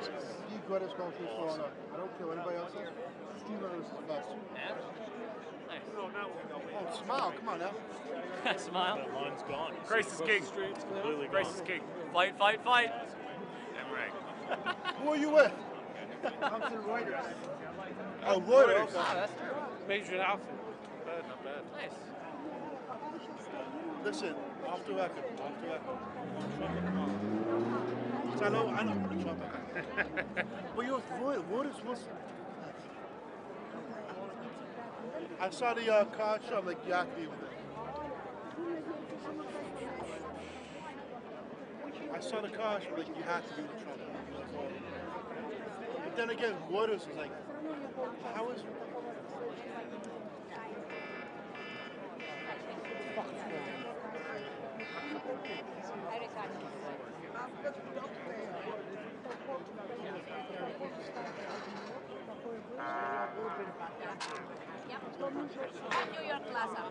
You got us going through Florida. I don't care what anybody else says. Steve Leonard is the best. Yeah. Nice. Oh, smile. Come on now. Smile. That line's gone. Grace is king. It's completely Grace gone. is king. Fight, fight, fight. Damn right. Who are you with? Thomson Reuters. Oh, Reuters. Ah, that's true. Major outfit. Not bad, not bad. Nice. Listen, off the record. Off the record. I know Trump. But you're with Reuters. I saw the car show. I'm like, you have to be with it. I saw the car show. Like, you have to be with Trump. But then again, Reuters is like, how is? New York Plaza.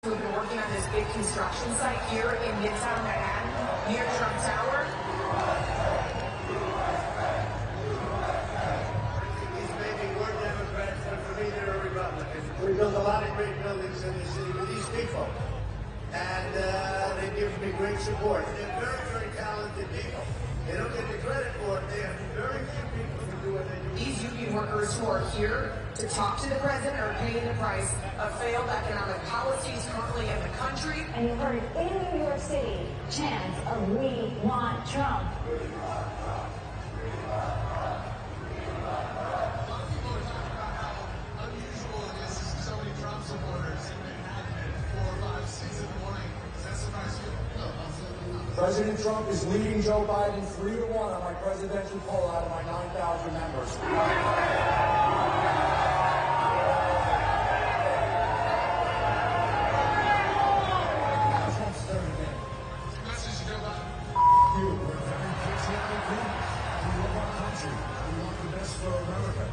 We've been working on this big construction site here in Midtown Manhattan, near Trump Tower. These may be more Democrats, but for me, they're a Republican. We built a lot of great buildings in the city with these people, and they give me great support. They're very, very talented people. They don't get the credit for it. They have very few people who do what they do. These union workers who are here to talk to the president are paying the price of failed economic policies currently in the country. And you heard in New York City chants of "We want Trump." President Trump is leading Joe Biden 3-1 on my presidential poll out of my 9,000 members. Trump's third game. Message to Joe Biden. You, we're very patriotic group. We love our country. We want the best for America.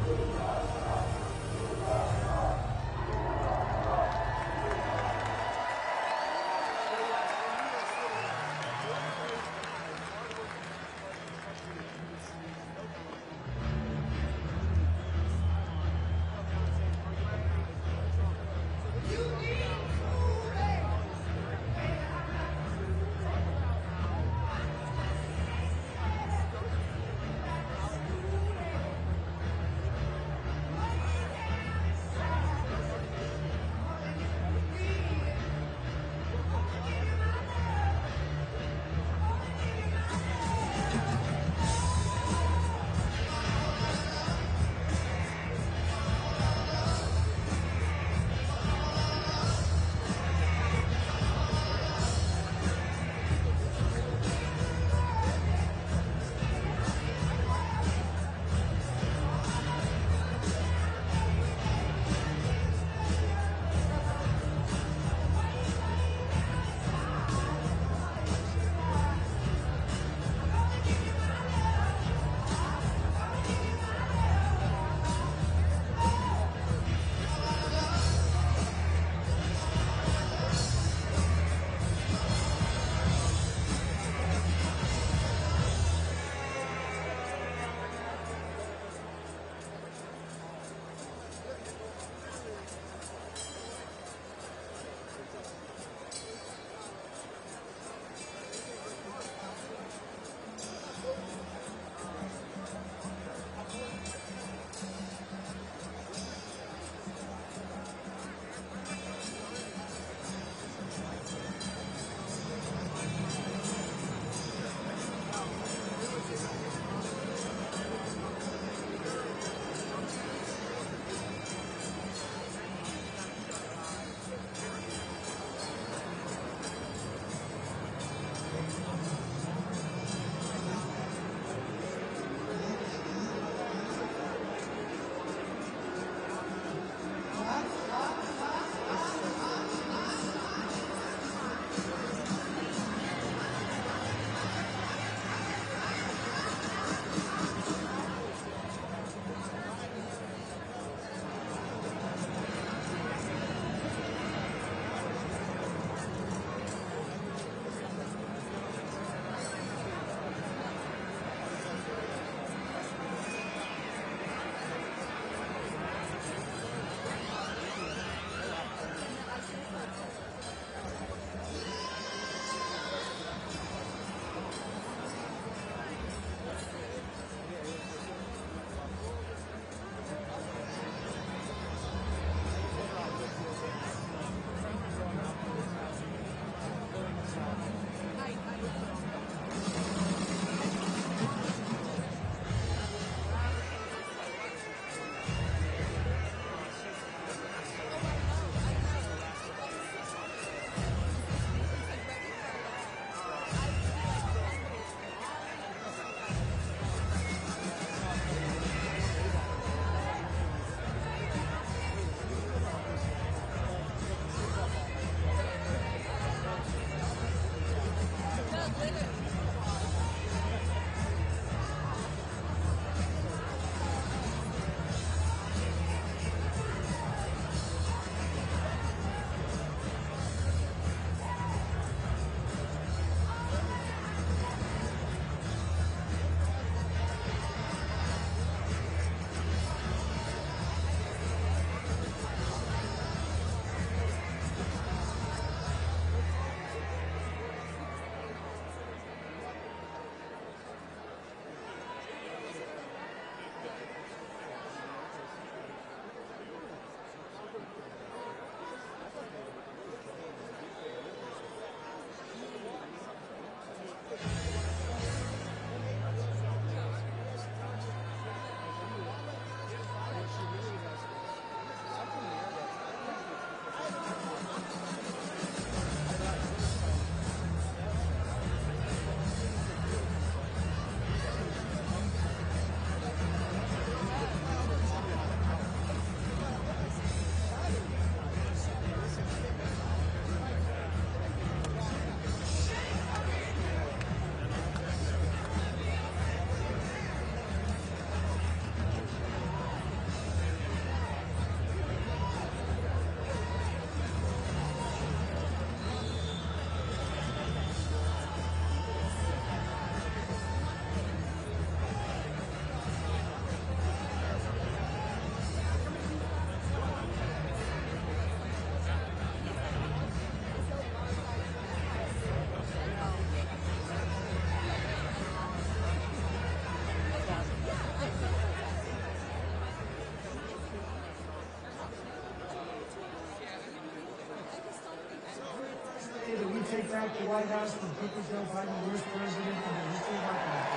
take back the White House from Joe Biden, the worst president in the history of our country.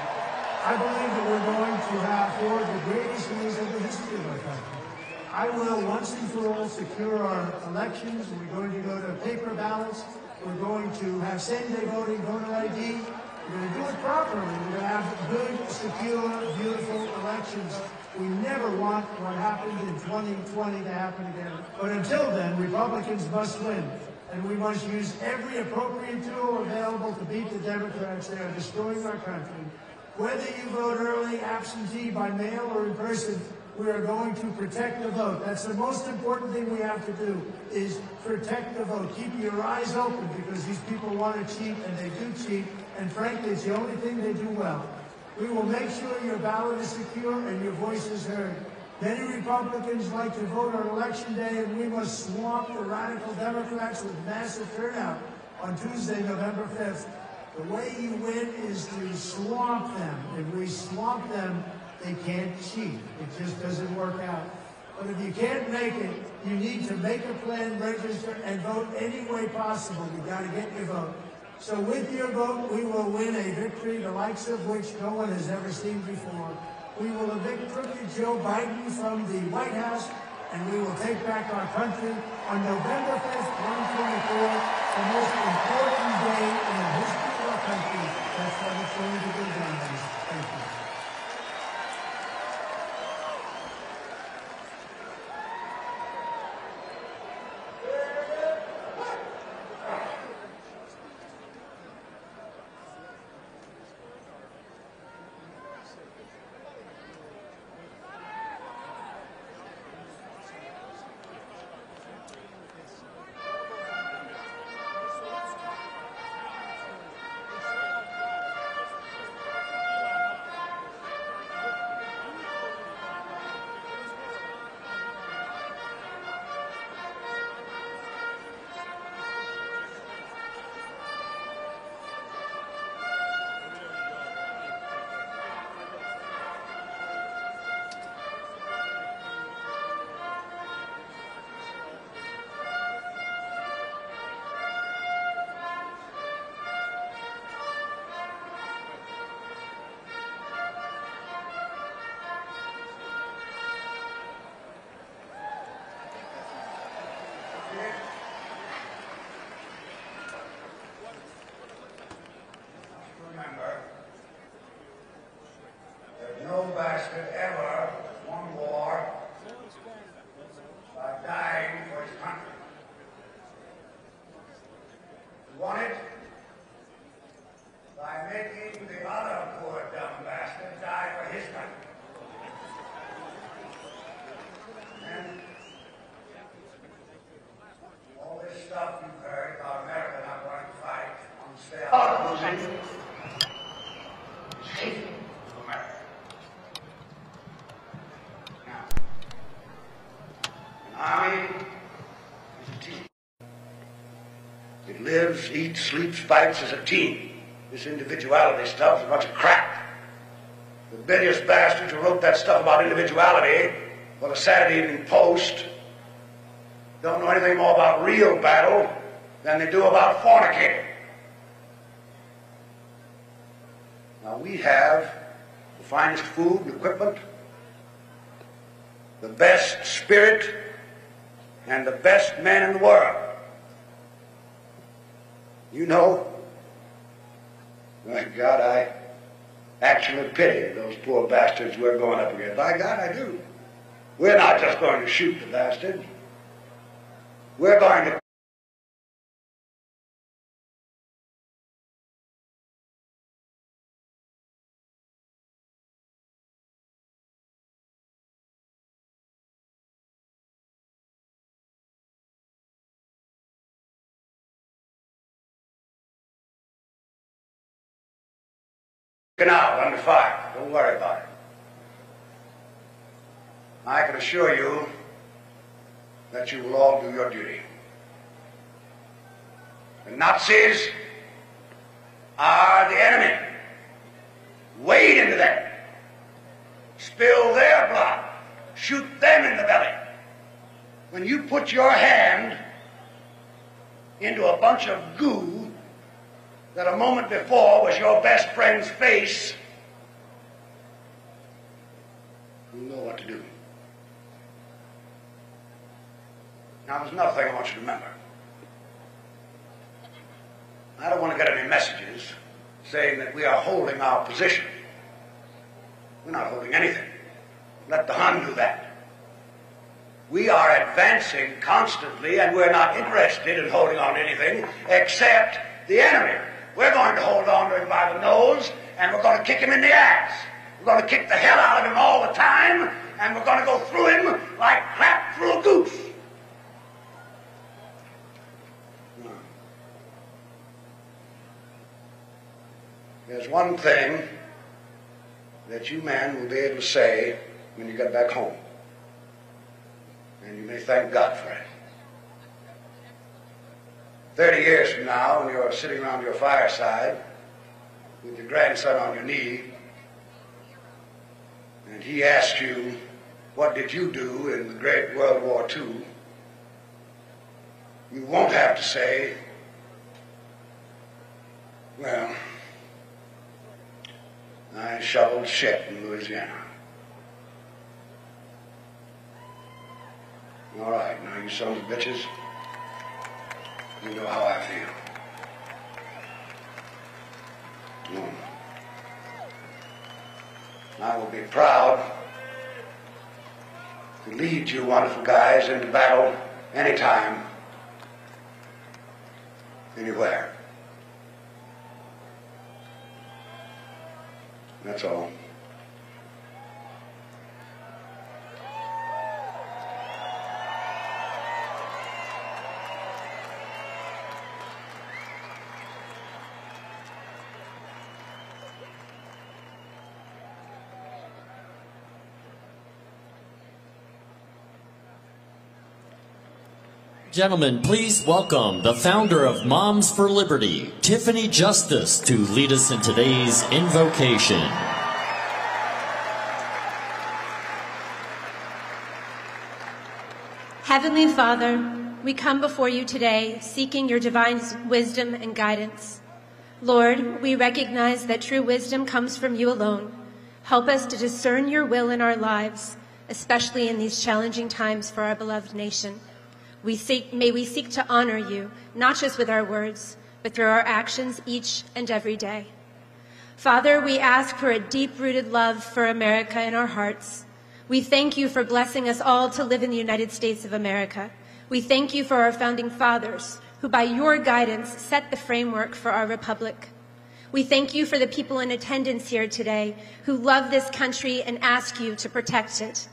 I believe that we're going to have four of the greatest years of the history of our country. I will once and for all secure our elections. We're going to go to paper ballots. We're going to have same-day voting, voter ID. We're going to do it properly. We're going to have good, secure, beautiful elections. We never want what happened in 2020 to happen again. But until then, Republicans must win. And we must use every appropriate tool available to beat the Democrats. They are destroying our country. Whether you vote early, absentee, by mail, or in person, we are going to protect the vote. That's the most important thing we have to do, is protect the vote. Keep your eyes open, because these people want to cheat, and they do cheat. And frankly, it's the only thing they do well. We will make sure your ballot is secure and your voice is heard. Many Republicans like to vote on Election Day, and we must swamp the radical Democrats with massive turnout on Tuesday, November 5th. The way you win is to swamp them. If we swamp them, they can't cheat. It just doesn't work out. But if you can't make it, you need to make a plan, register, and vote any way possible. You've got to get your vote. So with your vote, we will win a victory the likes of which no one has ever seen before. We will evict crooked Joe Biden from the White House, and we will take back our country on November 5th, 2024, the most important day in the history of our country. That's what it's going to go down as. Thank you. Remember, there's no bastard ever won war by dying for his country. He won it by making the other poor dumb bastard die for his country. And all this stuff you've heard about America not going to fight on the spare losing is hateful to America. Now, an army is a team. It lives, eats, sleeps, fights as a team. This individuality stuff is a bunch of crap. The bilious bastards who wrote that stuff about individuality for the Saturday Evening Post don't know anything more about real battle than they do about fornicating. Now we have the finest food and equipment, the best spirit, and the best men in the world. You know, my God, I actually pity those poor bastards we're going up against. By God, I do. We're not just going to shoot the bastards. We're going to Canal under fire. Don't worry about it. I can assure you that you will all do your duty. The Nazis are the enemy. Wade into them. Spill their blood. Shoot them in the belly. When you put your hand into a bunch of goo that a moment before was your best friend's face, you know what to do. Now, there's another thing I want you to remember. I don't want to get any messages saying that we are holding our position. We're not holding anything. Let the Hun do that. We are advancing constantly, and we're not interested in holding on to anything except the enemy. We're going to hold on to him by the nose, and we're going to kick him in the ass. We're going to kick the hell out of him all the time, and we're going to go through him like crap through a goose. There's one thing that you men will be able to say when you get back home. And you may thank God for it. 30 years from now, when you're sitting around your fireside with your grandson on your knee, and he asks you, what did you do in the great World War II? You won't have to say, well, I shoveled shit in Louisiana. All right, now you sons of bitches, you know how I feel. I will be proud to lead you wonderful guys into battle anytime, anywhere. That's all. Gentlemen, please welcome the founder of Moms for Liberty, Tiffany Justice, to lead us in today's invocation. Heavenly Father, we come before you today seeking your divine wisdom and guidance. Lord, we recognize that true wisdom comes from you alone. Help us to discern your will in our lives, especially in these challenging times for our beloved nation. May we seek to honor you, not just with our words, but through our actions each and every day. Father, we ask for a deep-rooted love for America in our hearts. We thank you for blessing us all to live in the United States of America. We thank you for our founding fathers, who by your guidance set the framework for our republic. We thank you for the people in attendance here today who love this country and ask you to protect it.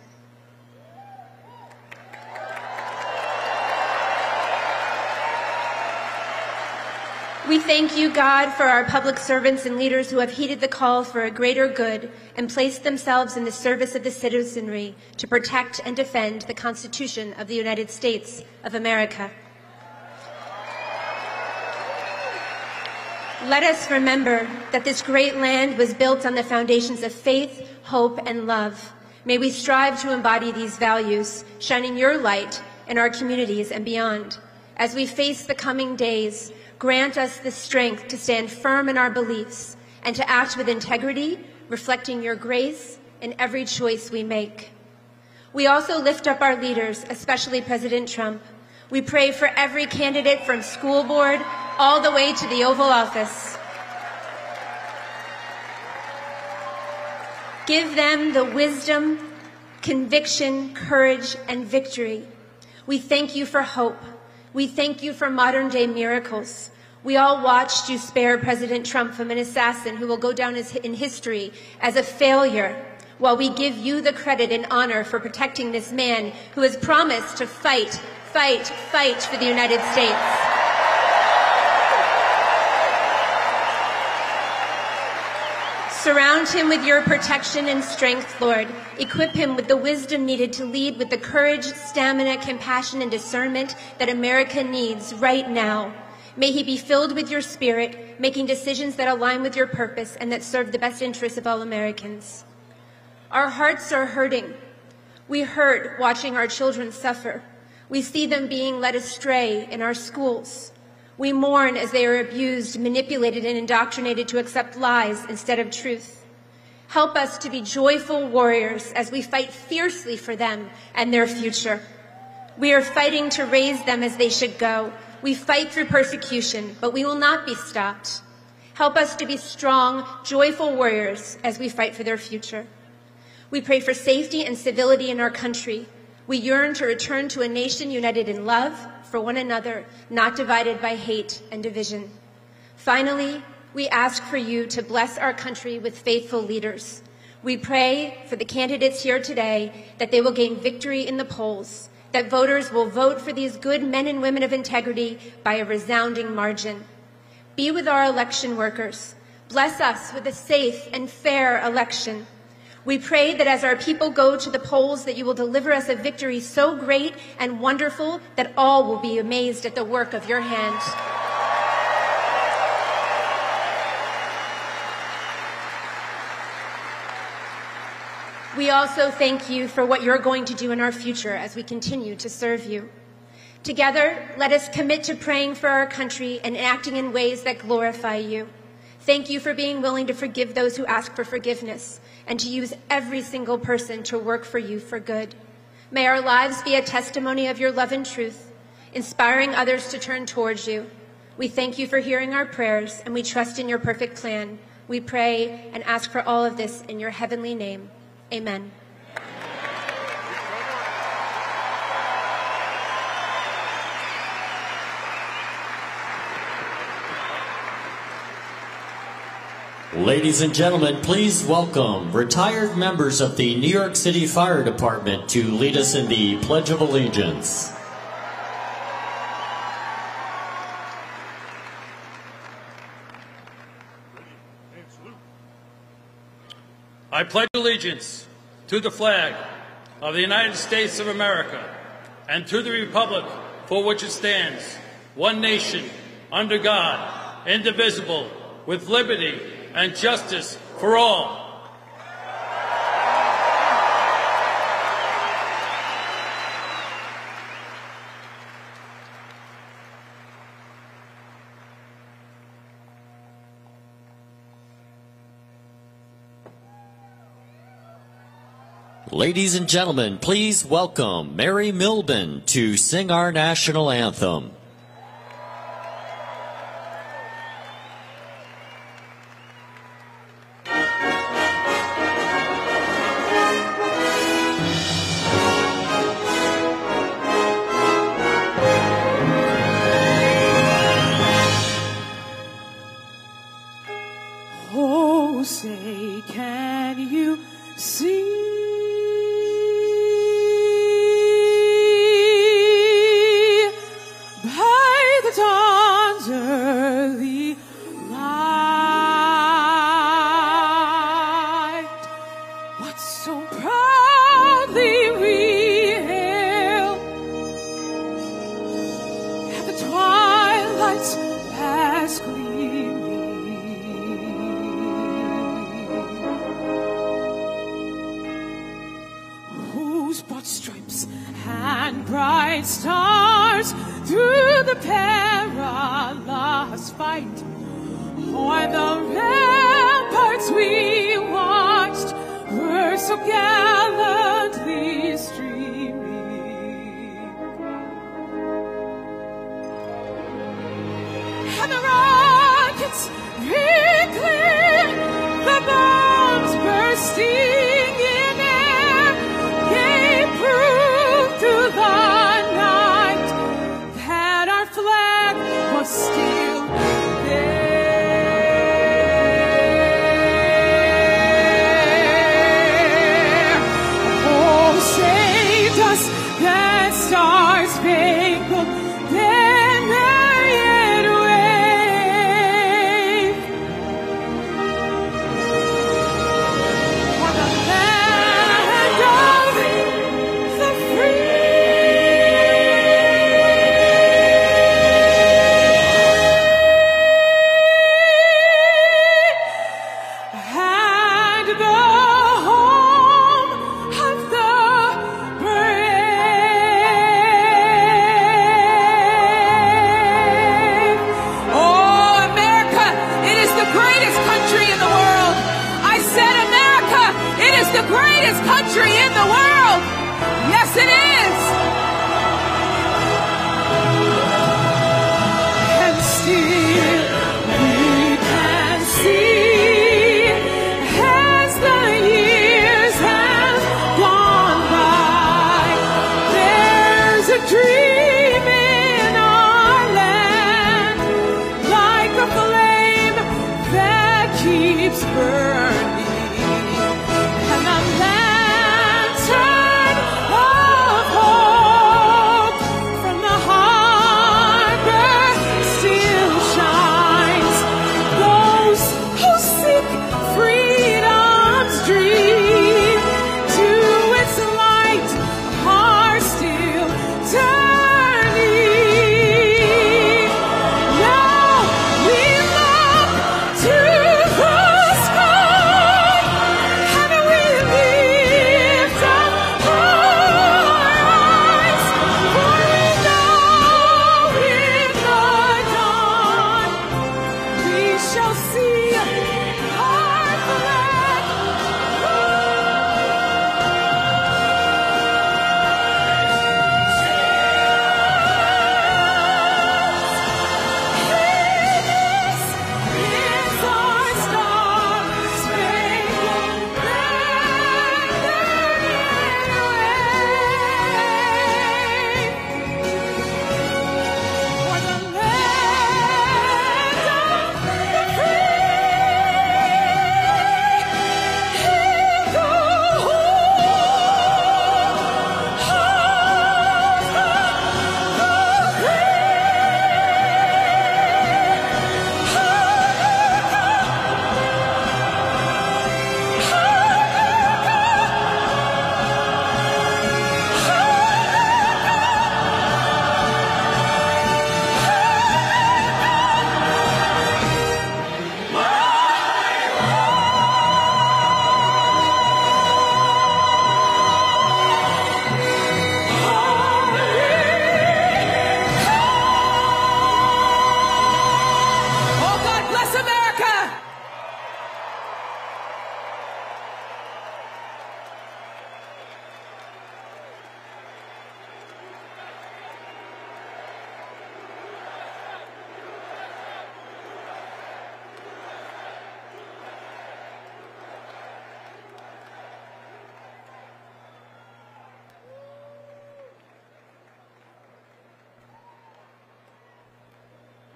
We thank you, God, for our public servants and leaders who have heeded the call for a greater good and placed themselves in the service of the citizenry to protect and defend the Constitution of the United States of America. Let us remember that this great land was built on the foundations of faith, hope, and love. May we strive to embody these values, shining your light in our communities and beyond. As we face the coming days, grant us the strength to stand firm in our beliefs and to act with integrity, reflecting your grace in every choice we make. We also lift up our leaders, especially President Trump. We pray for every candidate from school board all the way to the Oval Office. Give them the wisdom, conviction, courage, and victory. We thank you for hope. We thank you for modern-day miracles. We all watched you spare President Trump from an assassin who will go down in history as a failure, while we give you the credit and honor for protecting this man who has promised to fight, fight, fight for the United States. Surround him with your protection and strength, Lord. Equip him with the wisdom needed to lead with the courage, stamina, compassion, and discernment that America needs right now. May he be filled with your spirit, making decisions that align with your purpose and that serve the best interests of all Americans. Our hearts are hurting. We hurt watching our children suffer. We see them being led astray in our schools. We mourn as they are abused, manipulated, and indoctrinated to accept lies instead of truth. Help us to be joyful warriors as we fight fiercely for them and their future. We are fighting to raise them as they should go. We fight through persecution, but we will not be stopped. Help us to be strong, joyful warriors as we fight for their future. We pray for safety and civility in our country. We yearn to return to a nation united in love for one another, not divided by hate and division. Finally, we ask for you to bless our country with faithful leaders. We pray for the candidates here today that they will gain victory in the polls, that voters will vote for these good men and women of integrity by a resounding margin. Be with our election workers. Bless us with a safe and fair election. We pray that as our people go to the polls, that you will deliver us a victory so great and wonderful that all will be amazed at the work of your hand. We also thank you for what you're going to do in our future as we continue to serve you. Together, let us commit to praying for our country and acting in ways that glorify you. Thank you for being willing to forgive those who ask for forgiveness and to use every single person to work for you for good. May our lives be a testimony of your love and truth, inspiring others to turn towards you. We thank you for hearing our prayers, and we trust in your perfect plan. We pray and ask for all of this in your heavenly name. Amen. Ladies and gentlemen, please welcome retired members of the New York City Fire Department to lead us in the Pledge of Allegiance. I pledge allegiance to the flag of the United States of America and to the republic for which it stands, one nation, under God, indivisible, with liberty and justice for all. Ladies and gentlemen, please welcome Mary Milben to sing our national anthem. Oh, say, can you see? By the dawn's early light, what so proudly we hail at the twilight's last gleaming, whose broad stripes and bright stars through the perilous fight o'er the ramparts we watched were so gallantly streaming, and the rockets rickling, the bombs bursting in air gave proof to the night that our flag was still there. Oh, saved us that star-spangled banner yet wave, for the land of the and the home of the brave.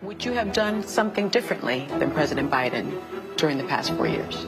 Would you have done something differently than President Biden during the past 4 years?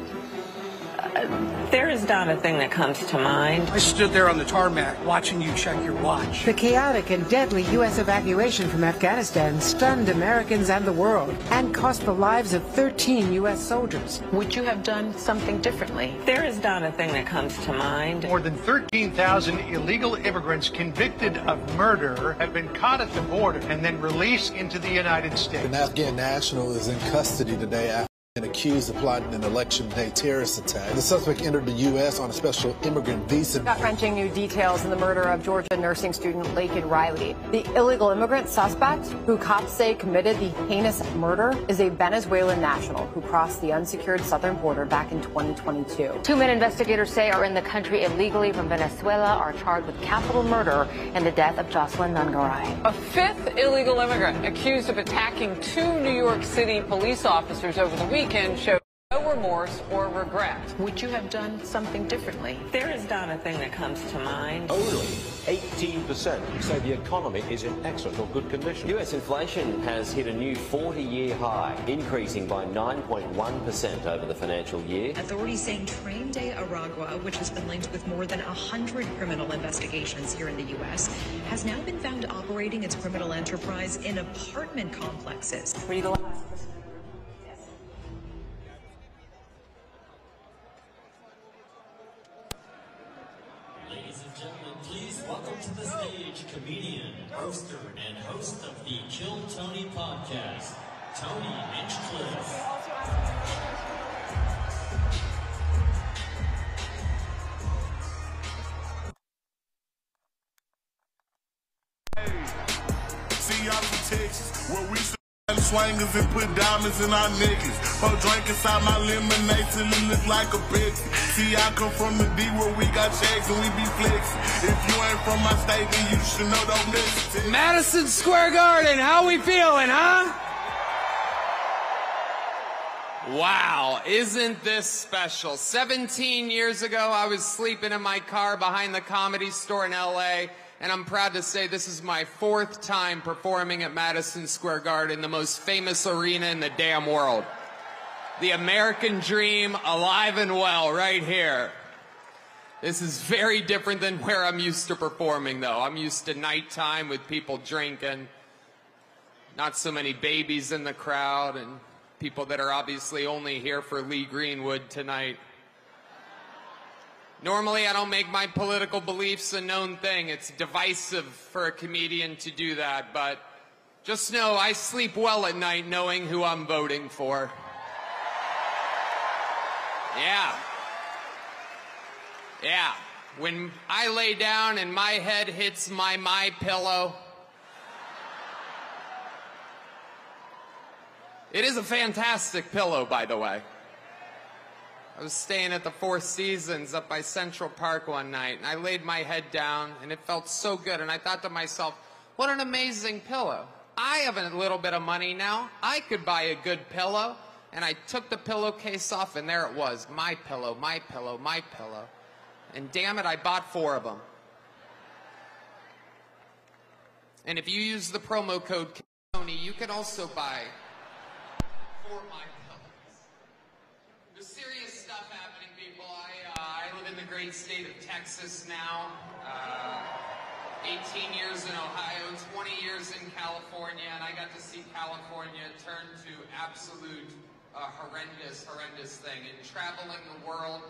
There is not a thing that comes to mind. I stood there on the tarmac watching you check your watch. The chaotic and deadly U.S. evacuation from Afghanistan stunned Americans and the world and cost the lives of 13 U.S. soldiers. Would you have done something differently? There is not a thing that comes to mind. More than 13,000 illegal immigrants convicted of murder have been caught at the border and then released into the United States. An Afghan national is in custody today after and accused of plotting an election day terrorist attack. The suspect entered the U.S. on a special immigrant visa. Gut-wrenching new details in the murder of Georgia nursing student Laken Riley. The illegal immigrant suspect, who cops say committed the heinous murder, is a Venezuelan national who crossed the unsecured southern border back in 2022. 2 men investigators say are in the country illegally from Venezuela are charged with capital murder in the death of Jocelyn Nungaray. A fifth illegal immigrant accused of attacking 2 New York City police officers over the weekend showed no remorse or regret. Would you have done something differently? There is not a thing that comes to mind. Only 18% say the economy is in excellent or good condition. US inflation has hit a new 40-year high, increasing by 9.1% over the financial year. Authorities saying Train Day Aragua, which has been linked with more than 100 criminal investigations here in the U.S., has now been found operating its criminal enterprise in apartment complexes. Read the last. Welcome to the stage, comedian, roaster, and host of the Kill Tony podcast, Tony Hinchcliffe. See y'all from Texas, where we swangers and put diamonds in our niggas. Pour drink inside my lemonade till it look like a bitch. See, I come from the D where we got checks and we be flexing. If you ain't from my state, then you should know, don't miss it. Madison Square Garden, how we feeling, huh? Wow, isn't this special? 17 years ago, I was sleeping in my car behind the Comedy Store in LA. And I'm proud to say this is my 4th time performing at Madison Square Garden, the most famous arena in the damn world. The American dream, alive and well, right here. This is very different than where I'm used to performing, though. I'm used to nighttime with people drinking, not so many babies in the crowd, and people that are obviously only here for Lee Greenwood tonight. Normally, I don't make my political beliefs a known thing. It's divisive for a comedian to do that, but just know I sleep well at night knowing who I'm voting for. Yeah. When I lay down and my head hits my pillow, it is a fantastic pillow, by the way. I was staying at the Four Seasons up by Central Park one night, and I laid my head down, and it felt so good, and I thought to myself, what an amazing pillow. I have a little bit of money now. I could buy a good pillow. And I took the pillowcase off, and there it was. My pillow, my pillow, my pillow. And damn it, I bought 4 of them. And if you use the promo code Tony, you can also buy 4 of my pillows. There's serious stuff happening, people. I live in the great state of Texas now. 18 years in Ohio, 20 years in California, and I got to see California turn to absolute horrendous thing. In traveling the world,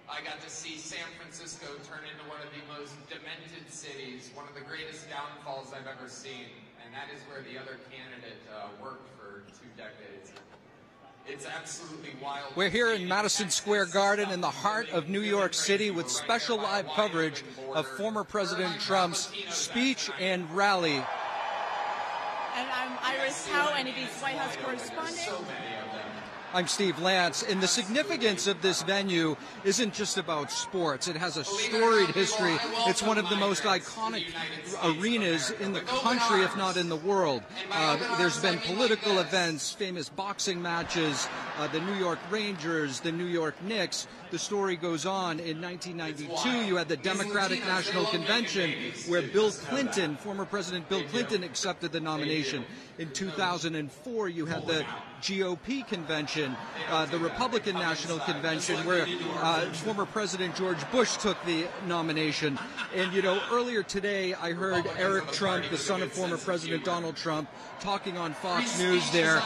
I got to see San Francisco turn into one of the most demented cities, one of the greatest downfalls I've ever seen, and that is where the other candidate worked for 2 decades. It's absolutely wild. We're here in Madison Square Garden in the heart of New York City with special live coverage of former President Trump's speech and rally. And I'm Iris Howe, NTD's White House correspondent. I'm Steve Lance, and the significance of this venue isn't just about sports. It has a storied history. It's one of the most iconic arenas in the country, if not in the world. There's been political events, famous boxing matches, the New York Rangers, the New York Knicks. The story goes on. In 1992, you had the Democratic National Convention where Bill Clinton, former President Bill Clinton, accepted the nomination. In 2004, you had the GOP convention, the Republican National Convention, where former President George Bush took the nomination. And, you know, earlier today, I heard Eric Trump, the son of former President Donald Trump, talking on Fox News there.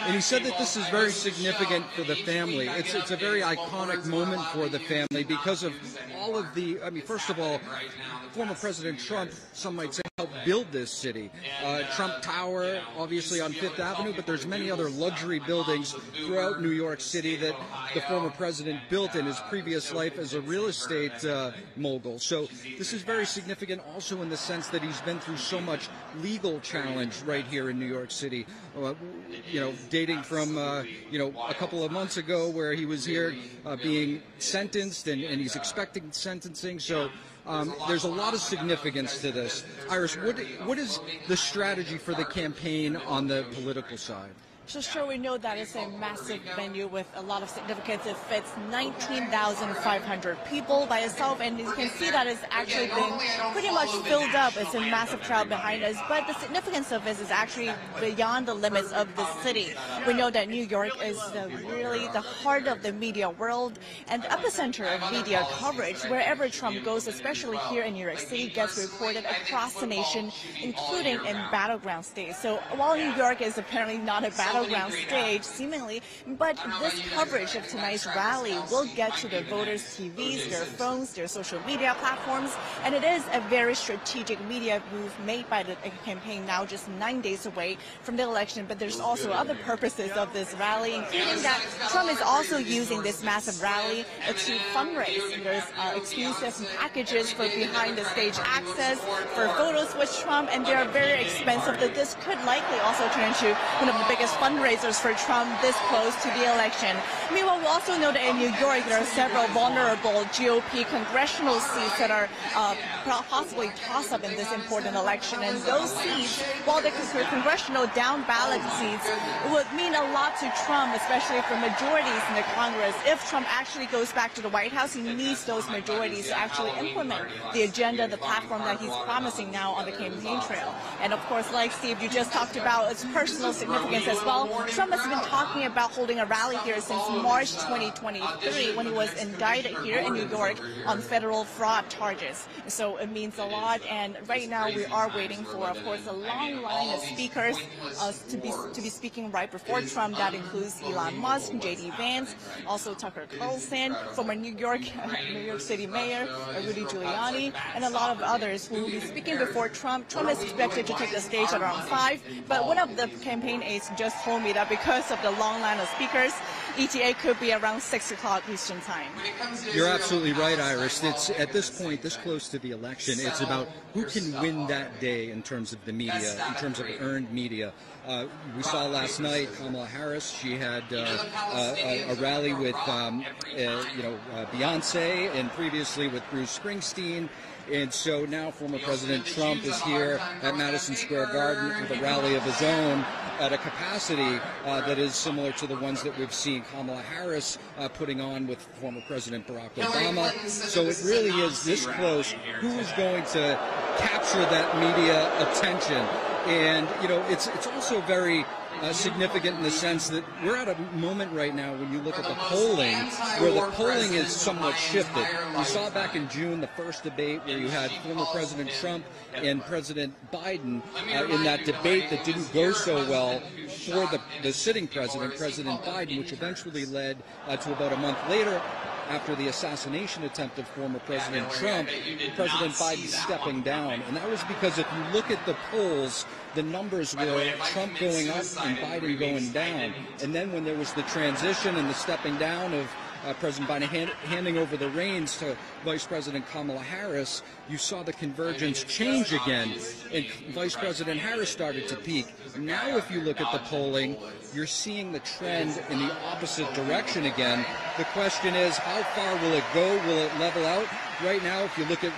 And he said that this is very significant for the family. It's a very iconic moment for the family because of all of the, I mean, first of all, former President Trump, some might say, helped build this city. Trump Tower, obviously on Fifth Avenue, but there's many other luxury buildings throughout New York City that the former president built in his previous life as a real estate mogul. So this is very significant also in the sense that he's been through so much legal challenge right here in New York City. You know, dating from, you know, a couple of months ago where he was here being sentenced and he's expecting sentencing. So there's a lot of significance to this. Iris, what is the strategy for the campaign on the political side? So sure, we know that it's a massive venue with a lot of significance. It fits 19,500 people by itself, and you can see that it's actually been pretty much filled up. It's a massive crowd behind us, but the significance of this is actually beyond the limits of the city. We know that New York is really the heart of the media world and the epicenter of media coverage. Wherever Trump goes, especially here in New York City, gets reported across the nation, including in battleground states. So while New York is apparently not a battleground stage, seemingly, but this coverage of tonight's rally will get to the voters' TVs, their phones, their social media platforms, and it is a very strategic media move made by the campaign now just 9 days away from the election. But there's also other purposes of this rally, including that Trump is also using this massive rally to fundraise. There's exclusive packages for behind-the-stage access, for photos with Trump, and they are very expensive. That this could likely also turn into one of the biggest fundraisers for Trump this close to the election. Meanwhile, we also know that in New York there are several vulnerable GOP congressional seats that are possibly tossed up in this important election. And those seats, while the congressional down ballot seats, would mean a lot to Trump, especially for majorities in the Congress. If Trump actually goes back to the White House, he needs those majorities to actually implement the agenda, the platform that he's promising now on the campaign trail. And of course, like Steve, you just talked about its personal significance as well. Trump has been talking about holding a rally here since March 2023 when he was indicted here in New York on federal fraud charges. So it means a lot, and right now we are waiting for, of course, a long line of speakers to be speaking right before Trump. That includes Elon Musk, J.D. Vance, also Tucker Carlson, former New York City Mayor Rudy Giuliani, and a lot of others who will be speaking before Trump. Trump is expected to take the stage at around 5, but one of the campaign aides just told me that because of the long line of speakers, ETA could be around 6 o'clock Eastern time. You're absolutely right, Iris. It's at this point, this close to the election, it's about who can win that day in terms of the media, in terms of earned media. We saw last night Kamala Harris. She had a rally with, Beyonce, and previously with Bruce Springsteen. And so now former President Trump is here at Madison Square Garden with a rally of his own at a capacity that is similar to the ones that we've seen Kamala Harris putting on with former President Barack Obama. So it really is this close. Who is going to capture that media attention? And, you know, it's also very significant in the sense that we're at a moment right now when you look at the polling where the polling is somewhat shifted. You saw back in June the first debate where you had former President Trump and President Biden in that debate that didn't go so well for the sitting president, President Biden, which eventually led to about a month later, after the assassination attempt of former President Trump, President Biden stepping down. And that was because if you look at the polls, the numbers were Trump going up and Biden going down. And then when there was the transition and the stepping down of President Biden handing over the reins to Vice President Kamala Harris, you saw the convergence change again, and Vice President Harris started to peak. Now if you look at the polling, you're seeing the trend in the opposite direction again. The question is, how far will it go? Will it level out? Right now, if you look at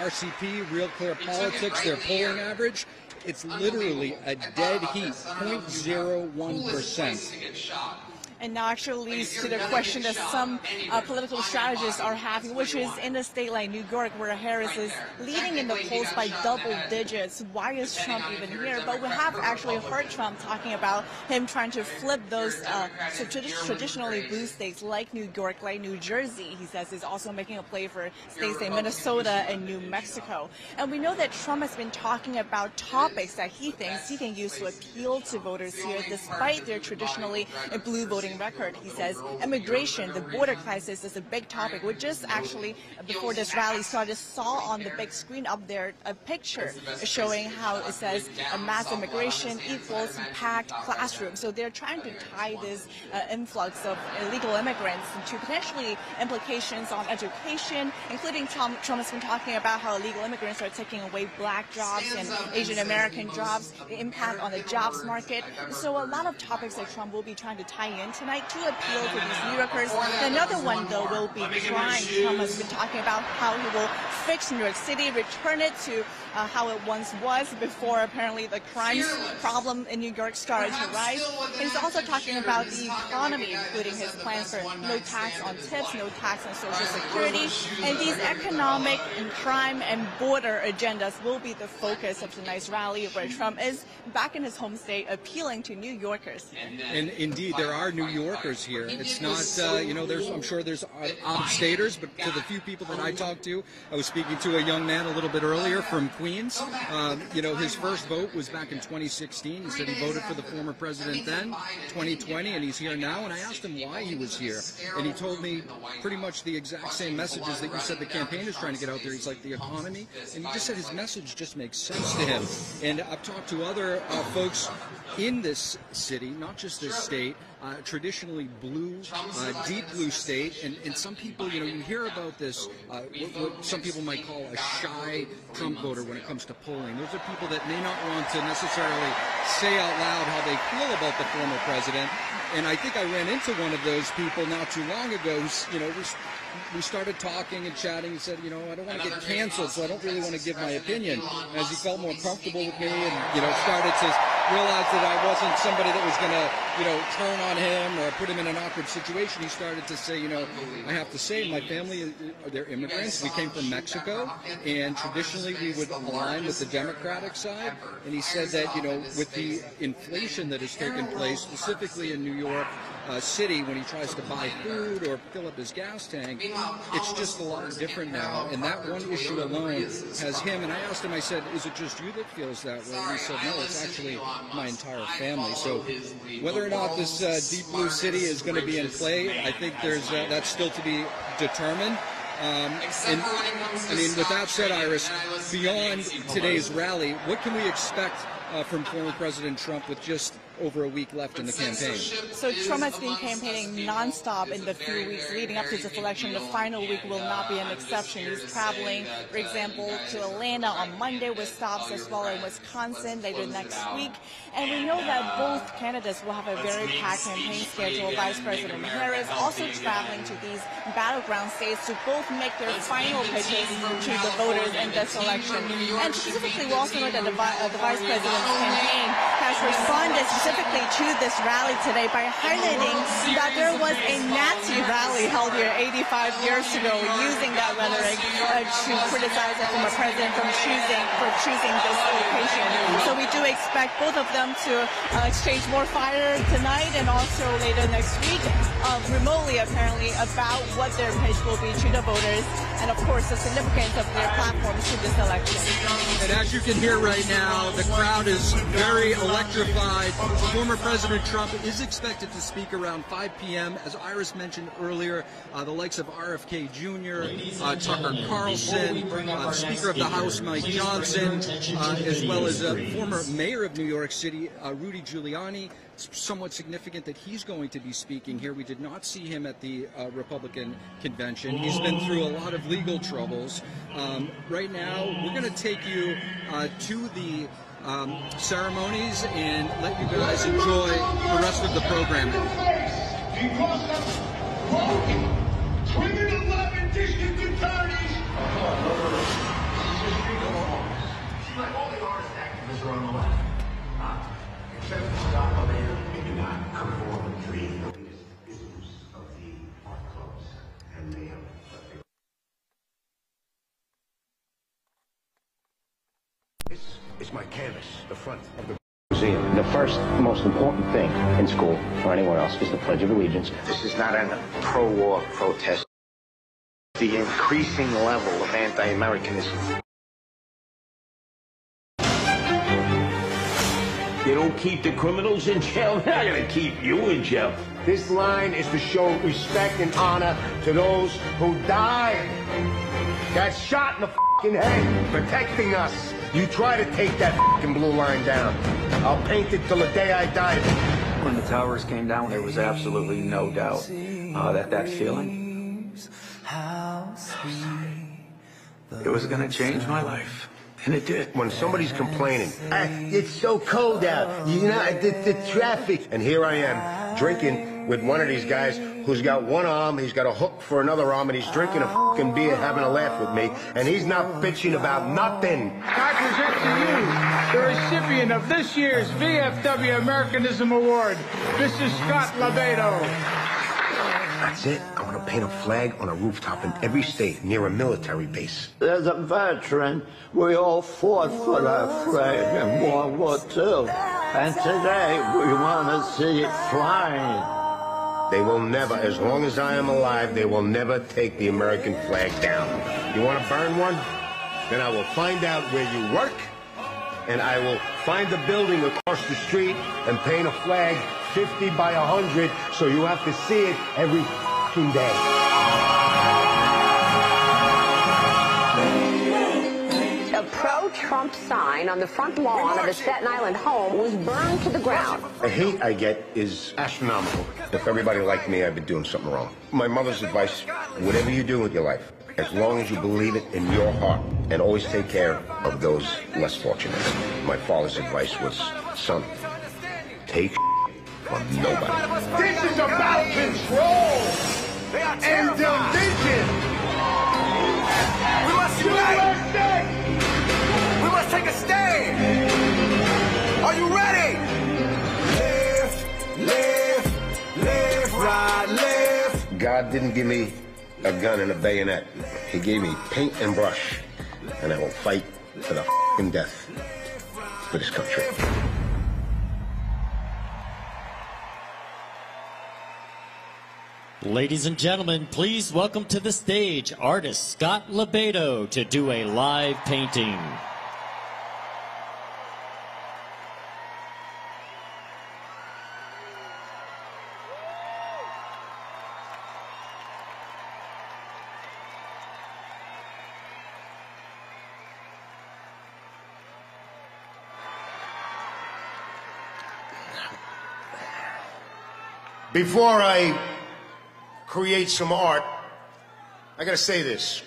RCP, Real Clear Politics, their polling average, it's literally a dead heat, 0.01%. And now actually leads to the question that some political strategists are having, which is in a state like New York, where Harris is leading in the polls by double digits. Why is Trump even here? But we have actually heard Trump talking about him trying to flip those traditionally blue states like New York, like New Jersey. He says he's also making a play for states like Minnesota and New Mexico. And we know that Trump has been talking about topics that he thinks he can use to appeal to voters here, despite their traditionally blue voting record. He says immigration, the border crisis is a big topic. We just actually, before this rally started, saw on the big screen up there a picture showing how it says mass immigration equals packed classrooms. So they're trying to tie this influx of illegal immigrants to potentially implications on education, including Trump has been talking about how illegal immigrants are taking away black jobs and Asian American jobs, the impact on the jobs market. So a lot of topics that Trump will be trying to tie in tonight to appeal to these New Yorkers. Another one, though, will be crime. Trump has been talking about how he will fix New York City, return it to how it once was before apparently the crime problem in New York started to rise. He's also talking about the economy, including his plans for no tax on tips, no tax on Social Security. And these economic and crime and border agendas will be the focus of tonight's rally, where Trump is back in his home state appealing to New Yorkers. And indeed, there are New Yorkers here. It's not, you know, I'm sure there's out-of-staters, but to the few people that I talked to, I was speaking to a young man a little bit earlier from Queens. You know, his first vote was back in 2016. He said he voted for the former president then, 2020, and he's here now. And I asked him why he was here, and he told me pretty much the exact same messages that you said the campaign is trying to get out there. He's like, the economy, and he just said his message just makes sense to him. And I've talked to other folks in this city, not just this state, traditionally blue, deep blue state, and some people, you know, you hear about this, what some people might call a shy Trump voter when it comes to polling. Those are people that may not want to necessarily say out loud how they feel about the former president. And I think I ran into one of those people not too long ago who's, you know, we started talking and chatting. He said, you know, I don't want to get canceled, so I don't really want to give my opinion. As he felt more comfortable with me and, you know, started to realize that I wasn't somebody that was going to, you know, turn on him or put him in an awkward situation, he started to say, you know, I have to say, my family, they're immigrants. We came from Mexico, and traditionally we would align with the Democratic side. And he said that, you know, with the inflation that has taken place, specifically in New York City, when he tries to buy food or fill up his gas tank, it's just a lot different now. And that one issue alone has him. And I asked him, I said, is it just you that feels that way? And he said, no, it's actually my entire family. So whether or not this deep blue city is going to be in play, I think there's that's still to be determined. And I mean, with that said, Iris, beyond today's rally, what can we expect from former President Trump with just over a week left in the campaign? So Trump has been campaigning nonstop in the few weeks leading up to this election. The final week will not be an exception. He's traveling, for example, to Atlanta on Monday with stops as well in Wisconsin later next week. And we know that both candidates will have a very packed campaign schedule. Vice President Harris also traveling to these battleground states to both make their final pitches to the voters in this election. And specifically, we also know that the Vice President's campaign has responded specifically to this rally today by highlighting that there was a Nazi rally held here 85 years ago, using that rhetoric to criticize the former president for choosing this location. So we do expect both of them to exchange more fire tonight and also later next week, remotely apparently, about what their pitch will be to the voters and, of course, the significance of their platforms to this election. And as you can hear right now, the crowd is very electrified. Former President Trump is expected to speak around 5 p.m. As Iris mentioned earlier, the likes of RFK Jr., Tucker Carlson, Speaker of the House Mike Johnson, as well as former mayor of New York City, Rudy Giuliani. It's somewhat significant that he's going to be speaking here. We did not see him at the Republican convention. He's been through a lot of legal troubles. Right now, we're going to take you to the ceremonies and let you guys enjoy the rest of the programming. Because of 2011 district attorneys. Like all the artist activists are on the left. Except for Scott, they do not conform with dreams. the front of the museum. The first most important thing in school or anywhere else is the Pledge of Allegiance. This is not a pro-war protest. The increasing level of anti-Americanism. You don't keep the criminals in jail, they're not going to keep you in jail. This line is to show respect and honor to those who died, got shot in the fucking head, protecting us. You try to take that fucking blue line down. I'll paint it till the day I die. When the towers came down, there was absolutely no doubt that feeling, it was going to change my life. And it did. When somebody's complaining, it's so cold out, you know, the traffic. And here I am, drinking with one of these guys who's got one arm, he's got a hook for another arm, and he's drinking a fucking beer, having a laugh with me, and he's not bitching about nothing. I present to you the recipient of this year's VFW Americanism Award, Mrs. Scott Labedo. That's it. I want to paint a flag on a rooftop in every state near a military base. As a veteran, we all fought for that flag in World War II. And today, we want to see it flying. They will never, as long as I am alive, they will never take the American flag down. You want to burn one? Then I will find out where you work, and I will find a building across the street and paint a flag 50 by 100, so you have to see it every fucking day. A pro-Trump sign on the front lawn of the Staten Island home was burned to the ground. The hate I get is astronomical. If everybody liked me, I'd be doing something wrong. My mother's advice, whatever you do with your life, as long as you believe it in your heart, and always take care of those less fortunate. My father's advice was, son, take from nobody. This is about control and division. We must unite. We must take a stand. Are you ready? Left, right, left. God didn't give me a gun and a bayonet. He gave me paint and brush, and I will fight to the f***ing death for this country. Ladies and gentlemen, please welcome to the stage artist Scott Labedo to do a live painting. Before I create some art, I gotta say this.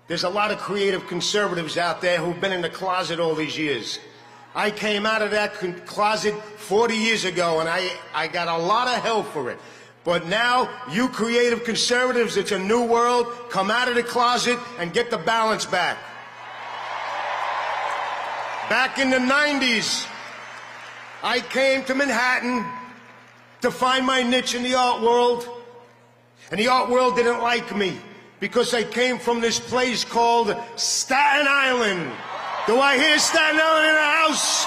There's a lot of creative conservatives out there who've been in the closet all these years. I came out of that closet 40 years ago, and I got a lot of help for it. But now, you creative conservatives, it's a new world. Come out of the closet and get the balance back. Back in the 90s, I came to Manhattan to find my niche in the art world. And the art world didn't like me because I came from this place called Staten Island. Do I hear Staten Island in the house?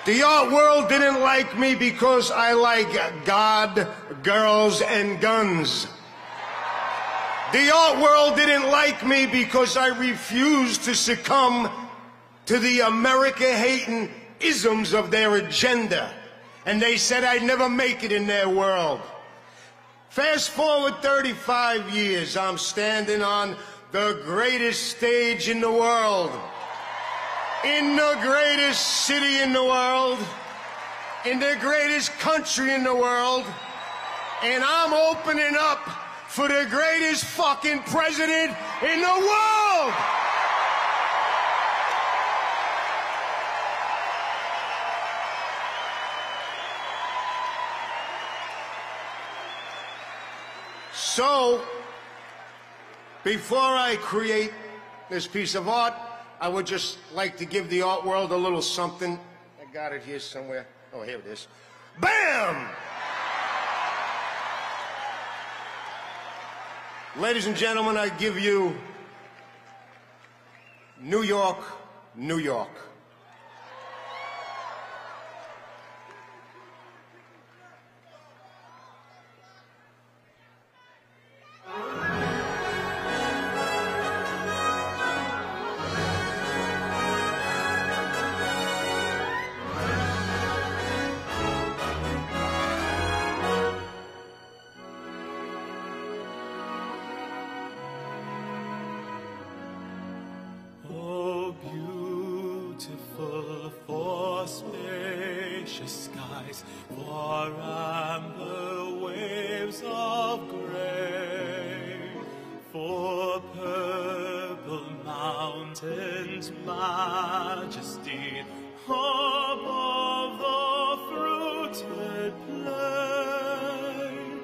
The art world didn't like me because I like God, girls, and guns. The art world didn't like me because I refused to succumb to the America-hating isms of their agenda. And they said I'd never make it in their world. Fast forward 35 years, I'm standing on the greatest stage in the world, in the greatest city in the world, in the greatest country in the world, and I'm opening up for the greatest fucking president in the world! So, before I create this piece of art, I would just like to give the art world a little something. I got it here somewhere. Oh, here it is. Bam! Ladies and gentlemen, I give you New York, New York. Oh, beautiful for spacious skies, for amber waves of gray, for purple mountains' majesty, above the fruited plain.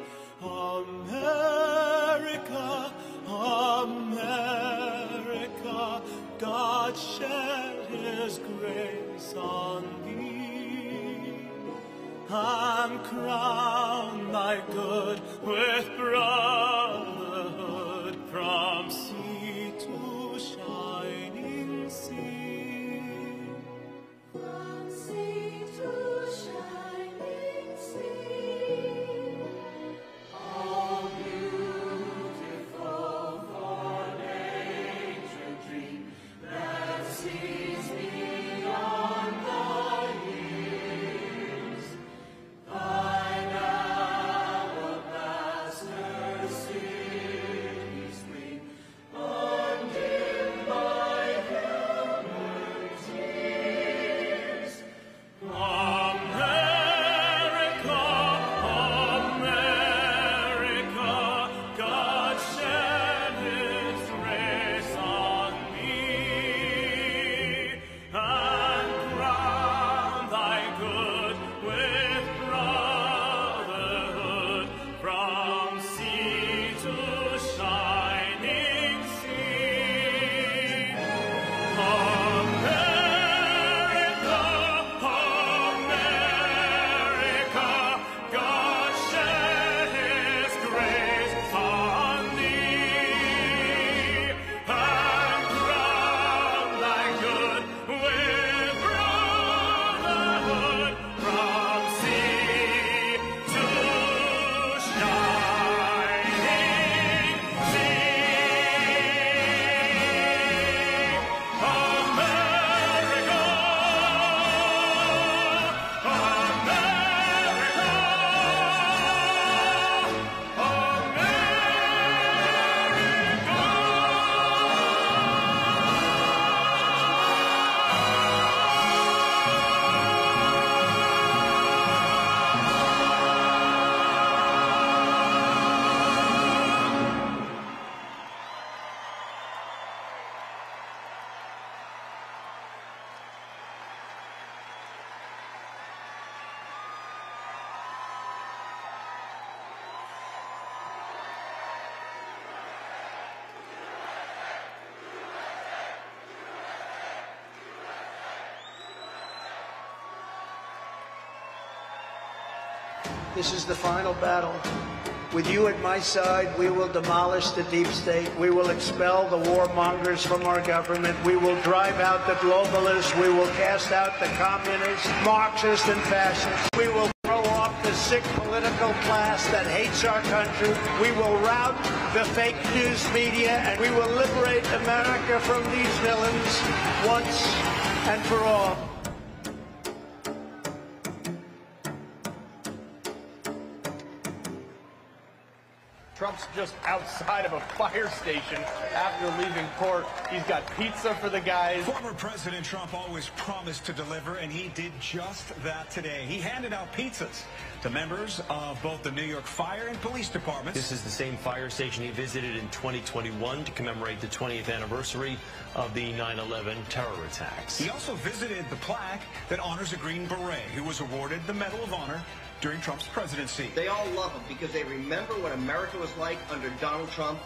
America, America, God shed his grace on thee, and crown thy good with brotherhood from sea to shining sea. From sea to shining sea. All beautiful for nature dream that sees beyond the years. Thine alabaster cities gleam, undimmed by human tears. America, America, God shed his grace on thee, and crown thy good with brotherhood from sea to shining sea. America, America, God shed his grace on thee, and crown thy good with brotherhood from sea to shining This is the final battle. With you at my side, we will demolish the deep state. We will expel the warmongers from our government. We will drive out the globalists. We will cast out the communists, Marxists, and fascists. We will throw off the sick political class that hates our country. We will rout the fake news media, and we will liberate America from these villains once and for all. Trump's just outside of a fire station after leaving court. He's got pizza for the guys. Former President Trump always promised to deliver, and he did just that today. He handed out pizzas to members of both the New York Fire and Police Departments. This is the same fire station he visited in 2021 to commemorate the 20th anniversary of the 9/11 terror attacks. He also visited the plaque that honors a Green Beret who was awarded the Medal of Honor during Trump's presidency. They all love him because they remember what America was like under Donald Trump.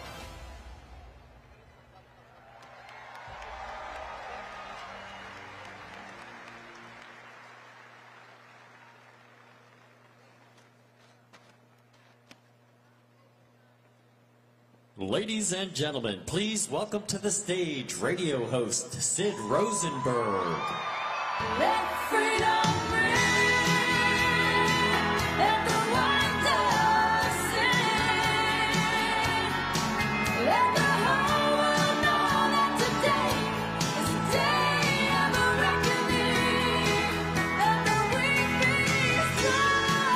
Ladies and gentlemen, please welcome to the stage radio host Sid Rosenberg. Let freedom ring, let the white dove sing, let the whole world know that today is the day of a reckoning. Let the weak be strong,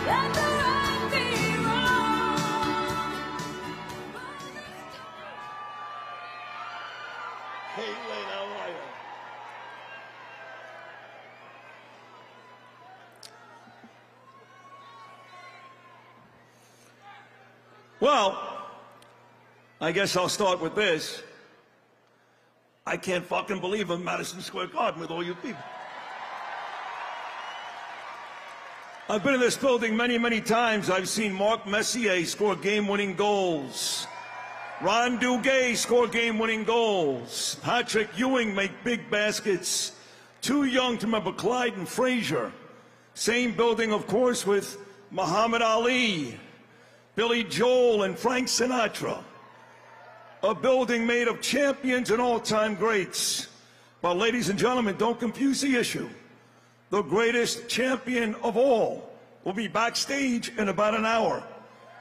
let the right be wrong. Hey, Lynn, how are you? Well, I guess I'll start with this. I can't fucking believe I'm Madison Square Garden with all you people. I've been in this building many, many times. I've seen Mark Messier score game-winning goals. Ron Duguay score game-winning goals. Patrick Ewing make big baskets. Too young to remember Clyde and Frazier. Same building, of course, with Muhammad Ali, Billy Joel, and Frank Sinatra. A building made of champions and all-time greats. But ladies and gentlemen, don't confuse the issue. The greatest champion of all will be backstage in about an hour.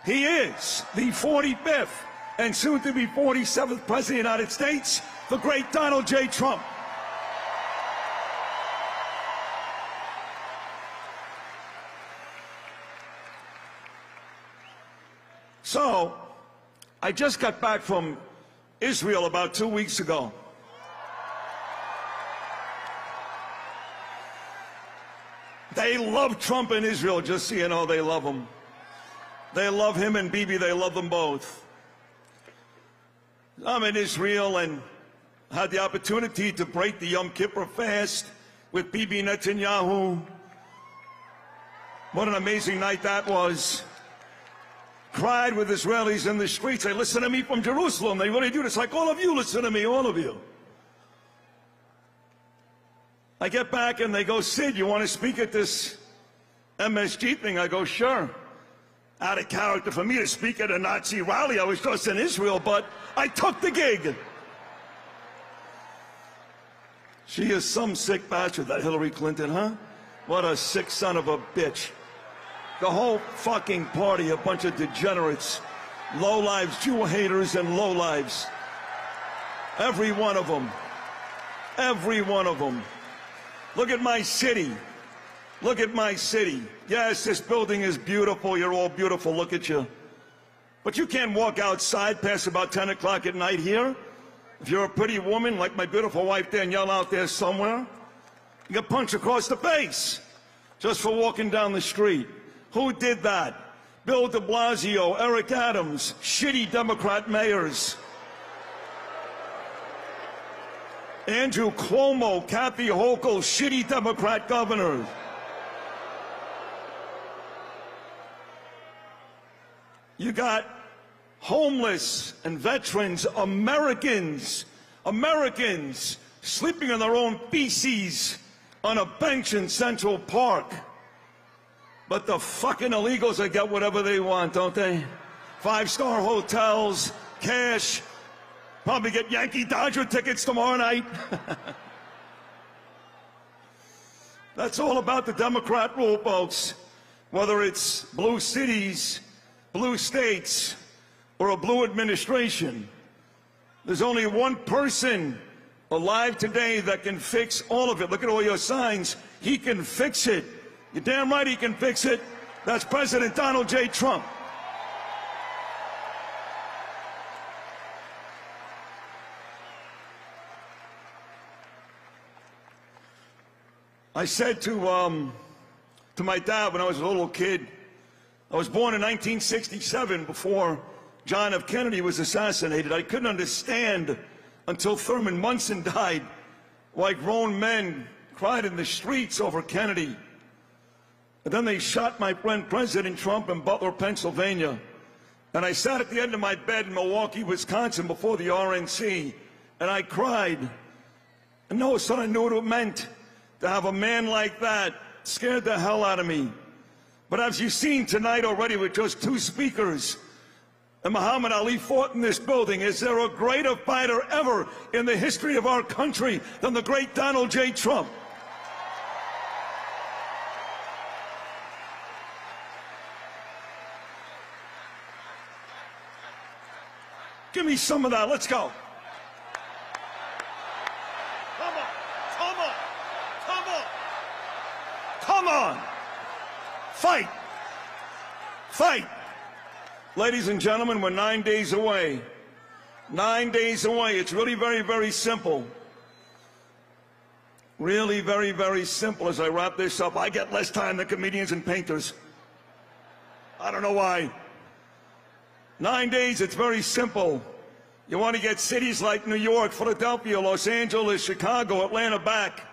He is the 45th and soon to be 47th President of the United States, the great Donald J. Trump. So, I just got back from Israel about 2 weeks ago. They love Trump in Israel, just so you know, they love him. They love him and Bibi, they love them both. I'm in Israel and had the opportunity to break the Yom Kippur fast with Bibi Netanyahu. What an amazing night that was. Cried with Israelis in the streets. They listen to me from Jerusalem. They really do this. Like all of you listen to me, all of you. I get back and they go, Sid, you want to speak at this MSG thing? I go, sure. Out of character for me to speak at a Nazi rally. I was just in Israel, but I took the gig. She is some sick bastard, that Hillary Clinton, huh? What a sick son of a bitch. The whole fucking party, a bunch of degenerates, lowlives, Jew haters, and lowlives. Every one of them. Every one of them. Look at my city. Look at my city. Yes, this building is beautiful. You're all beautiful. Look at you. But you can't walk outside past about 10 o'clock at night here. If you're a pretty woman like my beautiful wife there and yell out there somewhere, you get punched across the face just for walking down the street. Who did that? Bill de Blasio, Eric Adams, shitty Democrat mayors. Andrew Cuomo, Kathy Hochul, shitty Democrat governors. You got homeless and veterans, Americans, sleeping in their own feces on a bench in Central Park. But the fucking illegals, they get whatever they want, don't they? 5-star hotels, cash, probably get Yankee Dodger tickets tomorrow night. That's all about the Democrat rule, folks. Whether it's blue cities, blue states, or a blue administration. There's only one person alive today that can fix all of it. Look at all your signs. He can fix it. You're damn right he can fix it. That's President Donald J. Trump. I said to my dad when I was a little kid, I was born in 1967 before John F. Kennedy was assassinated. I couldn't understand until Thurman Munson died why grown men cried in the streets over Kennedy. And then they shot my friend President Trump in Butler, Pennsylvania. And I sat at the end of my bed in Milwaukee, Wisconsin before the RNC, and I cried. And no, son, I knew what it meant to have a man like that. Scared the hell out of me. But as you've seen tonight already with just 2 speakers, and Muhammad Ali fought in this building. Is there a greater fighter ever in the history of our country than the great Donald J. Trump? Give me some of that. Let's go. Come on. Come on. Come on. Come on. Fight. Fight. Ladies and gentlemen, we're 9 days away. 9 days away. It's really very, very simple. Really very, very simple. As I wrap this up, I get less time than comedians and painters. I don't know why. 9 days, it's very simple. You want to get cities like New York, Philadelphia, Los Angeles, Chicago, Atlanta back.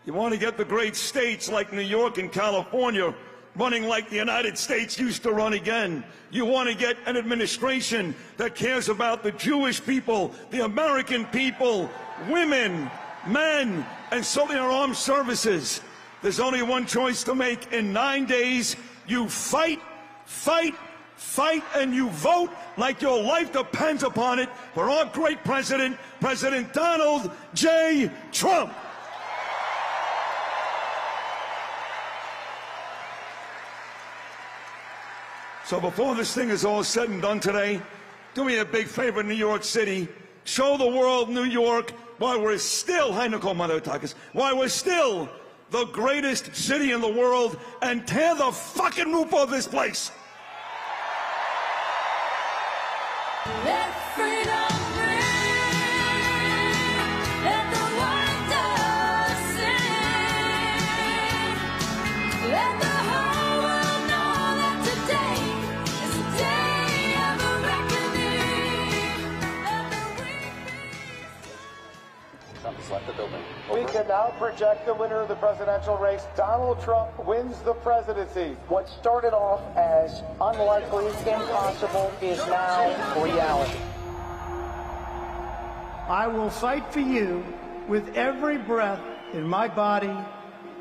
You want to get the great states like New York and California running like the United States used to run again. You want to get an administration that cares about the Jewish people, the American people, women, men, and certainly our armed services. There's only one choice to make. In 9 days, you fight, fight, fight, and you vote like your life depends upon it for our great president, President Donald J. Trump. So before this thing is all said and done today, do me a big favor, New York City. Show the world, New York, why we're still, why we're still the greatest city in the world, and tear the fucking roof off this place. Let freedom ring, let the white dove sing, let the whole world know that today is a day of a reckoning. Trump's left the building. We can now project the winner of the presidential race. Donald Trump wins the presidency. What started off as unlikely, impossible, is now reality. I will fight for you with every breath in my body,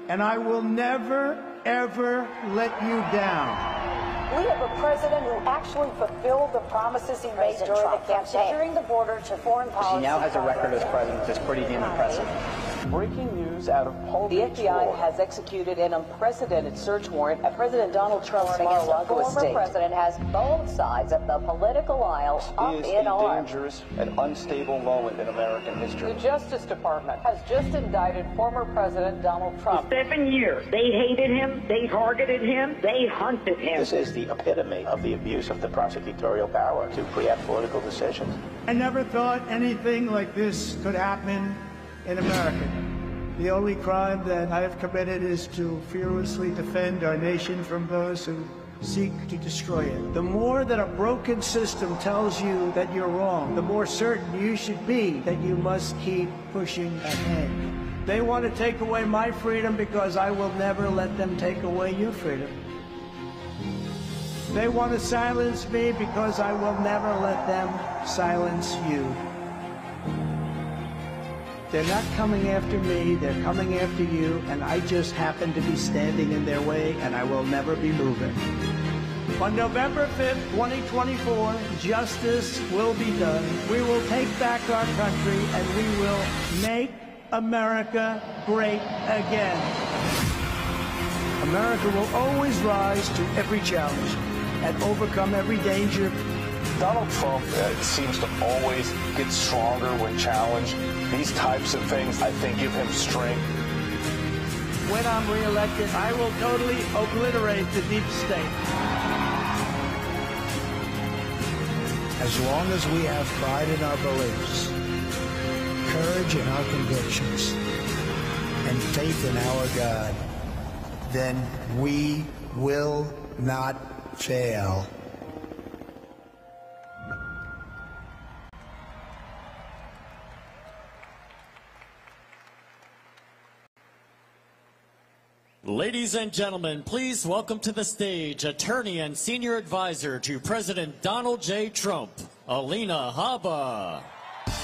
and I will never, ever let you down. We have a president who actually fulfilled the promises he made during the campaign, securing the border to foreign policy. He now has a record as president that's pretty damn impressive. Breaking news out of Palm Beach. The FBI has executed an unprecedented search warrant at President Donald Trump's Mar-a-Lago estate. The former president has both sides of the political aisle up in arms. Dangerous and unstable moment in American history. The Justice Department has just indicted former President Donald Trump. For 7 years, they hated him, they targeted him, they hunted him. This is the epitome of the abuse of the prosecutorial power to preempt political decisions. I never thought anything like this could happen in America. The only crime that I have committed is to fearlessly defend our nation from those who seek to destroy it. The more that a broken system tells you that you're wrong, the more certain you should be that you must keep pushing ahead. They want to take away my freedom because I will never let them take away your freedom. They want to silence me because I will never let them silence you. They're not coming after me, they're coming after you, and I just happen to be standing in their way, and I will never be moving. On November 5th, 2024, justice will be done. We will take back our country, and we will make America great again. America will always rise to every challenge and overcome every danger. Donald Trump seems to always get stronger when challenged. These types of things, I think, give him strength. When I'm reelected, I will totally obliterate the deep state. As long as we have pride in our beliefs, courage in our convictions, and faith in our God, then we will not fail. Ladies and gentlemen, please welcome to the stage attorney and senior advisor to President Donald J. Trump, Alina Habba.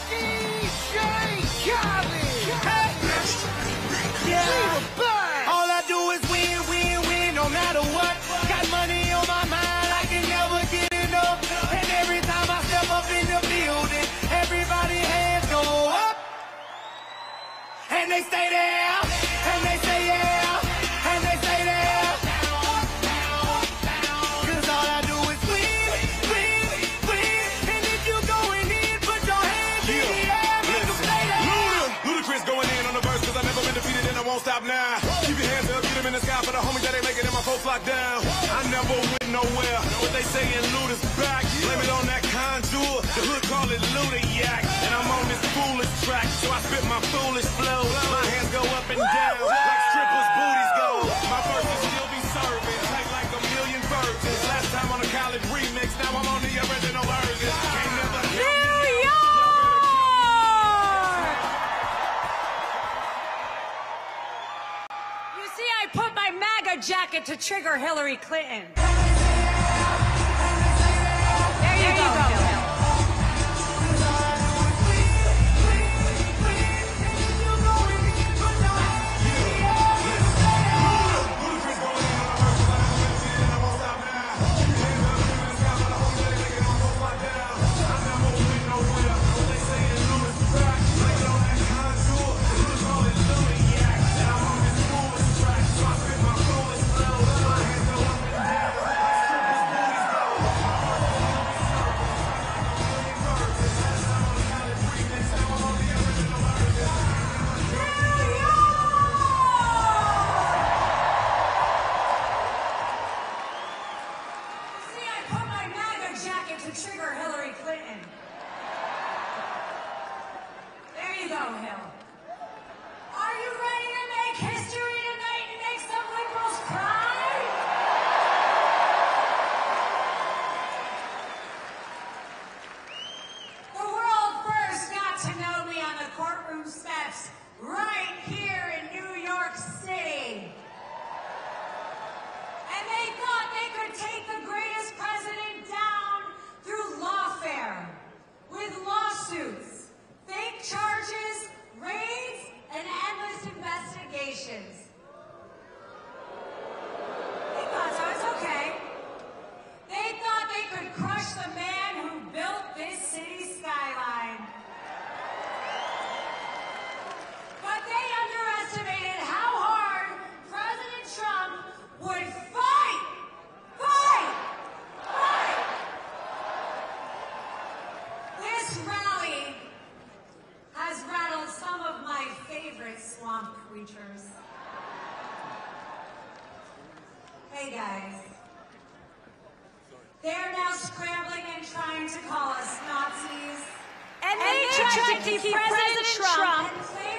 DJ Khaled! Yeah! All I do is win, win, win, no matter what. Got money on my mind, I can never get enough. and they stay there, and they say yeah, and they say there. Cause all I do is win, win, win. And if you going in, put your hands in the air, make them stay there. Ludacris going in on the verse, cause I've never been defeated and I won't stop now. Keep your hands up, get them in the sky for the homies that ain't making it, my folks locked down. I never went nowhere, what they saying Luda's back. Blame it on that contour, the hood call it Luda-yak. And I'm on this foolish track, so I spit my foolish flow. My hands go up and down, like strippers' booties go. My verses still be serving, tight like a million virgins. Last time on a college remix, now I'm on the original version. Can't never You see, I put my MAGA jacket to trigger Hillary Clinton. There you go. Hey guys, they're now scrambling and trying to call us Nazis. And they tried to keep President Trump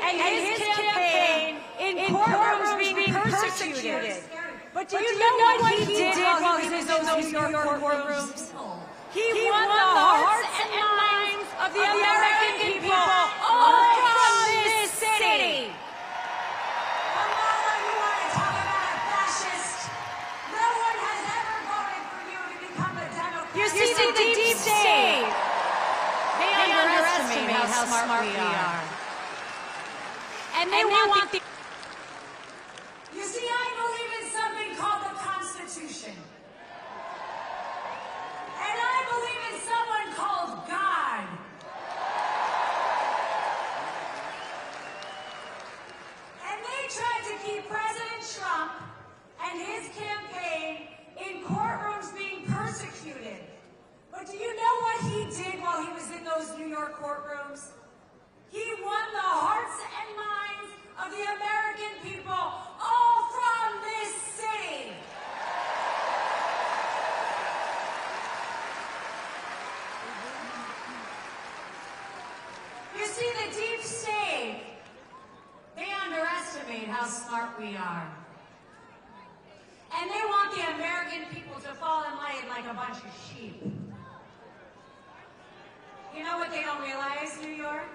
and his campaign in courtrooms being persecuted. But do you know what he did while he was in those New York courtrooms? He won the hearts and minds of the American people all from this city. You see the deep state. They underestimate how smart we are. And they want the... You see, I believe in something called the Constitution. And I believe in someone called God. And they tried to keep President Trump and his campaign in courtrooms being persecuted. But do you know what he did while he was in those New York courtrooms? He won the hearts and minds of the American people all from this city. You see, the deep state, they underestimate how smart we are. And they want the American people to fall in line like a bunch of sheep. You know what they don't realize, New York?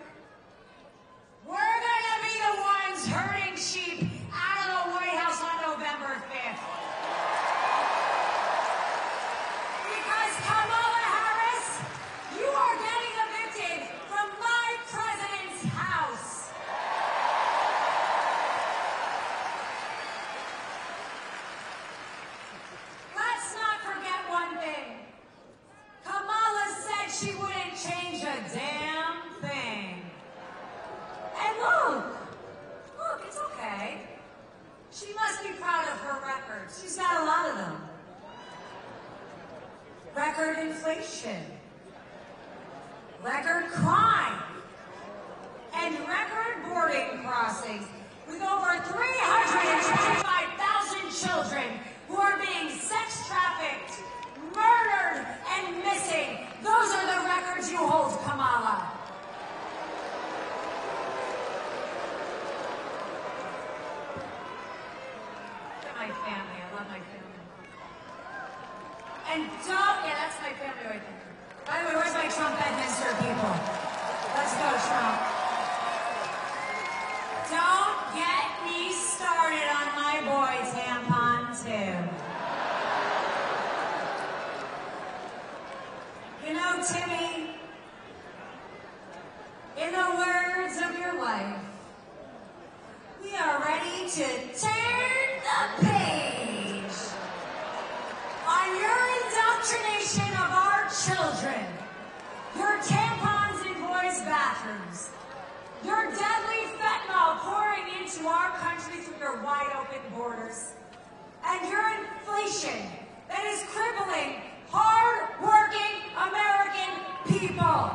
We're gonna be the ones herding sheep out of the White House on November 5th. Because Kamala Harris, you are getting evicted from my president's house. Let's not forget one thing. Kamala said she wouldn't change a damn thing. And look, record inflation, record crime, and record boarding crossings, with over 325,000 children who are being sex trafficked, murdered, and missing. Those are the records you hold, Kamala. My family, I love my family. And that's my family right there. By the way, where's my Trump Bedminster people? Let's go, Trump. Don't get me started on my boy Tampon 2. You know, Timmy, in the words of your wife, we are ready to turn the page on your indoctrination of our children, your tampons in boys' bathrooms, your deadly fentanyl pouring into our country through your wide-open borders, and your inflation that is crippling hard-working American people.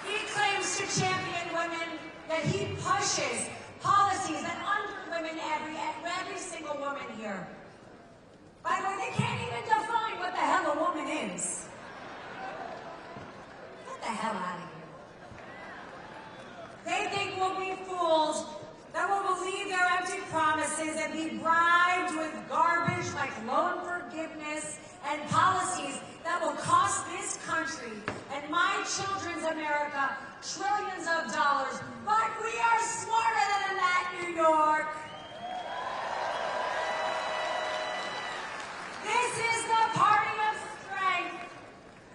He claims to champion women, that he pushes policies that under women every single woman here. By the way, they can't even define what the hell a woman is. Get the hell out of here. They think we'll be fooled, that we'll believe their empty promises and be bribed with garbage like loan forgiveness and policies that will cost this country and my children's America trillions of dollars. But we are smarter than that, New York. This is the party of strength,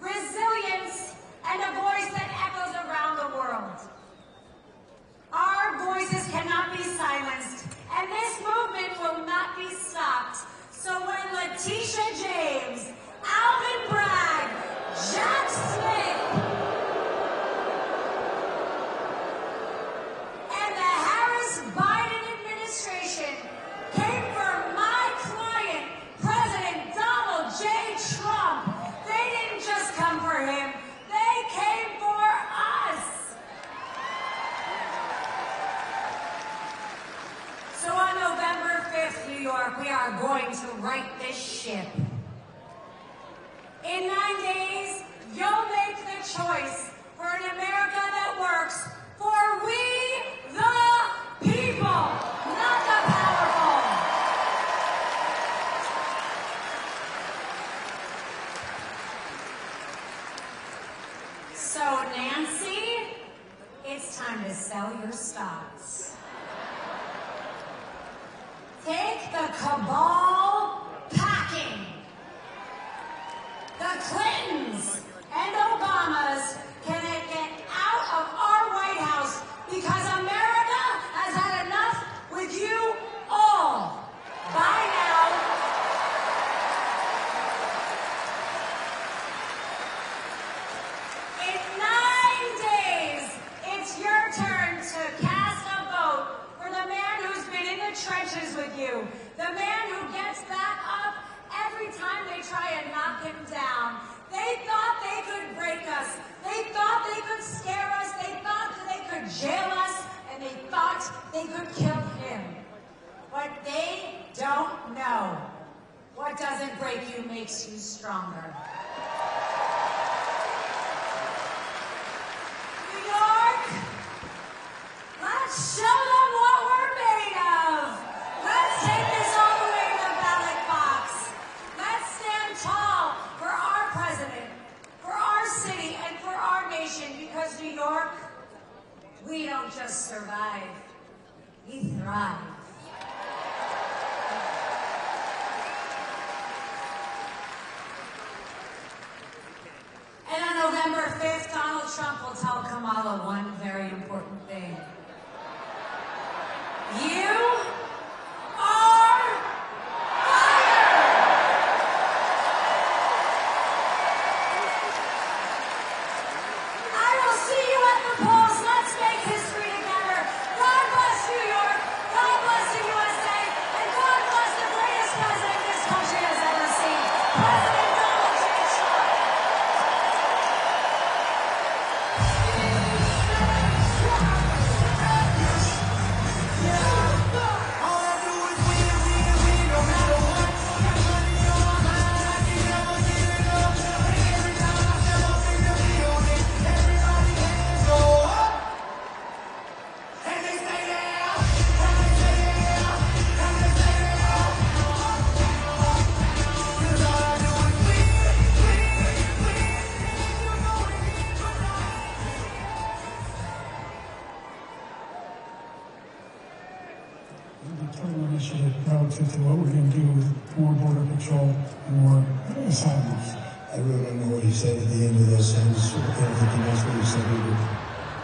resilience, and a voice that echoes around the world. Our voices cannot be silenced, and this movement will not be stopped. So when Letitia James, Alvin Bragg, Jack Smith, and the Harris-Biden administration came for my client, President Donald J. Trump, they didn't just come for him, they came for us. So on November 5th, New York, we are going to right this ship. In 9 days, you'll make the choice for an America that works for we the people, not the powerful. So, Nancy, it's time to sell your stocks. Take the cabal packing. The Clintons and Obamas can get out of our White House because America has had enough with you all. Bye now. In 9 days, it's your turn to cast a vote for the man who's been in the trenches with you, the man who gets back up every time they try and knock him down. They thought they could break us. They thought they could scare us. They thought they could jail us. And they thought they could kill him. But they don't know. What doesn't break you makes you stronger. New York, let's show them what we're made of. Let's take this all the way to the ballot box. Let's stand tall for our president, for our city, and for our nation, because New York, we don't just survive, we thrive. And on November 5th, Donald Trump will tell Kamala one very important thing. You are I will see you at the polls. Let's make history together. God bless New York. God bless the USA. And God bless the greatest initiative relative to what we're going to do with more border patrol and more asylums. I really don't know what he said at the end of those sentences. I don't think he knows what he said either.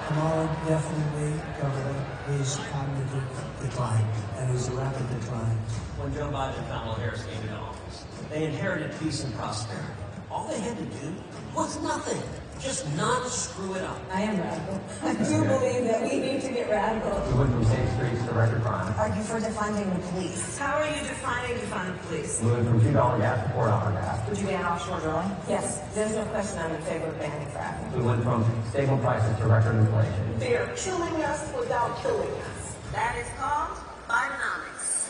Kamala definitely covered his cognitive decline, and his rapid decline. When Joe Biden and Kamala Harris came into office, they inherited peace and prosperity. All they had to do was nothing. Just not screw it up. I am radical. I do believe that we need to get radical. We went from safe streets to record crime. Argue for defunding the police. How are you defining defund the police? We went from $2 gas to $4 gas. Would you ban offshore drilling? Yes. There's no question I'm in favor of banning fracking. We went from stable prices to record inflation. They are killing us without killing us. That is called Bidenomics.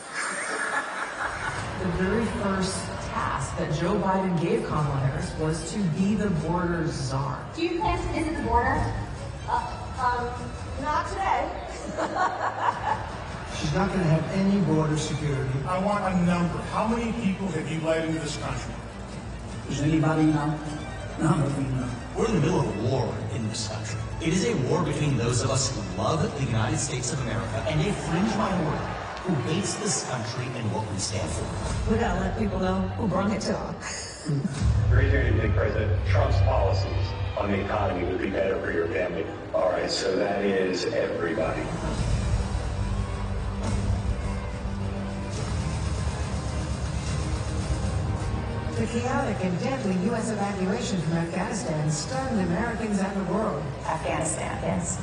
The very first task that Joe Biden gave Kamala Harris was to be the border czar. Do you plan to visit the border? Not today. She's not going to have any border security. I want a number. How many people have you let into this country? Does anybody know? None of you know. We're in the middle of a war in this country. It is a war between those of us who love the United States of America and a fringe minority who hates this country and what we stand for. We gotta let people know who brought it to them. The reason you think President Trump's policies on the economy would be better for your family. All right, so that is everybody. The chaotic and deadly U.S. evacuation from Afghanistan stunned Americans and the world. Afghanistan, yes.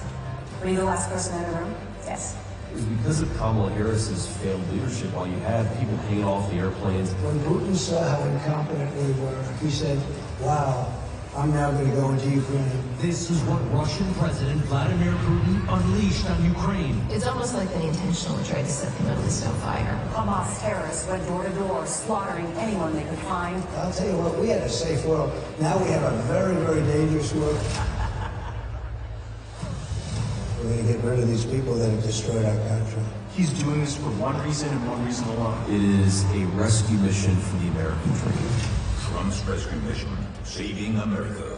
Were you the last person in the room? Yes. It was because of Kamala Harris's failed leadership while you had people hanging off the airplanes. When Putin saw how incompetent we were, he said, wow, I'm now going to go into Ukraine. This is what Russian President Vladimir Putin unleashed on Ukraine. It's almost like they intentionally tried to set the Middle East on fire. Hamas terrorists went door to door, slaughtering anyone they could find. I'll tell you what, we had a safe world. Now we have a very, very dangerous world. We're going to get rid of these people that have destroyed our country. He's doing this for one reason and one reason alone. It is a rescue mission for the American dream. Trump's rescue mission, saving America.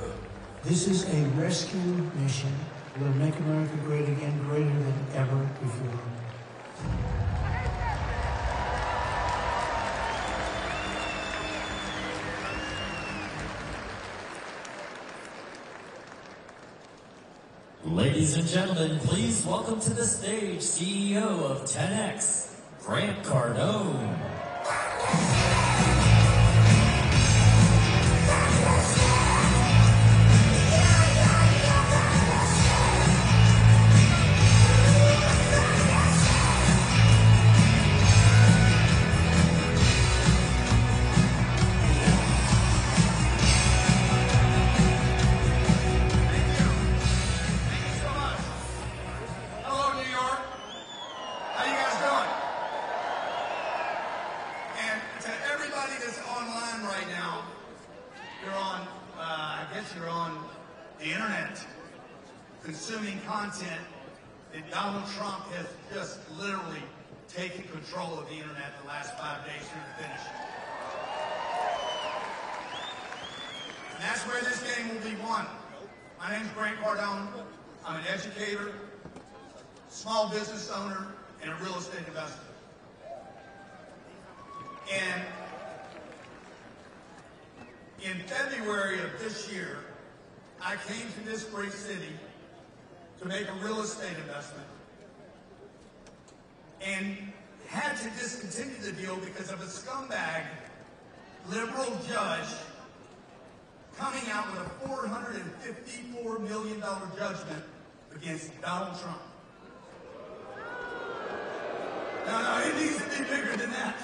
This is a rescue mission. We're going to make America great again, greater than ever before. Ladies and gentlemen, please welcome to the stage CEO of 10X, Grant Cardone. Consuming content that Donald Trump has just literally taken control of the internet the last 5 days through the finish. And that's where this game will be won. My name's Grant Cardone. I'm an educator, small business owner, and a real estate investor. And in February of this year, I came to this great city to make a real estate investment and had to discontinue the deal because of a scumbag liberal judge coming out with a $454 million judgment against Donald Trump. No, it needs to be bigger than that.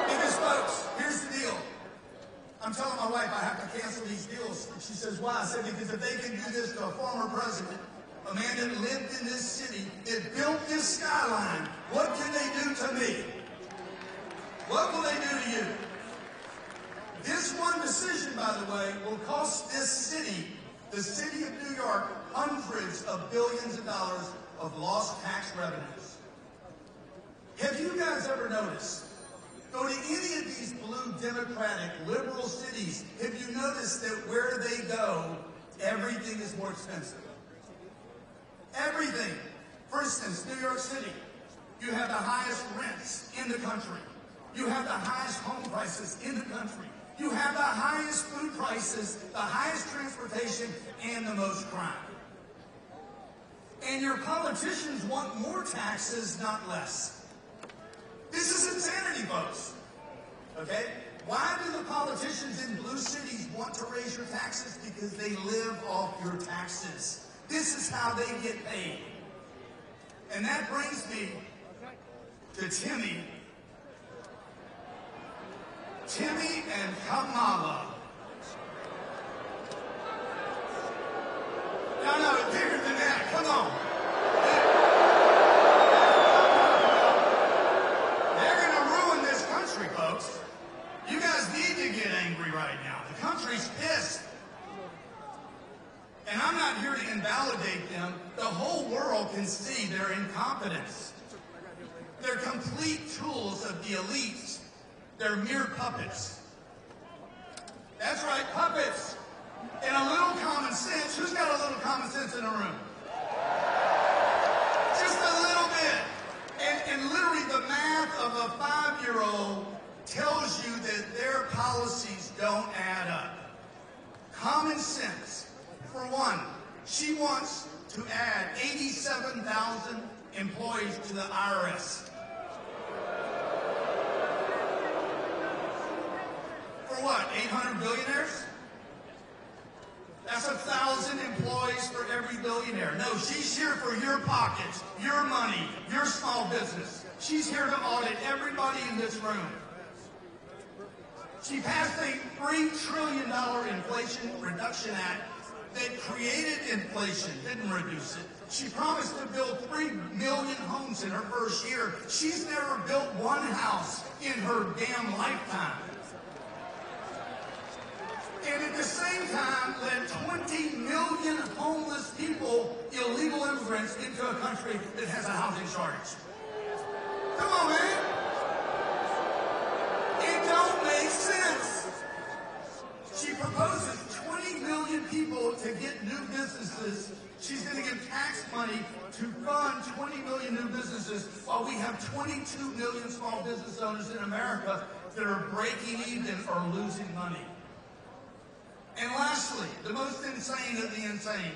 Because folks, here's the deal. I'm telling my wife I have to cancel these deals. And she says, why? I said, because if they can do this to a former president, a man that lived in this city, that built this skyline, what can they do to me? What will they do to you? This one decision, by the way, will cost this city, the city of New York, hundreds of billions of dollars of lost tax revenues. Have you guys ever noticed? Go to any of these blue democratic liberal cities, have you noticed that where they go, everything is more expensive? Everything. For instance, New York City, you have the highest rents in the country. You have the highest home prices in the country. You have the highest food prices, the highest transportation, and the most crime. And your politicians want more taxes, not less. This is insanity, folks. Okay? Why do the politicians in blue cities want to raise your taxes? Because they live off your taxes. This is how they get paid. And that brings me to Timmy and Kamala. No, bigger than that. Come on. They're going to ruin this country, folks. You guys need to get angry right now. The country's pissed. And I'm not here to invalidate them. The whole world can see their incompetence. They're complete tools of the elites. They're mere puppets. That's right, puppets. And a little common sense. Who's got a little common sense in the room? Just a little bit. And literally the math of a 5-year-old tells you that their policies don't add up. Common sense. For one, she wants to add 87,000 employees to the IRS. For what, 800 billionaires? That's 1,000 employees for every billionaire. No, she's here for your pockets, your money, your small business. She's here to audit everybody in this room. She passed a $3 trillion Inflation Reduction Act that created inflation, didn't reduce it. She promised to build 3 million homes in her first year. She's never built one house in her damn lifetime. And at the same time, led 20 million homeless people, illegal immigrants, into a country that has a housing shortage. Come on, man. It don't make sense. She proposes 20 million people to get new businesses. She's going to give tax money to fund 20 million new businesses while we have 22 million small business owners in America that are breaking even or losing money. And lastly, the most insane of the insane.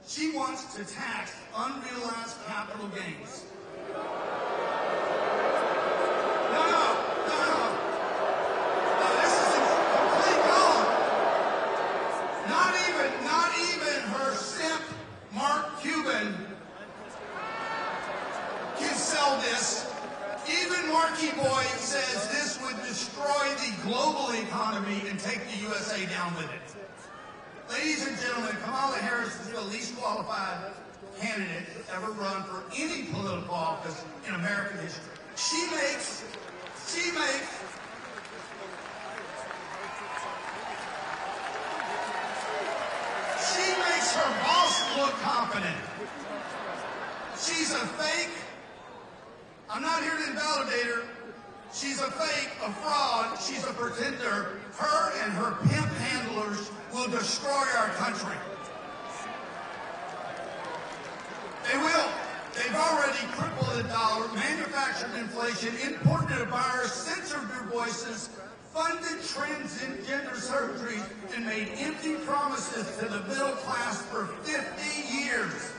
She wants to tax unrealized capital gains. No. This is complete gone. Not even her simp, Mark Cuban, can sell this. Even Marky Boy says this would destroy the global economy and take the USA down with it. Ladies and gentlemen, Kamala Harris is the least qualified candidate to ever run for any political office in American history. She makes her boss look competent. She's a fake. I'm not here to invalidate her. She's a fake, a fraud. She's a pretender. Her and her pimp handlers will destroy our country. They will. They've already crippled the dollar, manufactured inflation, imported a virus, censored your voices, funded transgender surgery, and made empty promises to the middle class for 50 years.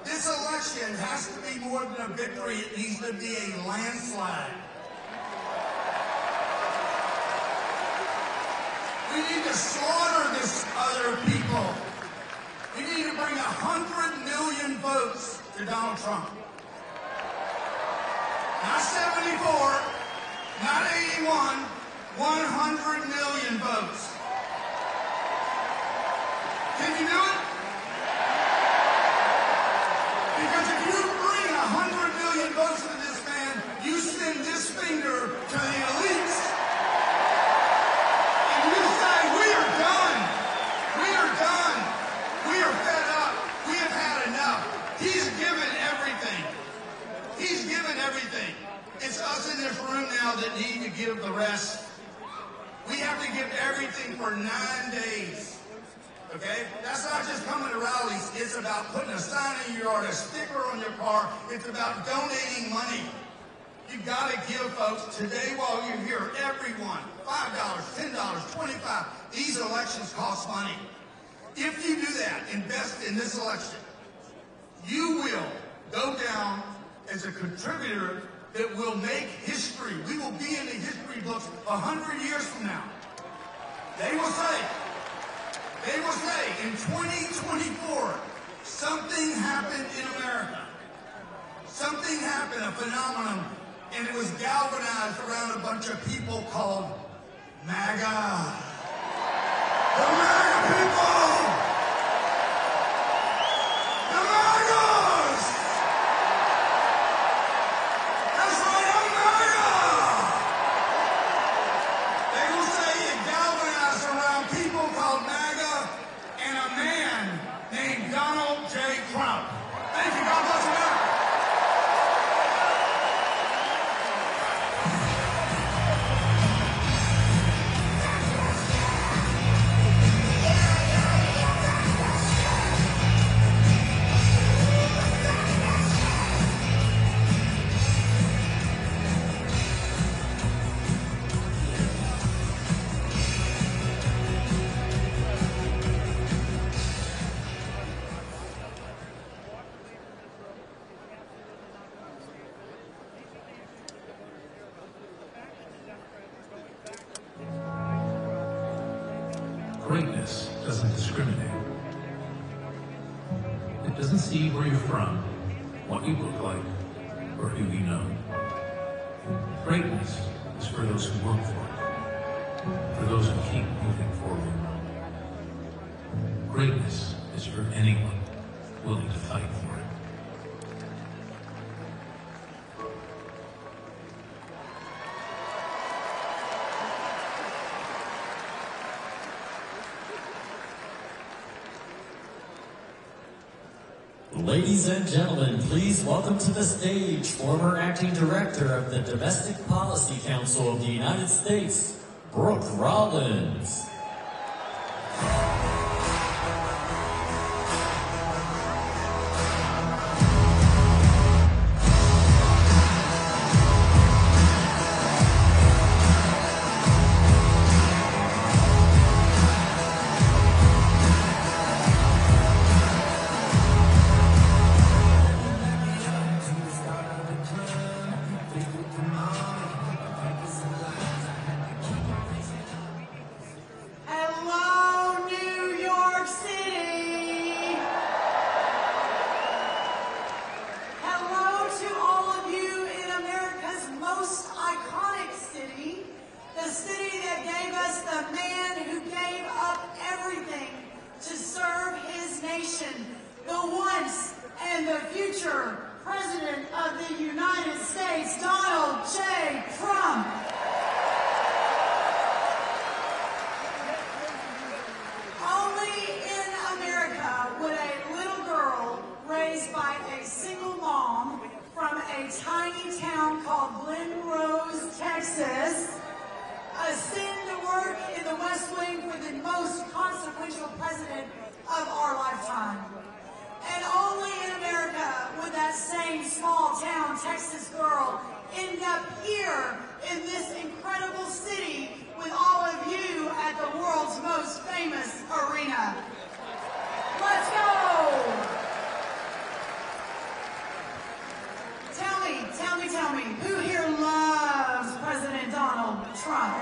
This election has to be more than a victory. It needs to be a landslide. We need to slaughter this other people. We need to bring 100 million votes to Donald Trump. Not 74, not 81, 100 million votes. Can you do it? Because if you bring 100 million votes to this man, you send this finger to the elites, and you say, we are done. We are done. We are fed up. We have had enough. He's given everything. He's given everything. It's us in this room now that need to give the rest. We have to give everything for 9 days. Okay? That's not just coming to rallies. It's about putting a sign in your yard, a sticker on your car. It's about donating money. You've got to give folks today while you're here, everyone, $5, $10, $25. These elections cost money. If you do that, invest in this election, you will go down as a contributor that will make history. We will be in the history books 100 years from now. They will say in 2024, something happened in America. Something happened, a phenomenon, and it was galvanized around a bunch of people called MAGA. The MAGA people! The MAGAs! That's right, I'm MAGA! They will say it galvanized around people called MAGA and a man named Donald J. Trump. Thank you, God bless America. Greatness doesn't discriminate. It doesn't see where you're from, what you look like, or who you know. Greatness is for those who work for it, for those who keep moving forward. Greatness is for anyone willing to fight for it. Ladies and gentlemen, please welcome to the stage former acting director of the Domestic Policy Council of the United States, Brooke Rollins. Tell me, who here loves President Donald Trump?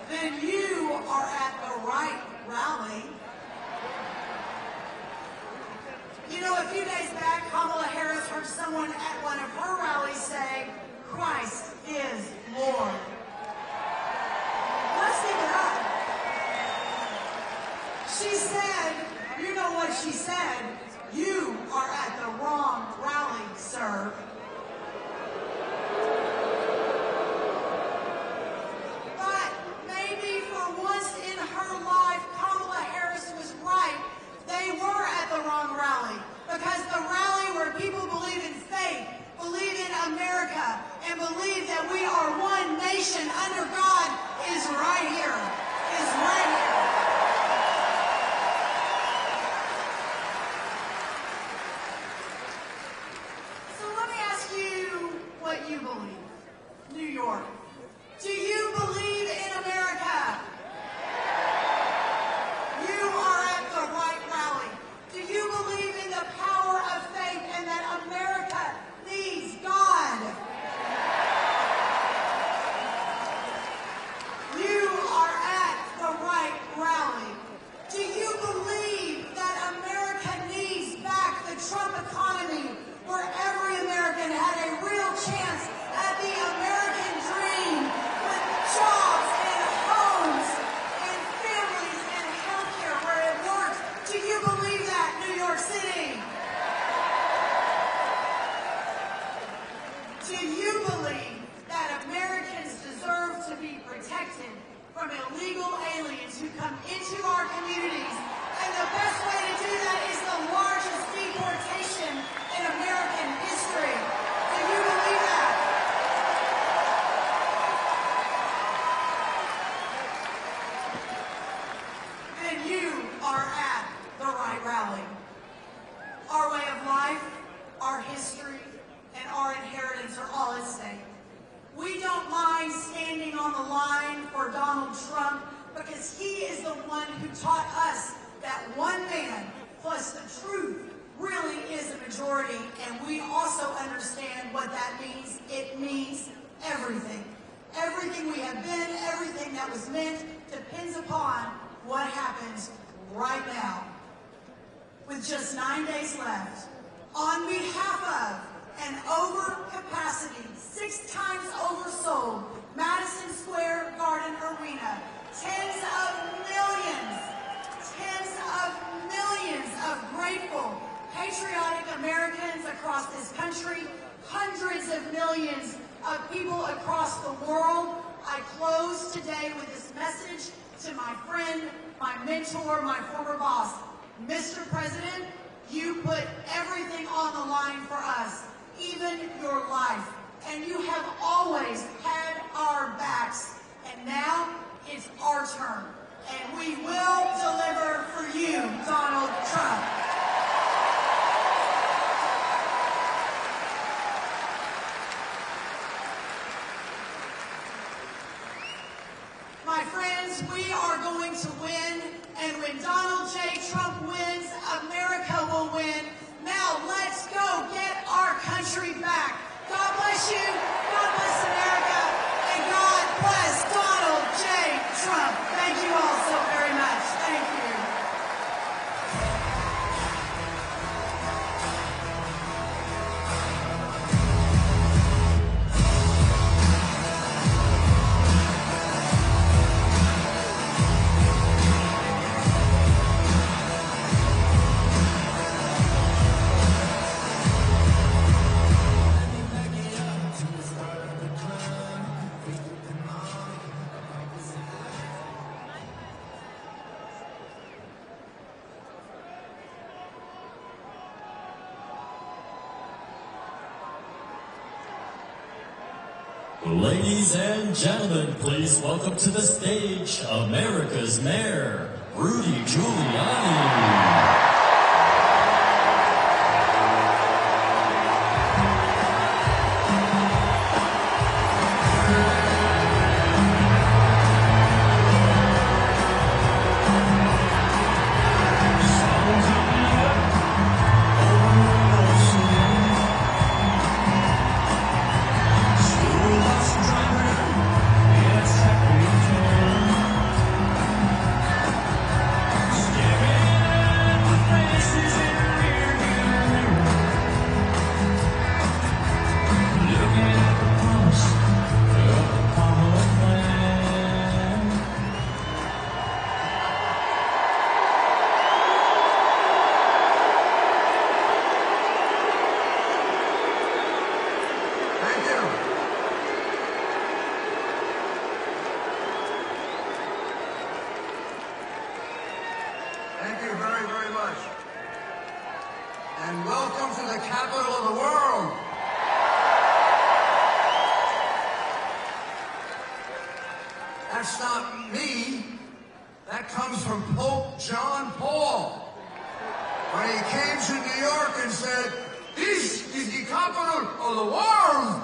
Then you are at the right rally. You know, a few days back, Kamala Harris heard someone at one of her rallies say, "Christ is Lord." Let's keep it up. She said, you know what she said? You are at the wrong rally, sir. But maybe for once in her life, Kamala Harris was right. They were at the wrong rally. Because the rally where people believe in faith York. Do you believe in America? You are at the right rally. Do you believe in the power of faith and that America needs God? You are at the right rally. Do you believe that America needs back the Trump economy, where every American had a real chance at the American dream, with jobs and homes and families and healthcare where it works? Do you believe that, New York City? Do you believe that Americans deserve to be protected from illegal aliens who come into our communities? And the best way to do that is the largest deportation in American history. Do you believe that? Then you are at the right rally. Our way of life, our history, and our inheritance are all at stake. We don't mind standing on the line for Donald Trump because he is the one who taught us that one man plus the truth really is a majority, and we also understand what that means. It means everything. Everything we have been, everything that was meant depends upon what happens right now. With just 9 days left, on behalf of an overcapacity, 6 times oversold Madison Square Garden Arena, tens of millions of grateful, patriotic Americans across this country, hundreds of millions of people across the world, I close today with this message to my friend, my mentor, my former boss. Mr. President, you put everything on the line for us, even your life. And you have always had our backs. And now it's our turn. And we will deliver for you, Donald Trump. My friends, we are going to win. And when Donald J. Trump wins, America will win. Now let's go get our country back. God bless you, God bless America, and God bless Donald J. Trump. Thank you all so very much. Thank you. Ladies and gentlemen, please welcome to the stage America's Mayor, Rudy Giuliani. And welcome to the capital of the world. That's not me. That comes from Pope John Paul. When he came to New York and said, "This is the capital of the world."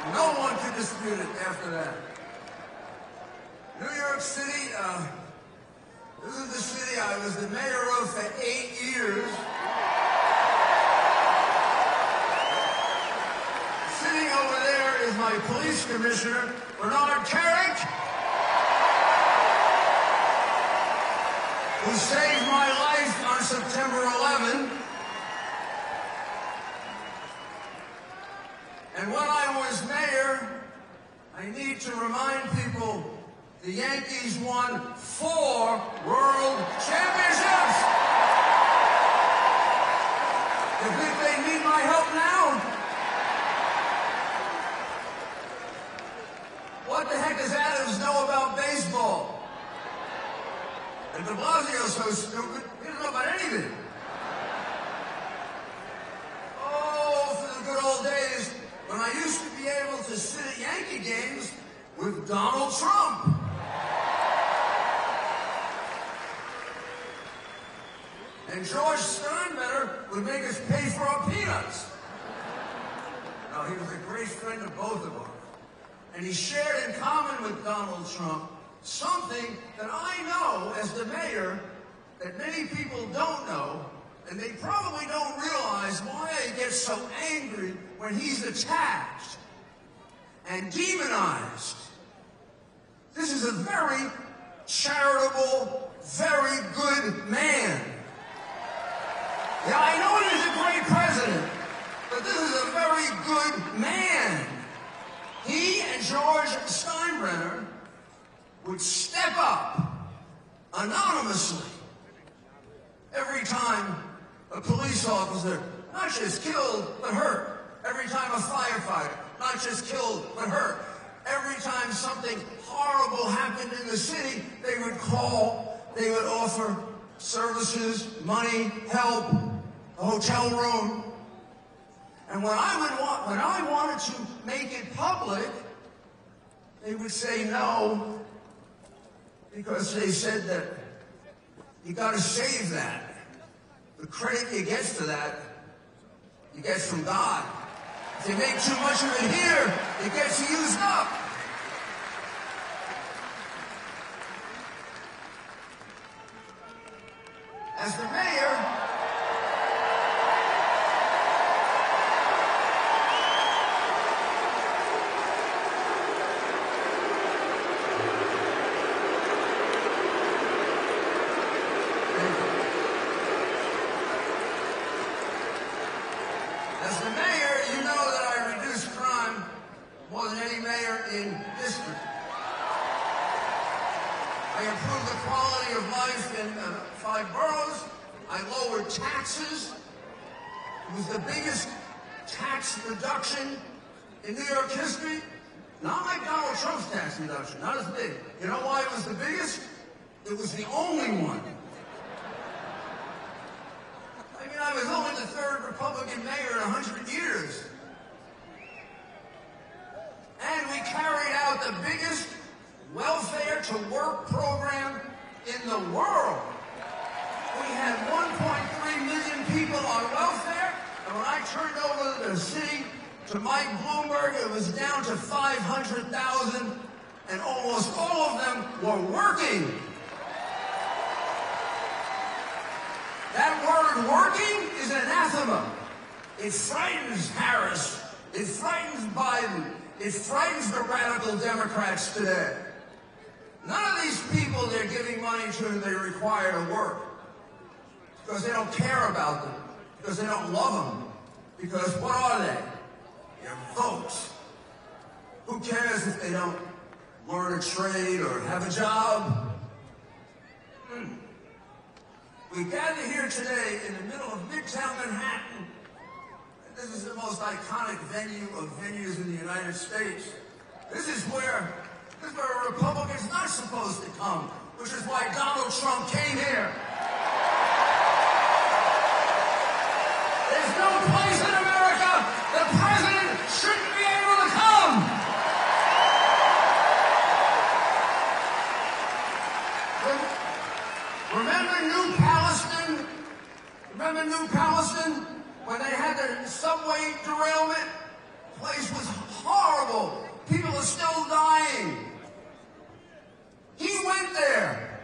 No one could dispute it after that. New York City, this is the city I was the mayor of for 8 years. Sitting over there is my police commissioner, Bernard Carrick, who saved my life on September 11. And when I was mayor, I need to remind people the Yankees won 4 World Championships. You think they need my help now? What the heck does Adams know about baseball? And de Blasio's so stupid, he doesn't know about anything. Oh, for the good old days when I used to be able to sit at Yankee games with Donald Trump. And George Steinbrenner would make us pay for our peanuts. No, he was a great friend of both of us. And he shared in common with Donald Trump something that I know as the mayor that many people don't know, and they probably don't realize why he gets so angry when he's attacked and demonized. This is a very charitable, very good man. Yeah, I know he's a great president, but this is a very good man. He and George Steinbrenner would step up anonymously every time a police officer not just killed but hurt. Every time a firefighter not just killed but hurt. Every time something horrible happened in the city, they would call, they would offer services, money, help, a hotel room. And when I wanted to make it public, they would say no, because they said that you got to save that. The credit you get for that, you get from God. If you make too much of it here, it gets used up. As the mayor, you know that I reduced crime more than any mayor in history. I improved the quality of life in 5 boroughs. I lowered taxes. It was the biggest tax reduction in New York history. Not like Donald Trump's tax reduction, not as big. You know why it was the biggest? It was the only one. I mean, I was only the 3rd Republican mayor in 100 years. And we carried out the biggest welfare-to-work program in the world. We had 1.3 million people on welfare, and when I turned over the city to Mike Bloomberg, it was down to 500,000, and almost all of them were working. That word working is anathema. It frightens Harris. It frightens Biden. It frightens the radical Democrats today. None of these people they're giving money to, they require to work. Because they don't care about them. Because they don't love them. Because what are they? They're votes. Who cares if they don't learn a trade or have a job? We gather here today in the middle of Midtown Manhattan. This is the most iconic venue of venues in the United States. This is where a Republican's not supposed to come, which is why Donald Trump came here. There's no place in America the president shouldn't be able to come. Remember New Palestine? When they had the subway derailment? The place was horrible. People are still dying. He went there.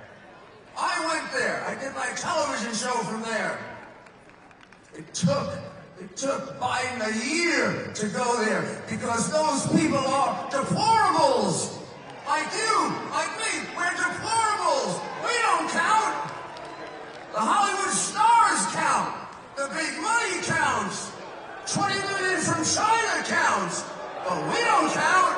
I went there. I did my television show from there. It took Biden a year to go there because those people are deplorables. Like you, like me, we're deplorables. We don't count. The Hollywood stars count. The big money counts. 20 million from China counts. But we don't count.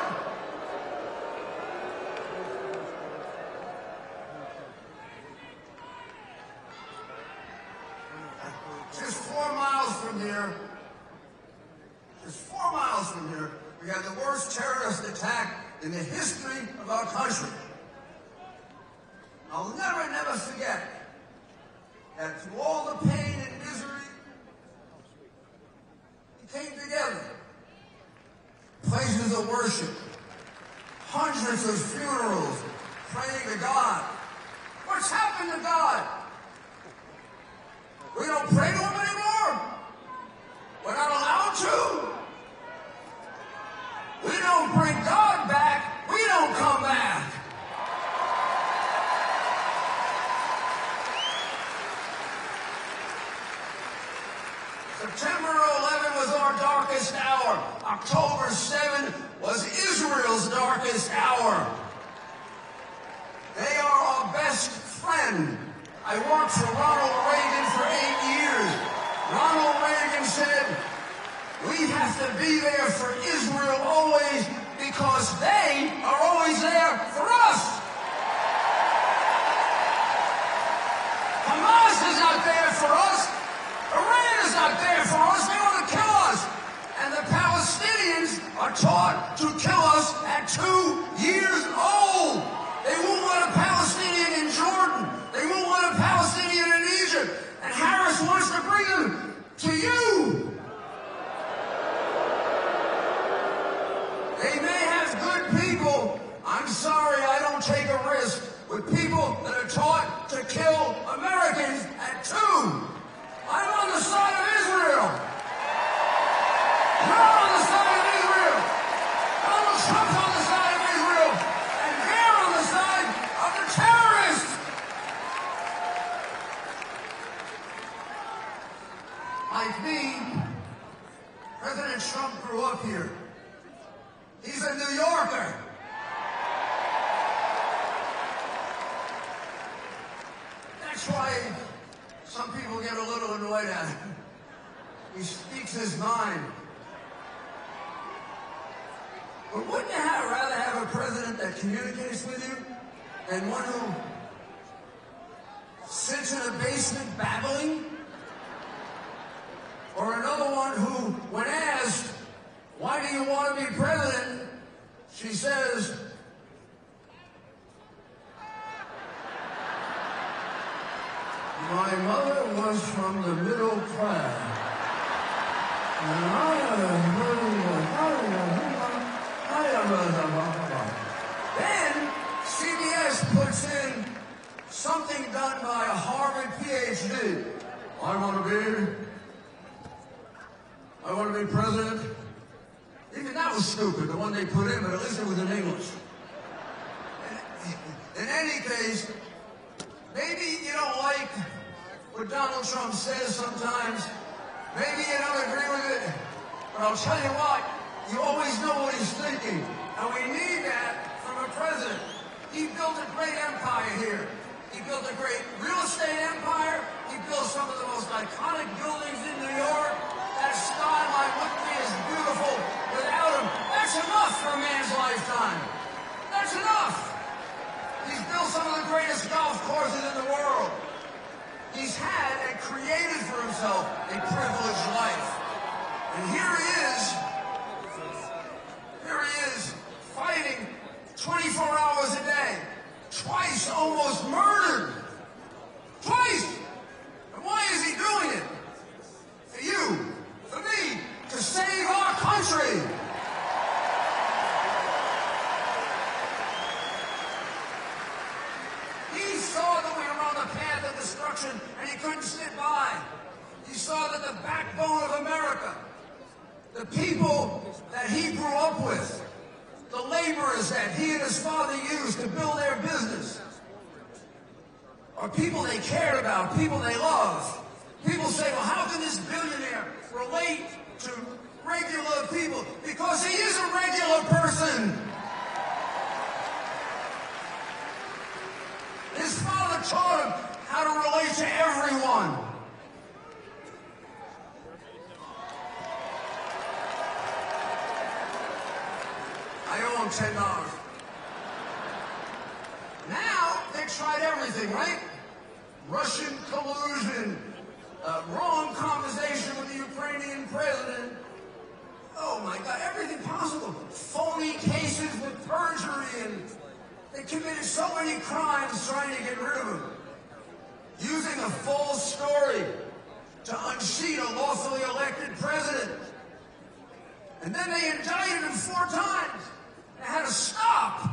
Just 4 miles from here, we had the worst terrorist attack in the history of our country. I'll never forget that through all the pain and misery, we came together. Places of worship, hundreds of funerals, praying to God. What's happened to God? We don't pray to him anymore? We're not allowed to? We don't bring God back, we don't come back. September 11 was our darkest hour. October 7 was Israel's darkest hour. They are our best friend. I worked for Ronald Reagan for 8 years. Ronald Reagan said, we have to be there for Israel always because they are always there for us. Hamas is not there for us. Iran is not there for us. They want to kill us. And the Palestinians are taught to kill us at 2 years old. They won't want a Palestinian in Jordan. They won't want a Palestinian in Egypt. And Harris wants to bring them to you. They may have good people. I'm sorry, I don't take a risk with people that are taught to kill Americans at 2. I'm on the side of Israel. You're on the side of Israel. Donald Trump's on the side of Israel. And they're on the side of the terrorists. Like me, President Trump grew up here. He's a New Yorker. That's why some people get a little annoyed at him. He speaks his mind. But wouldn't you rather have a president that communicates with you than one who sits in a basement babbling? Or another one who, when asked, why do you want to be president? She says, my mother was from the middle class. Then CBS puts in something done by a Harvard PhD. I want to be president. Even that was stupid, the one they put in, but at least it was in English. In any case, maybe you don't like what Donald Trump says sometimes. Maybe you don't agree with it. But I'll tell you what, you always know what he's thinking. And we need that from a president. He built a great empire here. He built a great real estate empire. He built some of the most iconic buildings in New York. That skyline wouldn't be as beautiful without him. That's enough for a man's lifetime. That's enough. He's built some of the greatest golf courses in the world. He's had and created for himself a privileged life. And here he is, fighting 24 hours a day, twice almost murdered. Twice! And why is he doing it? For you, for me, to save our country. He saw that we were on the path of destruction, and he couldn't sit by. He saw that the backbone of America, the people that that he grew up with, the laborers that he and his father used to build their business, are people they cared about, people they love. People say, well, how can this billionaire relate to regular people? Because he is a regular person. His father taught him how to relate to everyone. I owe him $10. Now, they tried everything, right? Russian collusion, wrong conversation with the Ukrainian president. Oh my God, everything possible. Phony cases with perjury, and they committed so many crimes trying to get rid of him. Using a false story to unseat a lawfully elected president. And then they indicted him 4 times. They had to stop.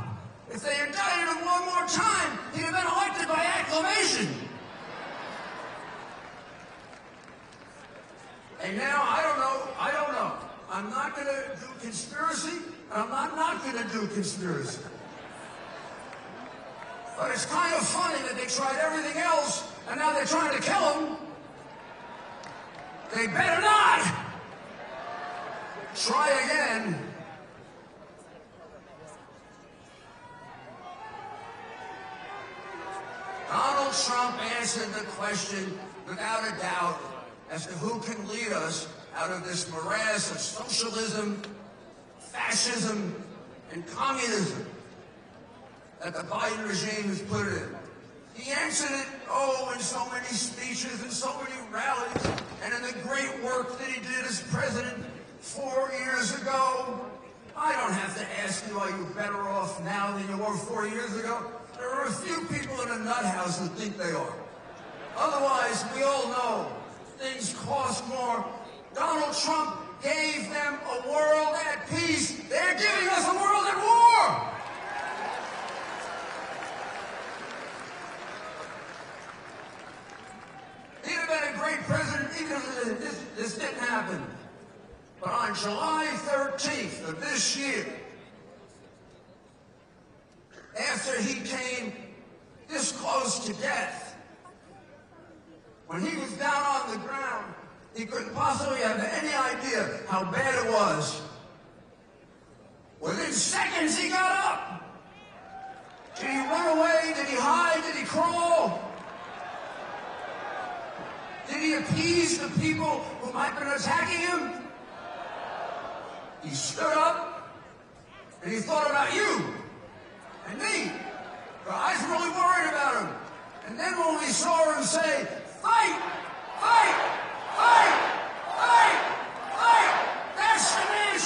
If they indicted him one more time, he'd have been elected by acclamation. And now, I don't know. I'm not going to do conspiracy, and I'm not going to do conspiracy. But it's kind of funny that they tried everything else, and now they're trying to kill him. They better not! Try again. Donald Trump answered the question without a doubt as to who can lead us out of this morass of socialism, fascism, and communism that the Biden regime has put it in. He answered it, in so many speeches and so many rallies, and in the great work that he did as president 4 years ago. I don't have to ask you, are you better off now than you were 4 years ago? There are a few people in a nut house who think they are. Otherwise, we all know things cost more. Donald Trump gave them a world at peace. They're giving us a world at war. He'd have been a great president even if this didn't happen. But on July 13th of this year, after he came this close to death, when he was down on the ground, he couldn't possibly have any idea how bad it was. Within seconds, he got up. Did he run away? Did he hide? Did he crawl? Did he appease the people who might have been attacking him? He stood up, and he thought about you and me. I was really worried about him. And then when we saw him say, fight, fight, fight, fight, fight, that's the man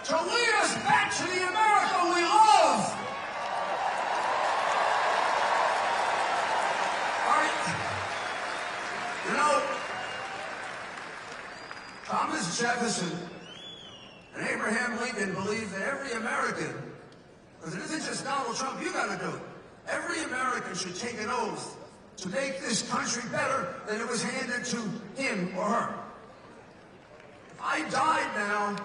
to lead us back to the America we love. All right. You know, Thomas Jefferson and Abraham Lincoln believed that every American, because it isn't just Donald Trump, you got to do it. Every American should take an oath to make this country better than it was handed to him or her. If I died now,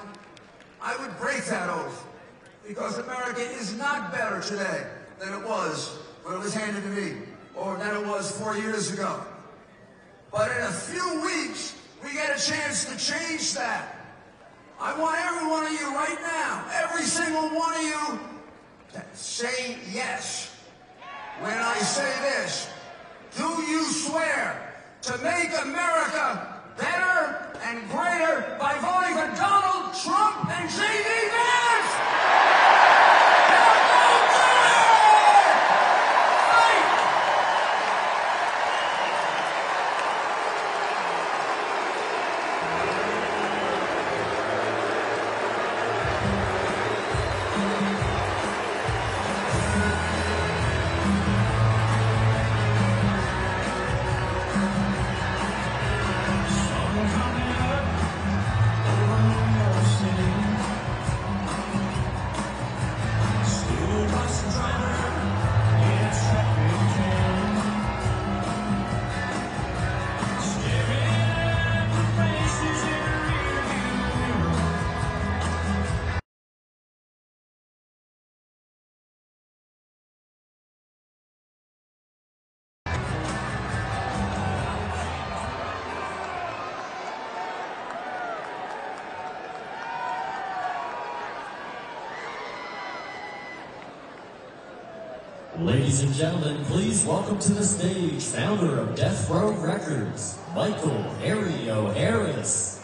I would break that oath, because America is not better today than it was when it was handed to me, or than it was 4 years ago. But in a few weeks, we get a chance to change that. I want every one of you right now, every single one of you, to say yes. When I say this, do you swear to make America better and greater by voting for Donald Trump and J.D. Vance? Now go do it! Fight! Faces in Ladies and gentlemen, please welcome to the stage founder of Death Row Records, Michael Harry O'Harris.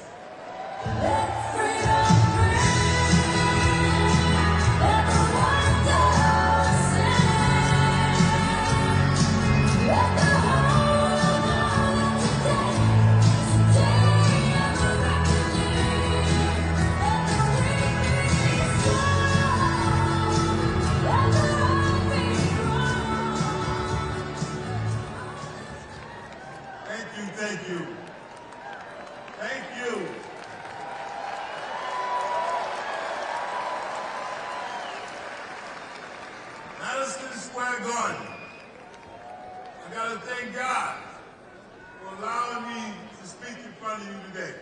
Thank you. Thank you. Madison Square Garden. I gotta thank God for allowing me to speak in front of you today.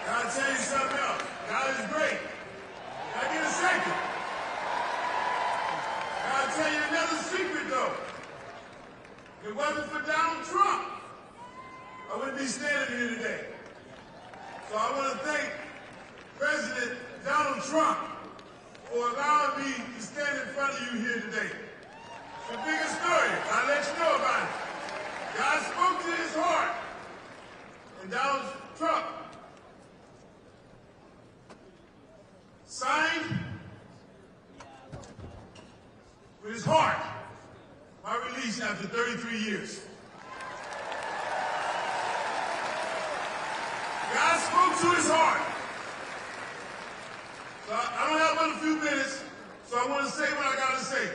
I gotta tell you something else. God is great. Can I get a second? I gotta tell you another secret though. If it wasn't for Donald Trump, I wouldn't be standing here today. So I want to thank President Donald Trump for allowing me to stand in front of you here today. It's the biggest story. I'll let you know about it. God spoke to his heart. And Donald Trump signed with his heart my release after 33 years. God spoke to his heart. So I don't have but a few minutes, so I want to say what I got to say.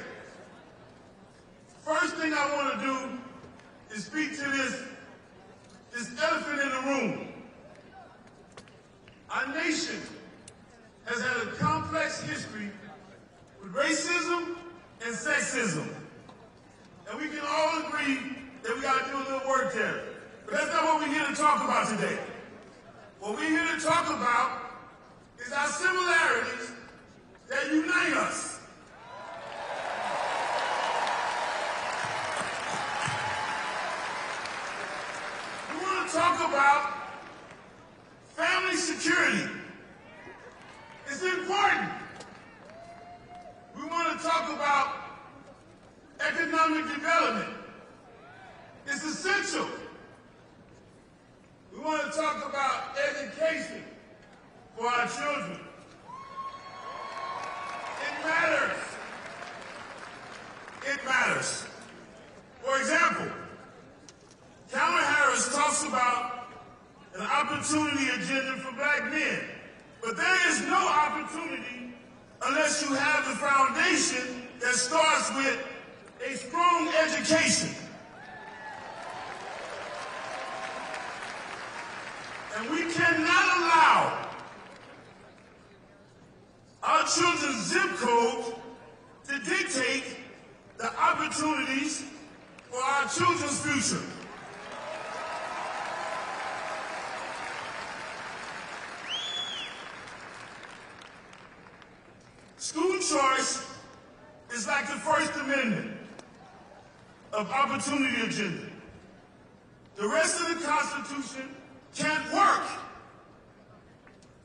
First thing I want to do is speak to this elephant in the room. Our nation has had a complex history with racism and sexism. And we can all agree that we got to do a little work there. But that's not what we're here to talk about today. What we're here to talk about is our similarities that unite us. We want to talk about family security. It's important. We want to talk about economic development. It's essential. We want to talk about education for our children. It matters. It matters. For example, Kamala Harris talks about an opportunity agenda for black men. But there is no opportunity unless you have the foundation that starts with a strong education. And we cannot allow our children's zip code to dictate the opportunities for our children's future. School choice is like the First Amendment of opportunity agenda. The rest of the Constitution can't work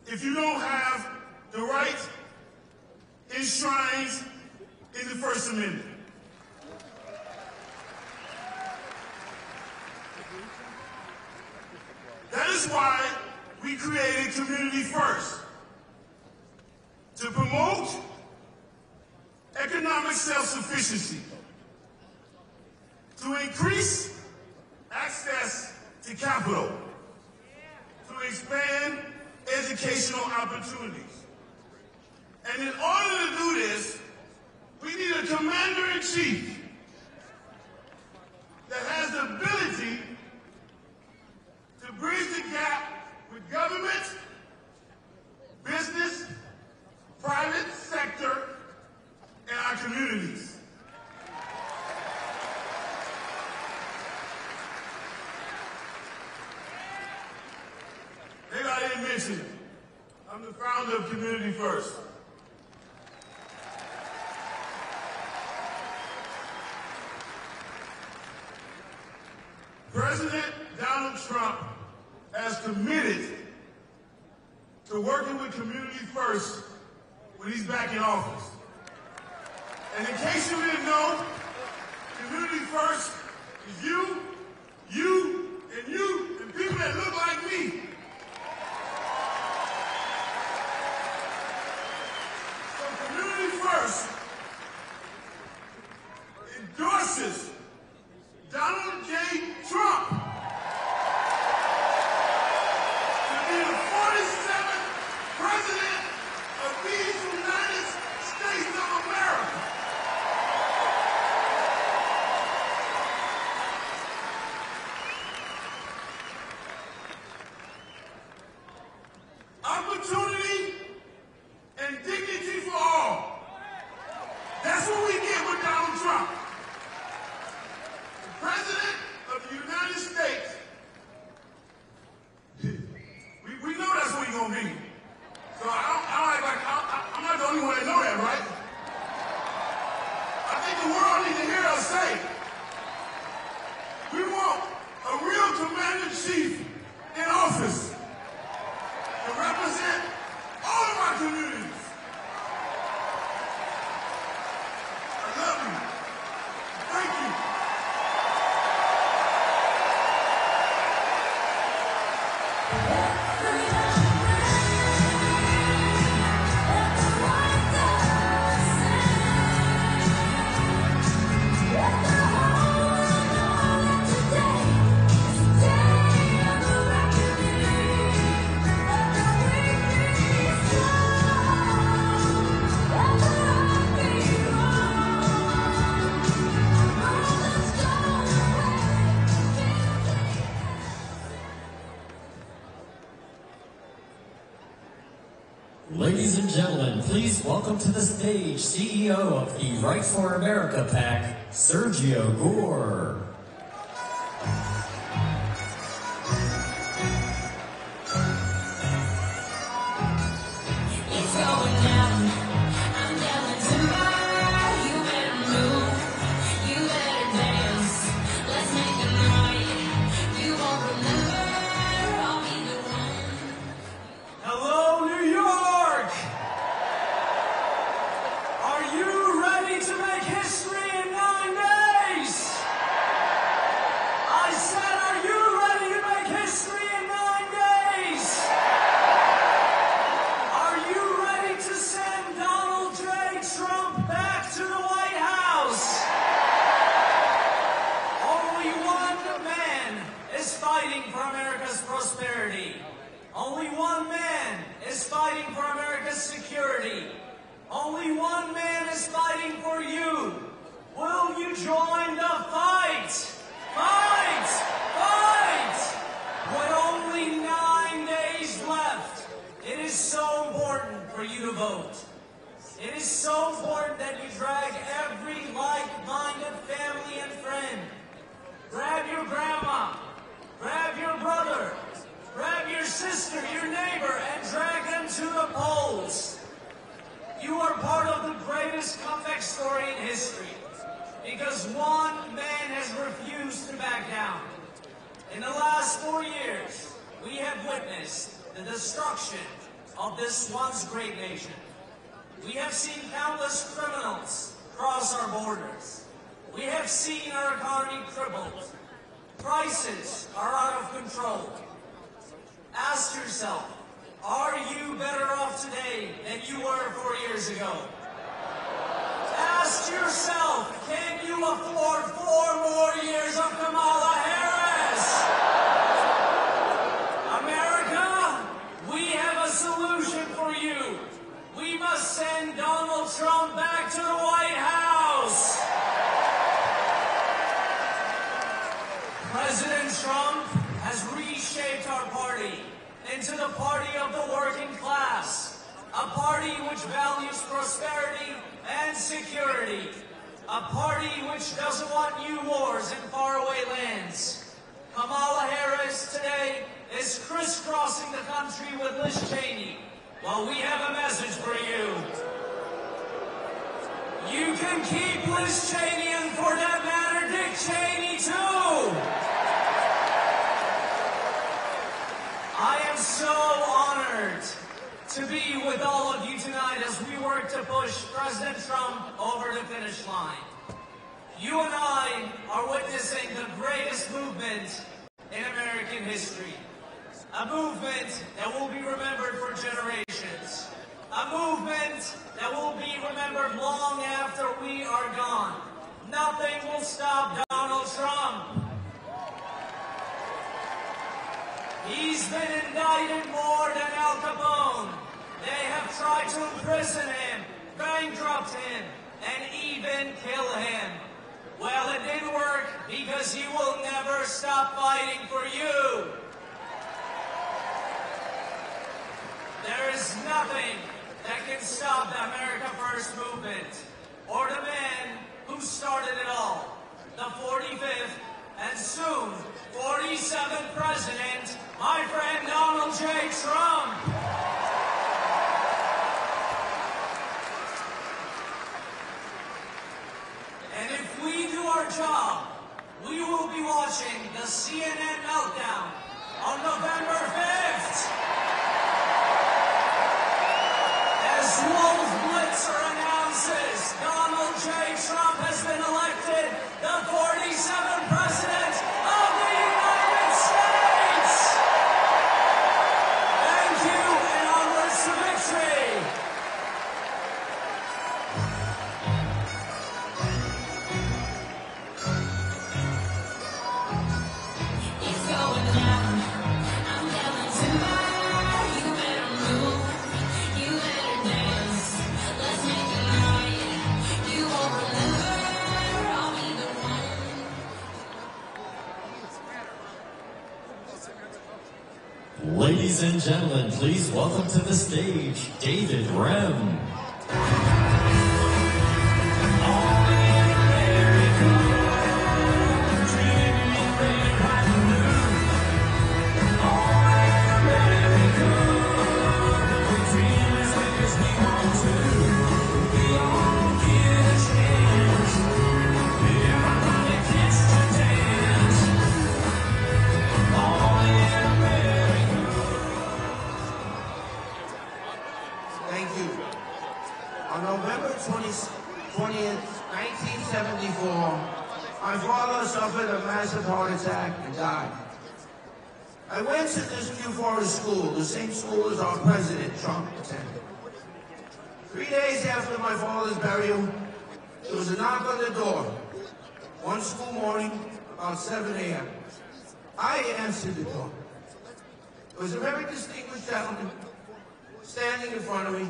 if you don't have the right enshrined in the First Amendment. That is why we created Community First, to promote economic self-sufficiency, to increase access to capital, to expand educational opportunities. And in order to do this, we need a commander-in-chief that has the ability to bridge the gap with government, business, private sector, and our communities. Maybe I didn't mention it. I'm the founder of Community First. President Donald Trump has committed to working with Community First when he's back in office. And in case you didn't know, community first is you, and people that look like me. So community first endorses Donald J. Trump to be the 47th president of these United States of America. Opportunity and dignity for all. That's what we get with Donald Trump. The President of the United States. We know that's what he's going to be. So I'm not the only one that know that, right? I think the world needs to hear us say, we want a real commander-in-chief in office to represent all of our communities. I love you. Thank you. Ladies and gentlemen, please welcome to the stage CEO of the Right for America PAC, Sergio Gore. It's going down. I'm yelling timber. You better move. You better dance. Let's make a night. You won't remember. I'll be the one. Hello, New York! Are you ready to make history in 9 days? I said, are you ready to make history in 9 days? Are you ready to send Donald J. Trump back to the White House? Only one man is fighting for America's prosperity. Only one man is fighting for America's security. Only one man is fighting for you. Will you join the fight? Fight! Fight! With only 9 days left, it is so important for you to vote. It is so important that you drag every like-minded family and friend. Grab your grandma, grab your brother, grab your sister, your neighbor, and drag them to the polls. You are part of the greatest comeback story in history because one man has refused to back down. In the last 4 years, we have witnessed the destruction of this once great nation. We have seen countless criminals cross our borders. We have seen our economy crippled. Prices are out of control. Ask yourself, are you better off today than you were 4 years ago? Ask yourself, can you afford 4 more years of Kamala Harris? America, we have a solution for you. We must send Donald Trump back to the White House. President Trump has reshaped our party into the party of the working class, a party which values prosperity and security, a party which doesn't want new wars in faraway lands. Kamala Harris today is crisscrossing the country with Liz Cheney. Well, we have a message for you. You can keep Liz Cheney and, for that matter, Dick Cheney too. I am so honored to be with all of you tonight as we work to push President Trump over the finish line. You and I are witnessing the greatest movement in American history. A movement that will be remembered for generations. A movement that will be remembered long after we are gone. Nothing will stop Donald Trump. He's been indicted more than Al Capone. They have tried to imprison him, bankrupt him, and even kill him. Well, it didn't work because he will never stop fighting for you. There is nothing that can stop the America First movement or the man who started it all, the 45th and soon 47th President, my friend Donald J. Trump. And if we do our job, we will be watching the CNN meltdown on November 5th. As Wolf Blitzer announces, Donald J. Trump has been elected the 47th President of the United States! Thank you, and onwards to victory! It's going down. I'm yelling timber. You better move. You better dance. Let's make it right. You won't remember. I'll be the one. Ladies and gentlemen, please welcome to the stage, David Rem. Thank you. On November 20th, 1974, my father suffered a massive heart attack and died. I went to this Q Forest school, the same school as our president, Trump, attended. 3 days after my father's burial, there was a knock on the door. One school morning, about 7 a.m. I answered the door. It was a very distinguished gentleman standing in front of me,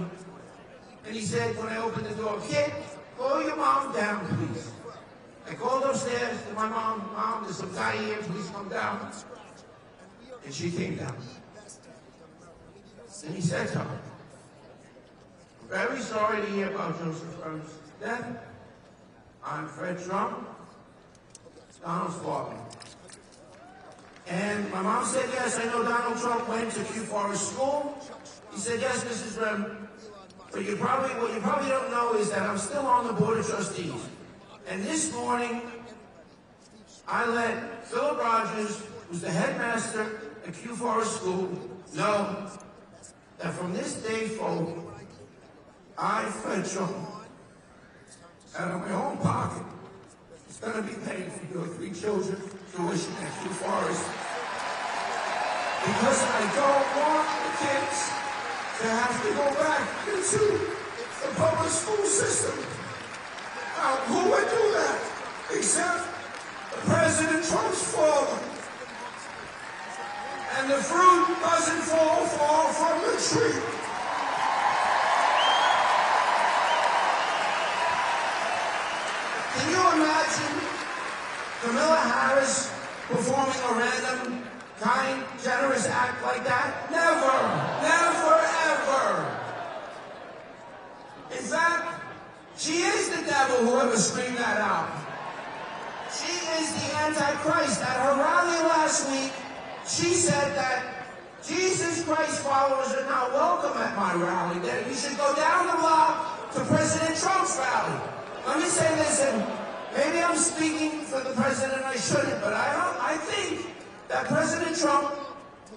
and he said, when I opened the door, "Kid, call your mom down, please." I called upstairs to my mom. "Mom, there's some guy here, please come down." And she came down. And he said to her, "I'm very sorry to hear about Joseph Burns' death. I'm Fred Trump, Donald's father." And my mom said, "Yes, I know Donald Trump went to Q Forest School." He said, "Yes, Mrs. Rem, but what you probably don't know is that I'm still on the Board of Trustees. And this morning, I let Philip Rogers, who's the headmaster at Q Forest School, know that from this day forward, I, Fred Trump, out of my own pocket, is going to be paying for your 3 children's tuition at Q Forest. Because I don't want the kids to have to go back into the public school system. Now, who would do that except President Trump's father? And the fruit doesn't fall from the tree. Can you imagine Kamala Harris performing a random, kind, generous act like that? Never, never, ever. In fact, she is the devil, whoever screamed that out. She is the Antichrist. At her rally last week, she said that Jesus Christ followers are not welcome at my rally, that we should go down the block to President Trump's rally. Let me say this, and maybe I'm speaking for the president, I shouldn't, but I think that President Trump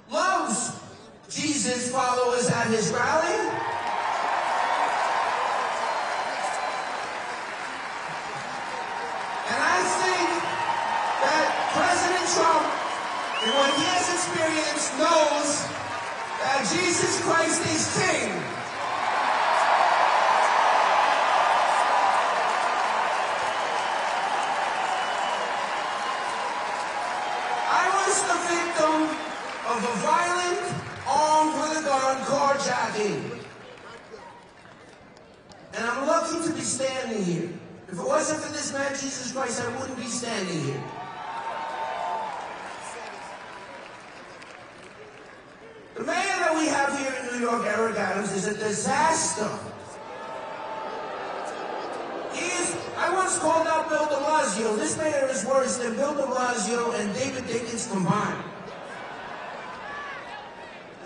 loves Jesus followers at his rally? And I think that President Trump, and what he has experienced, knows that Jesus Christ is king. I was the victim of a violent, armed with a gun carjacking. And I'm lucky to be standing here. If it wasn't for this man, Jesus Christ, I wouldn't be standing here. The mayor that we have here in New York, Eric Adams, is a disaster. I once called out Bill de Blasio. This mayor is worse than Bill de Blasio and David Dickens combined.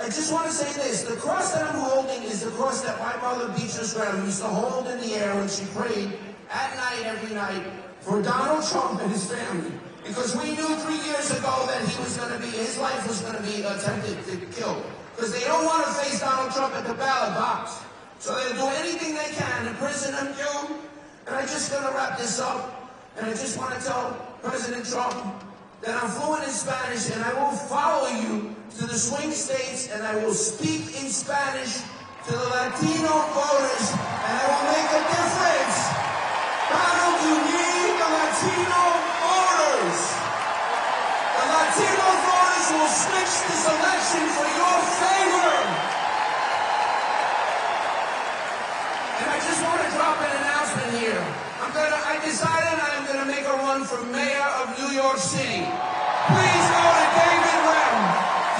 I just want to say this. The cross that I'm holding is the cross that my mother, Beatrice Graham, used to hold in the air when she prayed at night, every night, for Donald Trump and his family. Because we knew 3 years ago that his life was going to be attempted to kill. Because they don't want to face Donald Trump at the ballot box. So they'll do anything they can to imprison him, kill him. And I'm just going to wrap this up. And I just want to tell President Trump that I'm fluent in Spanish and I will follow you to the swing states and I will speak in Spanish to the Latino voters and I will make a difference. Donald, you need the Latino voters. The Latino voters will switch this election for your favor. And I just want to drop an announcement here. I decided I'm going to make a run for mayor of New York City. Please go to David Rem,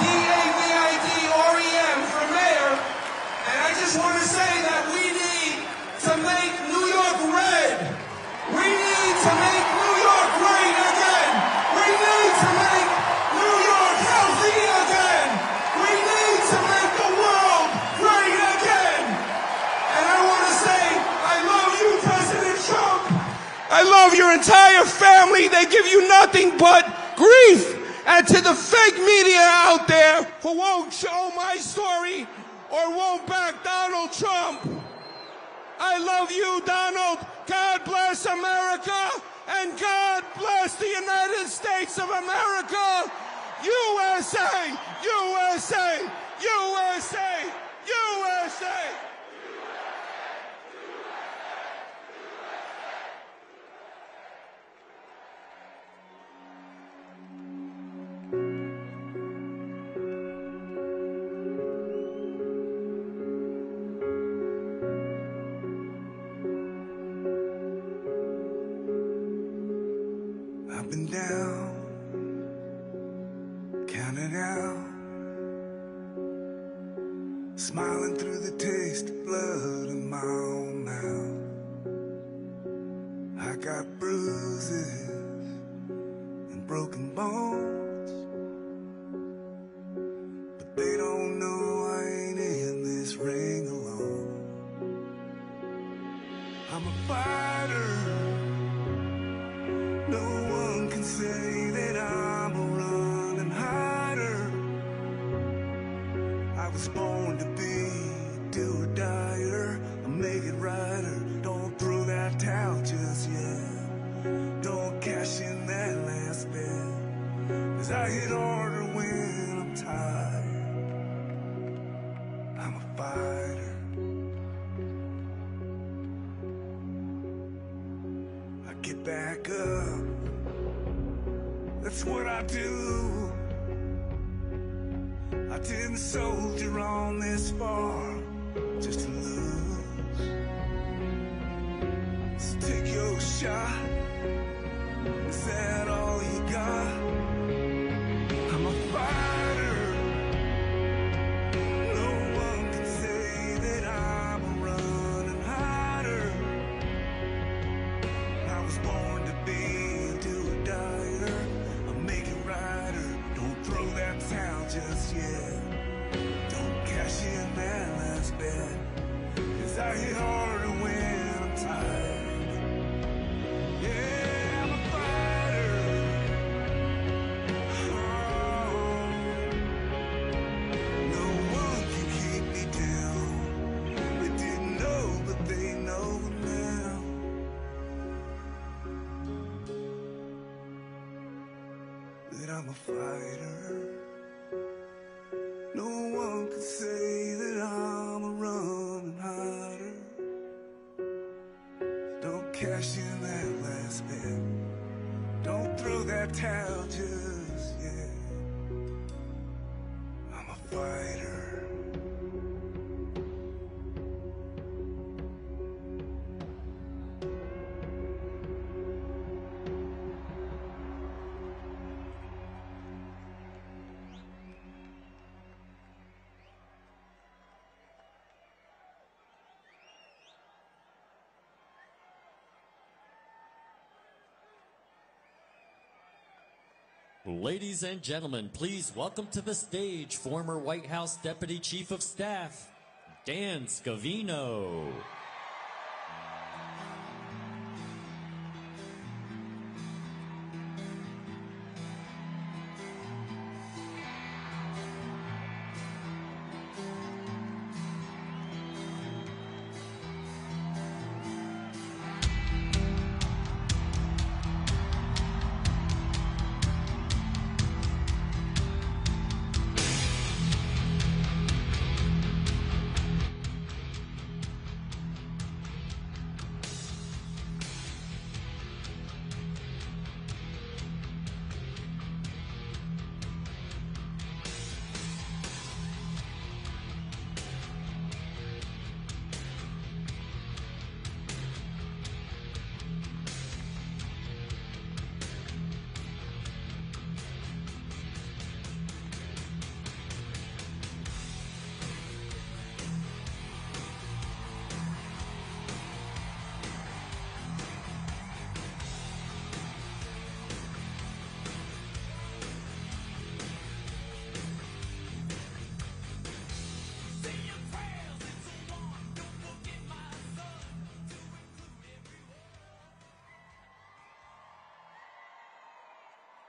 D-A-V-I-D-R-E-M for mayor. And I just want to say that we need to make New York red. We need to make New York great again. We need to make New York healthy again. We need to make the world great again. And I want to say, I love you, President Trump. I love your entire family. They give you nothing but grief. And to the fake media out there who won't show my story or won't back Donald Trump, I love you, Donald. God bless America, and God bless the United States of America. USA, USA, USA, USA. Up and down, counting out, smiling through the taste of blood in my own mouth. I got bruises and broken bones, but they don't know I ain't in this ring alone. I'm a fighter. No one can say that I'm a running hider. I was born to be a do-or-dyer, a make-it-righter. Don't throw that towel just yet. Don't cash in that last bet, 'cause I hit harder when I'm tired. I'm a fighter. I get back up. That's what I do. I didn't soldier on this far just to lose. So take your shot. Is that all you got? I'm a fighter. No one can say that I'm a running hider. I was born to be a do-or-dyer, a make-it-righter. Don't throw that towel just yet. Don't cash in that last bet, 'cause I hit harder when I'm tired. Yeah, I'm a fighter. No one could say that I'm a running hider. Don't cash in that last bet. Don't throw that towel just yet. I'm a fighter. Ladies and gentlemen, please welcome to the stage former White House Deputy Chief of Staff, Dan Scavino.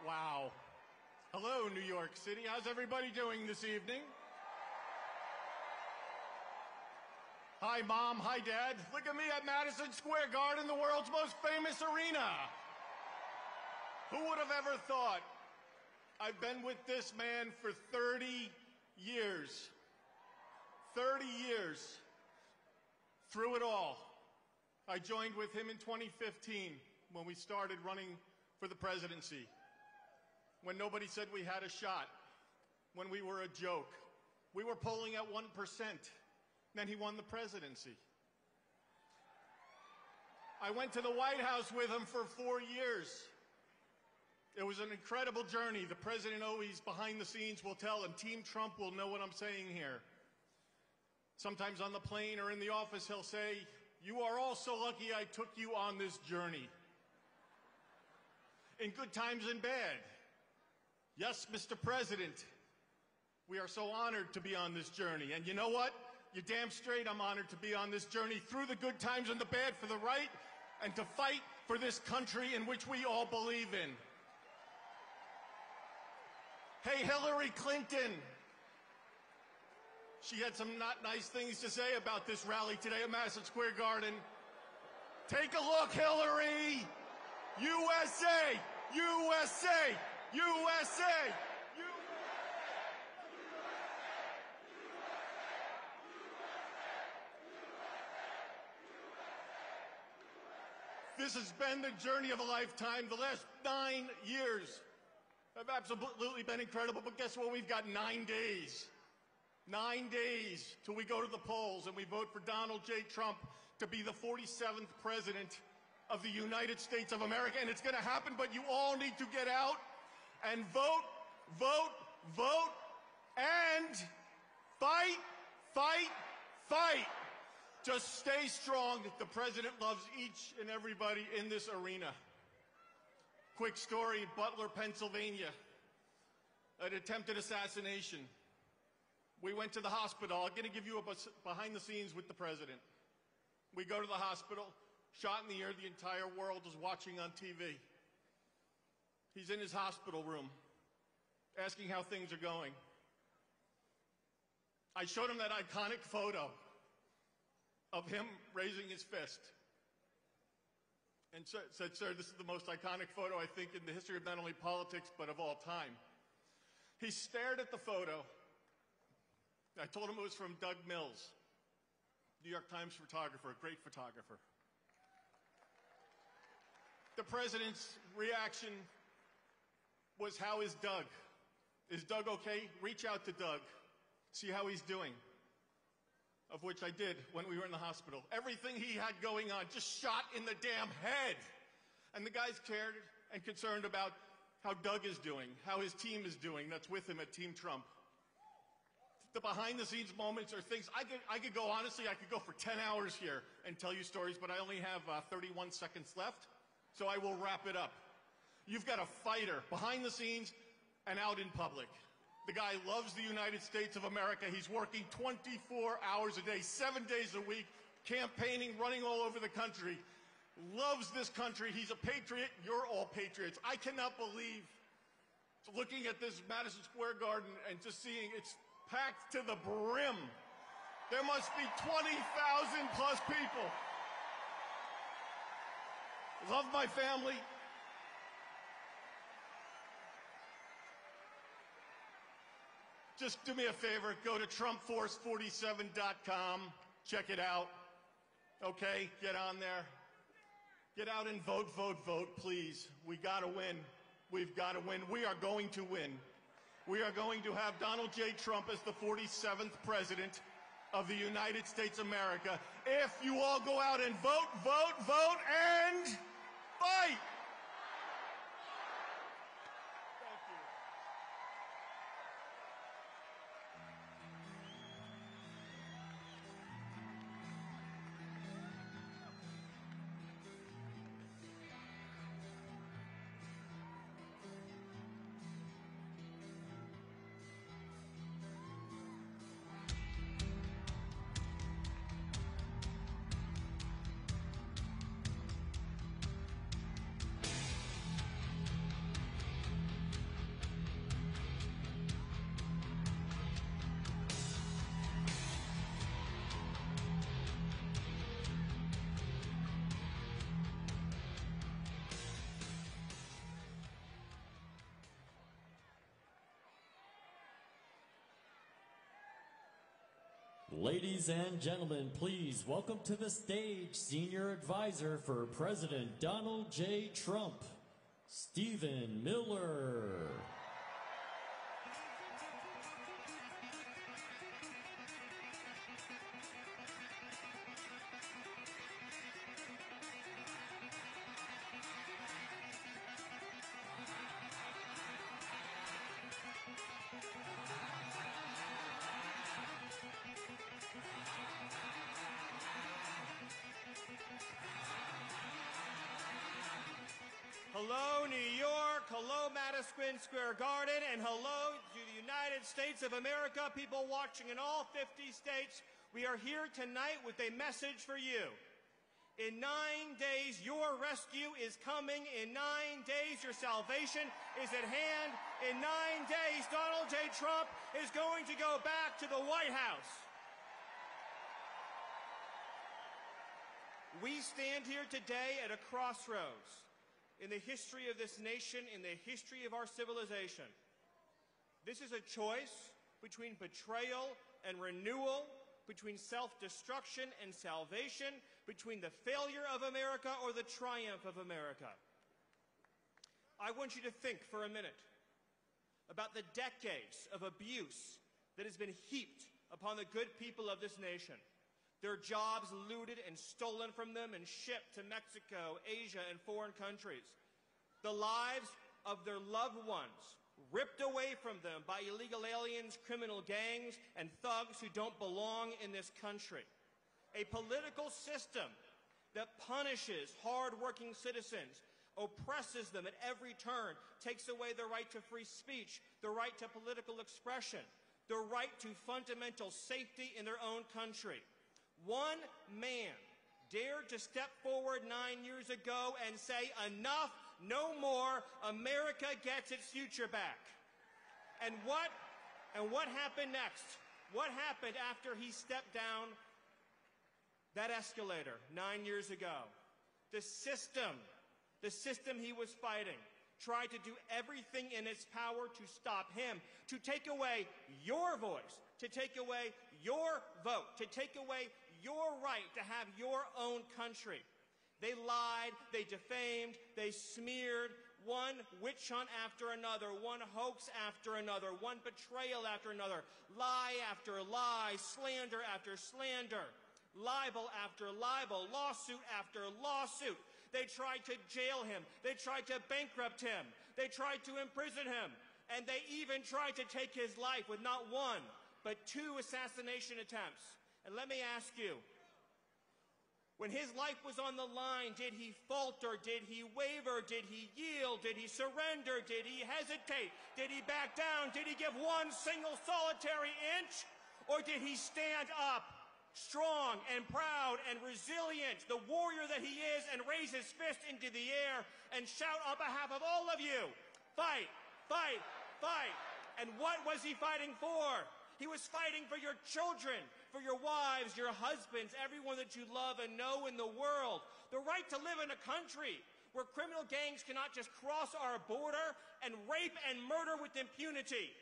Wow. Hello, New York City. How's everybody doing this evening? Hi, Mom. Hi, Dad. Look at me at Madison Square Garden, the world's most famous arena. Who would have ever thought? I've been with this man for 30 years. 30 years. Through it all. I joined with him in 2015 when we started running for the presidency. When nobody said we had a shot. When we were a joke. We were polling at 1%. Then he won the presidency. I went to the White House with him for 4 years. It was an incredible journey. The president always, behind the scenes, will tell, and Team Trump will know what I'm saying here. Sometimes on the plane or in the office, he'll say, "You are all so lucky I took you on this journey." In good times and bad. Yes, Mr. President, we are so honored to be on this journey. And you know what? You're damn straight I'm honored to be on this journey through the good times and the bad for the right and to fight for this country in which we all believe in. Hey, Hillary Clinton. She had some not nice things to say about this rally today at Madison Square Garden. Take a look, Hillary. USA, USA, USA. This has been the journey of a lifetime. The last 9 years have absolutely been incredible, but guess what? We've got 9 days. 9 days till we go to the polls and we vote for Donald J. Trump to be the 47th president of the United States of America. And it's going to happen, but you all need to get out and vote, vote, vote, and fight, fight, fight. Just stay strong. The president loves each and everybody in this arena. Quick story, Butler, Pennsylvania. An attempted assassination. We went to the hospital. I'm going to give you a behind the scenes with the president. We go to the hospital, shot in the air, the entire world is watching on TV. He's in his hospital room, asking how things are going. I showed him that iconic photo of him raising his fist and said, "Sir, this is the most iconic photo, I think, in the history of not only politics, but of all time." He stared at the photo I told him it was from Doug Mills, New York Times photographer, a great photographer. The president's reaction was, "How is Doug? Is Doug okay? Reach out to Doug. See how he's doing." Of which I did when we were in the hospital. Everything he had going on just shot in the damn head. And the guys cared and concerned about how Doug is doing, how his team is doing that's with him at Team Trump. The behind-the-scenes moments are things I could go, honestly, I could go for 10 hours here and tell you stories, but I only have 31 seconds left, so I will wrap it up. You've got a fighter behind the scenes and out in public. The guy loves the United States of America. He's working 24 hours a day, 7 days a week, campaigning, running all over the country. Loves this country. He's a patriot. You're all patriots. I cannot believe looking at this Madison Square Garden and just seeing it's packed to the brim. There must be 20,000 plus people. Love my family. Just do me a favor, go to TrumpForce47.com, check it out. Okay, get on there. Get out and vote, vote, vote, please. We gotta win. We've gotta win. We are going to win. We are going to have Donald J. Trump as the 47th president of the United States of America. If you all go out and vote, vote, vote, and fight! Ladies and gentlemen, please welcome to the stage Senior Advisor for President Donald J. Trump, Stephen Miller. Hello, New York. Hello, Madison Square Garden. And hello to the United States of America, people watching in all 50 states. We are here tonight with a message for you. In 9 days, your rescue is coming. In 9 days, your salvation is at hand. In 9 days, Donald J. Trump is going to go back to the White House. We stand here today at a crossroads in the history of this nation, in the history of our civilization. This is a choice between betrayal and renewal, between self-destruction and salvation, between the failure of America or the triumph of America. I want you to think for a minute about the decades of abuse that has been heaped upon the good people of this nation. Their jobs looted and stolen from them and shipped to Mexico, Asia, and foreign countries. The lives of their loved ones ripped away from them by illegal aliens, criminal gangs, and thugs who don't belong in this country. A political system that punishes hard-working citizens, oppresses them at every turn, takes away their right to free speech, the right to political expression, the right to fundamental safety in their own country. One man dared to step forward 9 years ago and say, enough, no more, America gets its future back. And what happened next? What happened after he stepped down that escalator 9 years ago? The system he was fighting, tried to do everything in its power to stop him, to take away your voice, to take away your vote, to take away your right to have your own country. They lied, they defamed, they smeared, one witch hunt after another, one hoax after another, one betrayal after another, lie after lie, slander after slander, libel after libel, lawsuit after lawsuit. They tried to jail him. They tried to bankrupt him. They tried to imprison him. And they even tried to take his life with not one, but 2 assassination attempts. And let me ask you, when his life was on the line, did he falter? Did he waver? Did he yield? Did he surrender? Did he hesitate? Did he back down? Did he give one single solitary inch? Or did he stand up, strong and proud and resilient, the warrior that he is, and raise his fist into the air and shout on behalf of all of you, fight, fight, fight. And what was he fighting for? He was fighting for your children, for your wives, your husbands, everyone that you love and know in the world. The right to live in a country where criminal gangs cannot just cross our border and rape and murder with impunity.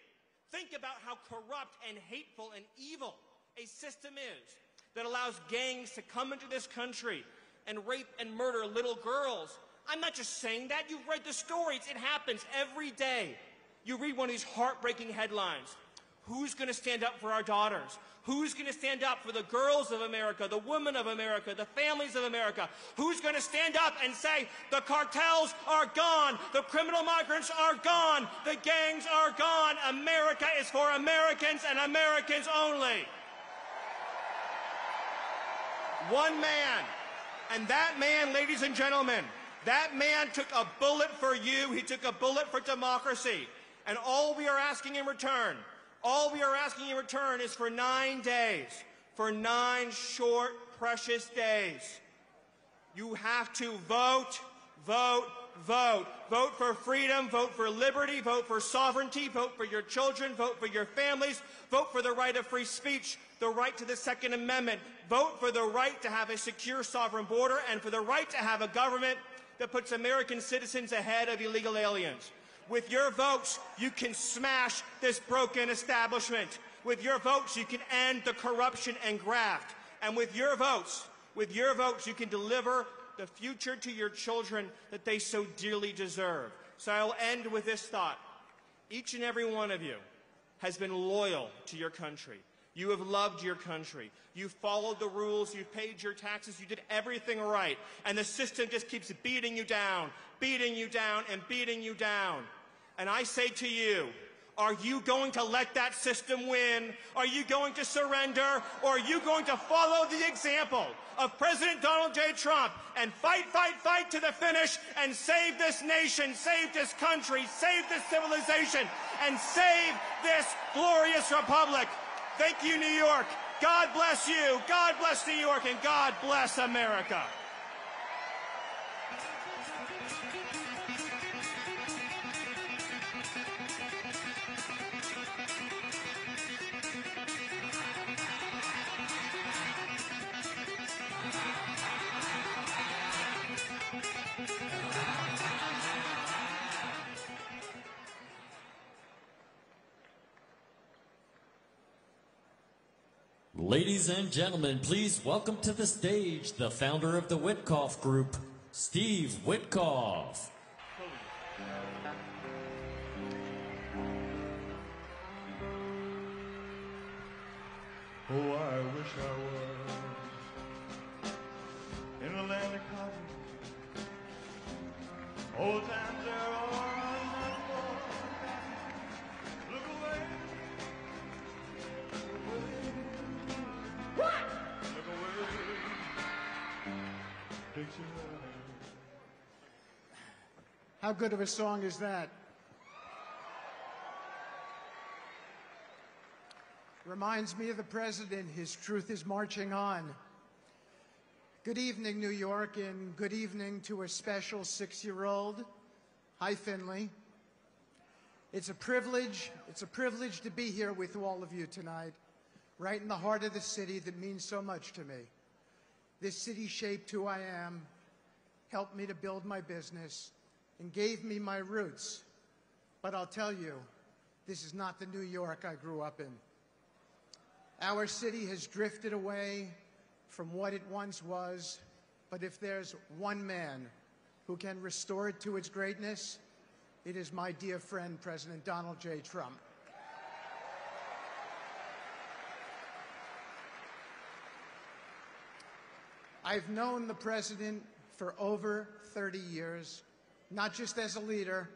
Think about how corrupt and hateful and evil a system is that allows gangs to come into this country and rape and murder little girls. I'm not just saying that. You've read the stories. It happens every day. You read one of these heartbreaking headlines. Who's going to stand up for our daughters? Who's going to stand up for the girls of America, the women of America, the families of America? Who's going to stand up and say, the cartels are gone, the criminal migrants are gone, the gangs are gone, America is for Americans and Americans only? One man, and that man, ladies and gentlemen, that man took a bullet for you, he took a bullet for democracy, and all we are asking in return is for 9 days, for 9 short, precious days. You have to vote, vote, vote. Vote for freedom, vote for liberty, vote for sovereignty, vote for your children, vote for your families, vote for the right of free speech, the right to the Second Amendment, vote for the right to have a secure sovereign border and for the right to have a government that puts American citizens ahead of illegal aliens. With your votes, you can smash this broken establishment. With your votes, you can end the corruption and graft. And with your votes, you can deliver the future to your children that they so dearly deserve. So I'll end with this thought. Each and every one of you has been loyal to your country. You have loved your country. You followed the rules. You paid your taxes. You did everything right. And the system just keeps beating you down, beating you down, and beating you down. And I say to you, are you going to let that system win? Are you going to surrender? Or are you going to follow the example of President Donald J. Trump and fight, fight, fight to the finish and save this nation, save this country, save this civilization, and save this glorious republic? Thank you, New York. God bless you. God bless New York, and God bless America. Ladies and gentlemen, please welcome to the stage the founder of the Witkoff Group, Steve Witkoff. Oh, I wish I was in the land of cotton. Old times there are not more. Look away. What? Look away. Dixieland. How good of a song is that? Reminds me of the president. His truth is marching on. Good evening, New York, and good evening to a special 6-year-old. Hi, Finley. It's a privilege to be here with all of you tonight, right in the heart of the city that means so much to me. This city shaped who I am, helped me to build my business, and gave me my roots. But I'll tell you, this is not the New York I grew up in. Our city has drifted away from what it once was, but if there's one man who can restore it to its greatness, it is my dear friend, President Donald J. Trump. I've known the president for over 30 years, not just as a leader,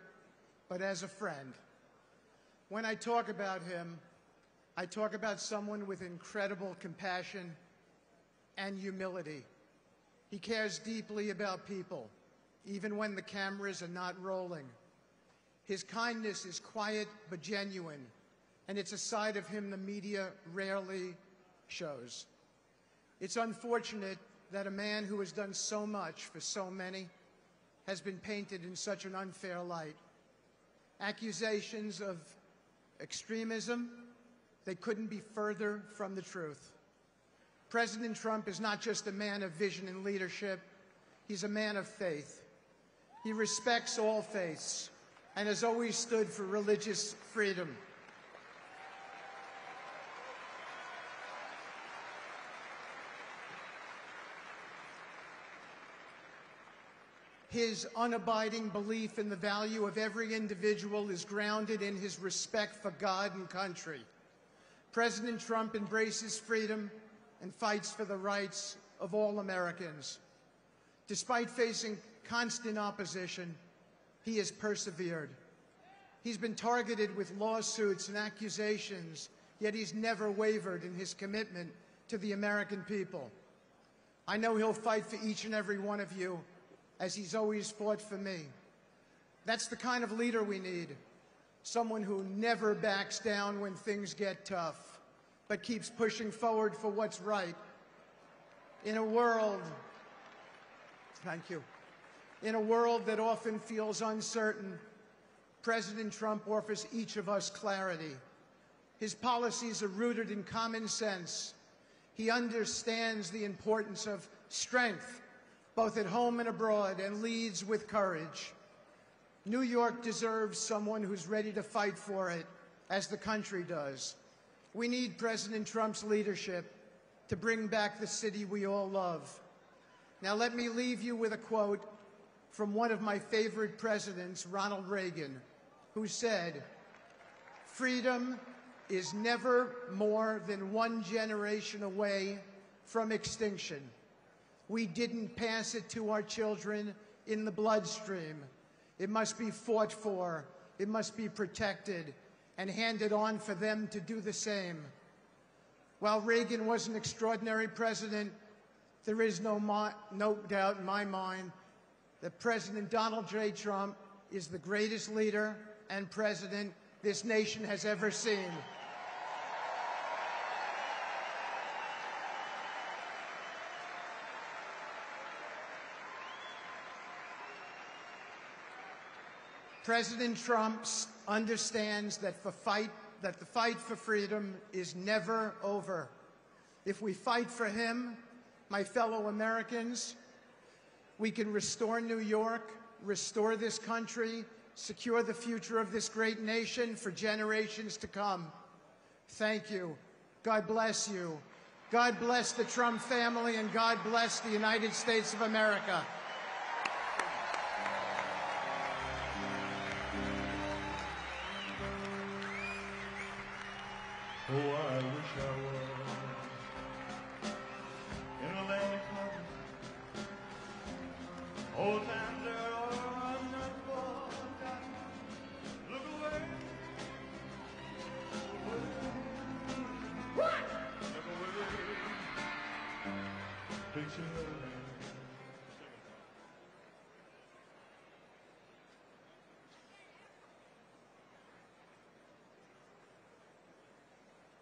but as a friend. When I talk about him, I talk about someone with incredible compassion and humility. He cares deeply about people, even when the cameras are not rolling. His kindness is quiet but genuine, and it's a side of him the media rarely shows. It's unfortunate that a man who has done so much for so many has been painted in such an unfair light. Accusations of extremism, they couldn't be further from the truth. President Trump is not just a man of vision and leadership, he's a man of faith. He respects all faiths and has always stood for religious freedom. His unabiding belief in the value of every individual is grounded in his respect for God and country. President Trump embraces freedom and fights for the rights of all Americans. Despite facing constant opposition, he has persevered. He's been targeted with lawsuits and accusations, yet he's never wavered in his commitment to the American people. I know he'll fight for each and every one of you, as he's always fought for me. That's the kind of leader we need. Someone who never backs down when things get tough, but keeps pushing forward for what's right. In a world, thank you, in a world that often feels uncertain, President Trump offers each of us clarity. His policies are rooted in common sense. He understands the importance of strength, both at home and abroad, and leads with courage. New York deserves someone who's ready to fight for it, as the country does. We need President Trump's leadership to bring back the city we all love. Now let me leave you with a quote from one of my favorite presidents, Ronald Reagan, who said, "Freedom is never more than one generation away from extinction. We didn't pass it to our children in the bloodstream. It must be fought for, it must be protected, and handed on for them to do the same." While Reagan was an extraordinary president, there is no doubt in my mind that President Donald J. Trump is the greatest leader and president this nation has ever seen. President Trump understands that the fight for freedom is never over. If we fight for him, my fellow Americans, we can restore New York, restore this country, secure the future of this great nation for generations to come. Thank you. God bless you. God bless the Trump family, and God bless the United States of America. Oh, I wish I was in a land of promise. Old times are not forgotten. Look away. What? Look away. Picture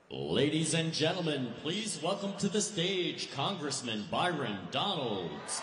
Ladies and gentlemen, please welcome to the stage Congressman Byron Donalds.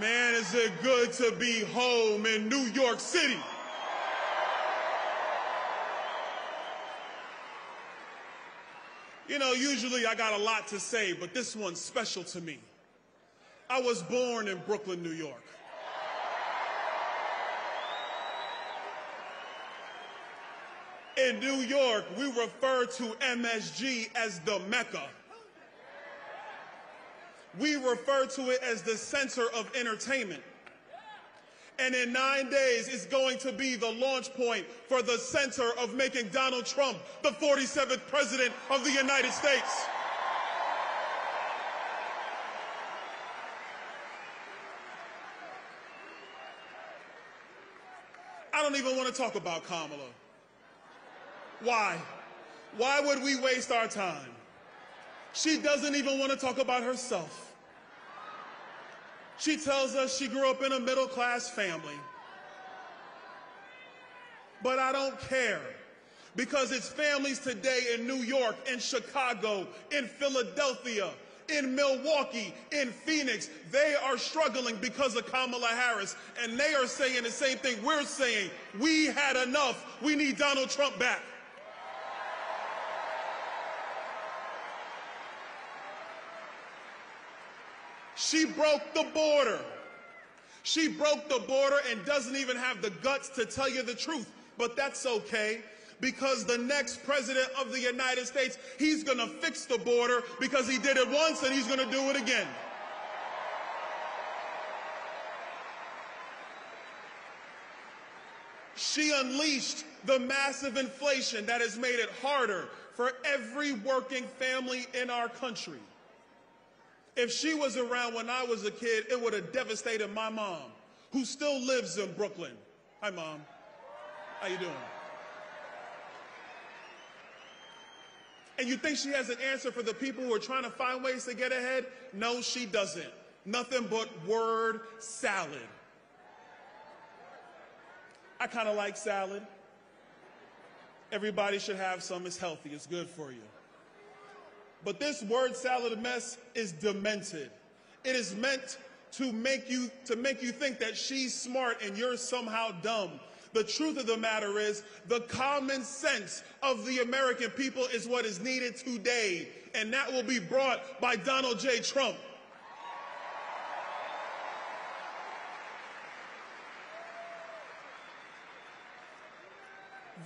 Man, is it good to be home in New York City. You know, usually I got a lot to say, but this one's special to me. I was born in Brooklyn, New York. In New York, we refer to MSG as the Mecca. We refer to it as the center of entertainment. And in 9 days, it's going to be the launch point for the center of making Donald Trump the 47th president of the United States. I don't even want to talk about Kamala. Why? Why would we waste our time? She doesn't even want to talk about herself. She tells us she grew up in a middle-class family. But I don't care, because it's families today in New York, in Chicago, in Philadelphia, in Milwaukee, in Phoenix. They are struggling because of Kamala Harris, and they are saying the same thing we're saying. We had enough. We need Donald Trump back. She broke the border. She broke the border and doesn't even have the guts to tell you the truth. But that's okay, because the next president of the United States, he's going to fix the border because he did it once and he's going to do it again. She unleashed the massive inflation that has made it harder for every working family in our country. If she was around when I was a kid, it would have devastated my mom, who still lives in Brooklyn. Hi, Mom. How you doing? And you think she has an answer for the people who are trying to find ways to get ahead? No, she doesn't. Nothing but word salad. I kind of like salad. Everybody should have some. It's healthy. It's good for you. But this word salad mess is demented. It is meant to make you think that she's smart and you're somehow dumb. The truth of the matter is, the common sense of the American people is what is needed today, and that will be brought by Donald J. Trump.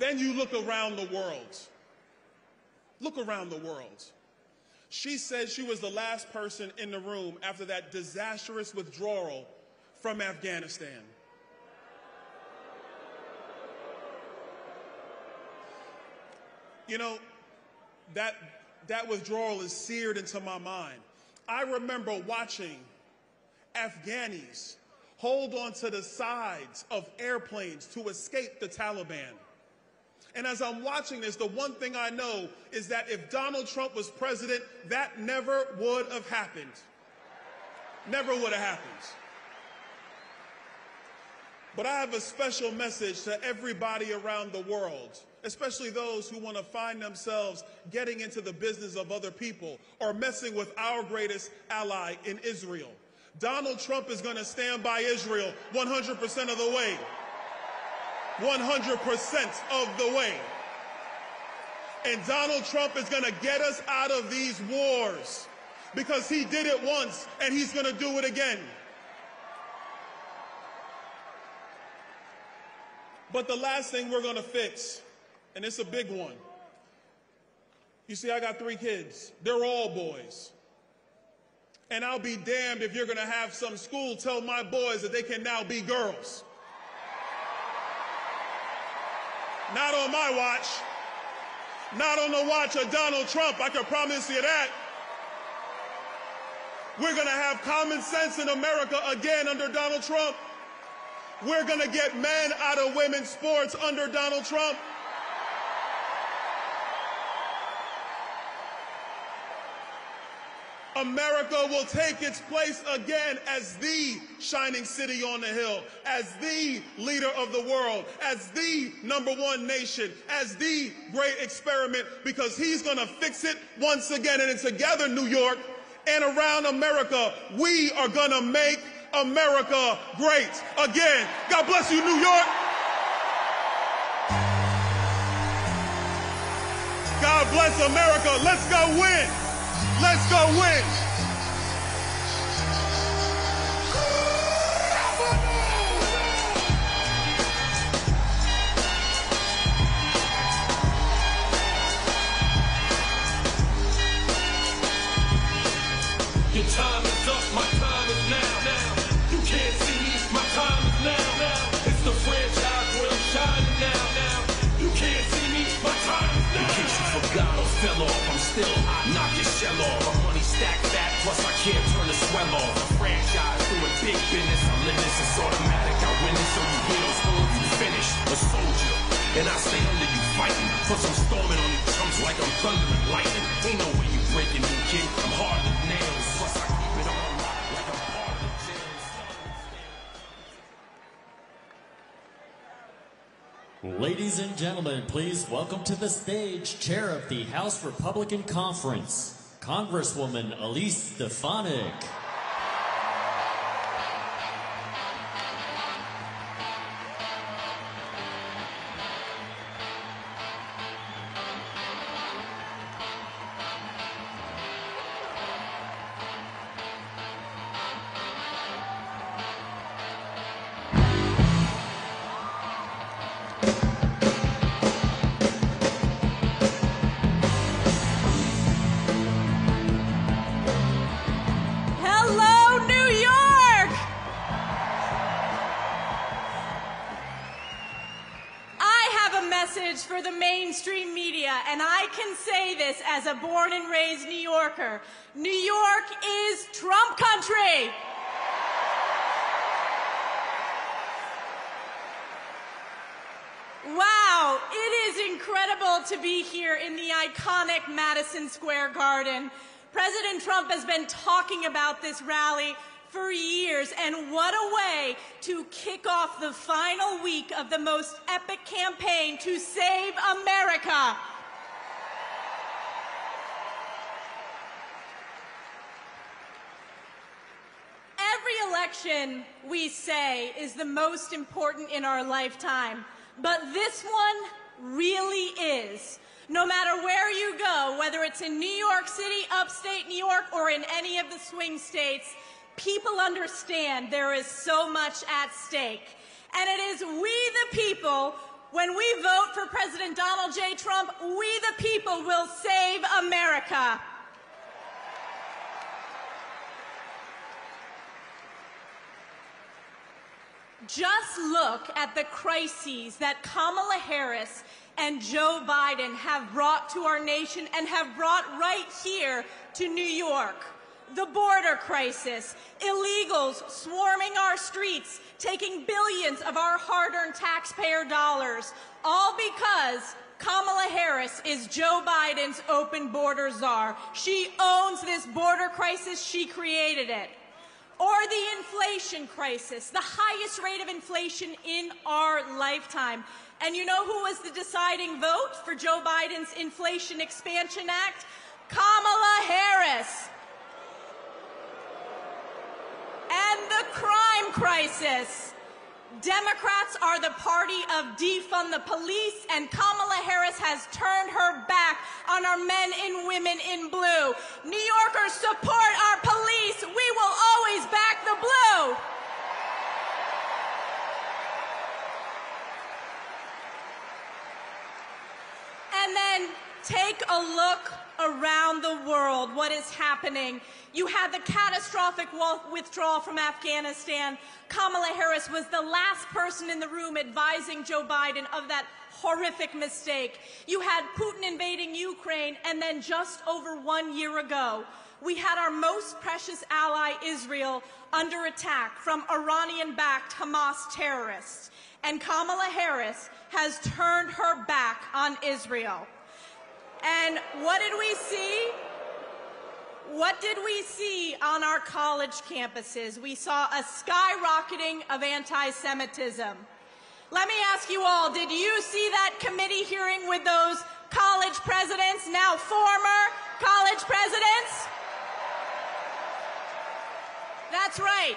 Then you look around the world. Look around the world. She said she was the last person in the room after that disastrous withdrawal from Afghanistan. You know, that withdrawal is seared into my mind. I remember watching Afghanis hold on to the sides of airplanes to escape the Taliban. And as I'm watching this, the one thing I know is that if Donald Trump was president, that never would have happened. Never would have happened. But I have a special message to everybody around the world, especially those who want to find themselves getting into the business of other people or messing with our greatest ally in Israel. Donald Trump is going to stand by Israel 100% of the way. 100% of the way. And Donald Trump is going to get us out of these wars because he did it once and he's going to do it again. But the last thing we're going to fix, and it's a big one. You see, I got 3 kids. They're all boys. And I'll be damned if you're going to have some school tell my boys that they can now be girls. Not on my watch. Not on the watch of Donald Trump, I can promise you that. We're going to have common sense in America again under Donald Trump. We're going to get men out of women's sports under Donald Trump. America will take its place again as the shining city on the hill, as the leader of the world, as the #1 nation, as the great experiment, because he's going to fix it once again. And together, New York and around America, we are going to make America great again. God bless you, New York. God bless America. Let's go win. Let's go win. Your time is up, my time is now. You can't see me, my time is now. It's the franchise where I'm shining now. You can't see me, my time is now. In case you forgot or fell off, I'm still hot. Knock your shell off. My money stacked fat, plus I can't turn the swell off. A franchise doing big business. I live this, it's automatic. I win this, so you hear those horns, you finish. A soldier, and I stay under you fighting. Plus I'm storming on you chumps like I'm thunder and lightning. Ain't no way you breaking me, kid. I'm hard as nails. Plus I keep it on lock like I'm part of the jail. Ladies and gentlemen, please welcome to the stage Chair of the House Republican Conference, Congresswoman Elise Stefanik. For the mainstream media, and I can say this as a born and raised New Yorker. New York is Trump country. Wow, it is incredible to be here in the iconic Madison Square Garden. President Trump has been talking about this rally for years, and what a way to kick off the final week of the most epic campaign to save America. Every election, we say, is the most important in our lifetime, but this one really is. No matter where you go, whether it's in New York City, upstate New York, or in any of the swing states, people understand there is so much at stake. And it is we the people, when we vote for President Donald J. Trump, we the people will save America. Just look at the crises that Kamala Harris and Joe Biden have brought to our nation and have brought right here to New York. The border crisis, illegals swarming our streets, taking billions of our hard-earned taxpayer dollars, all because Kamala Harris is Joe Biden's open border czar. She owns this border crisis. She created it. Or the inflation crisis, the highest rate of inflation in our lifetime. And you know who was the deciding vote for Joe Biden's Inflation Expansion Act? Kamala Harris. And the crime crisis. Democrats are the party of defund the police, and Kamala Harris has turned her back on our men and women in blue. New Yorkers, support our police. We will always back the blue. And then take a look around the world, what is happening. You had the catastrophic withdrawal from Afghanistan. Kamala Harris was the last person in the room advising Joe Biden of that horrific mistake. You had Putin invading Ukraine, and then just over 1 year ago, we had our most precious ally, Israel, under attack from Iranian-backed Hamas terrorists. And Kamala Harris has turned her back on Israel. And what did we see? What did we see on our college campuses? We saw a skyrocketing of anti-Semitism. Let me ask you all, did you see that committee hearing with those college presidents, now former college presidents? That's right.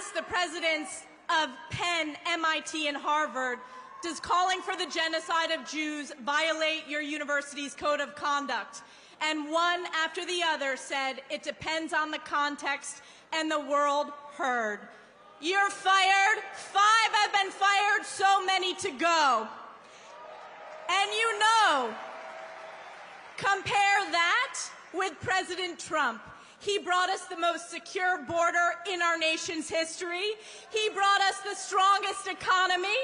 asked the presidents of Penn, MIT, and Harvard, does calling for the genocide of Jews violate your university's code of conduct? And one after the other said, it depends on the context, and the world heard. You're fired. 5 have been fired, so many to go. And you know, compare that with President Trump. He brought us the most secure border in our nation's history. He brought us the strongest economy.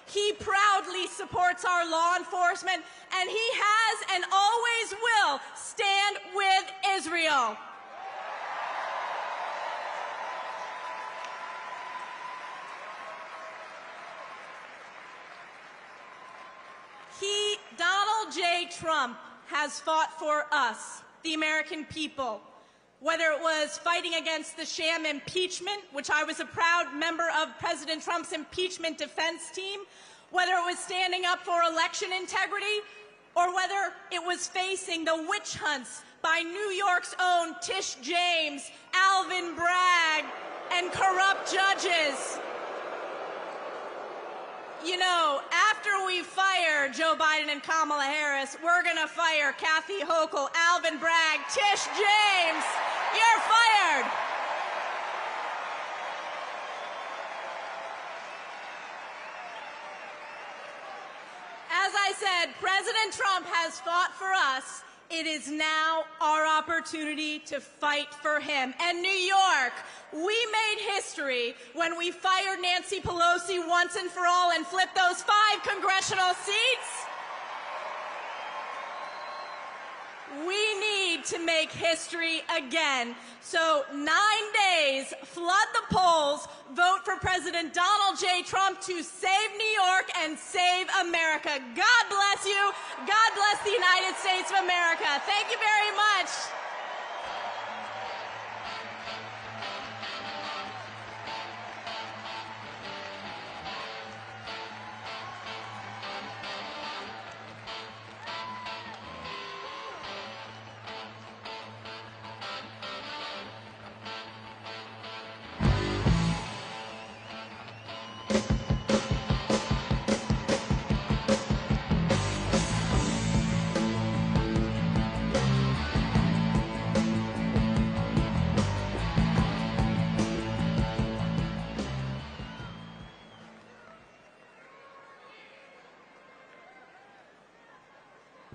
He proudly supports our law enforcement, and he has and always will stand with Israel. Donald J. Trump has fought for us, the American people, whether it was fighting against the sham impeachment, which I was a proud member of President Trump's impeachment defense team, whether it was standing up for election integrity, or whether it was facing the witch hunts by New York's own Tish James, Alvin Bragg, and corrupt judges. You know, after we fire Joe Biden and Kamala Harris, we're going to fire Kathy Hochul, Alvin Bragg, Tish James. You're fired. As I said, President Trump has fought for us. It is now our opportunity to fight for him. And New York, we made history when we fired Nancy Pelosi once and for all and flipped those 5 congressional seats. We need to make history again. So 9 days, flood the polls, vote for President Donald J. Trump to save New York and save America. God bless you. God bless the United States of America. Thank you very much.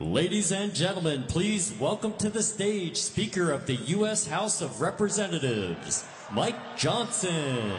Ladies and gentlemen, please welcome to the stage Speaker of the U.S. House of Representatives, Mike Johnson.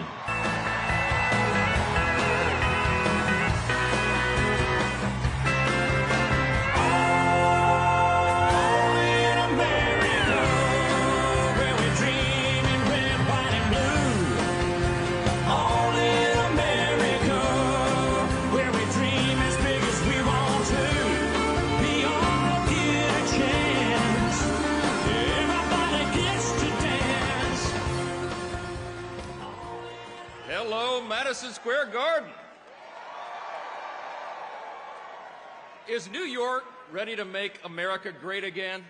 Madison Square Garden. Is New York ready to make America great again?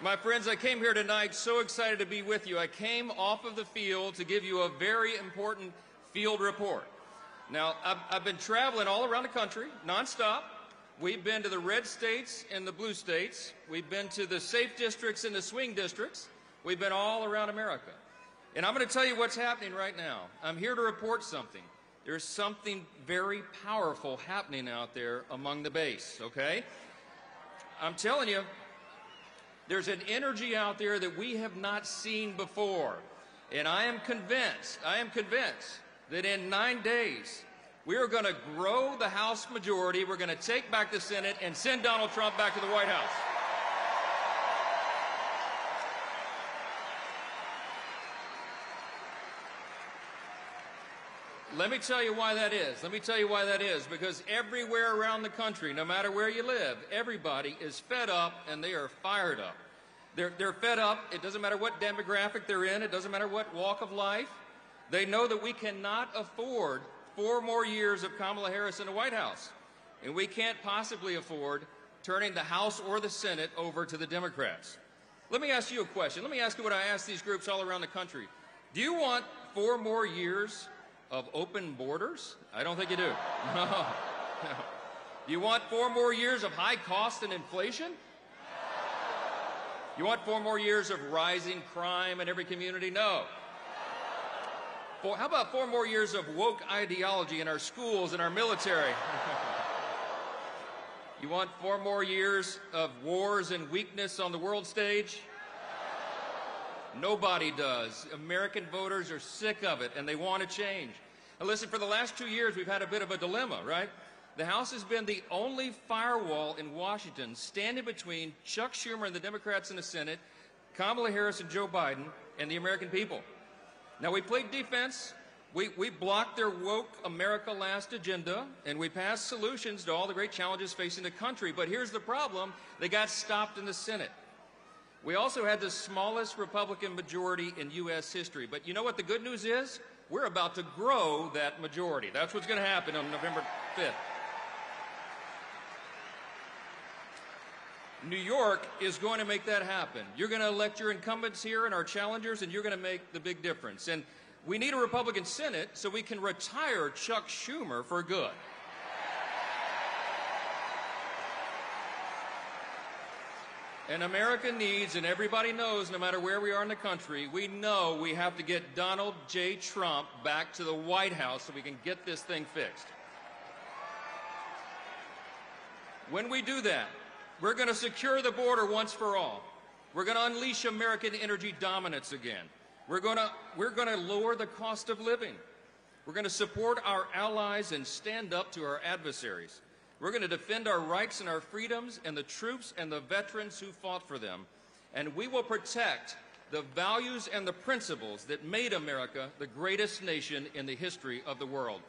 My friends, I came here tonight so excited to be with you. I came off of the field to give you a very important field report. Now, I've been traveling all around the country, nonstop. We've been to the red states and the blue states. We've been to the safe districts and the swing districts. We've been all around America. And I'm going to tell you what's happening right now. I'm here to report something. There's something very powerful happening out there among the base, okay? I'm telling you, there's an energy out there that we have not seen before. And I am convinced that in 9 days, we are going to grow the House majority, we're going to take back the Senate, and send Donald Trump back to the White House. Let me tell you why that is. Let me tell you why that is. Because everywhere around the country, no matter where you live, everybody is fed up and they are fired up. They're fed up. It doesn't matter what demographic they're in. It doesn't matter what walk of life. They know that we cannot afford 4 more years of Kamala Harris in the White House. And we can't possibly afford turning the House or the Senate over to the Democrats. Let me ask you a question. Let me ask you what I ask these groups all around the country. Do you want 4 more years of open borders? I don't think you do. No. Do you want 4 more years of high cost and inflation? You want 4 more years of rising crime in every community? No. How about 4 more years of woke ideology in our schools and our military? You want 4 more years of wars and weakness on the world stage? Nobody does. American voters are sick of it, and they want to change. Now listen, for the last 2 years, we've had a bit of a dilemma, right? The House has been the only firewall in Washington standing between Chuck Schumer and the Democrats in the Senate, Kamala Harris and Joe Biden, and the American people. Now, we played defense. We blocked their woke America Last agenda, and we passed solutions to all the great challenges facing the country. But here's the problem. They got stopped in the Senate. We also had the smallest Republican majority in U.S. history. But you know what the good news is? We're about to grow that majority. That's what's going to happen on November 5th. New York is going to make that happen. You're going to elect your incumbents here and our challengers, and you're going to make the big difference. And we need a Republican Senate so we can retire Chuck Schumer for good. And America needs, and everybody knows, no matter where we are in the country, we know we have to get Donald J. Trump back to the White House so we can get this thing fixed. When we do that, we're going to secure the border once for all. We're going to unleash American energy dominance again. We're going to lower the cost of living. We're going to support our allies and stand up to our adversaries. We're going to defend our rights and our freedoms and the troops and the veterans who fought for them. And we will protect the values and the principles that made America the greatest nation in the history of the world.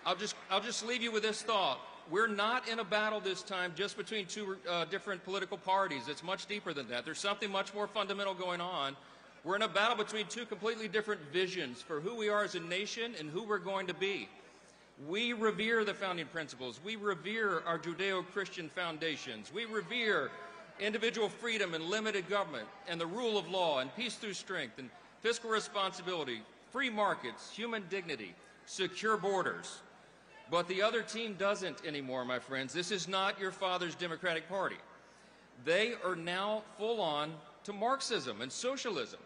I'll just leave you with this thought. We're not in a battle this time just between two different political parties. It's much deeper than that. There's something much more fundamental going on. We're in a battle between two completely different visions for who we are as a nation and who we're going to be. We revere the founding principles. We revere our Judeo-Christian foundations. We revere individual freedom and limited government and the rule of law and peace through strength and fiscal responsibility, free markets, human dignity, secure borders. But the other team doesn't anymore, my friends. This is not your father's Democratic Party. They are now full on to Marxism and socialism.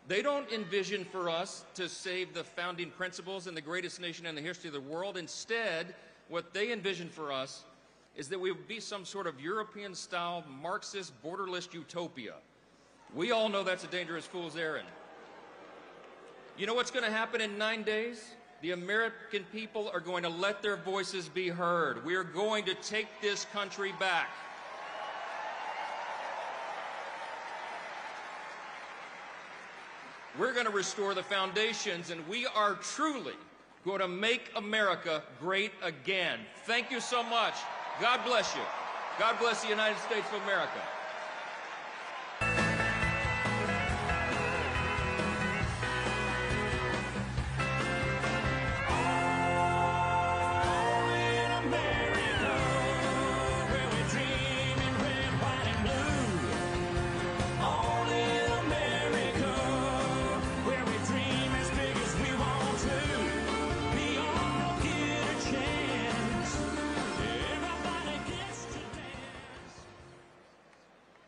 They don't envision for us to save the founding principles and the greatest nation in the history of the world. Instead, what they envision for us is that we would be some sort of European-style Marxist borderless utopia. We all know that's a dangerous fool's errand. You know what's going to happen in 9 days? The American people are going to let their voices be heard. We are going to take this country back. We're going to restore the foundations, and we are truly going to make America great again. Thank you so much. God bless you. God bless the United States of America.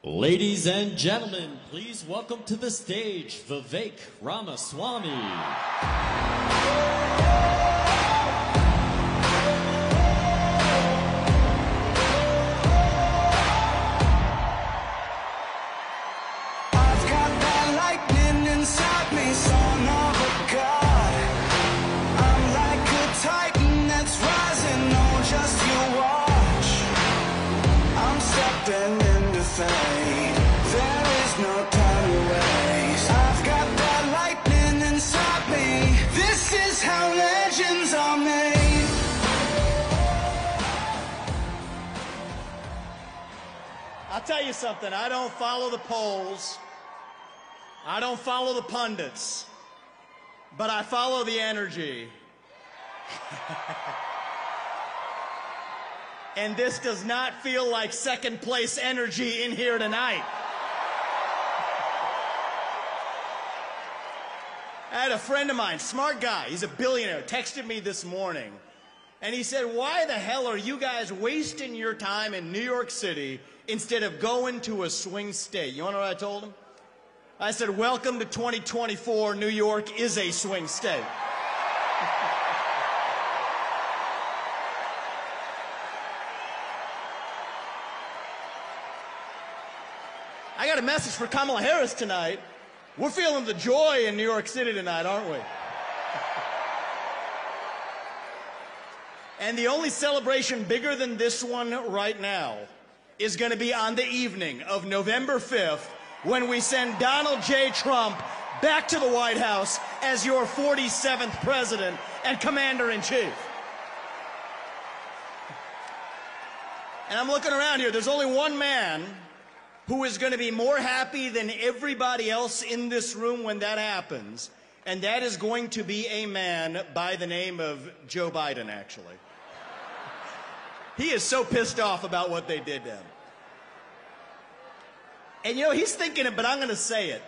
Ladies and gentlemen, please welcome to the stage Vivek Ramaswamy. I'll tell you something, I don't follow the polls, I don't follow the pundits, but I follow the energy. And this does not feel like second place energy in here tonight. I had a friend of mine, smart guy, he's a billionaire, texted me this morning. And he said, why the hell are you guys wasting your time in New York City instead of going to a swing state? You want to know what I told him? I said, welcome to 2024. New York is a swing state. I got a message for Kamala Harris tonight. We're feeling the joy in New York City tonight, aren't we? And the only celebration bigger than this one right now is going to be on the evening of November 5th when we send Donald J. Trump back to the White House as your 47th president and commander-in-chief. And I'm looking around here. There's only one man who is going to be more happy than everybody else in this room when that happens, and that is going to be a man by the name of Joe Biden, actually. He is so pissed off about what they did to him. And you know, he's thinking it, but I'm going to say it.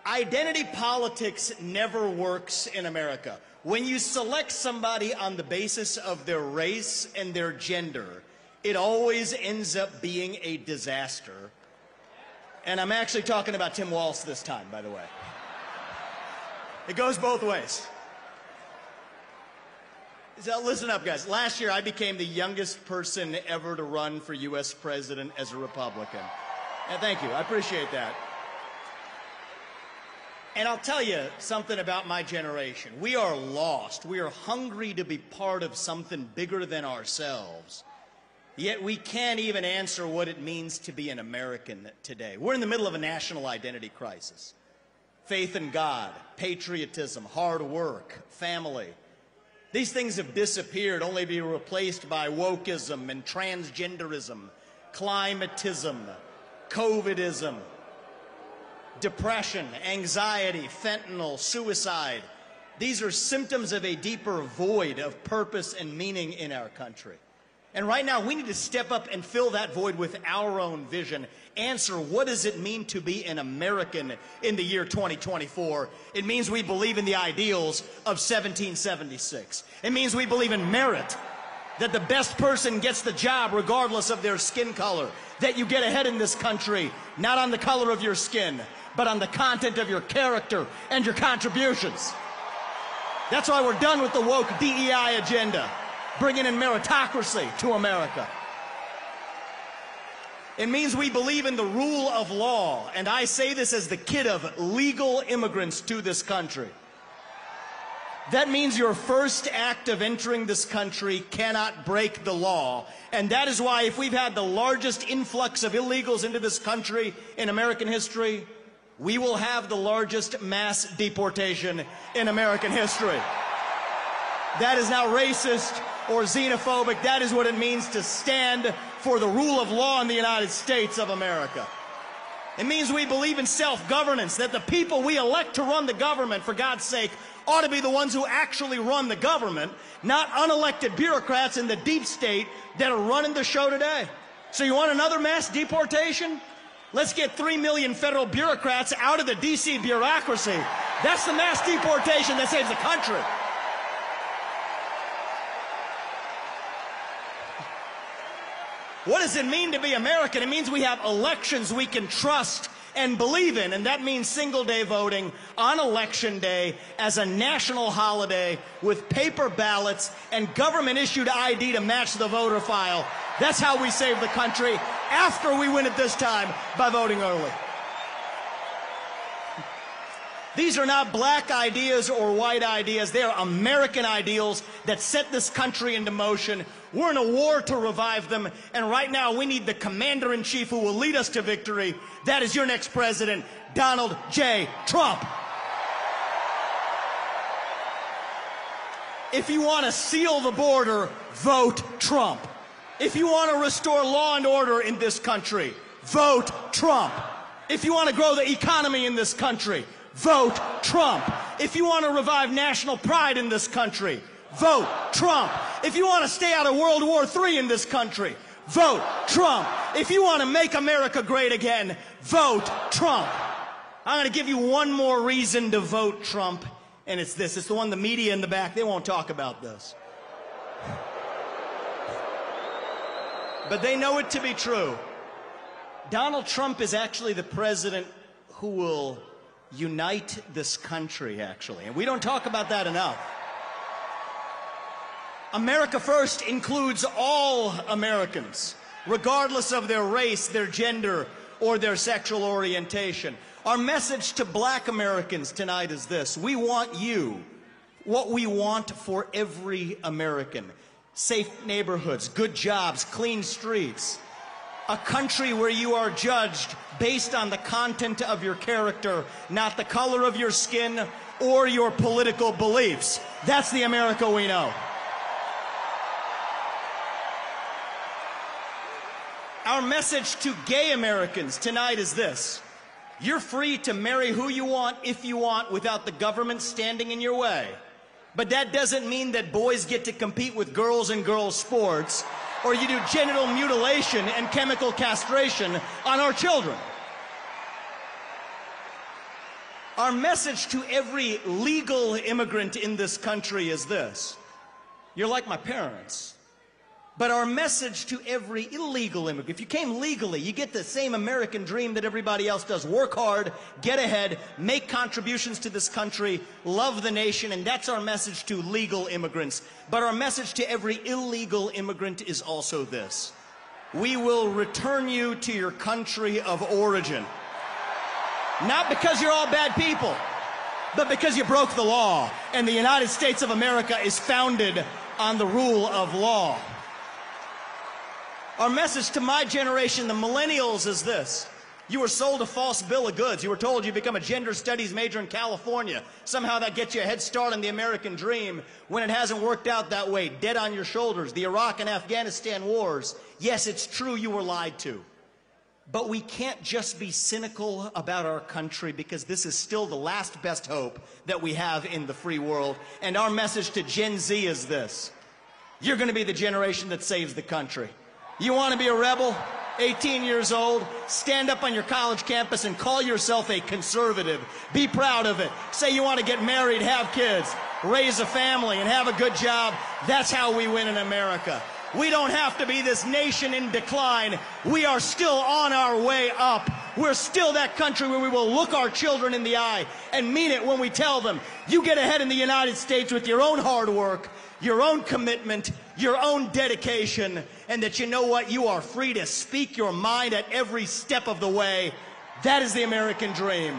Identity politics never works in America. When you select somebody on the basis of their race and their gender, it always ends up being a disaster. And I'm actually talking about Tim Walz this time, by the way. It goes both ways. So listen up, guys. Last year, I became the youngest person ever to run for U.S. president as a Republican. And thank you. I appreciate that. And I'll tell you something about my generation. We are lost. We are hungry to be part of something bigger than ourselves. Yet we can't even answer what it means to be an American today. We're in the middle of a national identity crisis. Faith in God, patriotism, hard work, family. These things have disappeared, only to be replaced by wokeism and transgenderism, climatism, COVIDism, depression, anxiety, fentanyl, suicide. These are symptoms of a deeper void of purpose and meaning in our country. And right now, we need to step up and fill that void with our own vision. Answer, what does it mean to be an American in the year 2024? It means we believe in the ideals of 1776. It means we believe in merit, that the best person gets the job regardless of their skin color, that you get ahead in this country, not on the color of your skin, but on the content of your character and your contributions. That's why we're done with the woke DEI agenda, bringing in meritocracy to America. It means we believe in the rule of law, and I say this as the kid of legal immigrants to this country. That means your first act of entering this country cannot break the law, and that is why if we've had the largest influx of illegals into this country in American history, we will have the largest mass deportation in American history. That is not racist or xenophobic. That is what it means to stand for the rule of law in the United States of America. It means we believe in self-governance, that the people we elect to run the government, for God's sake, ought to be the ones who actually run the government, not unelected bureaucrats in the deep state that are running the show today. So you want another mass deportation? Let's get 3 million federal bureaucrats out of the D.C. bureaucracy. That's the mass deportation that saves the country. What does it mean to be American? It means we have elections we can trust and believe in, and that means single-day voting on Election Day as a national holiday with paper ballots and government-issued ID to match the voter file. That's how we save the country after we win it this time by voting early. These are not black ideas or white ideas. They are American ideals that set this country into motion. We're in a war to revive them, and right now we need the commander-in-chief who will lead us to victory. That is your next president, Donald J. Trump. If you want to seal the border, vote Trump. If you want to restore law and order in this country, vote Trump. If you want to grow the economy in this country, vote Trump. If you want to revive national pride in this country, vote Trump. If you want to stay out of World War III in this country, vote Trump. If you want to make America great again, vote Trump. I'm going to give you one more reason to vote Trump, and it's this. It's the one the media in the back, they won't talk about this. But they know it to be true. Donald Trump is actually the president who will unite this country, actually. And we don't talk about that enough. America First includes all Americans, regardless of their race, their gender, or their sexual orientation. Our message to black Americans tonight is this. We want you, what we want for every American. Safe neighborhoods, good jobs, clean streets. A country where you are judged based on the content of your character, not the color of your skin or your political beliefs. That's the America we know. Our message to gay Americans tonight is this. You're free to marry who you want, if you want, without the government standing in your way. But that doesn't mean that boys get to compete with girls in girls' sports, or you do genital mutilation and chemical castration on our children. Our message to every legal immigrant in this country is this. You're like my parents. But our message to every illegal immigrant, if you came legally, you get the same American dream that everybody else does. Work hard, get ahead, make contributions to this country, love the nation, and that's our message to legal immigrants. But our message to every illegal immigrant is also this. We will return you to your country of origin. Not because you're all bad people, but because you broke the law. And the United States of America is founded on the rule of law. Our message to my generation, the millennials, is this. You were sold a false bill of goods. You were told you become a gender studies major in California. Somehow that gets you a head start on the American dream when it hasn't worked out that way. Dead on your shoulders. The Iraq and Afghanistan wars. Yes, it's true you were lied to. But we can't just be cynical about our country because this is still the last best hope that we have in the free world. And our message to Gen Z is this. You're going to be the generation that saves the country. You want to be a rebel? 18 years old, stand up on your college campus and call yourself a conservative. Be proud of it. Say you want to get married, have kids, raise a family, and have a good job. That's how we win in America. We don't have to be this nation in decline. We are still on our way up. We're still that country where we will look our children in the eye and mean it when we tell them, you get ahead in the United States with your own hard work, your own commitment, your own dedication, and that you know what? You are free to speak your mind at every step of the way. That is the American dream.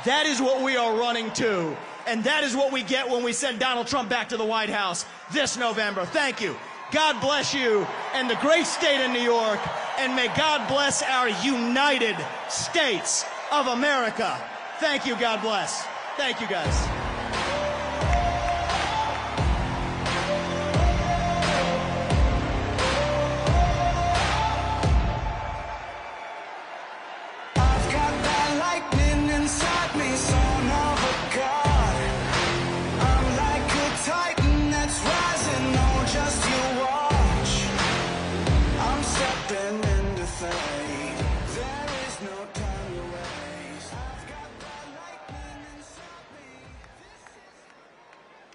That is what we are running to. And that is what we get when we send Donald Trump back to the White House this November. Thank you. God bless you and the great state of New York, and may God bless our United States of America. Thank you, God bless. Thank you, guys.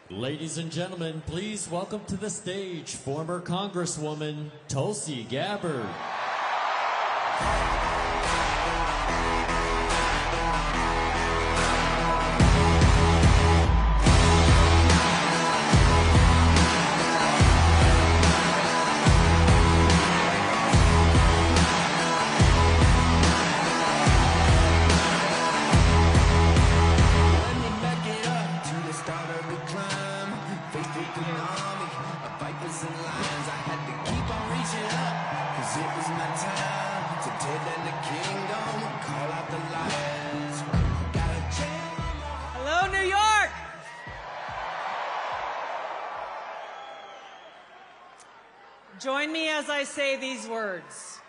Ladies and gentlemen, please welcome to the stage former Congresswoman Tulsi Gabbard. Join me as I say these words.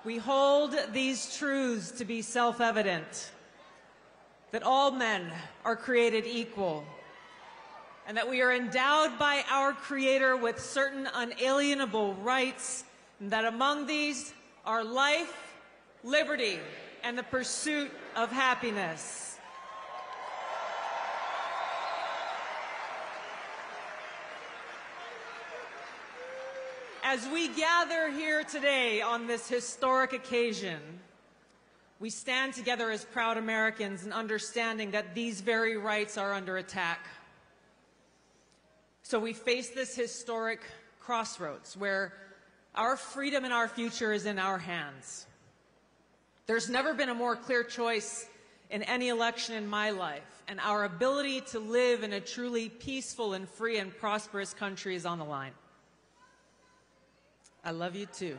We hold these truths to be self-evident, that all men are created equal, and that we are endowed by our Creator with certain unalienable rights, and that among these are life, liberty, and the pursuit of happiness. As we gather here today on this historic occasion, we stand together as proud Americans in understanding that these very rights are under attack. So we face this historic crossroads where our freedom and our future is in our hands. There's never been a more clear choice in any election in my life, and our ability to live in a truly peaceful and free and prosperous country is on the line. I love you too.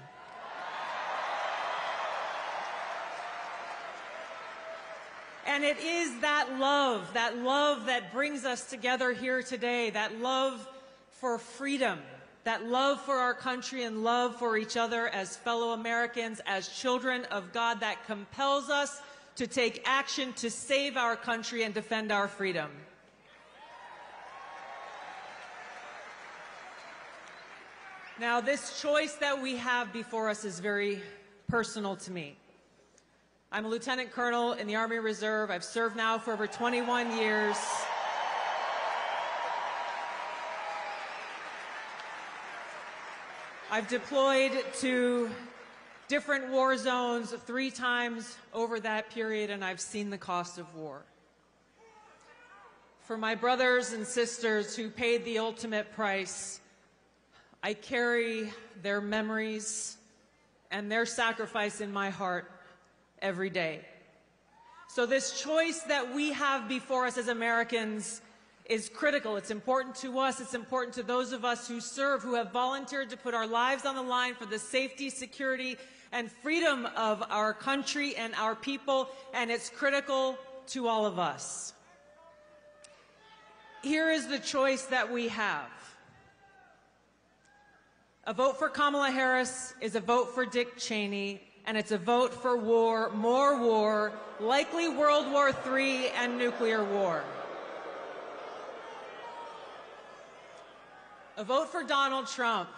And it is that love that brings us together here today, that love for freedom, that love for our country and love for each other as fellow Americans, as children of God, that compels us to take action to save our country and defend our freedom. Now, this choice that we have before us is very personal to me. I'm a lieutenant colonel in the Army Reserve. I've served now for over 21 years. I've deployed to different war zones 3 times over that period, and I've seen the cost of war. For my brothers and sisters who paid the ultimate price, I carry their memories and their sacrifice in my heart every day. So this choice that we have before us as Americans is critical. It's important to us. It's important to those of us who serve, who have volunteered to put our lives on the line for the safety, security, and freedom of our country and our people, and it's critical to all of us. Here is the choice that we have. A vote for Kamala Harris is a vote for Dick Cheney, and it's a vote for war, more war, likely World War III and nuclear war. A vote for Donald Trump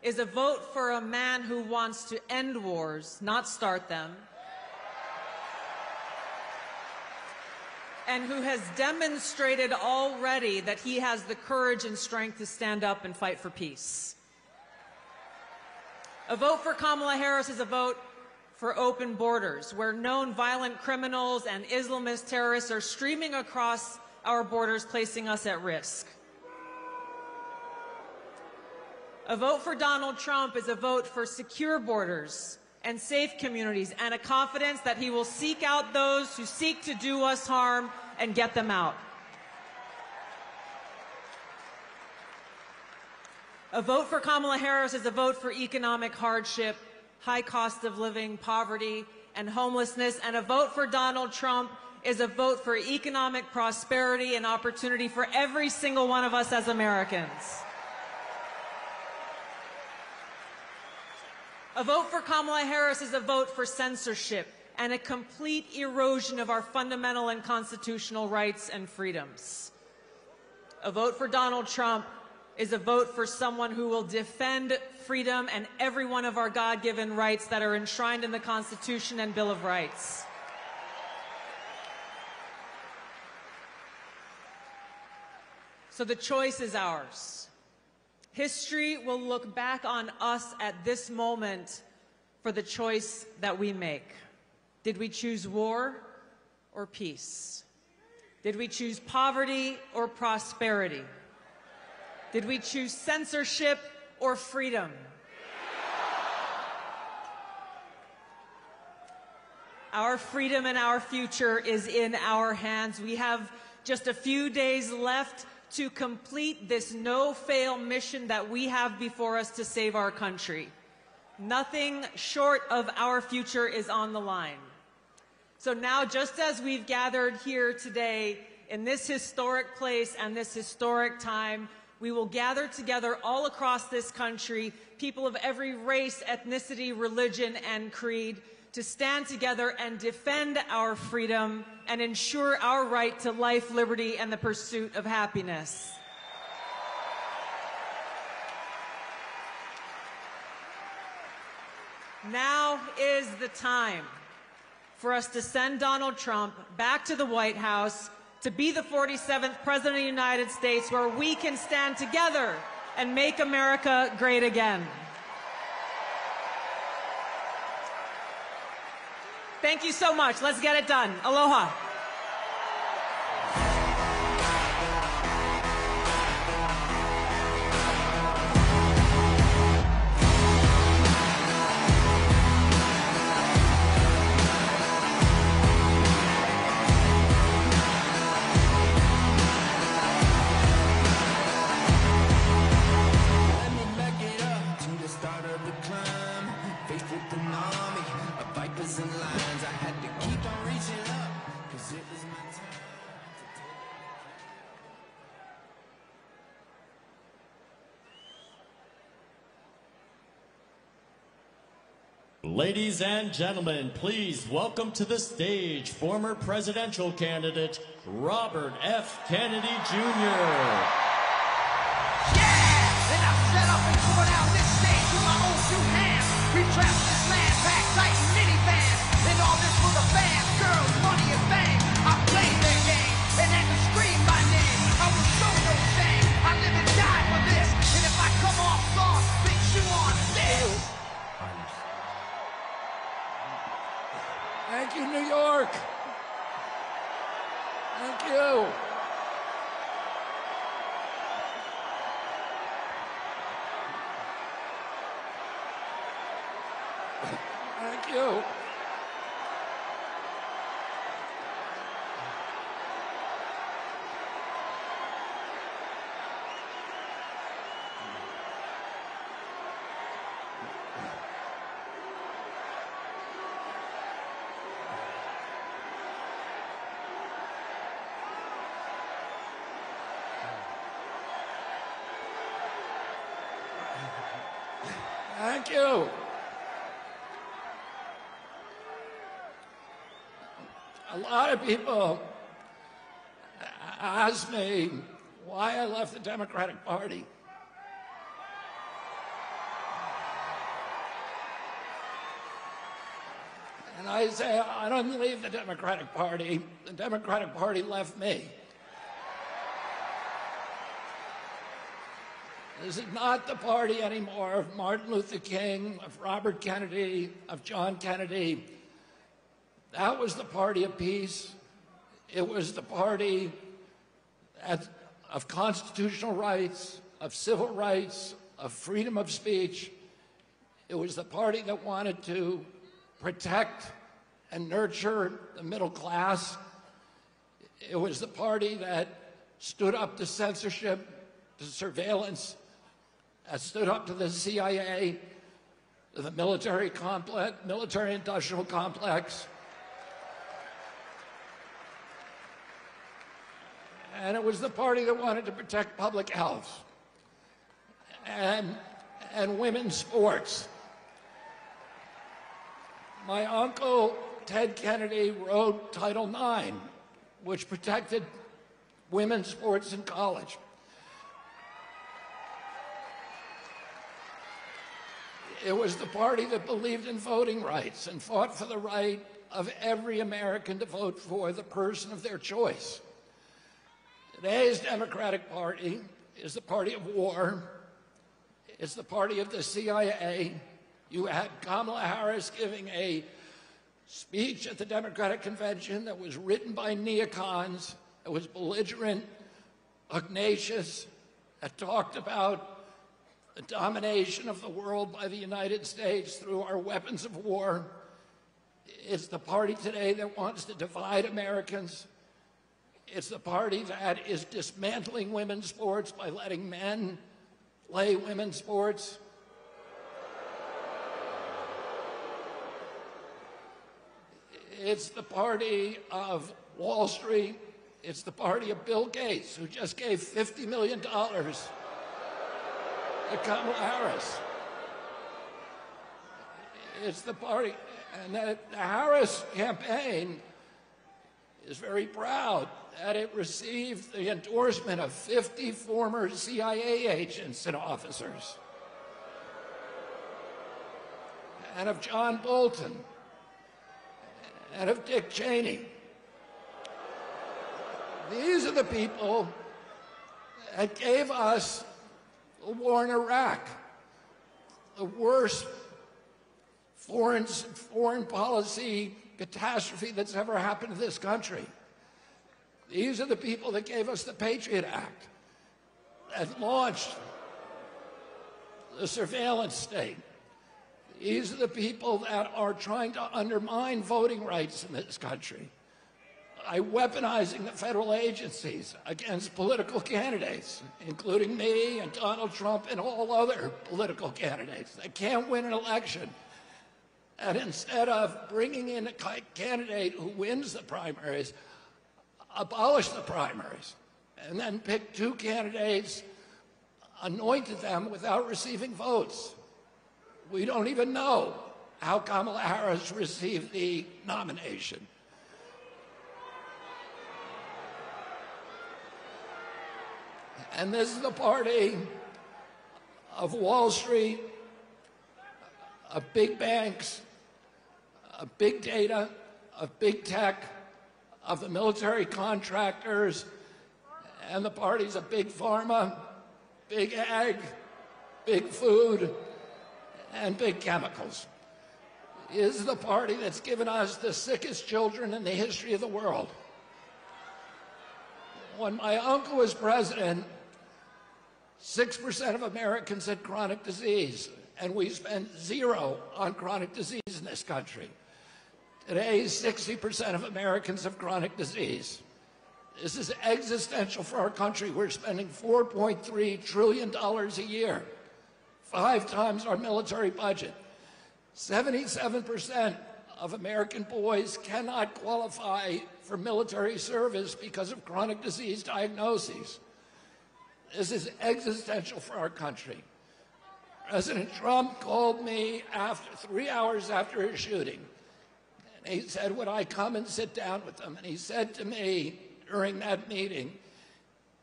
is a vote for a man who wants to end wars, not start them, and who has demonstrated already that he has the courage and strength to stand up and fight for peace. A vote for Kamala Harris is a vote for open borders, where known violent criminals and Islamist terrorists are streaming across our borders, placing us at risk. A vote for Donald Trump is a vote for secure borders and safe communities, and a confidence that he will seek out those who seek to do us harm and get them out. A vote for Kamala Harris is a vote for economic hardship, high cost of living, poverty, and homelessness. And a vote for Donald Trump is a vote for economic prosperity and opportunity for every single one of us as Americans. A vote for Kamala Harris is a vote for censorship and a complete erosion of our fundamental and constitutional rights and freedoms. A vote for Donald Trump is a vote for someone who will defend freedom and every one of our God-given rights that are enshrined in the Constitution and Bill of Rights. So the choice is ours. History will look back on us at this moment for the choice that we make. Did we choose war or peace? Did we choose poverty or prosperity? Did we choose censorship or freedom? Our freedom and our future is in our hands. We have just a few days left to complete this no-fail mission that we have before us to save our country. Nothing short of our future is on the line. So now, just as we've gathered here today in this historic place and this historic time, we will gather together all across this country, people of every race, ethnicity, religion, and creed, to stand together and defend our freedom and ensure our right to life, liberty, and the pursuit of happiness. Now is the time for us to send Donald Trump back to the White House to be the 47th President of the United States, where we can stand together and make America great again. Thank you so much. Let's get it done. Aloha. Ladies and gentlemen, please welcome to the stage former presidential candidate Robert F. Kennedy Jr. And I set up and tore down this stage with my own two hands. We trapped this land, packed tight in minivans. And all this for the fans, girls, money and fame. I played their game and had to scream my name. I will show no shame. I live and die for this. And if I come off soft, then chew on this. Thank you, New York. Thank you. Thank you. Thank you. A lot of people ask me why I left the Democratic Party. And I say, I didn't leave the Democratic Party. The Democratic Party left me. This is not the party anymore of Martin Luther King, of Robert Kennedy, of John Kennedy. That was the party of peace. It was the party of constitutional rights, of civil rights, of freedom of speech. It was the party that wanted to protect and nurture the middle class. It was the party that stood up to censorship, to surveillance, that stood up to the CIA, to the military complex, military-industrial complex. And it was the party that wanted to protect public health and women's sports. My uncle, Ted Kennedy, wrote Title IX, which protected women's sports in college. It was the party that believed in voting rights and fought for the right of every American to vote for the person of their choice. Today's Democratic Party is the party of war. It's the party of the CIA. You had Kamala Harris giving a speech at the Democratic Convention that was written by neocons, that was belligerent, pugnacious, that talked about the domination of the world by the United States through our weapons of war. It's the party today that wants to divide Americans. It's the party that is dismantling women's sports by letting men play women's sports. It's the party of Wall Street. It's the party of Bill Gates, who just gave $50 million to Kamala Harris. It's the party, and the Harris campaign is very proud that it received the endorsement of 50 former CIA agents and officers. and of John Bolton and of Dick Cheney. These are the people that gave us the war in Iraq, the worst foreign policy catastrophe that's ever happened to this country. These are the people that gave us the Patriot Act, that launched the surveillance state. These are the people that are trying to undermine voting rights in this country by weaponizing the federal agencies against political candidates, including me and Donald Trump and all other political candidates that can't win an election. And instead of bringing in a candidate who wins the primaries, abolish the primaries, and then pick two candidates, anointed them without receiving votes. We don't even know how Kamala Harris received the nomination. And this is the party of Wall Street, of big banks, of big data, of big tech, of the military contractors, and the parties of big pharma, big ag, big food, and big chemicals. This is the party that's given us the sickest children in the history of the world. When my uncle was president, 6% of Americans had chronic disease, and we spent 0 on chronic disease in this country. Today, 60% of Americans have chronic disease. This is existential for our country. We're spending $4.3 trillion a year, 5 times our military budget. 77% of American boys cannot qualify for military service because of chronic disease diagnoses. This is existential for our country. President Trump called me 3 hours after his shooting. And he said, would I come and sit down with them? And he said to me during that meeting,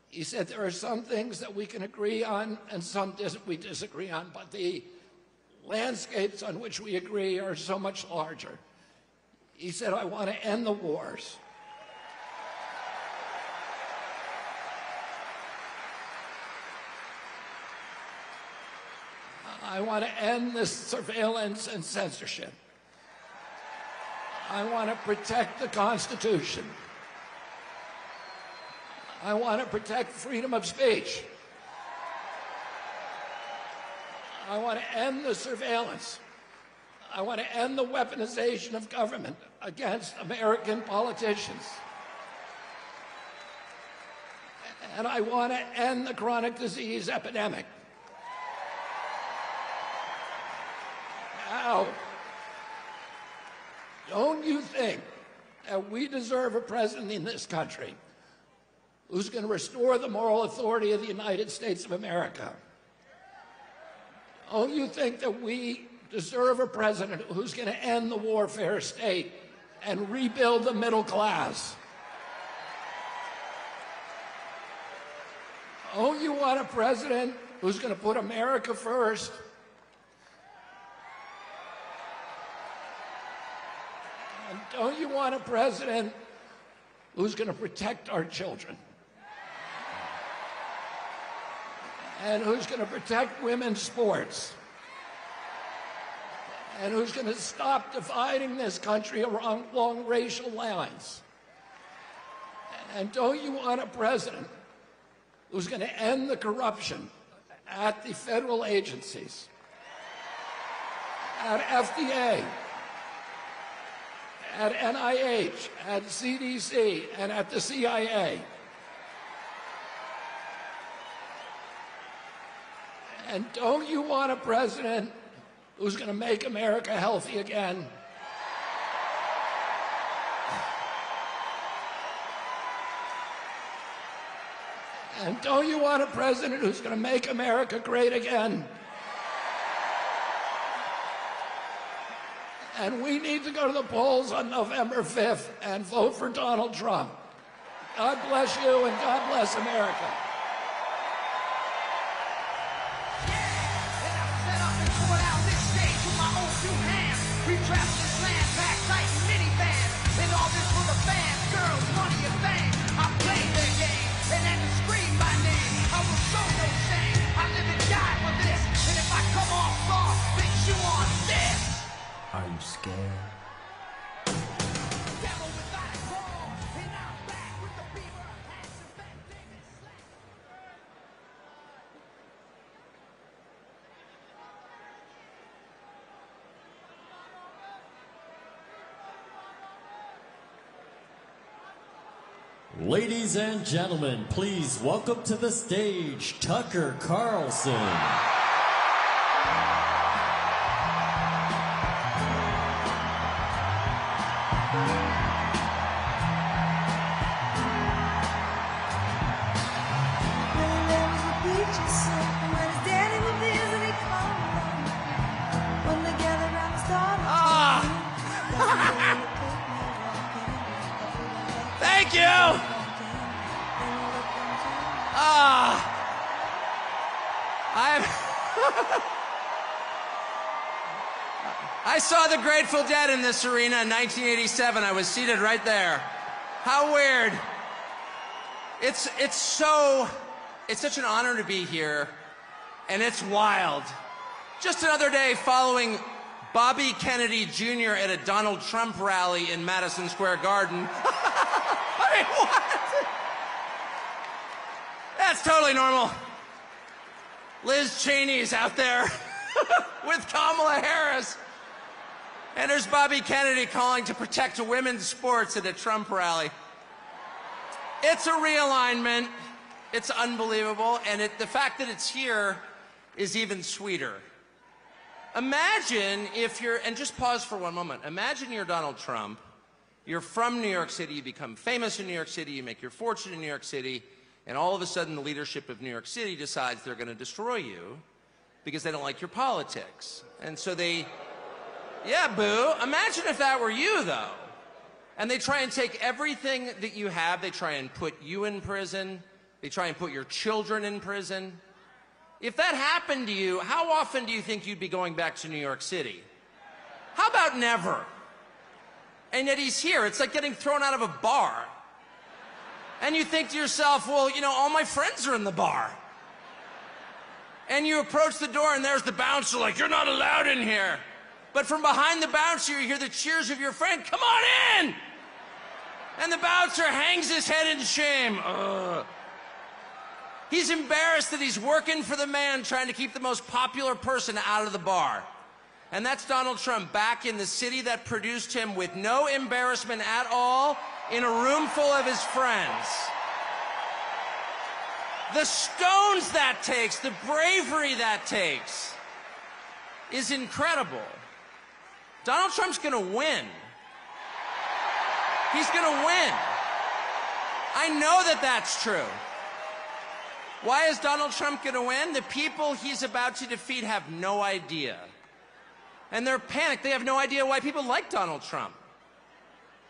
he said, there are some things that we can agree on and some we disagree on, but the landscapes on which we agree are so much larger. He said, I want to end the wars. I want to end this surveillance and censorship. I want to protect the Constitution. I want to protect freedom of speech. I want to end the surveillance. I want to end the weaponization of government against American politicians. And I want to end the chronic disease epidemic. Now, don't you think that we deserve a president in this country who's going to restore the moral authority of the United States of America? Don't you think that we deserve a president who's going to end the warfare state and rebuild the middle class? Don't you want a president who's going to put America first? And don't you want a president who's going to protect our children? And who's going to protect women's sports? And who's going to stop dividing this country along racial lines? And don't you want a president who's going to end the corruption at the federal agencies, at FDA, at NIH, at CDC, and at the CIA? And don't you want a president who's going to make America healthy again? And don't you want a president who's going to make America great again? And we need to go to the polls on November 5th and vote for Donald Trump. God bless you and God bless America. Set up and tore down this stage with my own 2 hands. Ladies and gentlemen, please welcome to the stage Tucker Carlson. Thank you. I saw the Grateful Dead in this arena in 1987. I was seated right there. How weird. It's such an honor to be here, and it's wild. Just another day following Bobby Kennedy Jr. at a Donald Trump rally in Madison Square Garden. I mean, what? That's totally normal. Liz Cheney's out there with Kamala Harris. And there's Bobby Kennedy calling to protect women's sports at a Trump rally. It's a realignment. It's unbelievable. And the fact that it's here is even sweeter. Imagine if you're, and just pause for one moment. Imagine you're Donald Trump. You're from New York City. You become famous in New York City. You make your fortune in New York City. And all of a sudden, the leadership of New York City decides they're going to destroy you because they don't like your politics. And so they, yeah, boo. Imagine if that were you, though. And they try and take everything that you have. They try and put you in prison. They try and put your children in prison. If that happened to you, how often do you think you'd be going back to New York City? How about never? And yet he's here. It's like getting thrown out of a bar. And you think to yourself, well, you know, all my friends are in the bar. And you approach the door and there's the bouncer like, you're not allowed in here. But from behind the bouncer, you hear the cheers of your friend, come on in! And the bouncer hangs his head in shame. Ugh. He's embarrassed that he's working for the man trying to keep the most popular person out of the bar. And that's Donald Trump back in the city that produced him with no embarrassment at all, in a room full of his friends. The stones that takes, the bravery that takes, is incredible. Donald Trump's gonna win. He's gonna win. I know that that's true. Why is Donald Trump gonna win? The people he's about to defeat have no idea. And they're panicked. They have no idea why people like Donald Trump.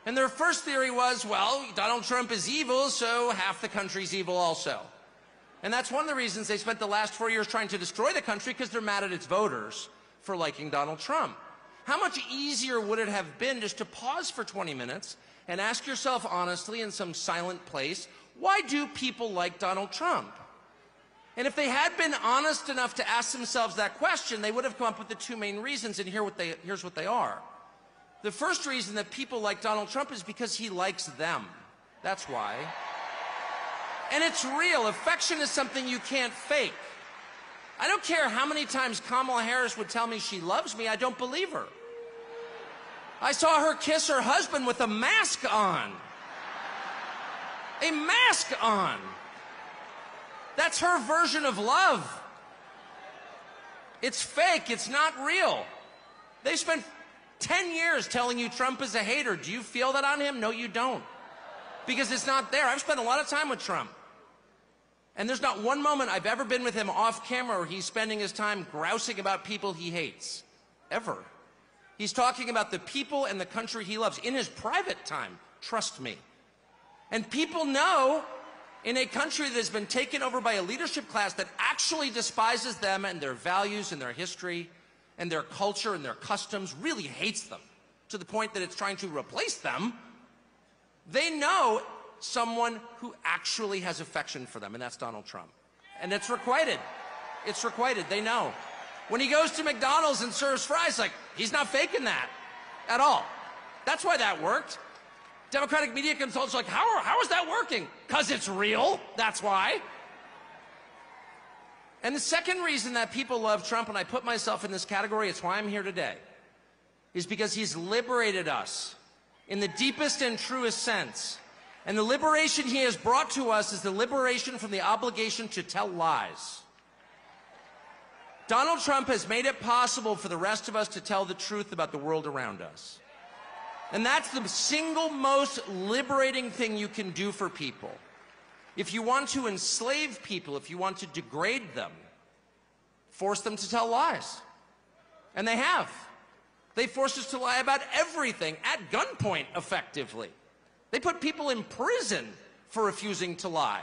And their first theory was, well, Donald Trump is evil, so half the country's evil also. And that's one of the reasons they spent the last 4 years trying to destroy the country, because they're mad at its voters for liking Donald Trump. How much easier would it have been just to pause for 20 minutes and ask yourself honestly in some silent place, why do people like Donald Trump? And if they had been honest enough to ask themselves that question, they would have come up with the two main reasons, and here's what they are. The first reason that people like Donald Trump is because he likes them. That's why. And it's real. Affection is something you can't fake. I don't care how many times Kamala Harris would tell me she loves me, I don't believe her. I saw her kiss her husband with a mask on. A mask on. That's her version of love. It's fake. It's not real. They spent 10 years telling you Trump is a hater. Do you feel that on him? No, you don't. Because it's not there. I've spent a lot of time with Trump. And there's not one moment I've ever been with him off camera where he's spending his time grousing about people he hates. Ever. He's talking about the people and the country he loves in his private time. Trust me. And people know, in a country that has been taken over by a leadership class that actually despises them and their values and their history and their culture and their customs, really hates them to the point that it's trying to replace them, they know someone who actually has affection for them, and that's Donald Trump. And it's requited. It's requited. They know. When he goes to McDonald's and serves fries, like, he's not faking that at all. That's why that worked. Democratic media consultants are like, how is that working? Because it's real. That's why. And the second reason that people love Trump, and I put myself in this category, it's why I'm here today, is because he's liberated us in the deepest and truest sense. And the liberation he has brought to us is the liberation from the obligation to tell lies. Donald Trump has made it possible for the rest of us to tell the truth about the world around us. And that's the single most liberating thing you can do for people. If you want to enslave people, if you want to degrade them, force them to tell lies. And they have. They forced us to lie about everything at gunpoint, effectively. They put people in prison for refusing to lie.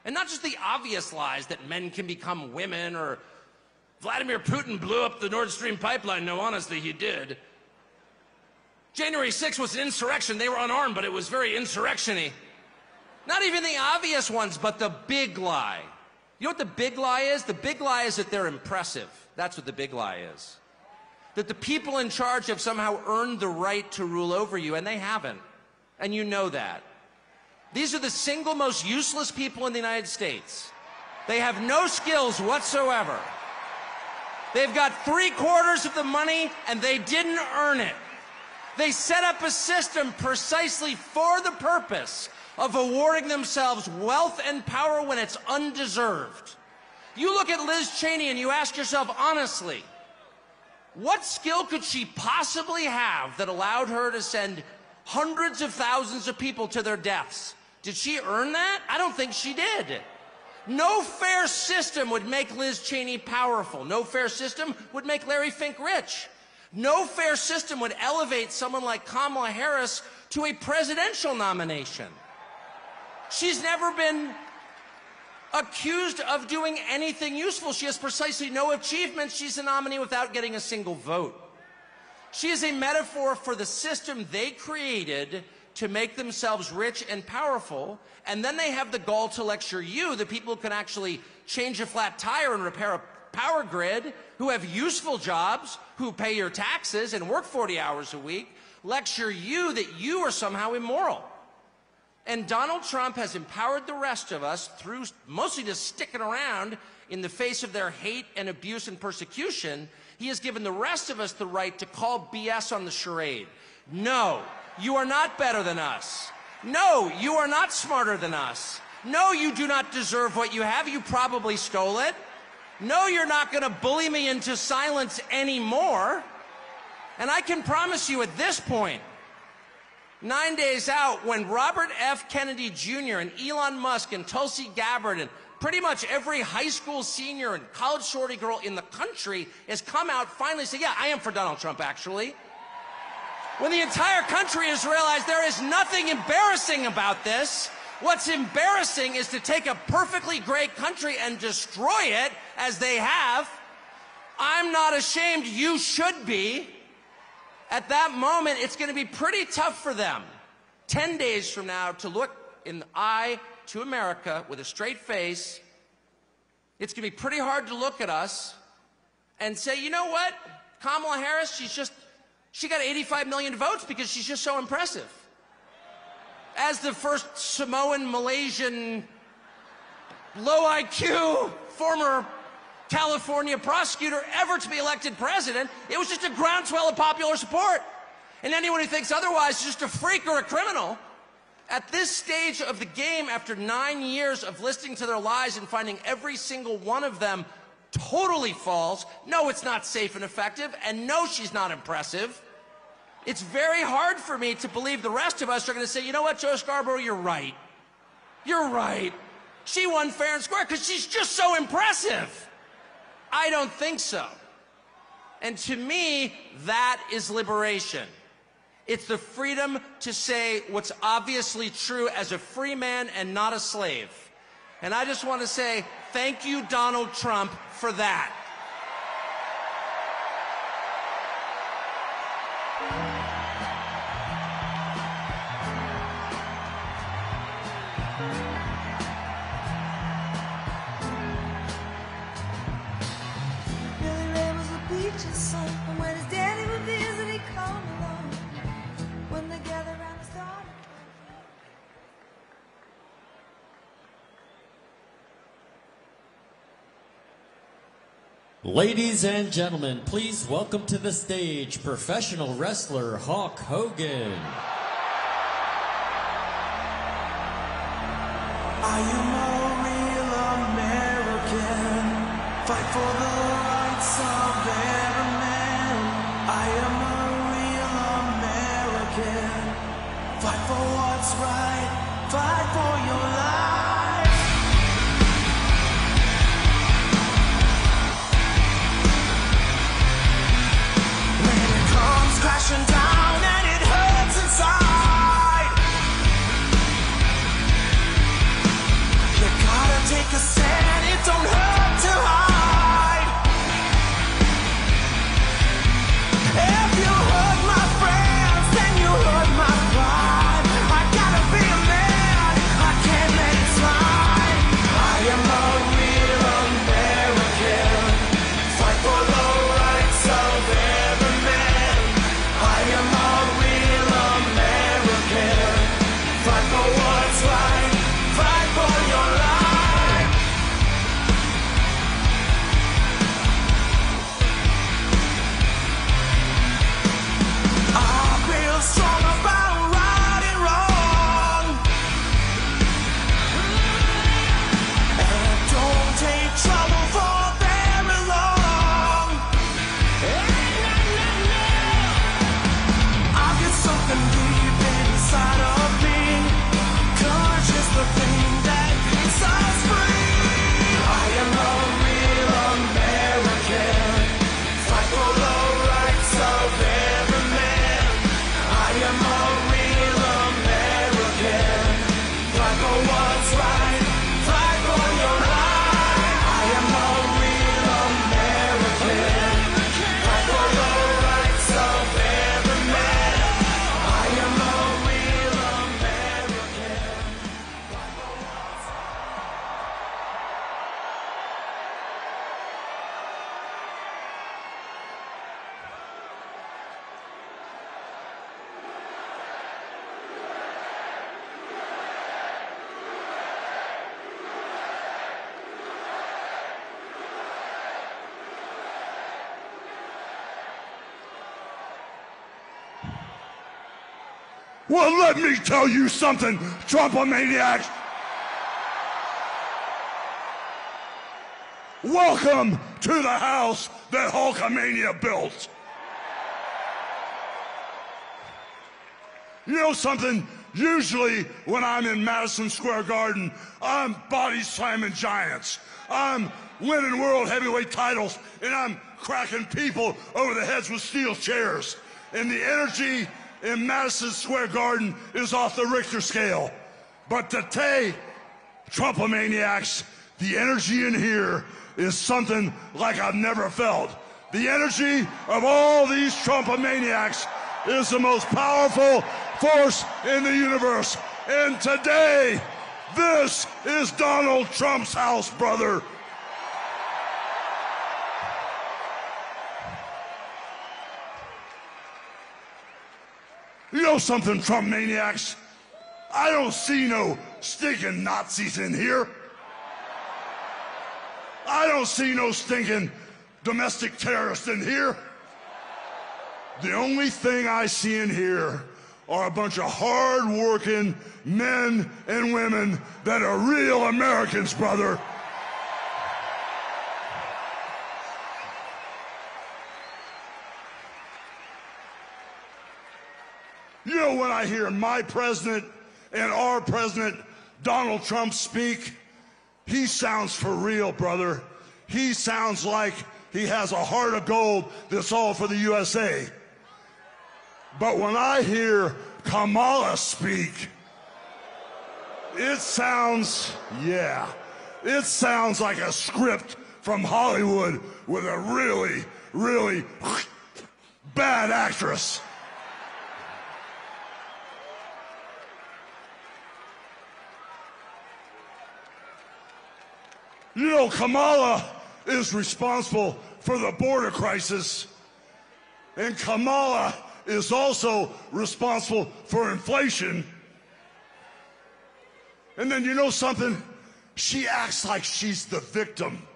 And not just the obvious lies that men can become women or Vladimir Putin blew up the Nord Stream pipeline. No, honestly, he did. January 6th was an insurrection. They were unarmed, but it was very insurrection-y. Not even the obvious ones, but the big lie. You know what the big lie is? The big lie is that they're impressive. That's what the big lie is. That the people in charge have somehow earned the right to rule over you, and they haven't. And you know that. These are the single most useless people in the United States. They have no skills whatsoever. They've got 3/4 of the money, and they didn't earn it. They set up a system precisely for the purpose of awarding themselves wealth and power when it's undeserved. You look at Liz Cheney and you ask yourself honestly, what skill could she possibly have that allowed her to send hundreds of thousands of people to their deaths? Did she earn that? I don't think she did. No fair system would make Liz Cheney powerful. No fair system would make Larry Fink rich. No fair system would elevate someone like Kamala Harris to a presidential nomination. She's never been accused of doing anything useful. She has precisely no achievements. She's a nominee without getting a single vote. She is a metaphor for the system they created to make themselves rich and powerful, and then they have the gall to lecture you, the people who can actually change a flat tire and repair a power grid, who have useful jobs, who pay your taxes and work 40 hours a week, lecture you that you are somehow immoral. And Donald Trump has empowered the rest of us through mostly just sticking around in the face of their hate and abuse and persecution. He has given the rest of us the right to call BS on the charade. No, you are not better than us. No, you are not smarter than us. No, you do not deserve what you have. You probably stole it. No, you're not going to bully me into silence anymore. And I can promise you at this point, 9 days out, when Robert F. Kennedy Jr. and Elon Musk and Tulsi Gabbard and pretty much every high school senior and college shorty girl in the country has come out finally say, yeah, I am for Donald Trump, actually. When the entire country has realized there is nothing embarrassing about this, what's embarrassing is to take a perfectly great country and destroy it, as they have. I'm not ashamed. You should be. At that moment, it's going to be pretty tough for them 10 days from now to look in the eye to America with a straight face. It's going to be pretty hard to look at us and say, you know what? Kamala Harris, she got 85 million votes because she's just so impressive. As the first Samoan, Malaysian, low IQ, former California prosecutor ever to be elected president, it was just a groundswell of popular support. And anyone who thinks otherwise is just a freak or a criminal. At this stage of the game, after 9 years of listening to their lies and finding every single one of them totally false, no, it's not safe and effective, and no, she's not impressive. It's very hard for me to believe the rest of us are going to say, you know what, Joe Scarborough, you're right. You're right. She won fair and square because she's just so impressive. I don't think so. And to me, that is liberation. It's the freedom to say what's obviously true as a free man and not a slave. And I just want to say thank you, Donald Trump, for that. Ladies and gentlemen, please welcome to the stage professional wrestler Hulk Hogan. Fight for the rights of every man. I am a real American. Fight for what's right. Fight for your life. When it comes crashing down and it hurts inside, you gotta take a stand. It don't hurt to hide. If you hurt my friends, then you hurt my pride. I gotta be a man, I can't let it slide. I am a real American. Fight for the rights of every man. I am a real American. Fight for what's right. Fight for your life. I feel strong about right and wrong, and don't take trouble for very long. I get something deep inside of me. Courage is the thing that keeps us free. I am a real American. Fight for the rights of every man. I am a real American. Fight for what's right. Fight for your life. I am a real American. Fight for the rights of every man. I am a real American. Well, let me tell you something, Trumpomaniacs. Welcome to the house that Hulkamania built. You know something? Usually when I'm in Madison Square Garden, I'm body slamming giants. I'm winning world heavyweight titles, and I'm cracking people over the heads with steel chairs. And the energy in Madison Square Garden is off the Richter scale. But today, Trumpomaniacs, the energy in here is something like I've never felt. The energy of all these Trumpomaniacs is the most powerful force in the universe. And today, this is Donald Trump's house, brother. You know something, Trump maniacs? I don't see no stinking Nazis in here. I don't see no stinking domestic terrorists in here. The only thing I see in here are a bunch of hard-working men and women that are real Americans, brother. You know, when I hear my president and our president, Donald Trump, speak, he sounds for real, brother. He sounds like he has a heart of gold that's all for the USA. But when I hear Kamala speak, it sounds, it sounds like a script from Hollywood with a really, really bad actress. You know, Kamala is responsible for the border crisis, and Kamala is also responsible for inflation. And then you know something? She acts like she's the victim.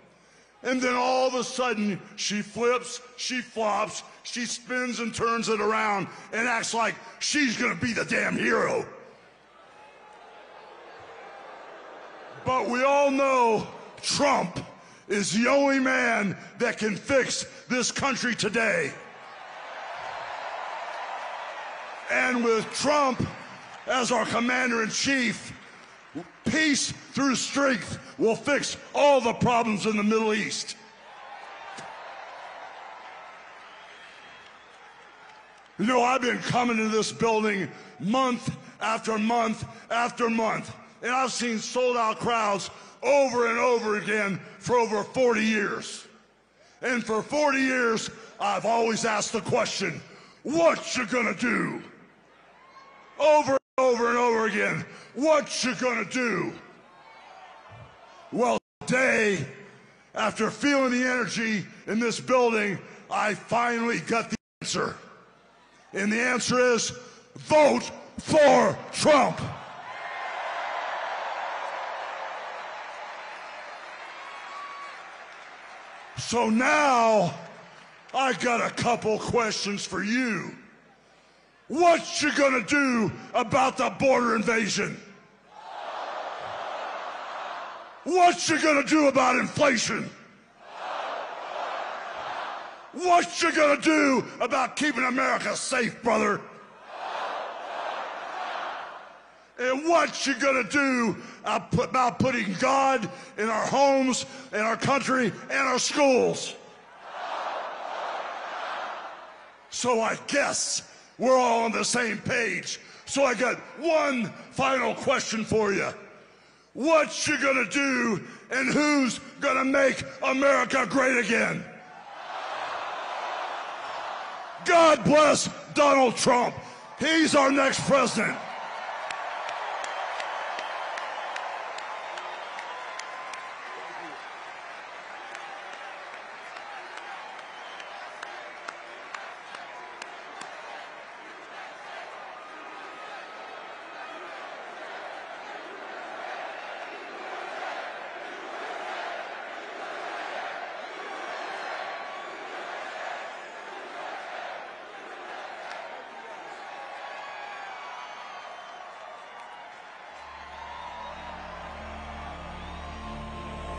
And then all of a sudden, she flips, she flops, she spins and turns it around and acts like she's gonna be the damn hero. But we all know Trump is the only man that can fix this country today. And with Trump as our commander-in-chief, peace through strength will fix all the problems in the Middle East. You know, I've been coming to this building month after month after month, and I've seen sold-out crowds over and over again for over 40 years. And for 40 years, I've always asked the question, what you gonna do? Over and over and over again, what you gonna do? Well, today, after feeling the energy in this building, I finally got the answer. And the answer is, vote for Trump. So now, I got a couple questions for you. What you gonna do about the border invasion? What you gonna do about inflation? What you gonna do about keeping America safe, brother? And what you gonna do about putting God in our homes, in our country, and our schools? So I guess we're all on the same page. So I got one final question for you. What you gonna do, and who's gonna make America great again? God bless Donald Trump. He's our next president.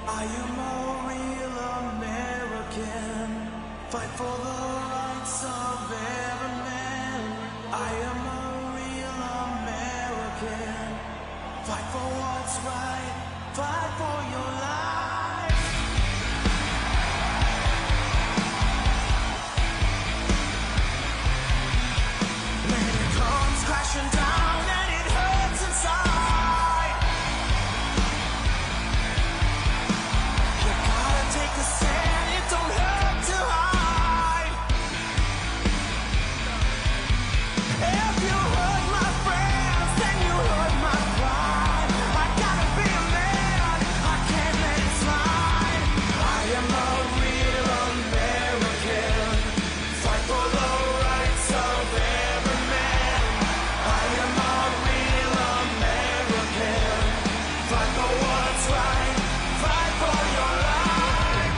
I am a real American, fight for the rights of every man. I am a real American, fight for what's right, fight for your life. When it comes crashing down and it hurts inside, take a stand, it don't hurt to hide. If you hurt my friends, then you hurt my pride. I gotta be a man, I can't let it slide. I am a real American, fight for the rights of every man. I am a real American, fight for what's right, fight for your life.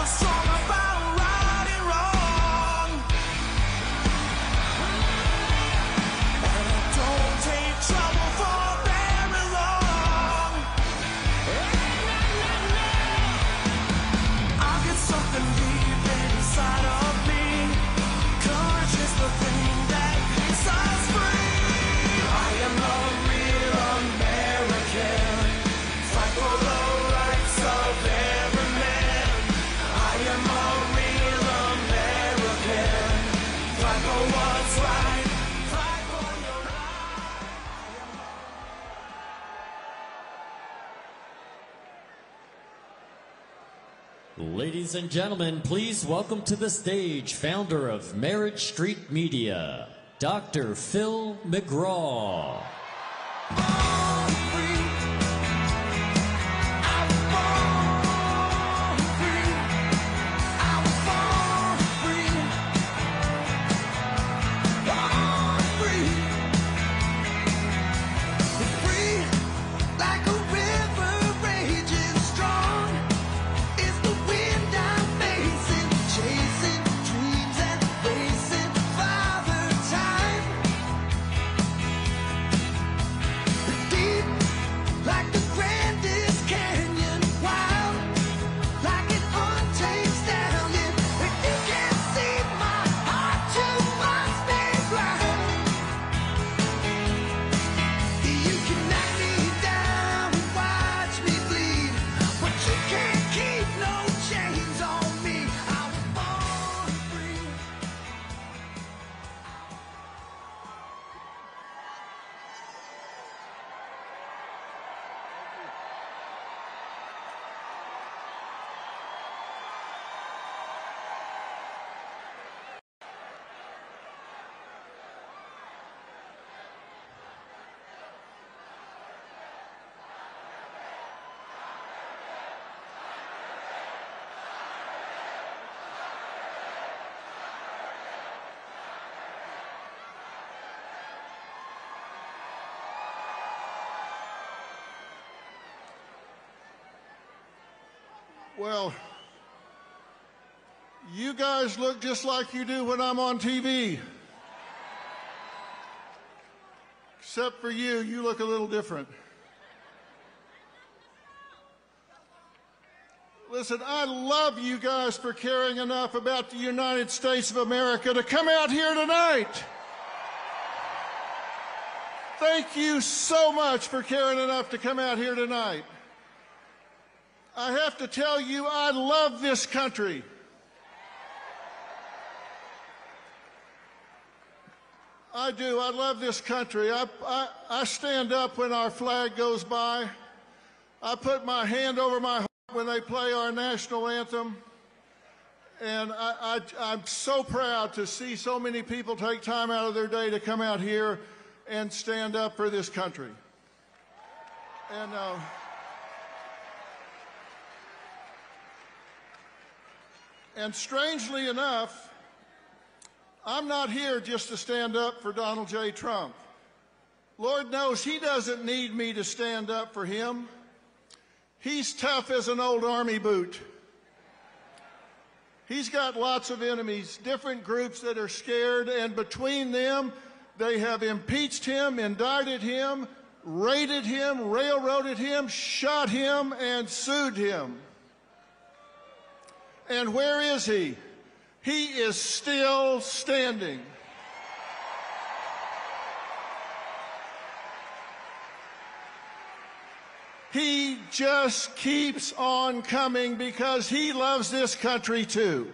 Strong about right and wrong, and I don't take trouble for very long. I get something deep inside of me. Courage is the thing that keeps us free. I am a real American, fight for the rights of every man. I am a real American, fight for what's right, fight for your life. Ladies and gentlemen, please welcome to the stage founder of Marriage Street Media, Dr. Phil McGraw. Like a river raging strong, is the wind I'm facing, chasing dreams and racing Father Time. Well, you guys look just like you do when I'm on TV. Except for you, you look a little different. Listen, I love you guys for caring enough about the United States of America to come out here tonight. Thank you so much for caring enough to come out here tonight. I have to tell you, I love this country. I do. I love this country. I stand up when our flag goes by. I put my hand over my heart when they play our national anthem. And I'm so proud to see so many people take time out of their day to come out here and stand up for this country. And strangely enough, I'm not here just to stand up for Donald J. Trump. Lord knows he doesn't need me to stand up for him. He's tough as an old army boot. He's got lots of enemies, different groups that are scared, and between them, they have impeached him, indicted him, raided him, railroaded him, shot him, and sued him. And where is he? He is still standing. He just keeps on coming because he loves this country too.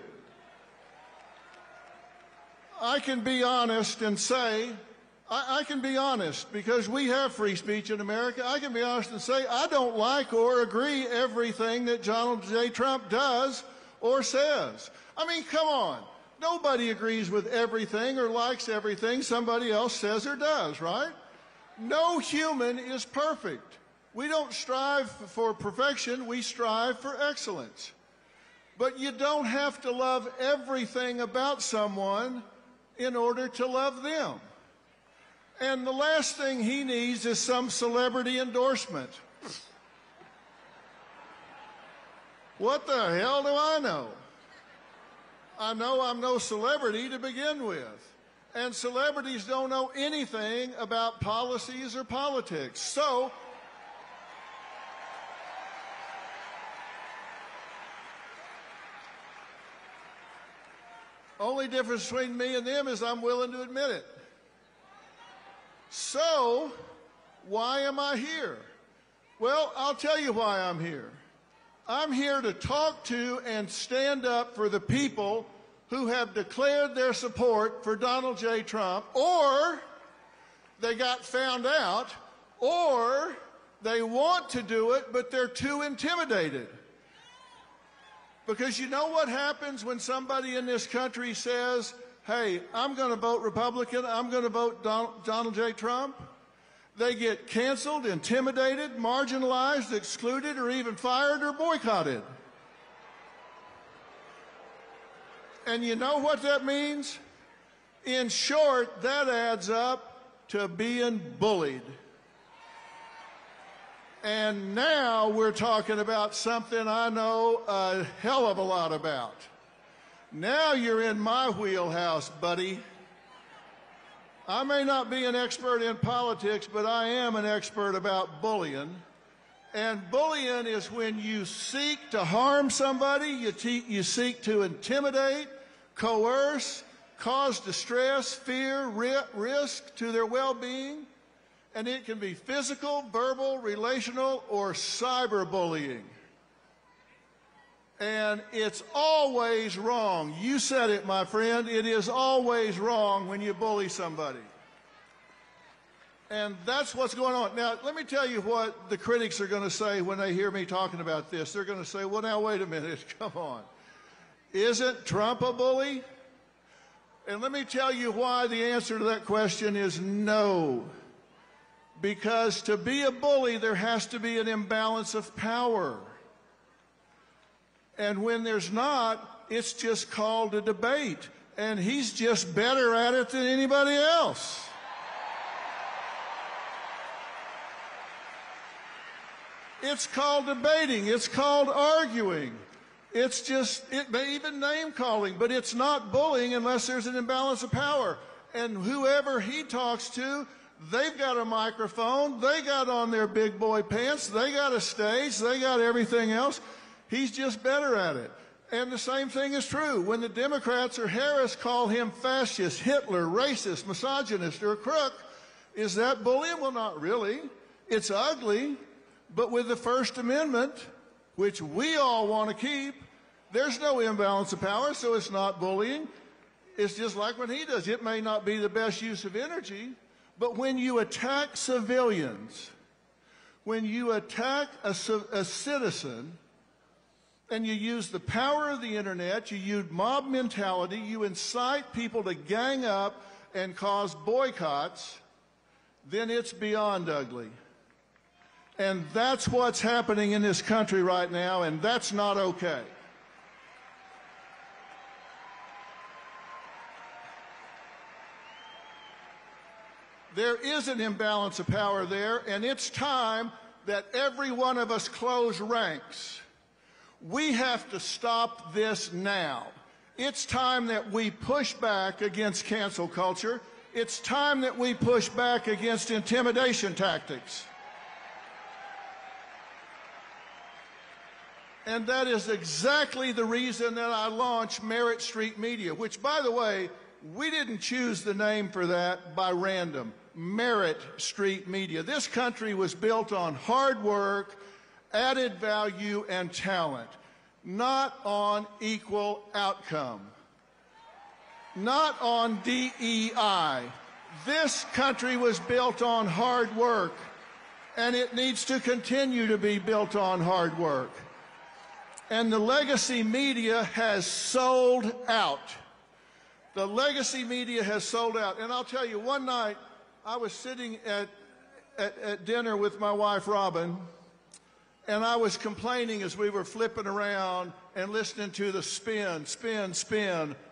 I can be honest and say, I can be honest because we have free speech in America. I can be honest and say I don't like or agree everything that Donald J. Trump does or says. I mean, come on. Nobody agrees with everything or likes everything somebody else says or does, right? No human is perfect. We don't strive for perfection, we strive for excellence. But you don't have to love everything about someone in order to love them. And the last thing he needs is some celebrity endorsement. What the hell do I know? I know I'm no celebrity to begin with. And celebrities don't know anything about policies or politics. So, only difference between me and them is I'm willing to admit it. So, why am I here? Well, I'll tell you why I'm here. I'm here to talk to and stand up for the people who have declared their support for Donald J. Trump, or they got found out, or they want to do it, but they're too intimidated. Because you know what happens when somebody in this country says, hey, I'm going to vote Republican, I'm going to vote Donald J. Trump? They get canceled, intimidated, marginalized, excluded, or even fired or boycotted. And you know what that means? In short, that adds up to being bullied. And now we're talking about something I know a hell of a lot about. Now you're in my wheelhouse, buddy. I may not be an expert in politics, but I am an expert about bullying. And bullying is when you seek to harm somebody, you seek to intimidate, coerce, cause distress, fear, risk to their well-being. And it can be physical, verbal, relational, or cyberbullying. And it's always wrong. You said it, my friend. It is always wrong when you bully somebody. And that's what's going on. Now, let me tell you what the critics are going to say when they hear me talking about this. They're going to say, well, now, wait a minute. Come on. Isn't Trump a bully? And let me tell you why the answer to that question is no. Because to be a bully, there has to be an imbalance of power. And when there's not, it's just called a debate. And he's just better at it than anybody else. It's called debating. It's called arguing. It's just, it may even name calling, but it's not bullying unless there's an imbalance of power. And whoever he talks to, they've got a microphone, they got on their big boy pants, they got a stage, they got everything else. He's just better at it. And the same thing is true. When the Democrats or Harris call him fascist, Hitler, racist, misogynist, or a crook, is that bullying? Well, not really. It's ugly. But with the First Amendment, which we all want to keep, there's no imbalance of power, so it's not bullying. It's just like when he does. It may not be the best use of energy, but when you attack civilians, when you attack a citizen, and you use the power of the internet, you use mob mentality, you incite people to gang up and cause boycotts, then it's beyond ugly. And that's what's happening in this country right now, and that's not okay. There is an imbalance of power there, and it's time that every one of us close ranks. We have to stop this now. It's time that we push back against cancel culture. It's time that we push back against intimidation tactics. And that is exactly the reason that I launched Merit Street Media, which, by the way, we didn't choose the name for that by random. Merit Street Media. This country was built on hard work, added value, and talent, not on equal outcome, not on DEI. This country was built on hard work, and it needs to continue to be built on hard work. And the legacy media has sold out. The legacy media has sold out. And I'll tell you, one night I was sitting at dinner with my wife, Robin, and I was complaining as we were flipping around and listening to the spin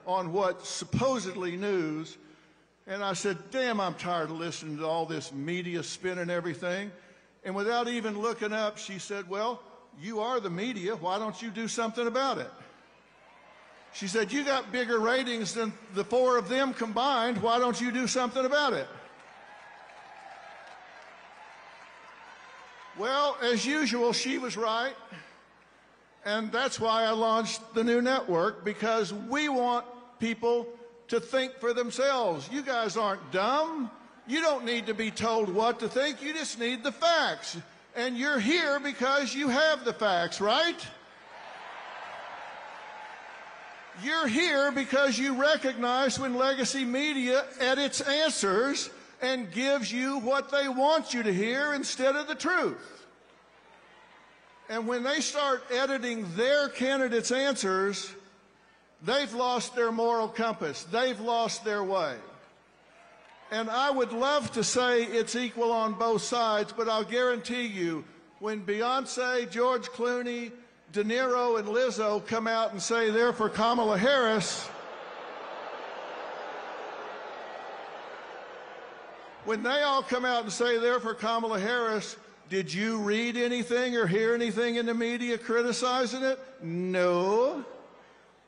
on what's supposedly news. And I said, damn, I'm tired of listening to all this media spin and everything. And without even looking up, she said, well, you are the media. Why don't you do something about it? She said, you got bigger ratings than the four of them combined. Why don't you do something about it? Well, as usual, she was right. And that's why I launched the new network, because we want people to think for themselves. You guys aren't dumb. You don't need to be told what to think. You just need the facts. And you're here because you have the facts, right? You're here because you recognize when legacy media edits answers and gives you what they want you to hear instead of the truth. And when they start editing their candidates' answers, they've lost their moral compass. They've lost their way. And I would love to say it's equal on both sides, but I'll guarantee you, when Beyonce, George Clooney, De Niro, and Lizzo come out and say they're for Kamala Harris, when they all come out and say they're for Kamala Harris, did you read anything or hear anything in the media criticizing it? No.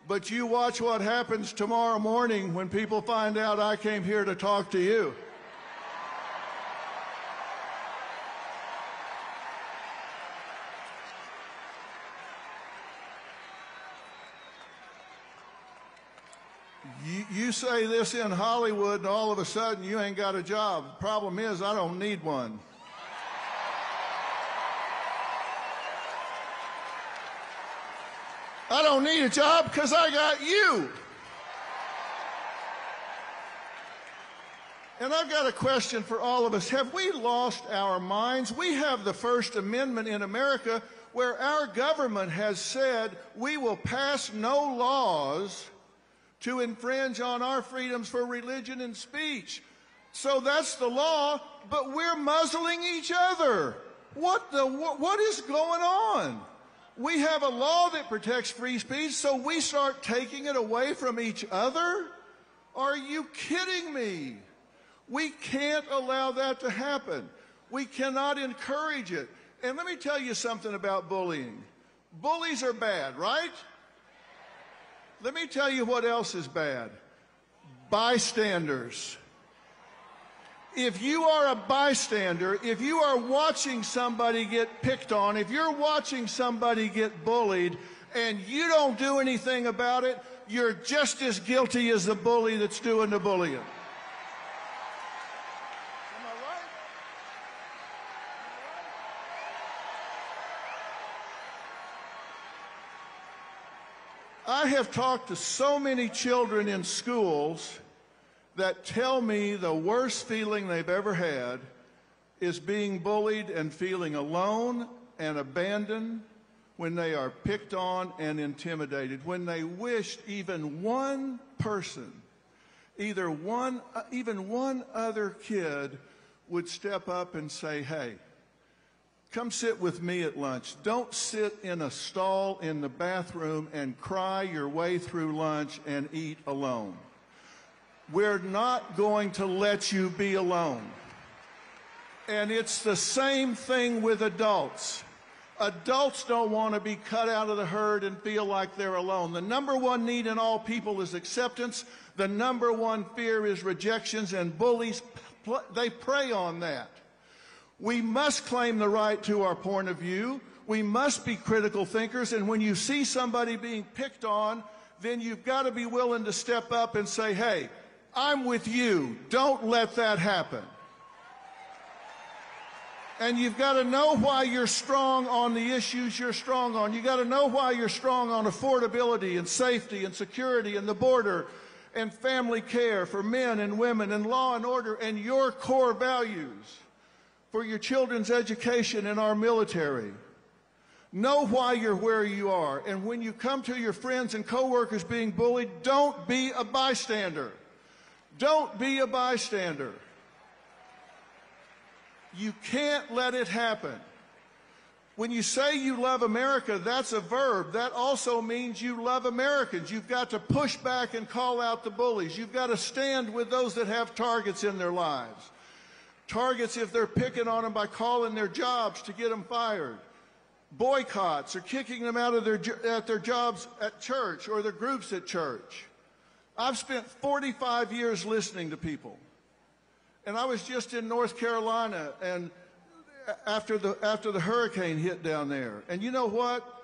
But you watch what happens tomorrow morning when people find out I came here to talk to you. You say this in Hollywood and all of a sudden you ain't got a job. The problem is I don't need one. I don't need a job because I got you. And I've got a question for all of us. Have we lost our minds? We have the First Amendment in America where our government has said we will pass no laws to infringe on our freedoms for religion and speech. So that's the law, but we're muzzling each other. What is going on? We have a law that protects free speech, so we start taking it away from each other? Are you kidding me? We can't allow that to happen. We cannot encourage it. And let me tell you something about bullying. Bullies are bad, right? Let me tell you what else is bad. Bystanders. If you are a bystander, if you are watching somebody get picked on, if you're watching somebody get bullied, and you don't do anything about it, you're just as guilty as the bully that's doing the bullying. Am I right? I have talked to so many children in schools that tell me the worst feeling they've ever had is being bullied and feeling alone and abandoned when they are picked on and intimidated, when they wished even one person, even one other kid would step up and say, hey, come sit with me at lunch. Don't sit in a stall in the bathroom and cry your way through lunch and eat alone. We're not going to let you be alone. And it's the same thing with adults. Adults don't want to be cut out of the herd and feel like they're alone. The number one need in all people is acceptance. The number one fear is rejections, and bullies, they prey on that. We must claim the right to our point of view. We must be critical thinkers, and when you see somebody being picked on, then you've got to be willing to step up and say, hey, I'm with you. Don't let that happen. And you've got to know why you're strong on the issues you're strong on. You've got to know why you're strong on affordability and safety and security and the border and family care for men and women and law and order and your core values for your children's education and our military. Know why you're where you are. And when you come to your friends and coworkers being bullied, don't be a bystander. Don't be a bystander. You can't let it happen. When you say you love America, that's a verb. That also means you love Americans. You've got to push back and call out the bullies. You've got to stand with those that have targets in their lives. Targets if they're picking on them by calling their jobs to get them fired. Boycotts or kicking them out of their jobs at church or their groups at church. I've spent 45 years listening to people. And I was just in North Carolina and after the hurricane hit down there. And you know what?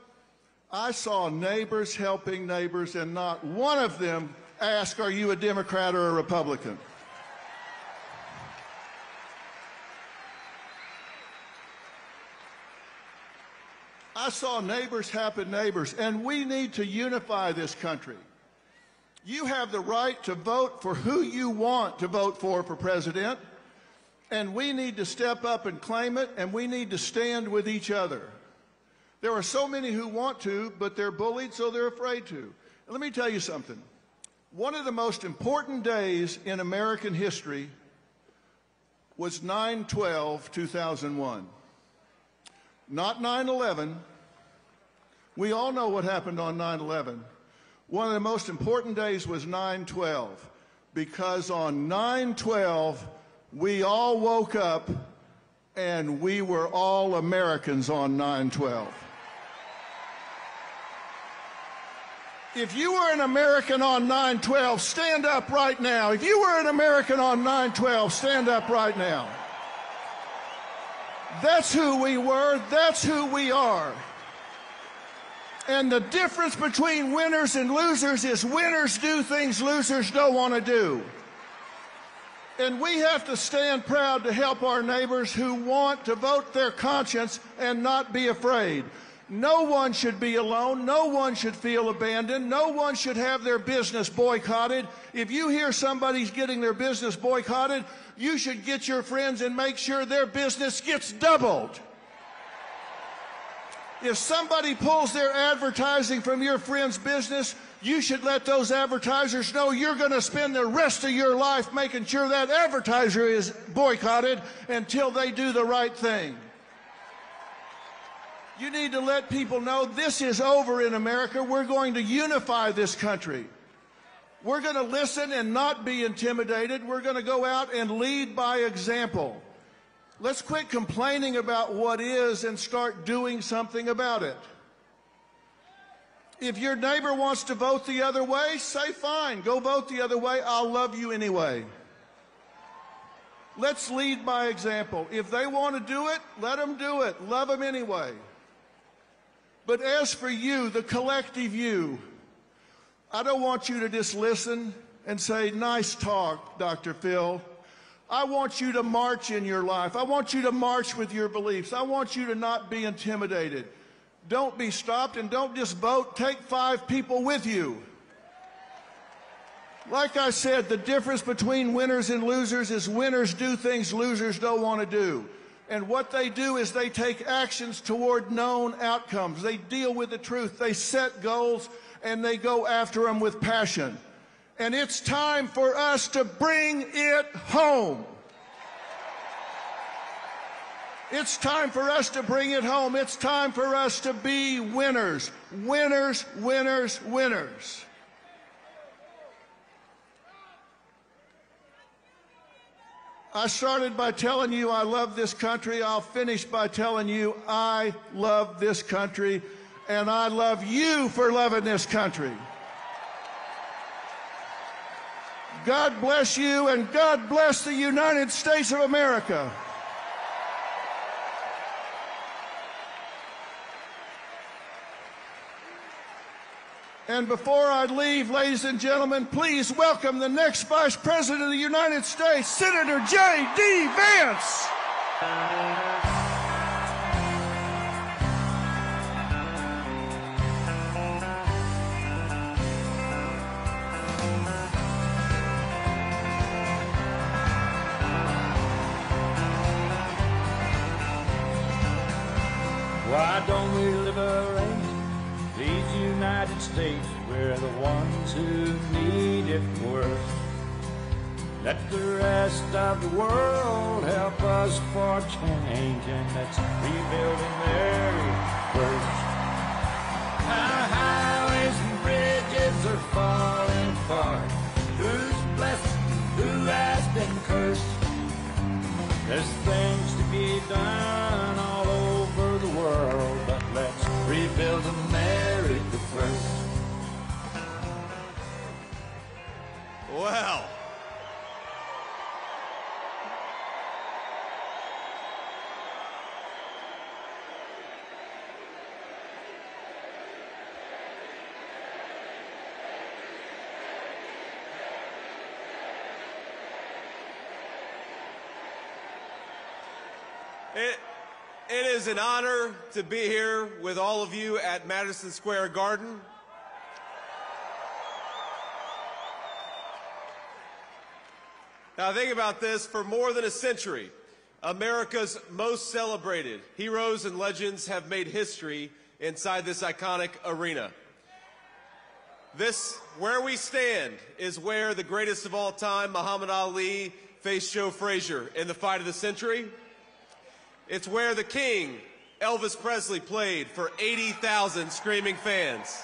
I saw neighbors helping neighbors, and not one of them asked, are you a Democrat or a Republican? I saw neighbors helping neighbors, and we need to unify this country. You have the right to vote for who you want to vote for president, and we need to step up and claim it, and we need to stand with each other. There are so many who want to, but they're bullied, so they're afraid to. And let me tell you something. One of the most important days in American history was 9/12/2001. Not 9/11. We all know what happened on 9/11. One of the most important days was 9/12, because on 9/12, we all woke up and we were all Americans on 9/12. If you were an American on 9/12, stand up right now. If you were an American on 9/12, stand up right now. That's who we were. That's who we are. And the difference between winners and losers is winners do things losers don't want to do. And we have to stand proud to help our neighbors who want to vote their conscience and not be afraid. No one should be alone. No one should feel abandoned. No one should have their business boycotted. If you hear somebody's getting their business boycotted, you should get your friends and make sure their business gets doubled. If somebody pulls their advertising from your friend's business, you should let those advertisers know you're going to spend the rest of your life making sure that advertiser is boycotted until they do the right thing. You need to let people know this is over in America. We're going to unify this country. We're going to listen and not be intimidated. We're going to go out and lead by example. Let's quit complaining about what is and start doing something about it. If your neighbor wants to vote the other way, say fine, go vote the other way. I'll love you anyway. Let's lead by example. If they want to do it, let them do it. Love them anyway. But as for you, the collective you, I don't want you to just listen and say, nice talk, Dr. Phil. I want you to march in your life. I want you to march with your beliefs. I want you to not be intimidated. Don't be stopped, and don't just vote. Take 5 people with you. Like I said, the difference between winners and losers is winners do things losers don't want to do. And what they do is they take actions toward known outcomes. They deal with the truth. They set goals, and they go after them with passion. And it's time for us to bring it home. It's time for us to bring it home. It's time for us to be winners. Winners, winners, winners. I started by telling you I love this country. I'll finish by telling you I love this country, and I love you for loving this country. God bless you, and God bless the United States of America. And before I leave, ladies and gentlemen, please welcome the next Vice President of the United States, Senator J.D. Vance. Why don't we liberate these United States? We're the ones who need it worst. Let the rest of the world help us for change, and let's rebuild America first. Our highways and bridges are falling apart. Who's blessed? Who has been cursed? There's things to be done all over the world, but let's rebuild America first. Well, it is an honor to be here with all of you at Madison Square Garden. Now think about this. For more than a century, America's most celebrated heroes and legends have made history inside this iconic arena. This, where we stand, is where the greatest of all time, Muhammad Ali, faced Joe Frazier in the fight of the century. It's where the King, Elvis Presley, played for 80,000 screaming fans.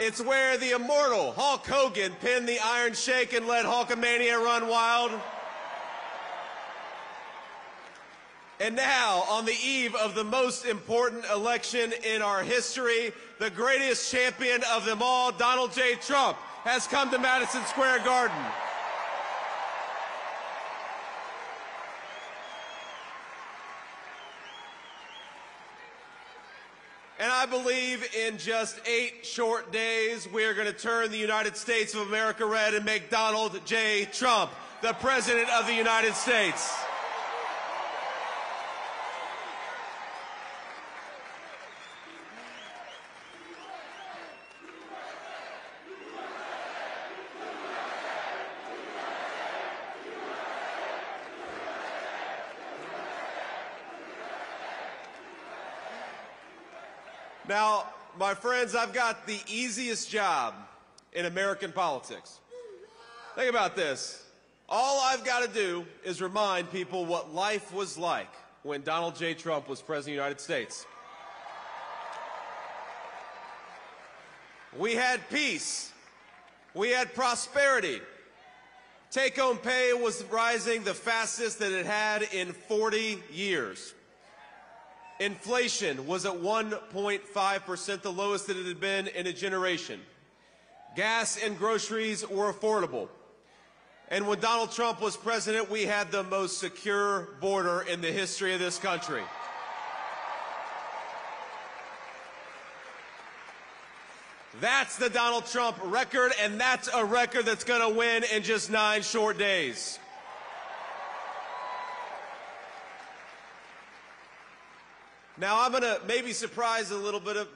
It's where the immortal Hulk Hogan pinned the Iron Sheik and let Hulkamania run wild. And now, on the eve of the most important election in our history, the greatest champion of them all, Donald J. Trump, has come to Madison Square Garden. And I believe in just 8 short days, we're going to turn the United States of America red and make Donald J. Trump the President of the United States. Now, my friends, I've got the easiest job in American politics. Think about this. All I've got to do is remind people what life was like when Donald J. Trump was President of the United States. We had peace. We had prosperity. Take-home pay was rising the fastest that it had in 40 years. Inflation was at 1.5%, the lowest that it had been in a generation. Gas and groceries were affordable. And when Donald Trump was president, we had the most secure border in the history of this country. That's the Donald Trump record, and that's a record that's going to win in just 9 short days. Now, I'm going to maybe surprise a little bit of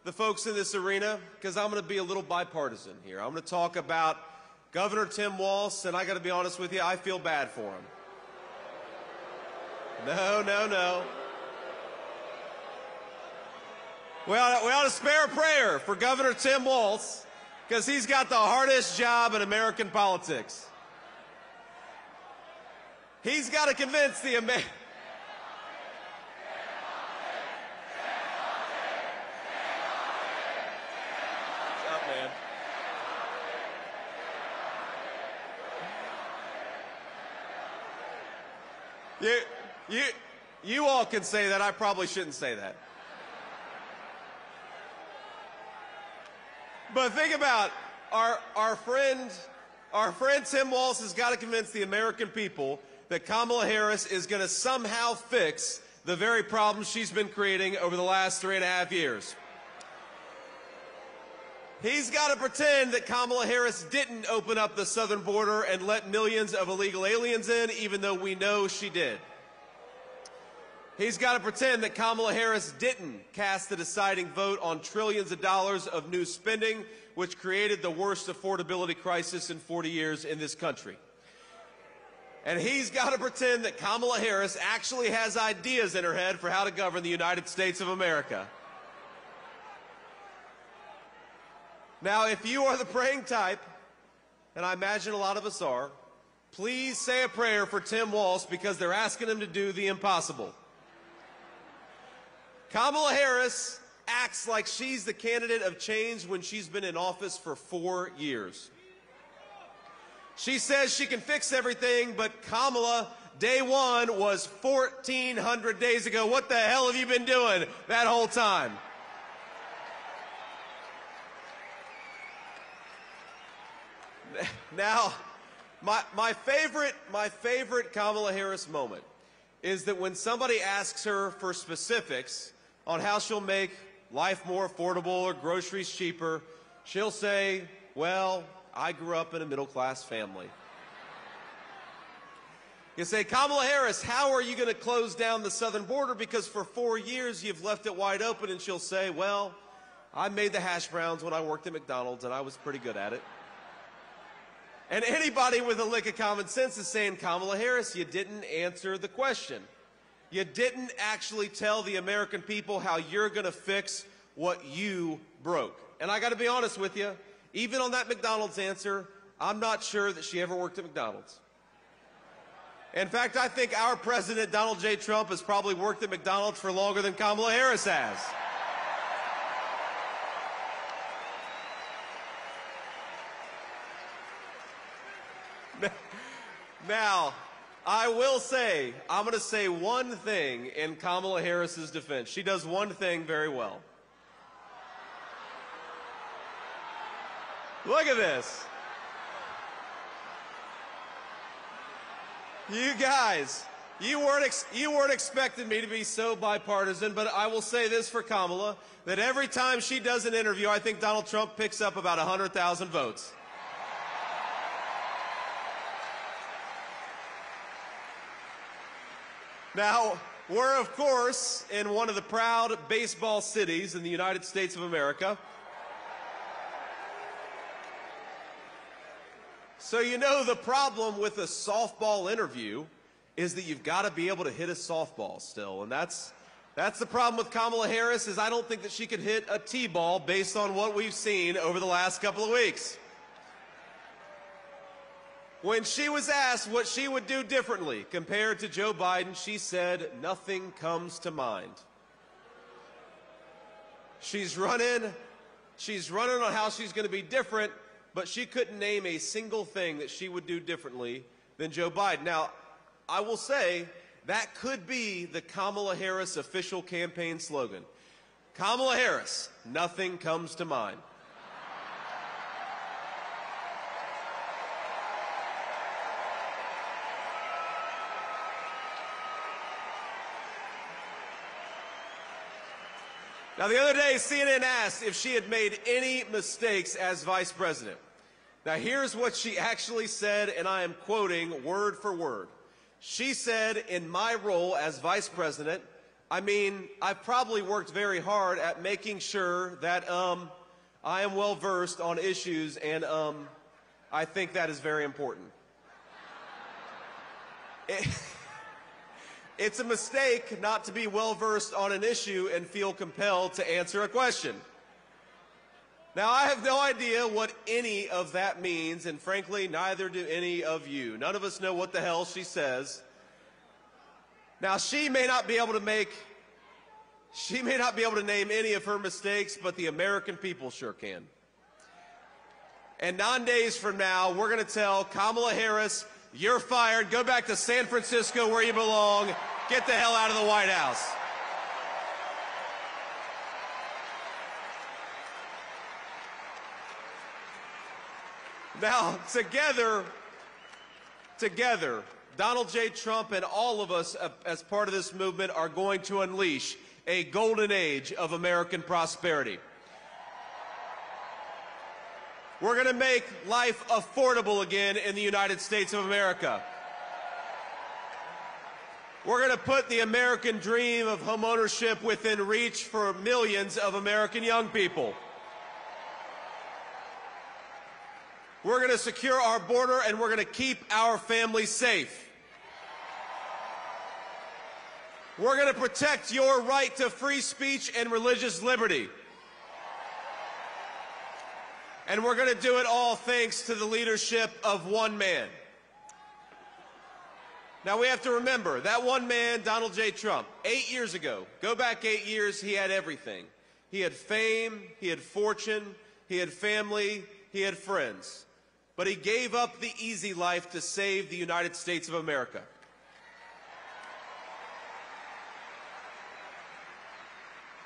the folks in this arena, because I'm going to be a little bipartisan here. I'm going to talk about Governor Tim Walz, and I got to be honest with you, I feel bad for him. No. We ought to spare a prayer for Governor Tim Walz, because he's got the hardest job in American politics. He's got to convince the American... You all can say that. I probably shouldn't say that. But think about our friend Tim Walz has got to convince the American people that Kamala Harris is going to somehow fix the very problems she's been creating over the last 3.5 years. He's got to pretend that Kamala Harris didn't open up the southern border and let millions of illegal aliens in, even though we know she did. He's got to pretend that Kamala Harris didn't cast the deciding vote on trillions of dollars of new spending, which created the worst affordability crisis in 40 years in this country. And he's got to pretend that Kamala Harris actually has ideas in her head for how to govern the United States of America. Now, if you are the praying type, and I imagine a lot of us are, please say a prayer for Tim Walz, because they're asking him to do the impossible. Kamala Harris acts like she's the candidate of change when she's been in office for 4 years. She says she can fix everything, but Kamala, day one was 1,400 days ago. What the hell have you been doing that whole time? Now, my favorite Kamala Harris moment is that when somebody asks her for specifics on how she'll make life more affordable or groceries cheaper, she'll say, well, I grew up in a middle-class family. You say, Kamala Harris, how are you going to close down the southern border? Because for 4 years you've left it wide open. And she'll say, well, I made the hash browns when I worked at McDonald's, and I was pretty good at it. And anybody with a lick of common sense is saying, Kamala Harris, you didn't answer the question. You didn't actually tell the American people how you're going to fix what you broke. And I got to be honest with you, even on that McDonald's answer, I'm not sure that she ever worked at McDonald's. In fact, I think our president, Donald J. Trump, has probably worked at McDonald's for longer than Kamala Harris has. Now, I will say, I'm going to say one thing in Kamala Harris's defense. She does one thing very well. Look at this. You guys, you weren't expecting me to be so bipartisan, but I will say this for Kamala, that every time she does an interview, I think Donald Trump picks up about 100,000 votes. Now, we're, of course, in one of the proud baseball cities in the United States of America. So you know the problem with a softball interview is that you've got to be able to hit a softball still. And that's the problem with Kamala Harris, is I don't think that she could hit a T-ball based on what we've seen over the last couple of weeks. When she was asked what she would do differently compared to Joe Biden, she said, nothing comes to mind. She's running on how she's going to be different, but she couldn't name a single thing that she would do differently than Joe Biden. Now, I will say, that could be the Kamala Harris official campaign slogan. Kamala Harris, nothing comes to mind. Now, the other day, CNN asked if she had made any mistakes as vice president. Now, here's what she actually said, and I am quoting word for word. She said, in my role as vice president, I mean, I've probably worked very hard at making sure that I am well-versed on issues, and I think that is very important. It's a mistake not to be well-versed on an issue and feel compelled to answer a question. Now, I have no idea what any of that means, and frankly, neither do any of you. None of us know what the hell she says. Now, she may not be able to name any of her mistakes, but the American people sure can. And 9 days from now, we're going to tell Kamala Harris, you're fired, go back to San Francisco where you belong, get the hell out of the White House. Now, together, Donald J. Trump and all of us as part of this movement are going to unleash a golden age of American prosperity. We're going to make life affordable again in the United States of America. We're going to put the American dream of homeownership within reach for millions of American young people. We're going to secure our border, and we're going to keep our families safe. We're going to protect your right to free speech and religious liberty. And we're going to do it all thanks to the leadership of one man. Now, we have to remember, that one man, Donald J. Trump, 8 years ago, go back 8 years, he had everything. He had fame, he had fortune, he had family, he had friends. But he gave up the easy life to save the United States of America.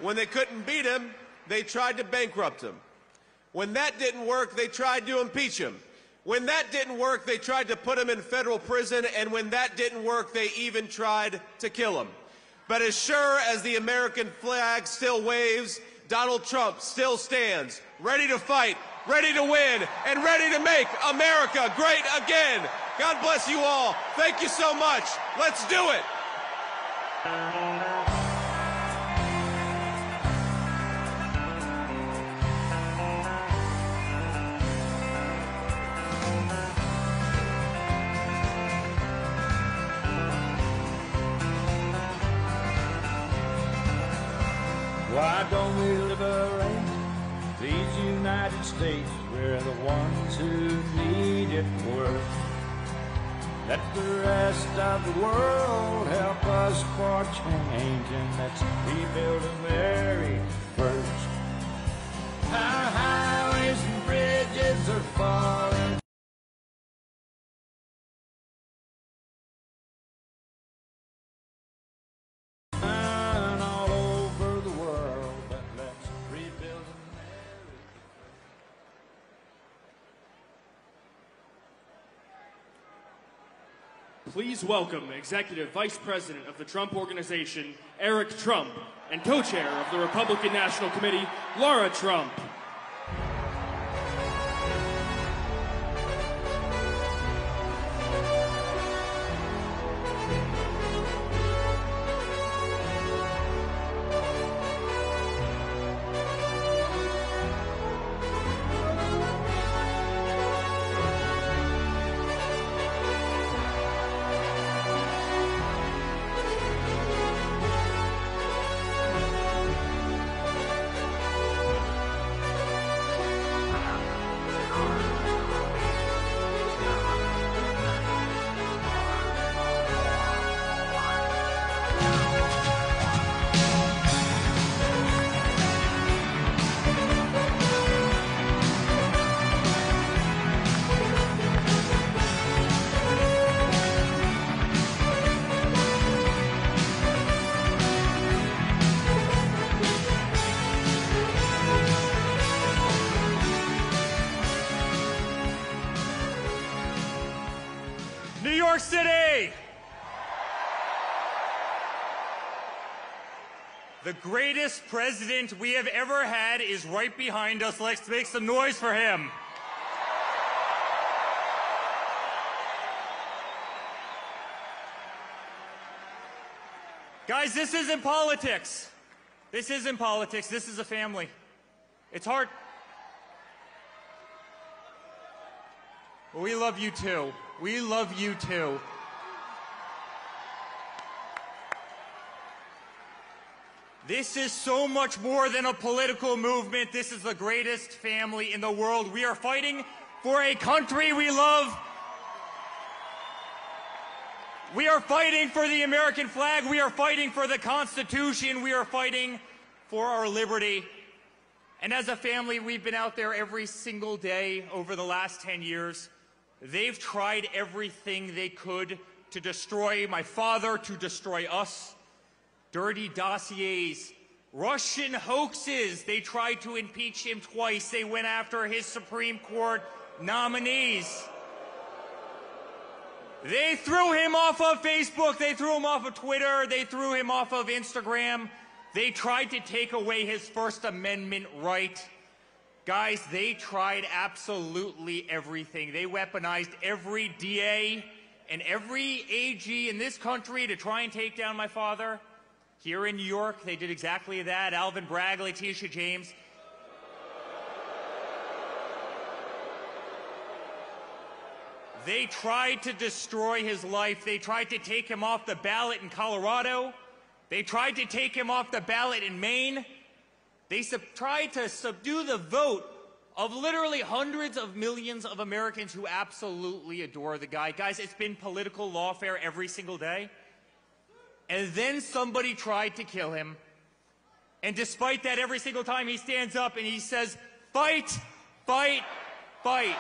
When they couldn't beat him, they tried to bankrupt him. When that didn't work, they tried to impeach him. When that didn't work, they tried to put him in federal prison, and when that didn't work, they even tried to kill him. But as sure as the American flag still waves, Donald Trump still stands, ready to fight, ready to win, and ready to make America great again. God bless you all. Thank you so much. Let's do it. Why don't we liberate these United States? We're the ones who need it worst. Let the rest of the world help us for change, and let's rebuild the very first. Our highways and bridges are falling. All over the world, but let's rebuild America. Please welcome Executive Vice President of the Trump Organization, Eric Trump, and Co-Chair of the Republican National Committee, Laura Trump. New York City! The greatest president we have ever had is right behind us. Let's make some noise for him. Guys, this isn't politics. This isn't politics. This is a family. It's hard. We love you too. We love you too. This is so much more than a political movement. This is the greatest family in the world. We are fighting for a country we love. We are fighting for the American flag. We are fighting for the Constitution. We are fighting for our liberty. And as a family, we've been out there every single day over the last 10 years. They've tried everything they could to destroy my father, to destroy us. Dirty dossiers, Russian hoaxes. They tried to impeach him twice. They went after his Supreme Court nominees. They threw him off of Facebook. They threw him off of Twitter. They threw him off of Instagram. They tried to take away his First Amendment right. Guys, they tried absolutely everything. They weaponized every DA and every AG in this country to try and take down my father. Here in New York, they did exactly that. Alvin Bragg, Letitia James. They tried to destroy his life. They tried to take him off the ballot in Colorado. They tried to take him off the ballot in Maine. They tried to subdue the vote of literally hundreds of millions of Americans who absolutely adore the guy. Guys, it's been political lawfare every single day. And then somebody tried to kill him. And despite that, every single time he stands up and he says, fight, fight, fight.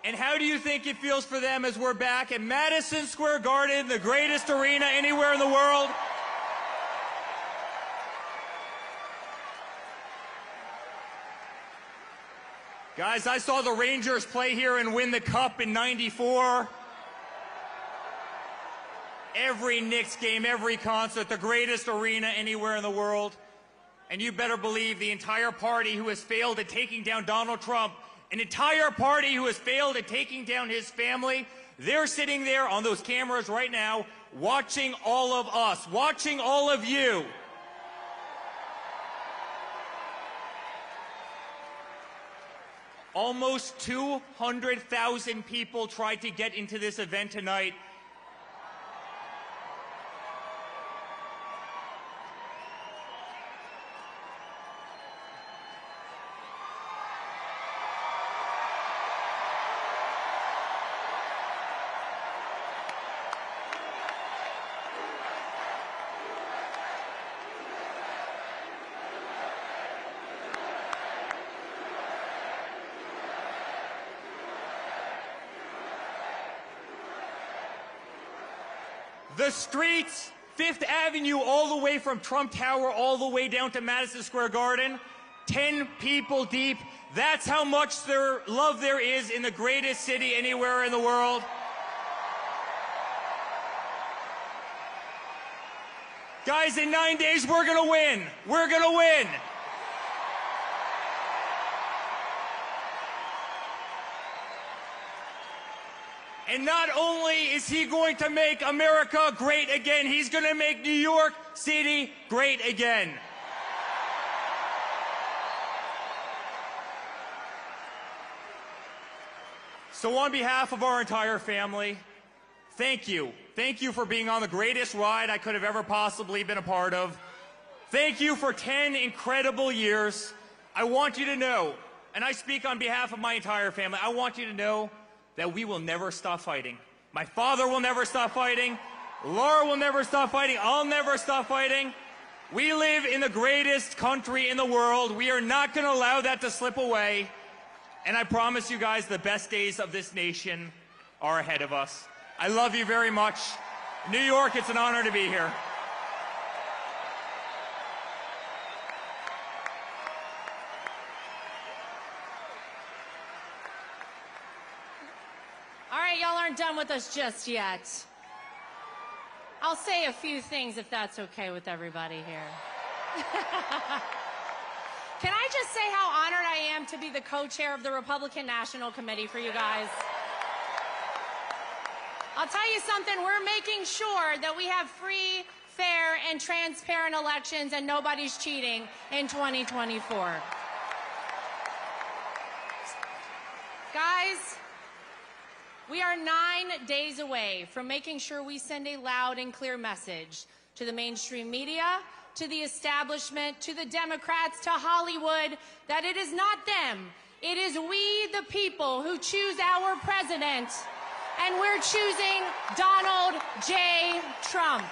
And how do you think it feels for them as we're back at Madison Square Garden, the greatest arena anywhere in the world? Guys, I saw the Rangers play here and win the Cup in '94. Every Knicks game, every concert, the greatest arena anywhere in the world. And you better believe the entire party who has failed at taking down Donald Trump, an entire party who has failed at taking down his family, they're sitting there on those cameras right now watching all of us, watching all of you. Almost 200,000 people tried to get into this event tonight. The streets, Fifth Avenue, all the way from Trump Tower, all the way down to Madison Square Garden, 10 people deep. That's how much love there is in the greatest city anywhere in the world. Guys, in 9 days, we're gonna win. We're gonna win. And not only is he going to make America great again, he's going to make New York City great again. So on behalf of our entire family, thank you. Thank you for being on the greatest ride I could have ever possibly been a part of. Thank you for 10 incredible years. I want you to know, and I speak on behalf of my entire family, I want you to know that we will never stop fighting. My father will never stop fighting. Laura will never stop fighting. I'll never stop fighting. We live in the greatest country in the world. We are not going to allow that to slip away. And I promise you guys the best days of this nation are ahead of us. I love you very much. New York, it's an honor to be here. right, y'all aren't done with us just yet. I'll say a few things if that's okay with everybody here. Can I just say how honored I am to be the co-chair of the Republican National Committee for you guys? I'll tell you something, we're making sure that we have free, fair, and transparent elections and nobody's cheating in 2024. Guys, we are 9 days away from making sure we send a loud and clear message to the mainstream media, to the establishment, to the Democrats, to Hollywood, that it is not them. It is we, the people, who choose our president, and we're choosing Donald J. Trump.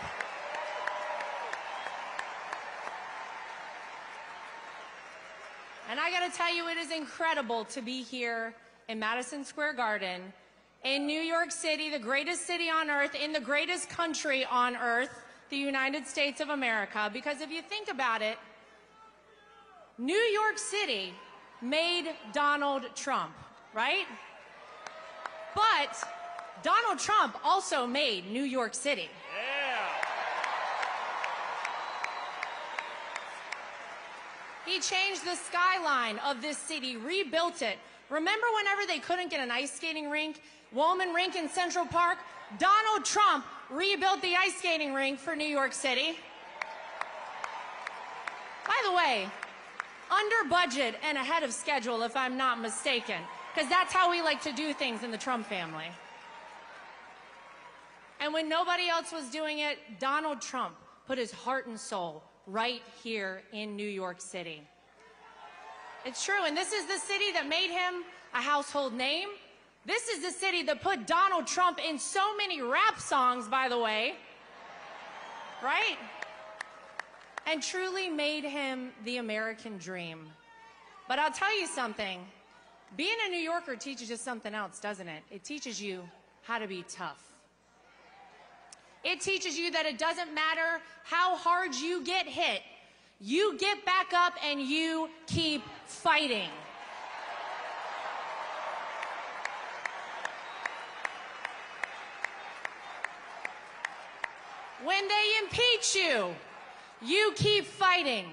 And I gotta tell you, it is incredible to be here in Madison Square Garden, in New York City, the greatest city on earth, in the greatest country on earth, the United States of America, because if you think about it, New York City made Donald Trump, right? But Donald Trump also made New York City. Yeah. He changed the skyline of this city, rebuilt it. Remember whenever they couldn't get an ice skating rink, Woolman Rink in Central Park? Donald Trump rebuilt the ice skating rink for New York City. By the way, under budget and ahead of schedule, if I'm not mistaken, because that's how we like to do things in the Trump family. And when nobody else was doing it, Donald Trump put his heart and soul right here in New York City. It's true, and this is the city that made him a household name. This is the city that put Donald Trump in so many rap songs, by the way, right? And truly made him the American dream. But I'll tell you something, being a New Yorker teaches you something else, doesn't it? It teaches you how to be tough. It teaches you that it doesn't matter how hard you get hit, you get back up and you keep fighting. When they impeach you, you keep fighting.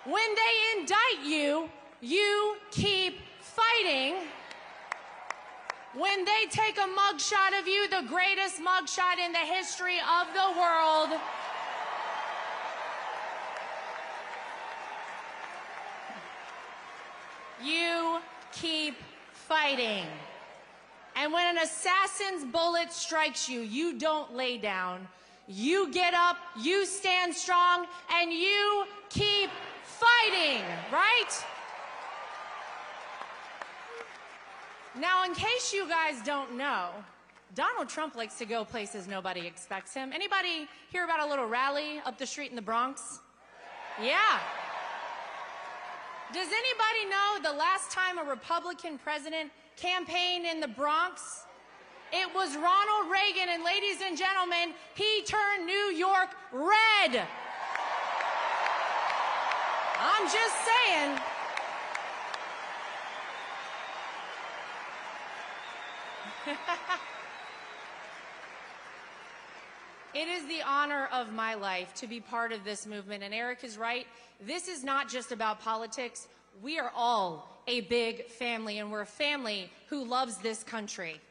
When they indict you, you keep fighting. When they take a mugshot of you, the greatest mugshot in the history of the world, you keep fighting. And when an assassin's bullet strikes you, you don't lay down. You get up, you stand strong, and you keep fighting, right? Now, in case you guys don't know, Donald Trump likes to go places nobody expects him. Anybody hear about a little rally up the street in the Bronx? Yeah. Does anybody know the last time a Republican president campaigned in the Bronx? It was Ronald Reagan, and ladies and gentlemen, he turned New York red. I'm just saying. It is the honor of my life to be part of this movement, and Eric is right. This is not just about politics. We are all a big family, and we're a family who loves this country.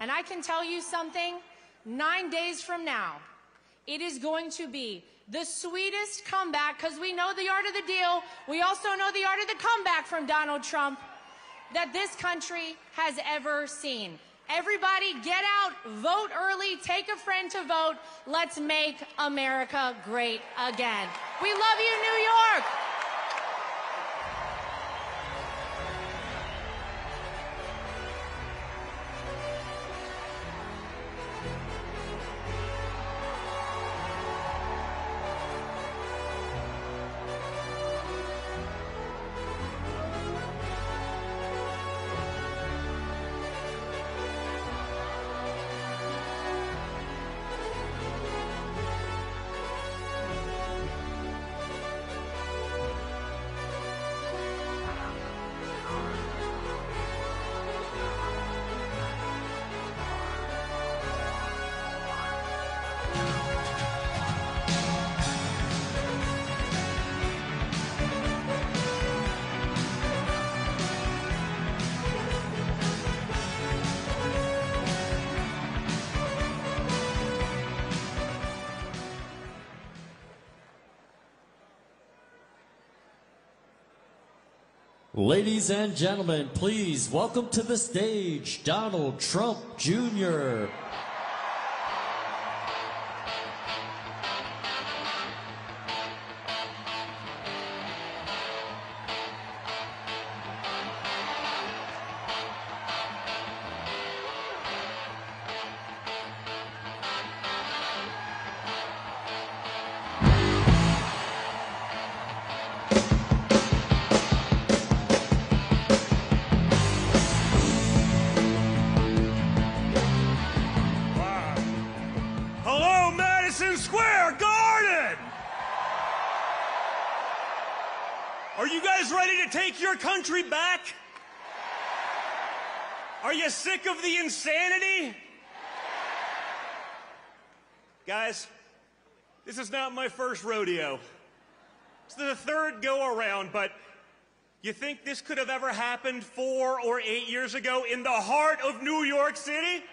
And I can tell you something, 9 days from now, it is going to be the sweetest comeback, because we know the art of the deal. We also know the art of the comeback from Donald Trump that this country has ever seen. Everybody get out, vote early, take a friend to vote. Let's make America great again. We love you, New York. Ladies and gentlemen, please welcome to the stage Donald Trump Jr. Hello, Madison Square Garden! Are you guys ready to take your country back? Are you sick of the insanity? Guys, this is not my first rodeo. It's the third go-around, but you think this could have ever happened 4 or 8 years ago in the heart of New York City?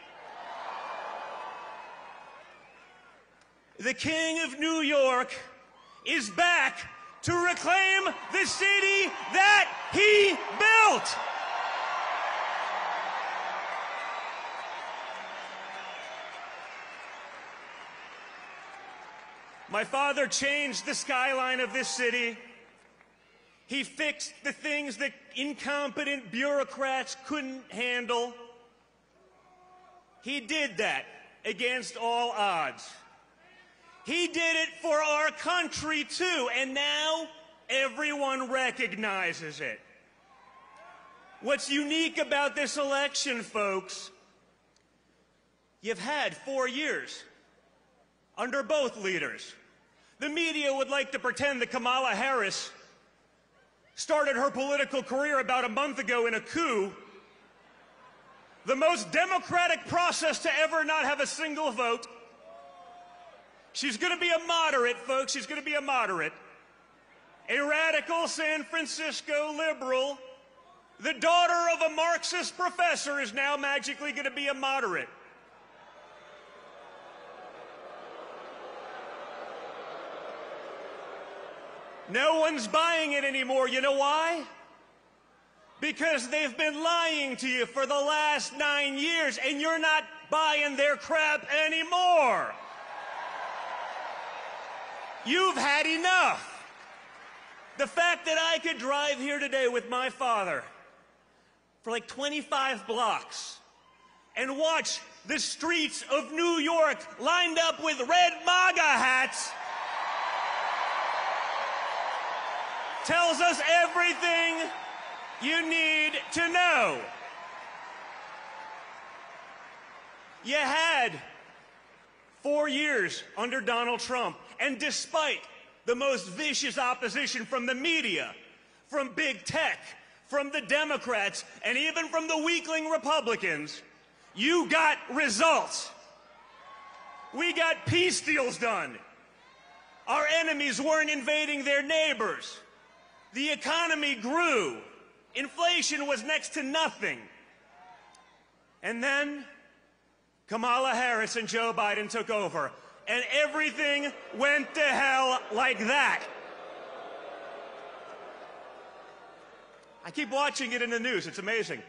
The King of New York is back to reclaim the city that he built. My father changed the skyline of this city. He fixed the things that incompetent bureaucrats couldn't handle. He did that against all odds. He did it for our country, too, and now everyone recognizes it. What's unique about this election, folks, you've had 4 years under both leaders. The media would like to pretend that Kamala Harris started her political career about a month ago in a coup, the most democratic process to ever not have a single vote. She's going to be a moderate, folks. She's going to be a moderate. A radical San Francisco liberal. The daughter of a Marxist professor is now magically going to be a moderate. No one's buying it anymore. You know why? Because they've been lying to you for the last 9 years, and you're not buying their crap anymore. You've had enough. The fact that I could drive here today with my father for like 25 blocks and watch the streets of New York lined up with red MAGA hats tells us everything you need to know. You had 4 years under Donald Trump, and despite the most vicious opposition from the media, from big tech, from the Democrats, and even from the weakling Republicans, you got results. We got peace deals done. Our enemies weren't invading their neighbors. The economy grew. Inflation was next to nothing. And then Kamala Harris and Joe Biden took over, and everything went to hell like that. I keep watching it in the news. It's amazing.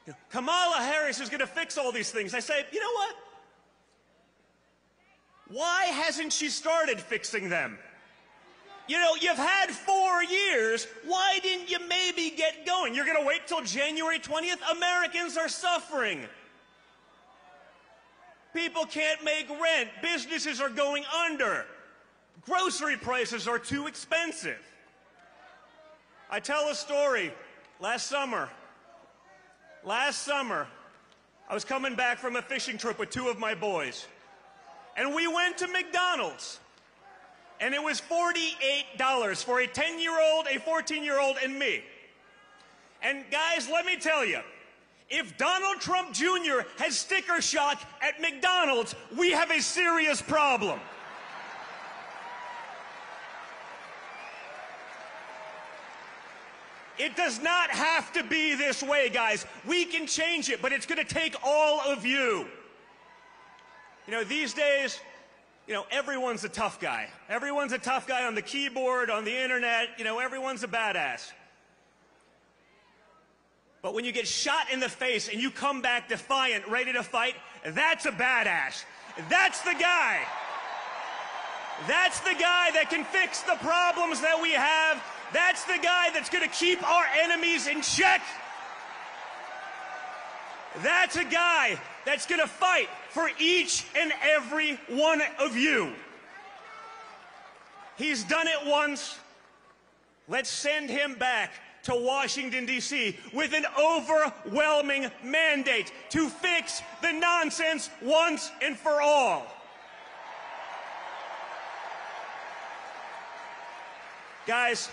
You know, Kamala Harris is going to fix all these things. I say, you know what? Why hasn't she started fixing them? You know, you've had 4 years. Why didn't you maybe get going? You're going to wait till January 20th? Americans are suffering. People can't make rent. Businesses are going under. Grocery prices are too expensive. I tell a story. Last summer, I was coming back from a fishing trip with 2 of my boys. And we went to McDonald's. And it was $48 for a 10-year-old, a 14-year-old, and me. And guys, let me tell you, if Donald Trump Jr. has sticker shock at McDonald's, we have a serious problem. It does not have to be this way, guys. We can change it, but it's going to take all of you. You know, these days, you know, everyone's a tough guy. Everyone's a tough guy on the keyboard, on the internet. You know, everyone's a badass. But when you get shot in the face and you come back defiant, ready to fight, that's a badass. That's the guy. That's the guy that can fix the problems that we have. That's the guy that's going to keep our enemies in check. That's a guy that's going to fight for each and every one of you. He's done it once. Let's send him back to Washington, D.C. with an overwhelming mandate to fix the nonsense once and for all. Guys,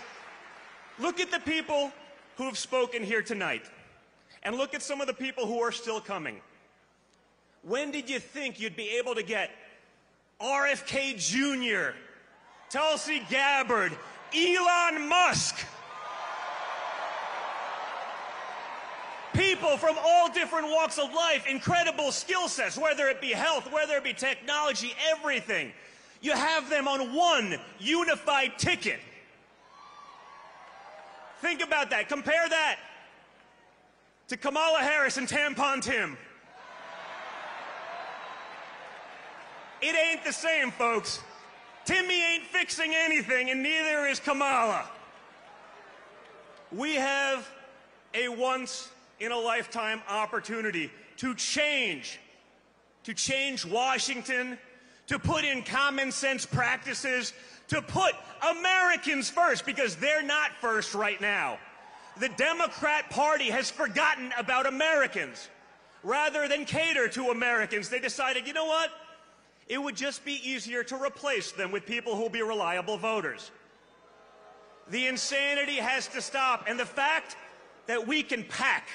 look at the people who have spoken here tonight, and look at some of the people who are still coming. When did you think you'd be able to get RFK Jr., Tulsi Gabbard, Elon Musk, people from all different walks of life, incredible skill sets, whether it be health, whether it be technology, everything. You have them on one unified ticket. Think about that. Compare that to Kamala Harris and Tampon Tim. It ain't the same, folks. Timmy ain't fixing anything, and neither is Kamala. We have a once-in-a-lifetime opportunity to change Washington, to put in common sense practices, to put Americans first, because they're not first right now. The Democrat Party has forgotten about Americans. Rather than cater to Americans, they decided, you know what? It would just be easier to replace them with people who will be reliable voters. The insanity has to stop, and the fact that we can pack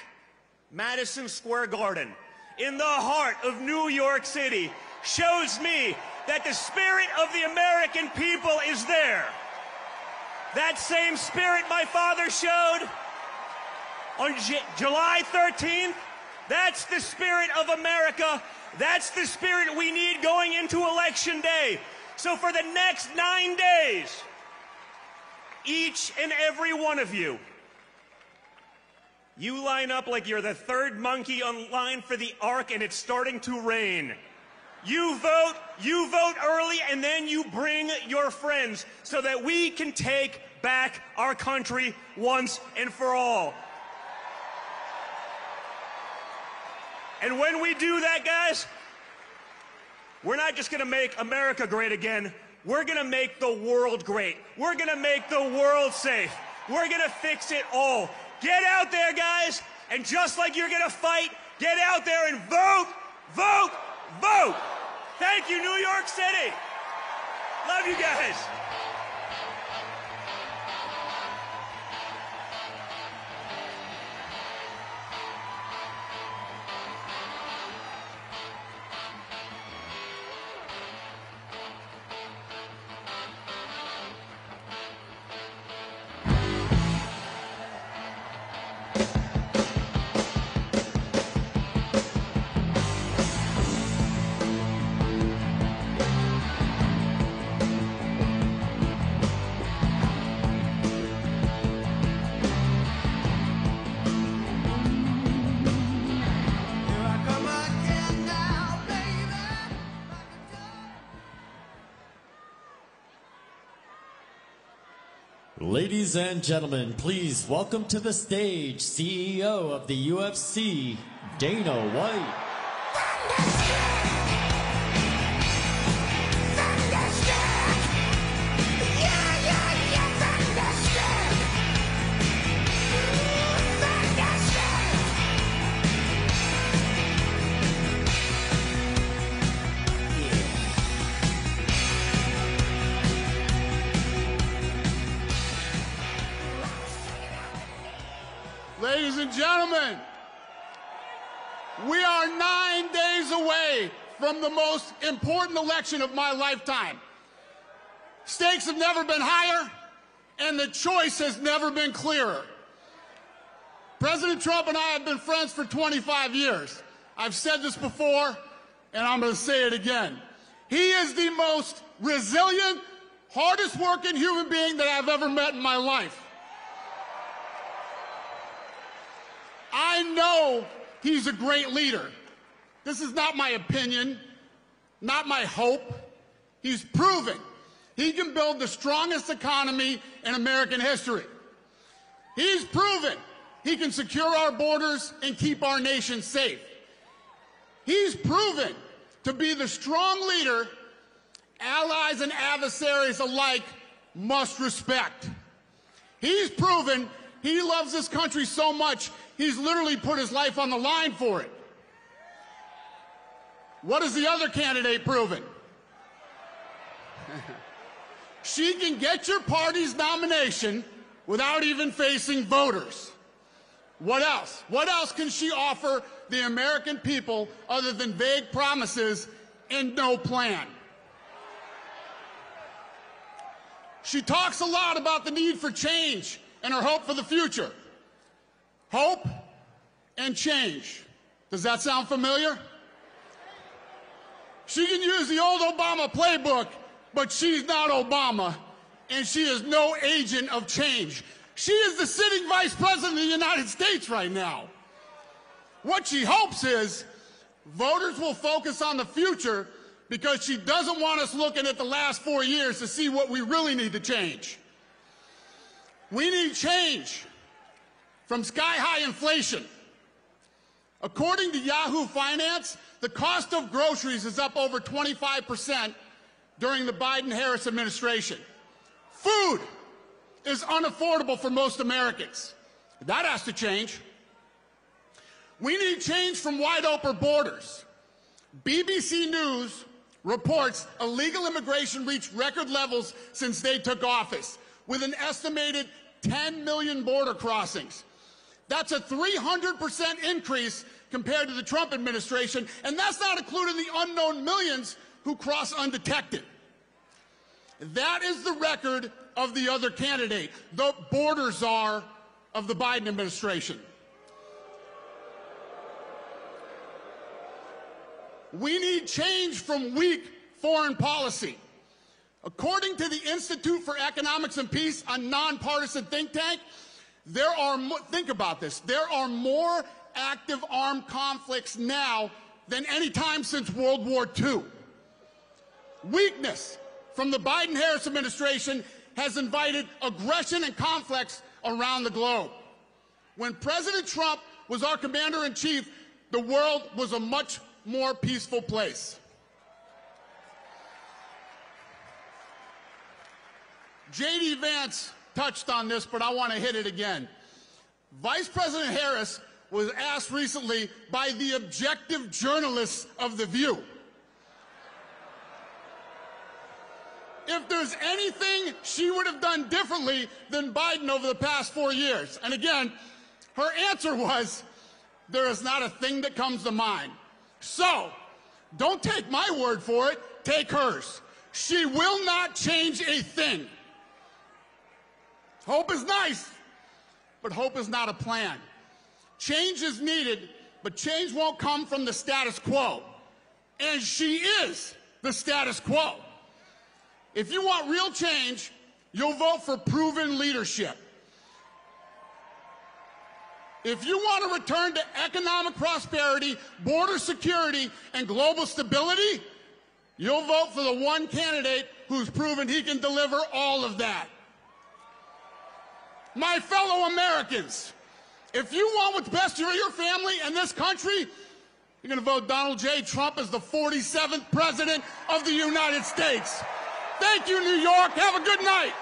Madison Square Garden in the heart of New York City shows me that the spirit of the American people is there. That same spirit my father showed on July 13th, that's the spirit of America. That's the spirit we need going into Election Day. So for the next 9 days, each and every one of you, you line up like you're the third monkey on line for the Ark and it's starting to rain. You vote early, and then you bring your friends so that we can take back our country once and for all. And when we do that, guys, we're not just going to make America great again. We're going to make the world great. We're going to make the world safe. We're going to fix it all. Get out there, guys, and just like you're going to fight, get out there and vote, vote, vote. Thank you, New York City. Love you guys. Ladies and gentlemen, please welcome to the stage CEO of the UFC, Dana White. Ladies and gentlemen, we are 9 days away from the most important election of my lifetime. Stakes have never been higher, and the choice has never been clearer. President Trump and I have been friends for 25 years. I've said this before, and I'm going to say it again. He is the most resilient, hardest working human being that I've ever met in my life. I know he's a great leader. This is not my opinion, not my hope. He's proven he can build the strongest economy in American history. He's proven he can secure our borders and keep our nation safe. He's proven to be the strong leader allies and adversaries alike must respect. He's proven he loves this country so much, he's literally put his life on the line for it. What has the other candidate proven? She can get your party's nomination without even facing voters. What else? What else can she offer the American people other than vague promises and no plan? She talks a lot about the need for change and her hope for the future. Hope and change. Does that sound familiar? She can use the old Obama playbook, but she's not Obama, and she is no agent of change. She is the sitting vice president of the United States right now. What she hopes is voters will focus on the future because she doesn't want us looking at the last 4 years to see what we really need to change. We need change from sky-high inflation. According to Yahoo Finance, the cost of groceries is up over 25% during the Biden-Harris administration. Food is unaffordable for most Americans. That has to change. We need change from wide-open borders. BBC News reports illegal immigration reached record levels since they took office, with an estimated 10 million border crossings. That's a 300% increase compared to the Trump administration, and that's not including the unknown millions who cross undetected. That is the record of the other candidate, the border czar of the Biden administration. We need change from weak foreign policy. According to the Institute for Economics and Peace, a nonpartisan think tank, think about this, there are more active armed conflicts now than any time since World War II. Weakness from the Biden-Harris administration has invited aggression and conflicts around the globe. When President Trump was our commander-in-chief, the world was a much more peaceful place. J.D. Vance touched on this, but I want to hit it again. Vice President Harris was asked recently by the objective journalists of The View if there's anything she would have done differently than Biden over the past 4 years. And again, her answer was, there is not a thing that comes to mind. So, don't take my word for it, take hers. She will not change a thing. Hope is nice, but hope is not a plan. Change is needed, but change won't come from the status quo. And she is the status quo. If you want real change, you'll vote for proven leadership. If you want to return to economic prosperity, border security, and global stability, you'll vote for the one candidate who's proven he can deliver all of that. My fellow Americans, if you want what's best for your family and this country, you're going to vote Donald J. Trump as the 47th President of the United States. Thank you, New York. Have a good night.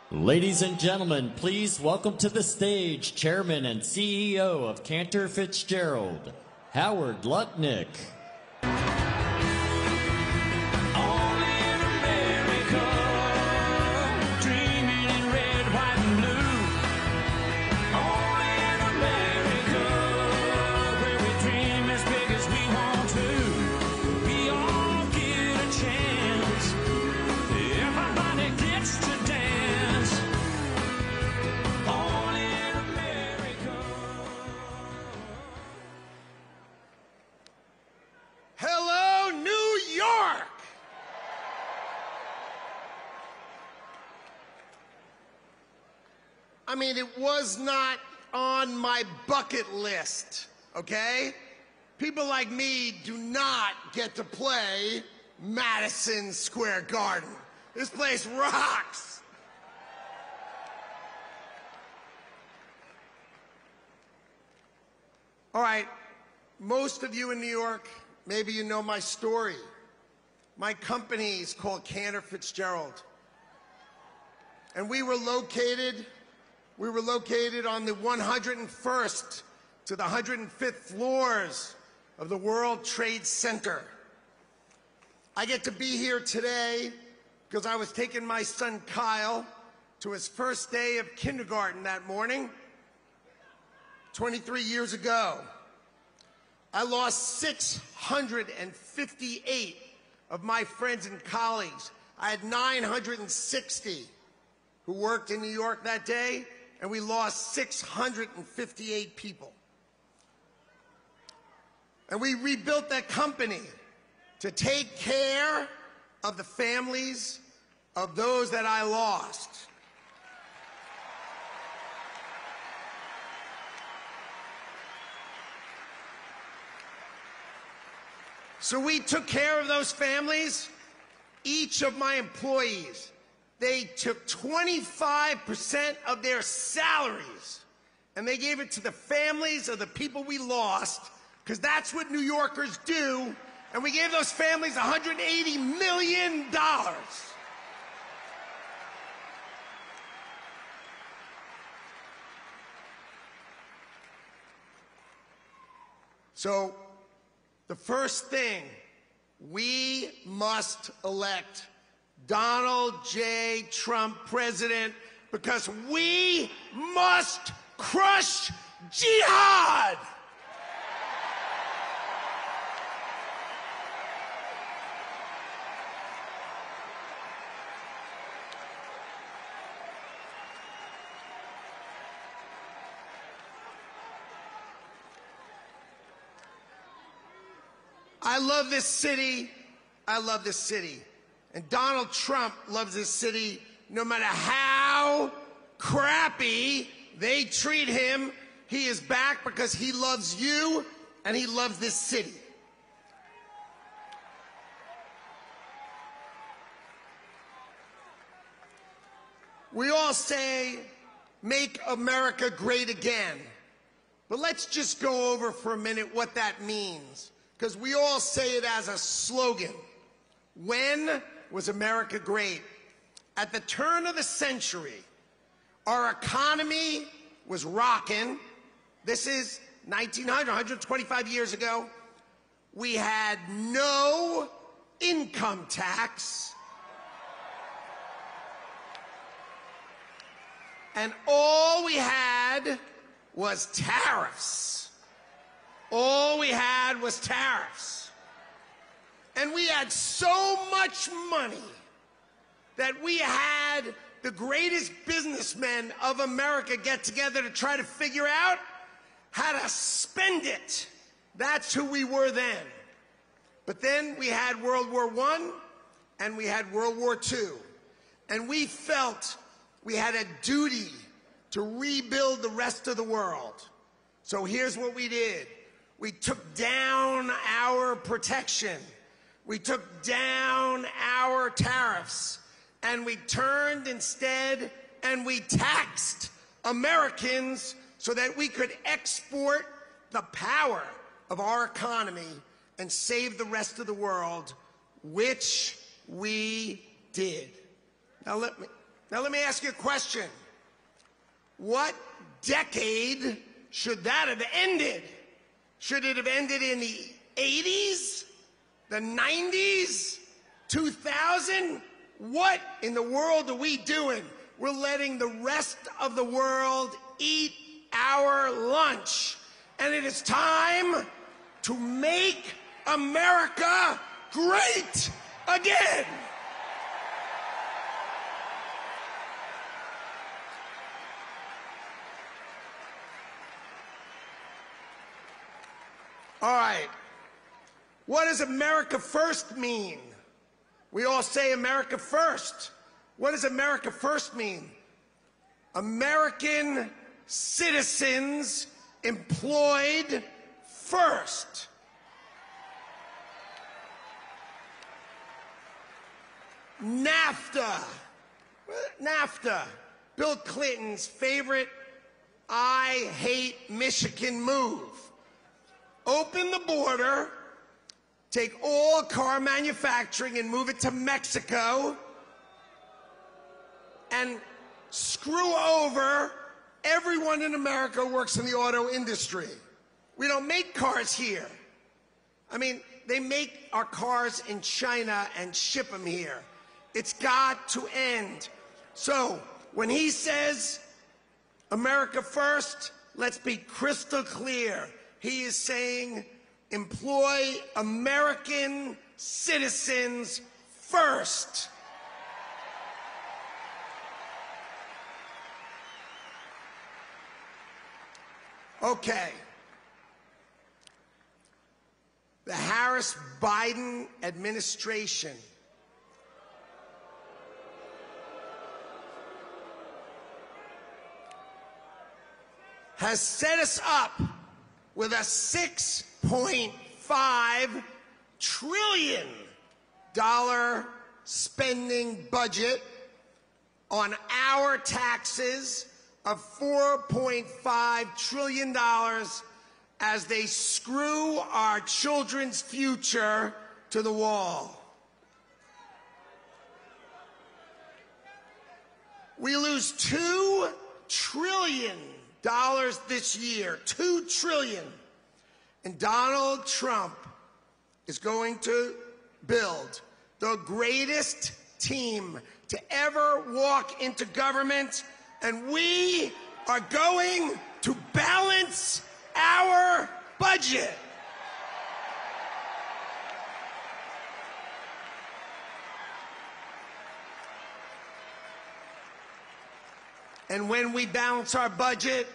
Ladies and gentlemen, please welcome to the stage Chairman and CEO of Cantor Fitzgerald, Howard Lutnick. Where we dream as big as we want to. We all give I mean, it was not on my bucket list, okay? People like me do not get to play Madison Square Garden. This place rocks. All right, most of you in New York, maybe you know my story. My company is called Cantor Fitzgerald. And we were located on the 101st to the 105th floors of the World Trade Center. I get to be here today because I was taking my son Kyle to his first day of kindergarten that morning, 23 years ago. I lost 658 of my friends and colleagues. I had 960 who worked in New York that day, and we lost 658 people. And we rebuilt that company to take care of the families of those that I lost. So we took care of those families. Each of my employees, they took 25% of their salaries and they gave it to the families of the people we lost, because that's what New Yorkers do. And we gave those families $180 million. So the first thing, we must elect Donald J. Trump president, because we must crush jihad. I love this city. I love this city. And Donald Trump loves this city no matter how crappy they treat him. He is back because he loves you and he loves this city. We all say, make America great again. But let's just go over for a minute what that means, because we all say it as a slogan. When was America great? At the turn of the century, our economy was rocking. This is 1900, 125 years ago. We had no income tax. And all we had was tariffs. All we had was tariffs. And we had so much money that we had the greatest businessmen of America get together to try to figure out how to spend it. That's who we were then. But then we had World War I and we had World War II. And we felt we had a duty to rebuild the rest of the world. So here's what we did. We took down our protection. We took down our tariffs. And we turned instead and we taxed Americans so that we could export the power of our economy and save the rest of the world, which we did. Now let me ask you a question. What decade should that have ended? Should it have ended in the 80s? The 90s? 2000? What in the world are we doing? We're letting the rest of the world eat our lunch. And it is time to make America great again. All right. What does America first mean? We all say America first. What does America first mean? American citizens employed first. NAFTA. NAFTA, Bill Clinton's favorite I hate Michigan move. Open the border, take all car manufacturing and move it to Mexico, and screw over everyone in America who works in the auto industry. We don't make cars here. I mean, they make our cars in China and ship them here. It's got to end. So, when he says America first, let's be crystal clear. He is saying employ American citizens first. Okay. The Harris-Biden administration has set us up with a $6.5 trillion spending budget on our taxes of $4.5 trillion as they screw our children's future to the wall. We lose $2 trillion this year, $2 trillion. And Donald Trump is going to build the greatest team to ever walk into government, and we are going to balance our budget. And when we balance our budget,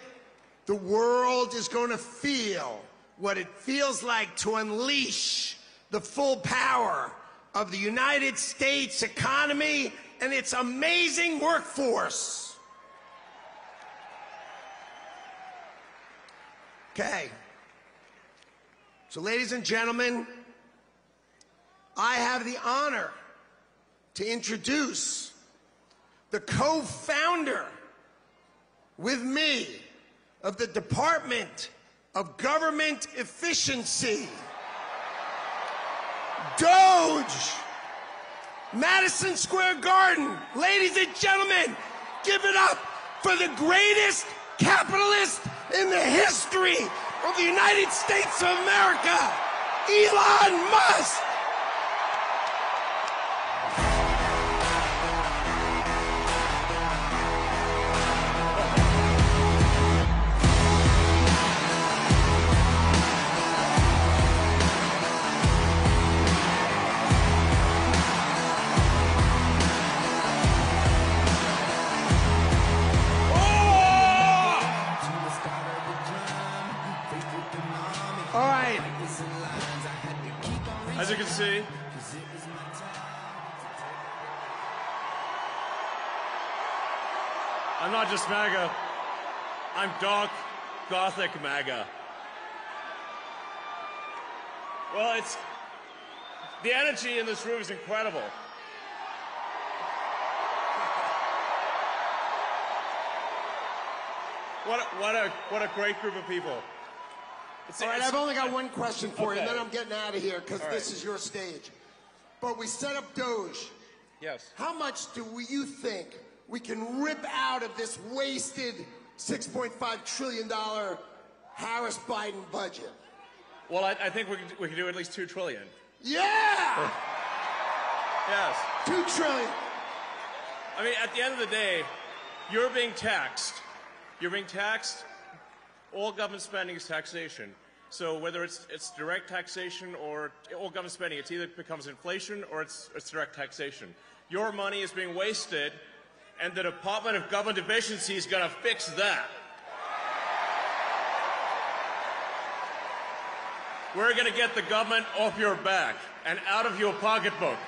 the world is going to feel what it feels like to unleash the full power of the United States economy and its amazing workforce. Okay. So, ladies and gentlemen, I have the honor to introduce the co-founder with me of the Department of Government Efficiency, Doge, Madison Square Garden. Ladies and gentlemen, give it up for the greatest capitalist in the history of the United States of America, Elon Musk. As you can see, I'm not just MAGA, I'm dark, gothic MAGA. Well, the energy in this room is incredible. What a great group of people. All right, I've only got one question for you, and then I'm getting out of here because All right. this is your stage. But we set up Doge. Yes. How much do you think we can rip out of this wasted $6.5 trillion Harris-Biden budget? Well, I think we can do at least $2 trillion. Yeah! Yes. $2 trillion. I mean, at the end of the day, you're being taxed. You're being taxed. All government spending is taxation. So whether it's direct taxation or all government spending, it either becomes inflation or it's direct taxation. Your money is being wasted, and the Department of Government Efficiency is going to fix that. We're going to get the government off your back and out of your pocketbook.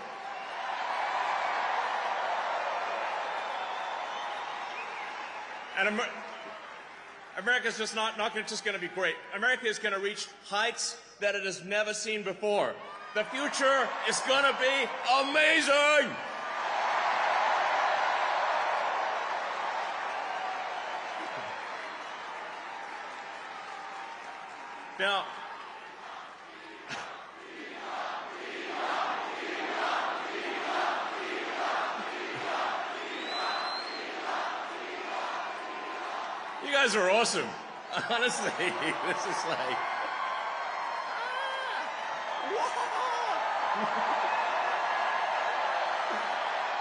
And America's just not just going to be great. America is going to reach heights that it has never seen before. The future is going to be amazing. Now, you guys are awesome. Honestly, this is like...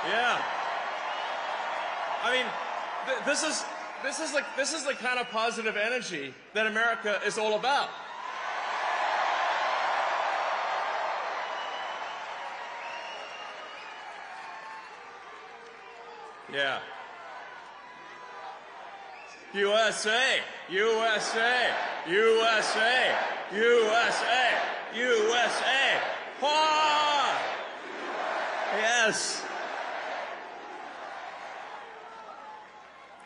Yeah. I mean, this is the kind of positive energy that America is all about. Yeah. USA, USA, USA, USA, USA. Ha! Yes.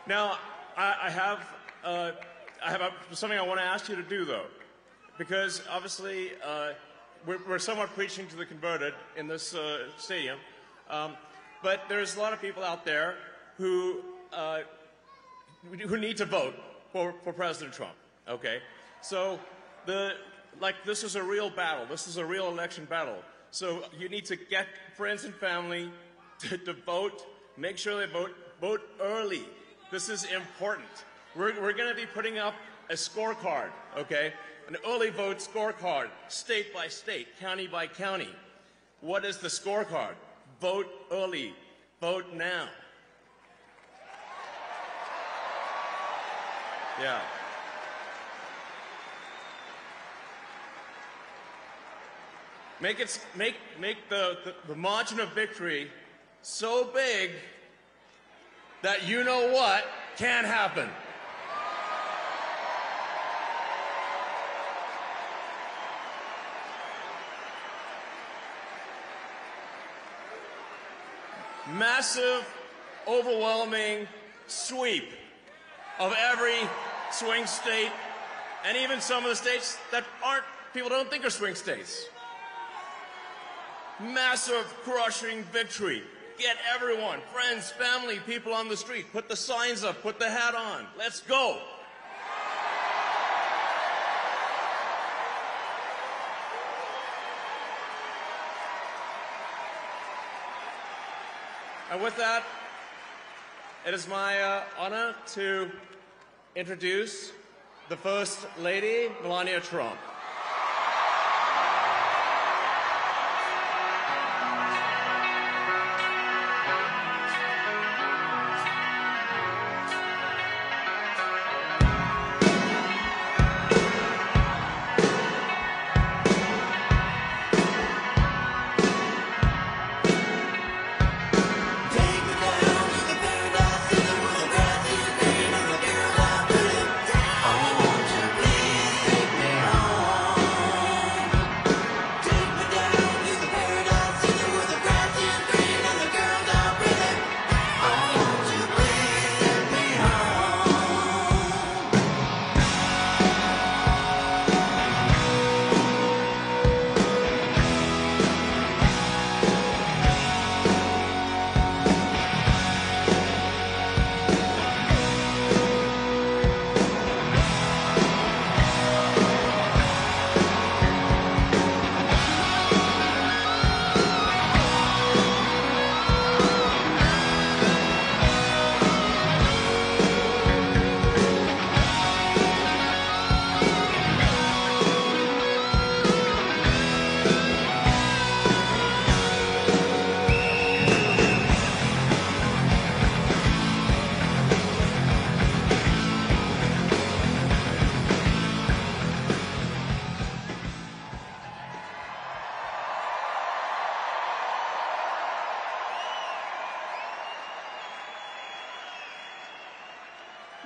Now, I have something I want to ask you to do, though, because obviously we're somewhat preaching to the converted in this stadium, but there's a lot of people out there who need to vote for President Trump. Okay, so this is a real battle. This is a real election battle. So you need to get friends and family to vote. Make sure they vote early. This is important. We're going to be putting up a scorecard, okay? An early vote scorecard, state by state, county by county. What is the scorecard? Vote early. Vote now. Yeah. Make the margin of victory so big that you know what can happen. Massive, overwhelming sweep of every swing state, and even some of the states that people don't think are swing states. Massive, crushing victory. Get everyone, friends, family, people on the street. Put the signs up, put the hat on. Let's go. And with that, it is my honor to introduce the First Lady, Melania Trump.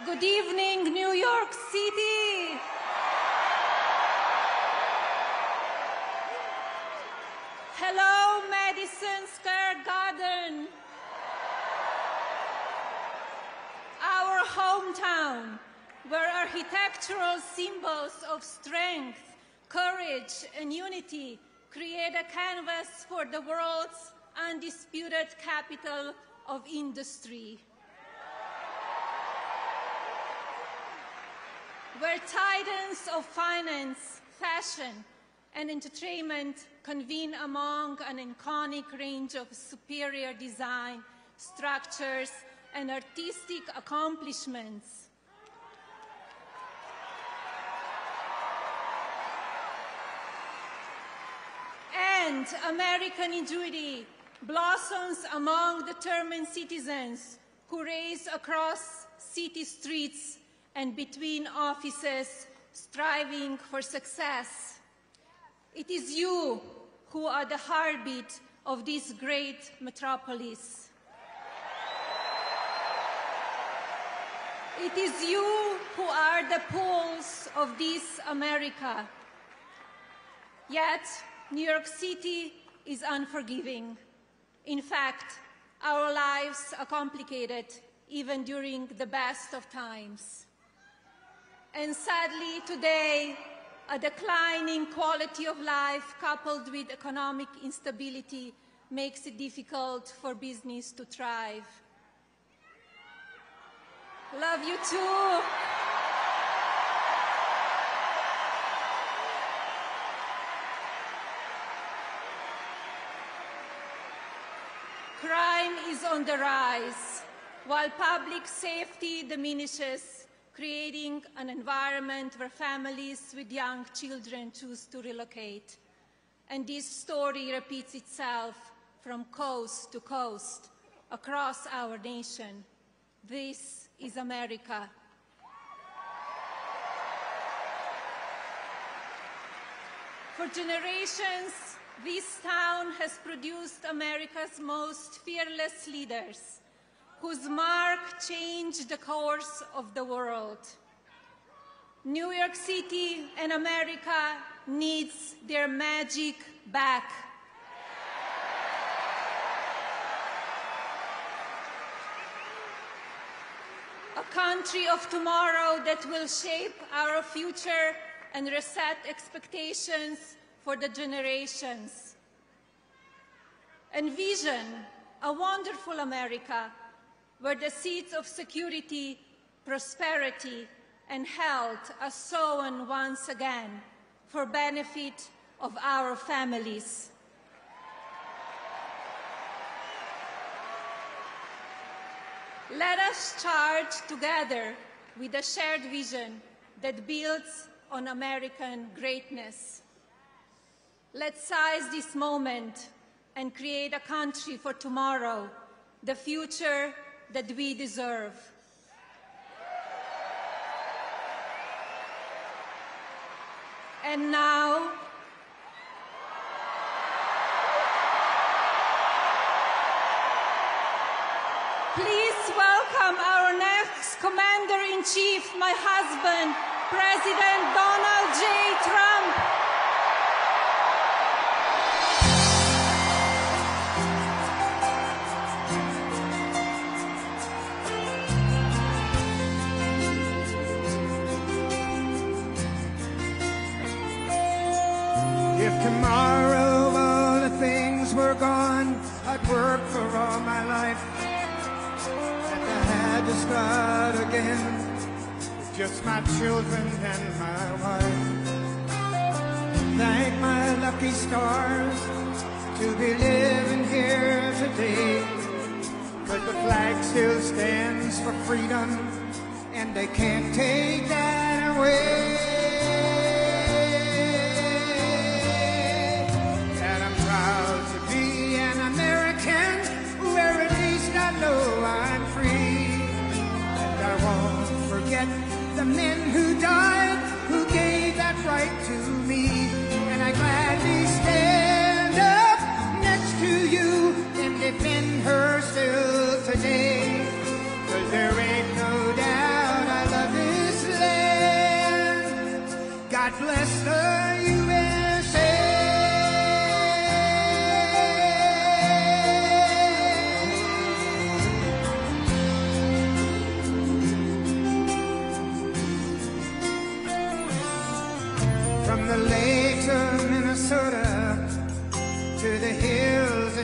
Good evening, New York City. Hello, Madison Square Garden. Our hometown, where architectural symbols of strength, courage, and unity create a canvas for the world's undisputed capital of industry. Where titans of finance, fashion, and entertainment convene among an iconic range of superior design, structures, and artistic accomplishments. And American ingenuity blossoms among determined citizens who race across city streets and between offices, striving for success. It is you who are the heartbeat of this great metropolis. It is you who are the pulse of this America. Yet, New York City is unforgiving. In fact, our lives are complicated even during the best of times. And sadly, today, a declining quality of life coupled with economic instability makes it difficult for business to thrive. Love you too. Crime is on the rise, while public safety diminishes, creating an environment where families with young children choose to relocate. And this story repeats itself from coast to coast across our nation. This is America. For generations, this town has produced America's most fearless leaders, whose mark changed the course of the world. New York City and America needs their magic back. A country of tomorrow that will shape our future and reset expectations for the generations. Envision a wonderful America where the seeds of security, prosperity, and health are sown once again for benefit of our families. Let us charge together with a shared vision that builds on American greatness. Let's seize this moment and create a country for tomorrow, the future that we deserve. And now, please welcome our next Commander-in-Chief, my husband, President Donald J. Trump. If tomorrow all the things were gone, I'd work for all my life. And I had to start again with just my children and my wife. Thank my lucky stars to be living here today. 'Cause the flag still stands for freedom, and they can't take that away. I'm free, and I won't forget the men who died, who gave that right to me, and I gladly stand up next to you and defend her still today, 'cause there ain't no doubt I love this land. God bless the USA.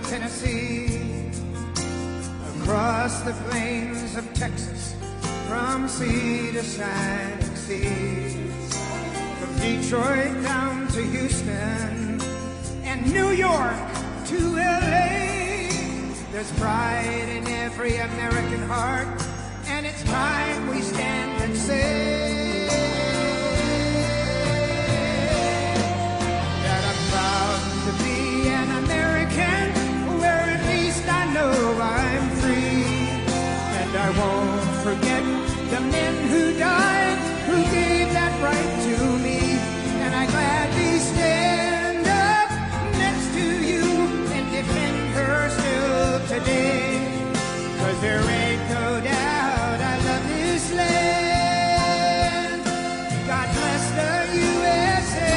Tennessee, across the plains of Texas, from sea to shining seas, from Detroit down to Houston, and New York to LA. There's pride in every American heart, and it's time we stand and say that I'm proud to be an American, where at least I know I'm free. And I won't forget the men who died, who gave that right to me. And I gladly stand up next to you and defend her still today. 'Cause there ain't no doubt I love this land. God bless the USA.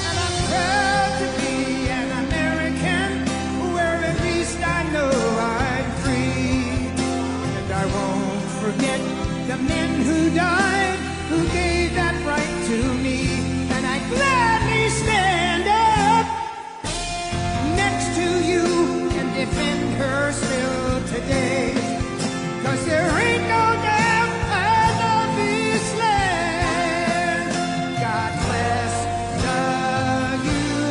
And I'm proud to be an American, where at least I know I'm free. And I won't forget the men who died, who gave that right to me. And I gladly stand up next to you and defend her still today. 'Cause there ain't no doubt I love this land. God bless the USA.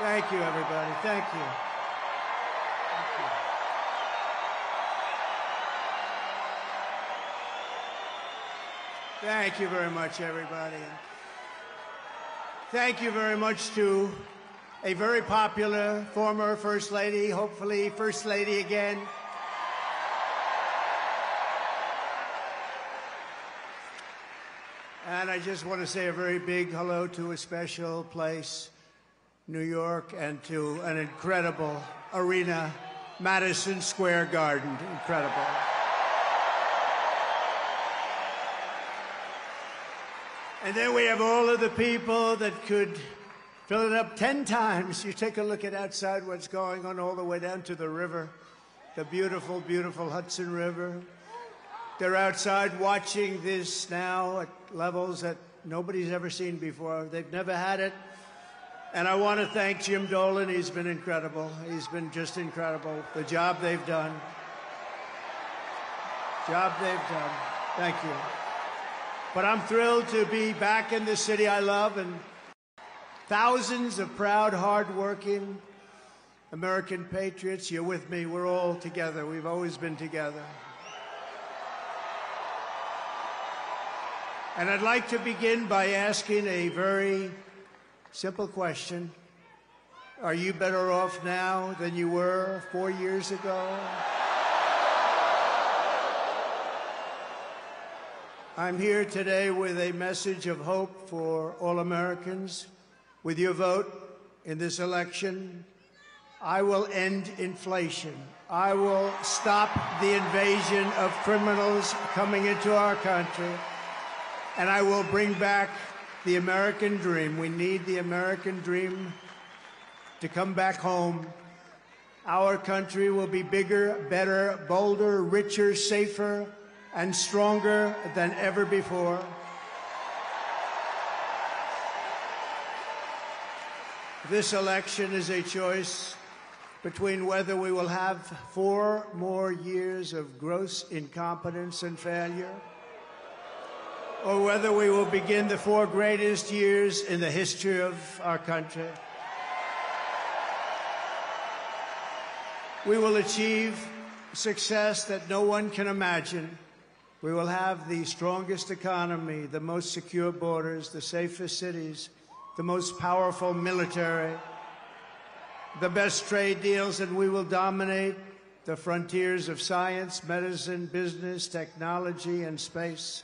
Thank you, everybody. Thank you. Thank you. Thank you very much, everybody. Thank you very much to a very popular former First Lady, hopefully First Lady again. And I just want to say a very big hello to a special place, New York, and to an incredible arena, Madison Square Garden. Incredible. And then we have all of the people that could fill it up 10 times. You take a look at outside what's going on all the way down to the river, the beautiful, beautiful Hudson River. They're outside watching this now at levels that nobody's ever seen before. They've never had it. And I want to thank Jim Dolan. He's been incredible. He's been just incredible. The job they've done. Job they've done. Thank you. But I'm thrilled to be back in the city I love, and thousands of proud, hard-working American patriots. You're with me. We're all together. We've always been together. And I'd like to begin by asking a very simple question. Are you better off now than you were 4 years ago? I'm here today with a message of hope for all Americans. With your vote in this election, I will end inflation. I will stop the invasion of criminals coming into our country, and I will bring back the American dream. We need the American dream to come back home. Our country will be bigger, better, bolder, richer, safer, and stronger than ever before. This election is a choice between whether we will have 4 more years of gross incompetence and failure, or whether we will begin the 4 greatest years in the history of our country. we will achieve success that no one can imagine. We will have the strongest economy, the most secure borders, the safest cities, the most powerful military, the best trade deals, and we will dominate the frontiers of science, medicine, business, technology, and space.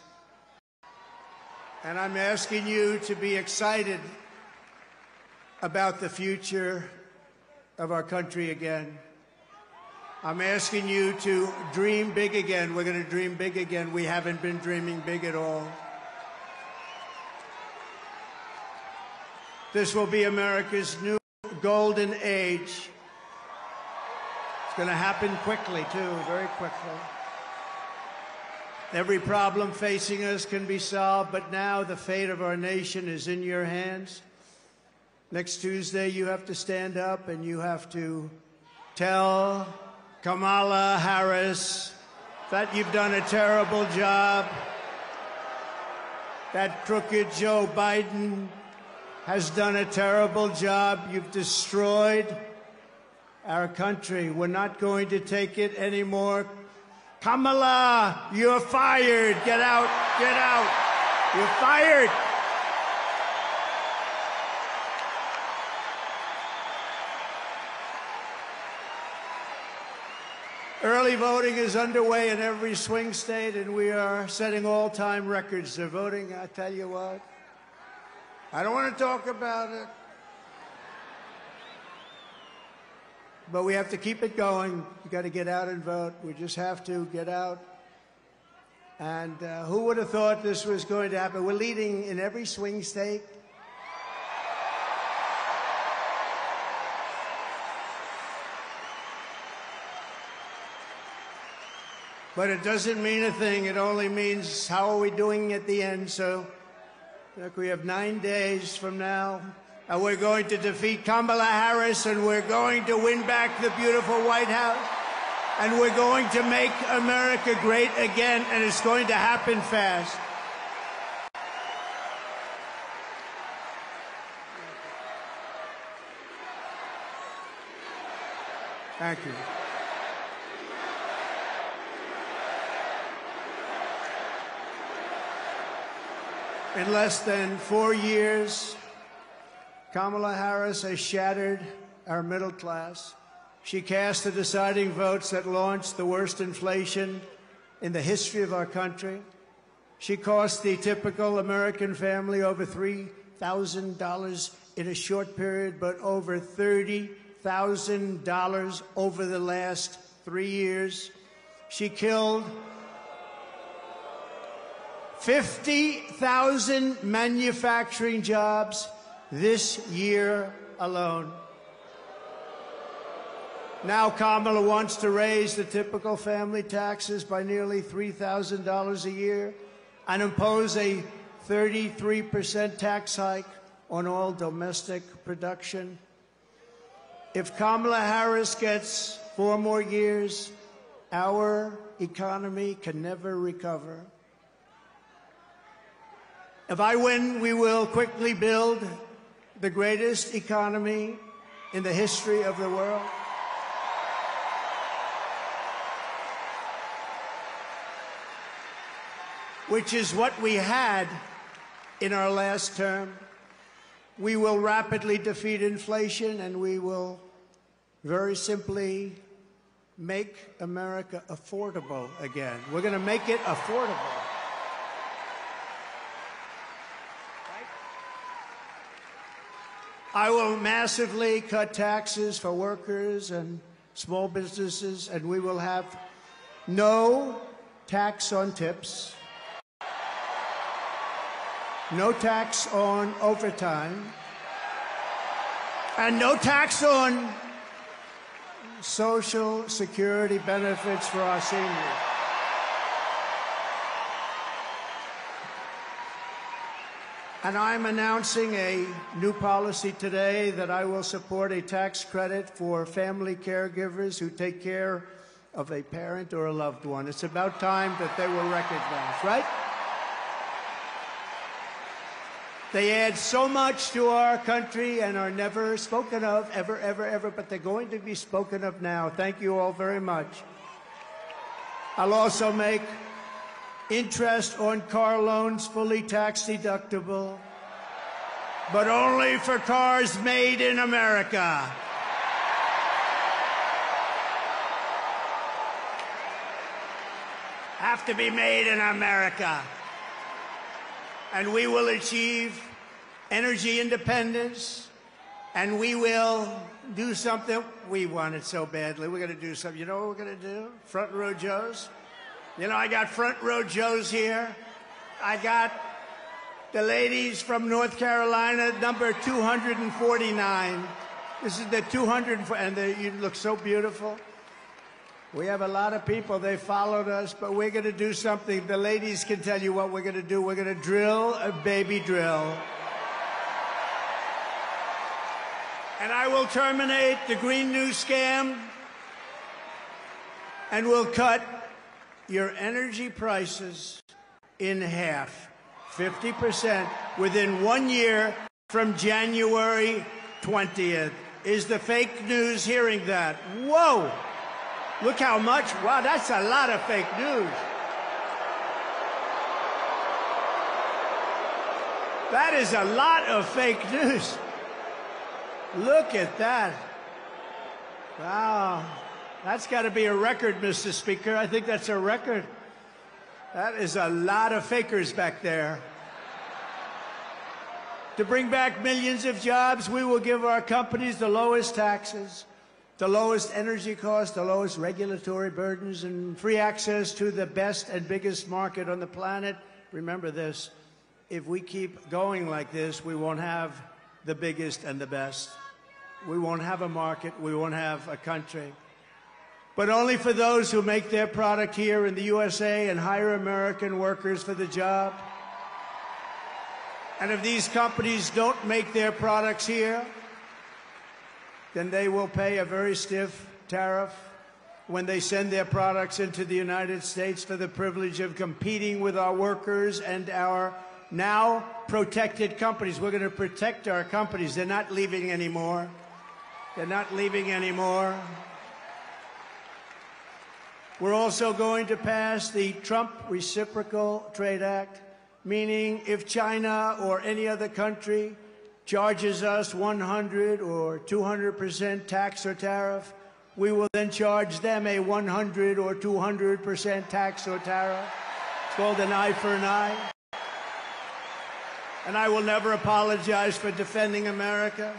And I'm asking you to be excited about the future of our country again. I'm asking you to dream big again. We're going to dream big again. We haven't been dreaming big at all. This will be America's new golden age. It's going to happen quickly, too, very quickly. Every problem facing us can be solved, but now the fate of our nation is in your hands. Next Tuesday, you have to stand up and you have to tell Kamala Harris that you've done a terrible job, that crooked Joe Biden has done a terrible job. You've destroyed our country. We're not going to take it anymore. Kamala, you're fired. Get out, get out. You're fired. Early voting is underway in every swing state, and we are setting all-time records. They're voting, I tell you what. I don't want to talk about it. But we have to keep it going. You got to get out and vote. We just have to get out. And who would have thought this was going to happen? We're leading in every swing state. But it doesn't mean a thing. It only means how are we doing at the end. So look, we have 9 days from now, and we're going to defeat Kamala Harris, and we're going to win back the beautiful White House, and we're going to make America great again, and it's going to happen fast. Thank you. In less than 4 years, Kamala Harris has shattered our middle class. She cast the deciding votes that launched the worst inflation in the history of our country. She cost the typical American family over $3,000 in a short period, but over $30,000 over the last 3 years. She killed 50,000 manufacturing jobs this year alone. Now Kamala wants to raise the typical family taxes by nearly $3,000 a year and impose a 33% tax hike on all domestic production. If Kamala Harris gets 4 more years, our economy can never recover. If I win, we will quickly build the greatest economy in the history of the world. Which is what we had in our last term. We will rapidly defeat inflation, and we will very simply make America affordable again. We're going to make it affordable. I will massively cut taxes for workers and small businesses, and we will have no tax on tips, no tax on overtime, and no tax on Social Security benefits for our seniors. And I'm announcing a new policy today that I will support a tax credit for family caregivers who take care of a parent or a loved one. It's about time that they were recognized, right? They add so much to our country and are never spoken of, ever, ever, ever, but they're going to be spoken of now. Thank you all very much. I'll also make interest on car loans fully tax deductible, but only for cars made in America. Have to be made in America. And we will achieve energy independence, and we will do something. We want it so badly. We're going to do something. You know what we're going to do? Front row Joes. You know, I got front row Joes here. I got the ladies from North Carolina, number 249. This is the 200, and you look so beautiful. We have a lot of people. They followed us, but we're going to do something. The ladies can tell you what we're going to do. We're going to drill a baby drill. And I will terminate the Green New scam, and we'll cut your energy prices in half, 50%, within 1 year from January 20th. Is the fake news hearing that? Whoa! Look how much. Wow, that's a lot of fake news. That is a lot of fake news. Look at that. Wow. That's got to be a record, Mr. Speaker. I think that's a record. That is a lot of fakers back there. To bring back millions of jobs, we will give our companies the lowest taxes, the lowest energy costs, the lowest regulatory burdens, and free access to the best and biggest market on the planet. Remember this, if we keep going like this, we won't have the biggest and the best. We won't have a market, we won't have a country. But only for those who make their product here in the USA and hire American workers for the job. And if these companies don't make their products here, then they will pay a very stiff tariff when they send their products into the United States for the privilege of competing with our workers and our now protected companies. We're going to protect our companies. They're not leaving anymore. They're not leaving anymore. We're also going to pass the Trump Reciprocal Trade Act, meaning if China or any other country charges us 100 or 200% tax or tariff, we will then charge them a 100 or 200% tax or tariff. It's called an eye for an eye. And I will never apologize for defending America.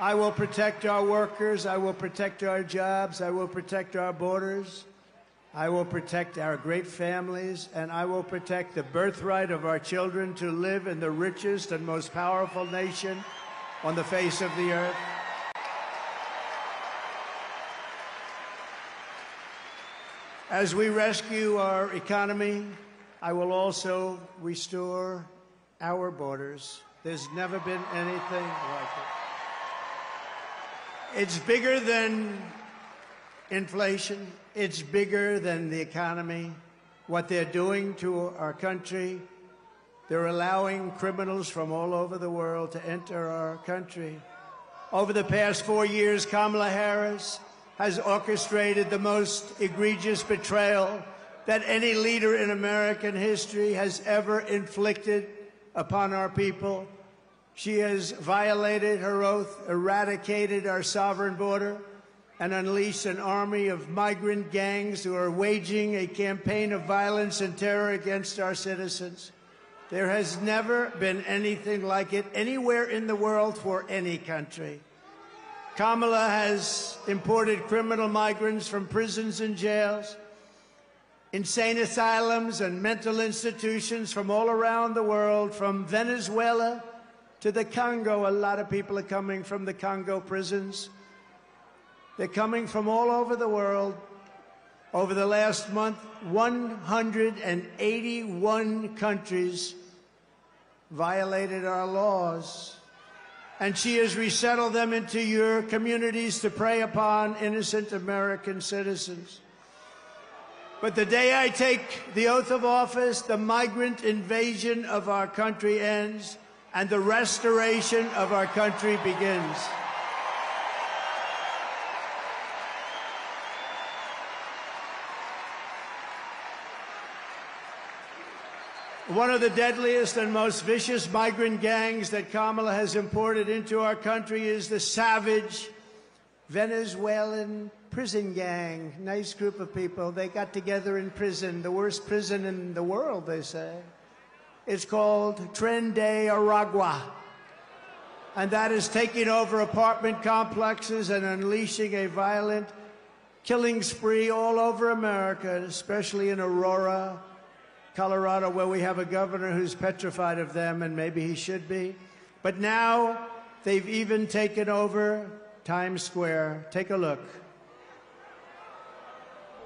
I will protect our workers. I will protect our jobs. I will protect our borders. I will protect our great families, and I will protect the birthright of our children to live in the richest and most powerful nation on the face of the earth. As we rescue our economy, I will also restore our borders. There's never been anything like it. It's bigger than inflation. It's bigger than the economy. What they're doing to our country, they're allowing criminals from all over the world to enter our country. Over the past 4 years, Kamala Harris has orchestrated the most egregious betrayal that any leader in American history has ever inflicted upon our people. She has violated her oath, eradicated our sovereign border, and unleashed an army of migrant gangs who are waging a campaign of violence and terror against our citizens. There has never been anything like it anywhere in the world for any country. Kamala has imported criminal migrants from prisons and jails, insane asylums and mental institutions from all around the world, from Venezuela to the Congo. A lot of people are coming from the Congo prisons. They're coming from all over the world. Over the last month, 181 countries violated our laws. And she has resettled them into your communities to prey upon innocent American citizens. But the day I take the oath of office, the migrant invasion of our country ends and the restoration of our country begins. One of the deadliest and most vicious migrant gangs that Kamala has imported into our country is the savage Venezuelan prison gang. Nice group of people. They got together in prison, the worst prison in the world, they say. It's called Tren de Aragua. And that is taking over apartment complexes and unleashing a violent killing spree all over America, especially in Aurora, Colorado, where we have a governor who's petrified of them, and maybe he should be. But now they've even taken over Times Square. Take a look.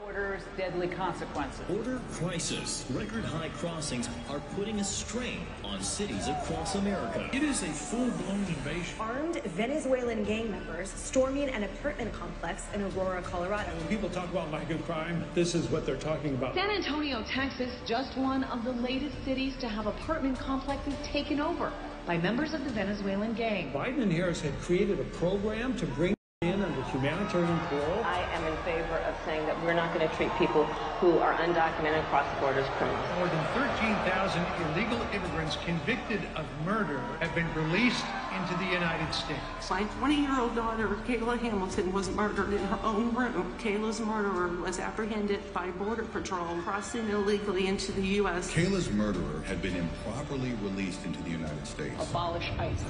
Orders, deadly consequences. Border crisis. Record high crossings are putting a strain on cities across America. It is a full-blown invasion. Armed Venezuelan gang members storming an apartment complex in Aurora, Colorado. When people talk about migrant crime, this is what they're talking about. San Antonio, Texas, just one of the latest cities to have apartment complexes taken over by members of the Venezuelan gang. Biden and Harris had created a program to bring in under humanitarian parole. I am in favor of saying that we're not going to treat people who are undocumented across the border as criminals. More than 13,000 illegal immigrants convicted of murder have been released into the United States. My 20-year-old daughter, Kayla Hamilton, was murdered in her own room. Kayla's murderer was apprehended by Border Patrol crossing illegally into the U.S. Kayla's murderer had been improperly released into the United States. Abolish ICE.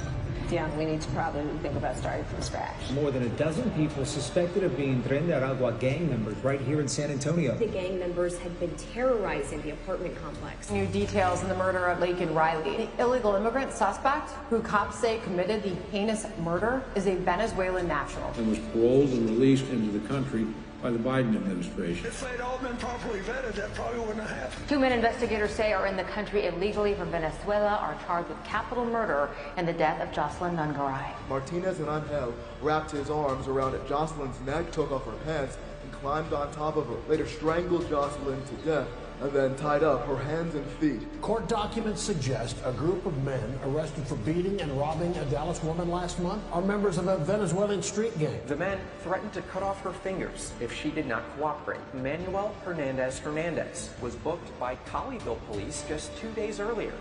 Yeah, we need to probably think about starting from scratch. More than a dozen people suspected of being Tren de Aragua gang members right here in San Antonio. The gang members had been terrorizing the apartment complex. New details in the murder of Laken Riley. The illegal immigrant suspect, who cops say committed the heinous murder, is a Venezuelan national. And was paroled and released into the country by the Biden administration. If they'd all been properly vetted, that probably wouldn't have happened. 2 men investigators say are in the country illegally from Venezuela are charged with capital murder and the death of Jocelyn Nungaray. Martinez and Angel wrapped his arms around Jocelyn's neck, took off her pants, and climbed on top of her. Later strangled Jocelyn to death, and then tied up her hands and feet. Court documents suggest a group of men arrested for beating and robbing a Dallas woman last month are members of a Venezuelan street gang. The men threatened to cut off her fingers if she did not cooperate. Manuel Hernandez was booked by Colleyville police just 2 days earlier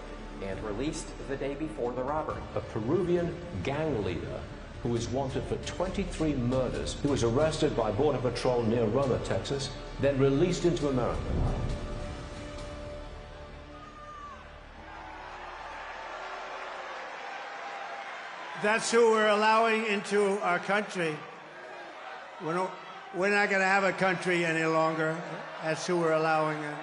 and released the day before the robbery. A Peruvian gang leader who is wanted for 23 murders. He was arrested by Border Patrol near Roma, Texas, then released into America. That's who we're allowing into our country. We're not going to have a country any longer. That's who we're allowing in.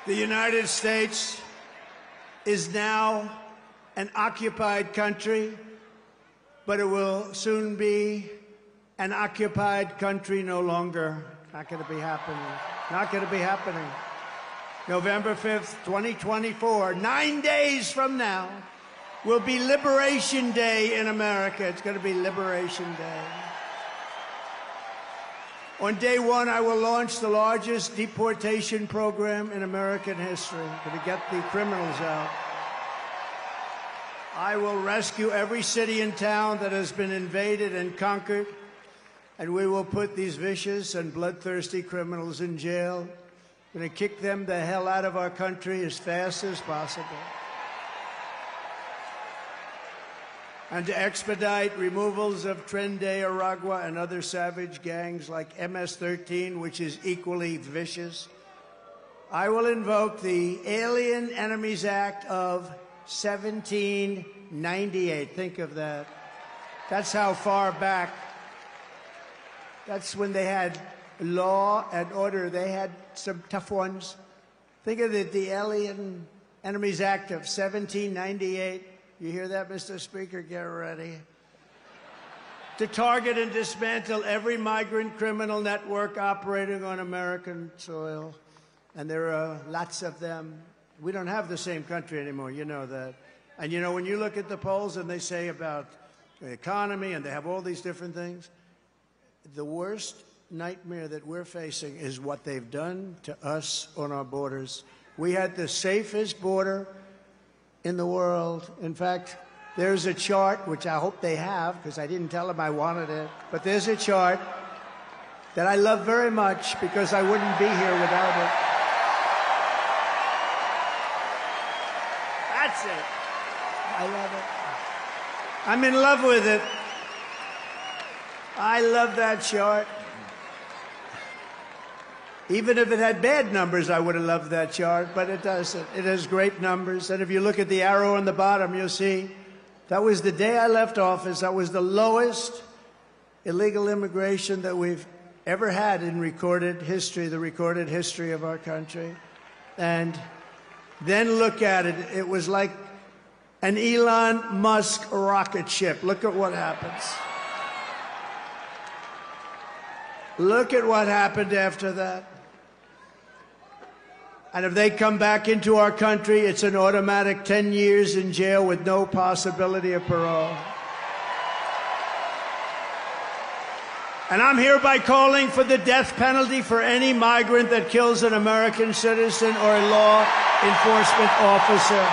The United States is now an occupied country, but it will soon be an occupied country no longer. Not going to be happening. Not going to be happening. November 5th, 2024, 9 days from now, will be Liberation Day in America. It's going to be Liberation Day. On day one, I will launch the largest deportation program in American history to get the criminals out. I will rescue every city and town that has been invaded and conquered, and we will put these vicious and bloodthirsty criminals in jail. We're going to kick them the hell out of our country as fast as possible. And to expedite removals of Tren de Aragua and other savage gangs like MS-13, which is equally vicious, I will invoke the Alien Enemies Act of 1798. Think of that. That's how far back. That's when they had law and order. They had some tough ones. Think of the Alien Enemies Act of 1798. You hear that, Mr. Speaker? Get ready. to target and dismantle every migrant criminal network operating on American soil. And there are lots of them. We don't have the same country anymore, you know that. And you know, when you look at the polls and they say about the economy and they have all these different things, the worst nightmare that we're facing is what they've done to us on our borders. We had the safest border in the world. In fact, there's a chart, which I hope they have, because I didn't tell them I wanted it, but there's a chart that I love very much because I wouldn't be here without it. That's it. I love it. I'm in love with it. I love that chart. Even if it had bad numbers, I would have loved that chart, but it doesn't. It has great numbers. And if you look at the arrow on the bottom, you'll see that was the day I left office. That was the lowest illegal immigration that we've ever had in recorded history, the recorded history of our country. And then look at it. It was like an Elon Musk rocket ship. Look at what happens. Look at what happened after that. And if they come back into our country, it's an automatic 10 years in jail with no possibility of parole. And I'm hereby calling for the death penalty for any migrant that kills an American citizen or a law enforcement officer.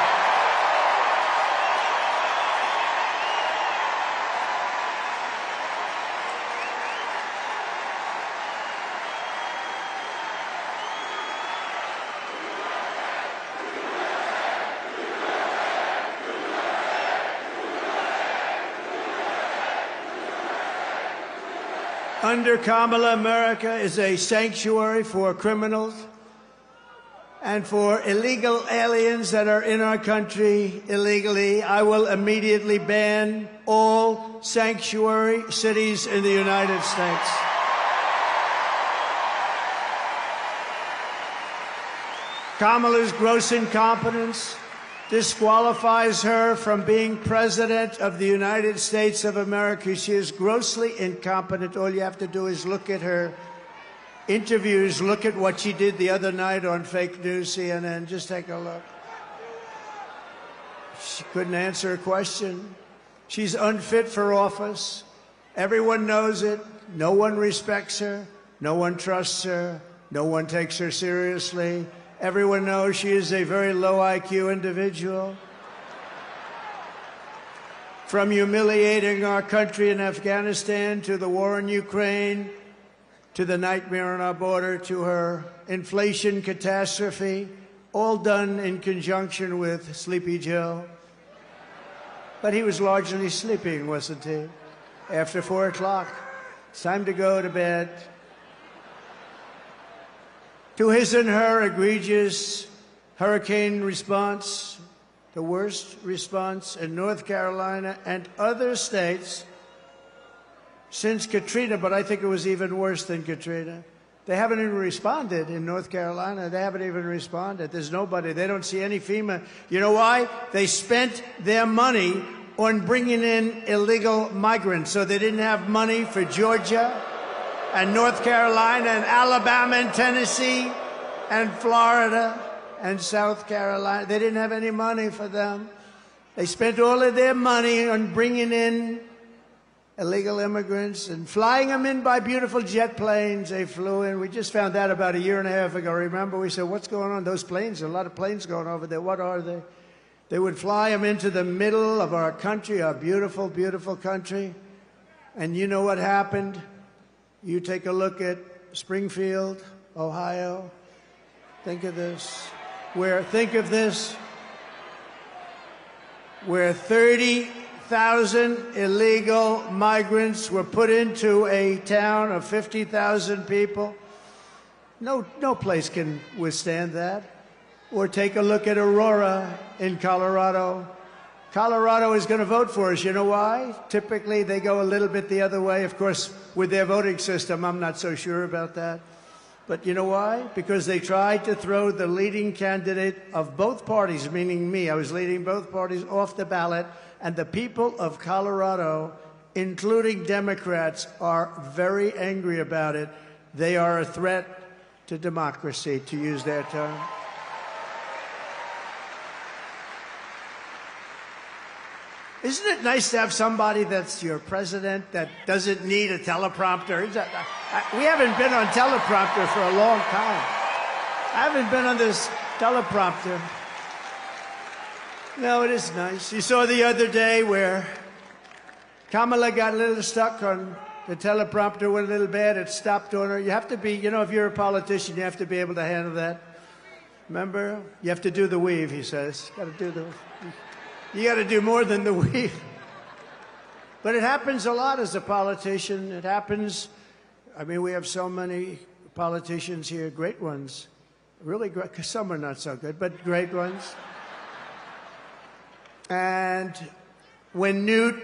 Under Kamala, America is a sanctuary for criminals and for illegal aliens that are in our country illegally. I will immediately ban all sanctuary cities in the United States. Kamala's gross incompetence disqualifies her from being President of the United States of America. She is grossly incompetent. All you have to do is look at her interviews, look at what she did the other night on fake news CNN. Just take a look. She couldn't answer a question. She's unfit for office. Everyone knows it. No one respects her. No one trusts her. No one takes her seriously. Everyone knows she is a very low IQ individual. From humiliating our country in Afghanistan to the war in Ukraine, to the nightmare on our border, to her inflation catastrophe, all done in conjunction with Sleepy Joe. But he was largely sleeping, wasn't he? After 4 o'clock, it's time to go to bed. To his and her egregious hurricane response, the worst response in North Carolina and other states since Katrina, but I think it was even worse than Katrina. They haven't even responded in North Carolina. They haven't even responded. There's nobody. They don't see any FEMA. You know why? They spent their money on bringing in illegal migrants, so they didn't have money for Georgia and North Carolina and Alabama and Tennessee and Florida and South Carolina. They didn't have any money for them. They spent all of their money on bringing in illegal immigrants and flying them in by beautiful jet planes. They flew in. We just found out about a year and a half ago. Remember, we said, what's going on? Those planes, a lot of planes going over there. What are they? They would fly them into the middle of our country, our beautiful, beautiful country. And you know what happened? You take a look at Springfield, Ohio. Think of this. Where 30,000 illegal migrants were put into a town of 50,000 people. No place can withstand that. Or take a look at Aurora in Colorado. Colorado is going to vote for us. You know why? Typically, they go a little bit the other way. Of course, with their voting system, I'm not so sure about that. But you know why? Because they tried to throw the leading candidate of both parties, meaning me. I was leading both parties, off the ballot. And the people of Colorado including Democrats, are very angry about it. They are a threat to democracy, to use their term. Isn't it nice to have somebody that's your president that doesn't need a teleprompter? We haven't been on teleprompter for a long time. I haven't been on this teleprompter. No, it is nice. You saw the other day where Kamala got a little stuck on the teleprompter, went a little bad. It stopped on her. You have to be, you know, if you're a politician, you have to be able to handle that. Remember? You have to do the weave, he says. You got to do more than the weave. But it happens a lot as a politician. It happens. I mean, we have so many politicians here, great ones. Really great. Some are not so good, but great ones. And when Newt,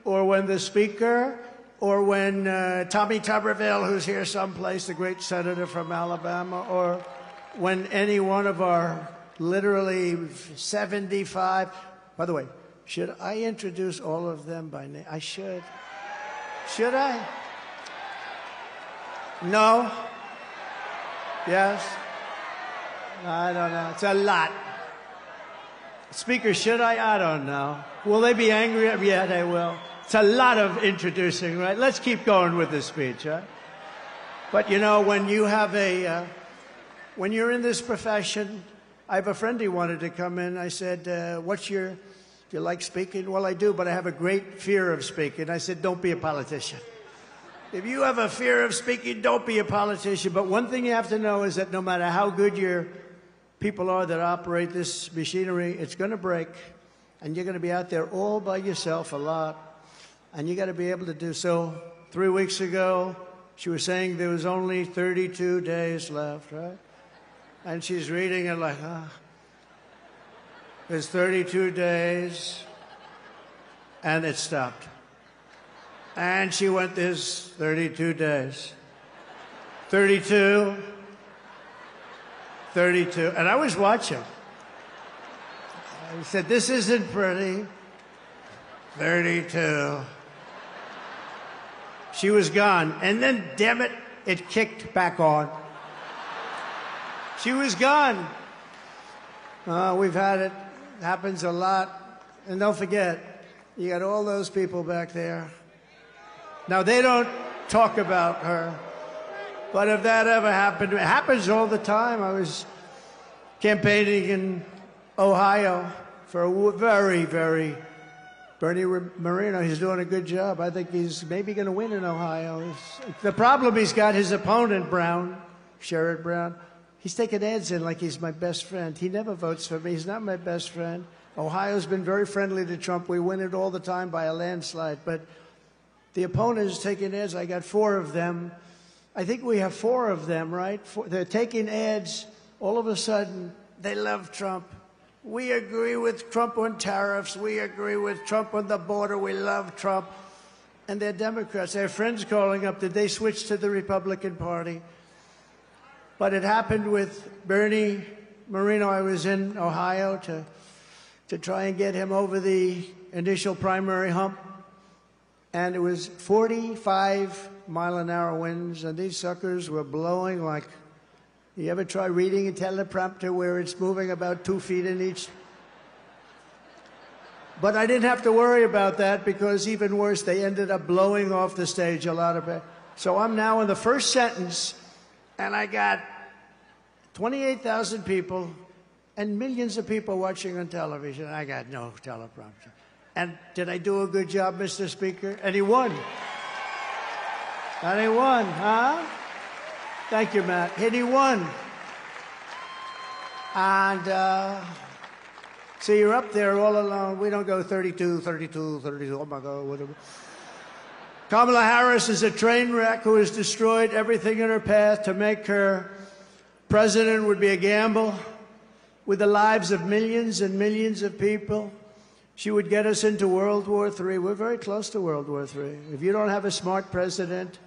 or when the Speaker, or when Tommy Tuberville, who's here someplace, the great senator from Alabama, or when any one of our literally 75... By the way, should I introduce all of them by name? I should. Should I? No? Yes? I don't know. It's a lot. Speaker, should I? I don't know. Will they be angry? Yeah, they will. It's a lot of introducing, right? Let's keep going with the speech, right? But, you know, when you have when you're in this profession, I have a friend who wanted to come in. I said, do you like speaking? Well, I do, but I have a great fear of speaking. I said, don't be a politician. If you have a fear of speaking, don't be a politician. But one thing you have to know is that no matter how good your people are that operate this machinery, it's going to break. And you're going to be out there all by yourself a lot. And you got to be able to do so. 3 weeks ago, she was saying there was only 32 days left, right? And she's reading it like, there's 32 days, and it stopped. And she went, there's 32 days. 32, 32. And I was watching. I said, this isn't pretty. 32. She was gone. And then, damn it, it kicked back on. She was gone. We've had it. Happens a lot. And don't forget, you got all those people back there. Now, they don't talk about her. But if that ever happened, it happens all the time. I was campaigning in Ohio for a very, very... Bernie Moreno, he's doing a good job. I think he's maybe going to win in Ohio. The problem he's got, his opponent, Brown, Sherrod Brown, he's taking ads in like he's my best friend. He never votes for me. He's not my best friend. Ohio's been very friendly to Trump. We win it all the time by a landslide. But the opponent is taking ads. I got 4 of them. I think we have 4 of them, right? They're taking ads. All of a sudden, they love Trump. We agree with Trump on tariffs. We agree with Trump on the border. We love Trump. And they're Democrats. They have friends calling up. Did they switch to the Republican Party? But it happened with Bernie Moreno. I was in Ohio to try and get him over the initial primary hump. And it was 45-mile-an-hour winds, and these suckers were blowing like... You ever try reading a teleprompter where it's moving about 2 feet in each? But I didn't have to worry about that because even worse, they ended up blowing off the stage a lot of it. So I'm now in the first sentence, and I got 28,000 people and millions of people watching on television. I got no teleprompter. And did I do a good job, Mr. Speaker? And he won. And he won, huh? Thank you, Matt. And he won. And so you're up there all alone. We don't go 32, 32, 32. Oh, my God, whatever. Kamala Harris is a train wreck who has destroyed everything in her path. To make her president would be a gamble with the lives of millions and millions of people. She would get us into World War III. We're very close to World War III. If you don't have a smart president...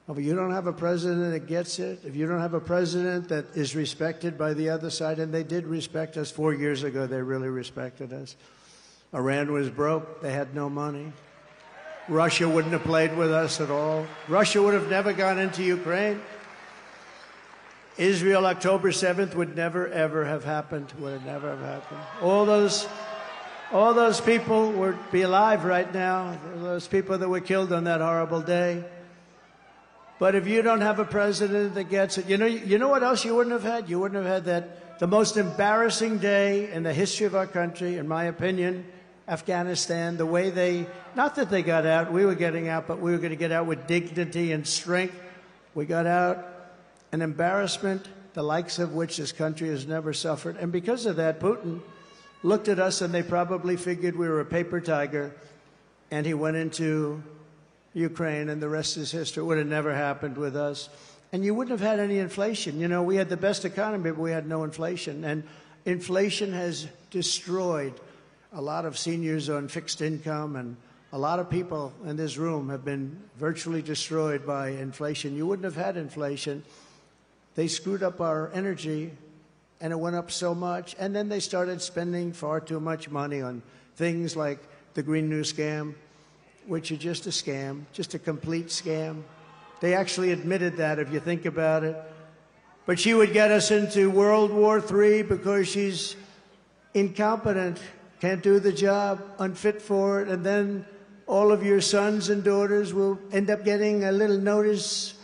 If you don't have a president that gets it, if you don't have a president that is respected by the other side, and they did respect us 4 years ago, they really respected us. Iran was broke. They had no money. Russia wouldn't have played with us at all. Russia would have never gone into Ukraine. Israel, October 7th, would never, ever have happened. Would have never have happened. All those people would be alive right now. Those people that were killed on that horrible day. But if you don't have a president that gets it, you know what else you wouldn't have had? You wouldn't have had the most embarrassing day in the history of our country, in my opinion, Afghanistan, the way not that they got out, we were getting out, but we were going to get out with dignity and strength. We got out, an embarrassment, the likes of which this country has never suffered. And because of that, Putin looked at us and they probably figured we were a paper tiger, and he went into Ukraine, and the rest is history. It would have never happened with us. And you wouldn't have had any inflation. We had the best economy, but we had no inflation. And inflation has destroyed a lot of seniors on fixed income, and a lot of people in this room have been virtually destroyed by inflation. You wouldn't have had inflation. They screwed up our energy, and it went up so much. And then they started spending far too much money on things like the Green New Scam, which are just a scam, just a complete scam. They actually admitted that, if you think about it. But she would get us into World War III because she's incompetent, can't do the job, unfit for it, and then all of your sons and daughters will end up getting a little notice.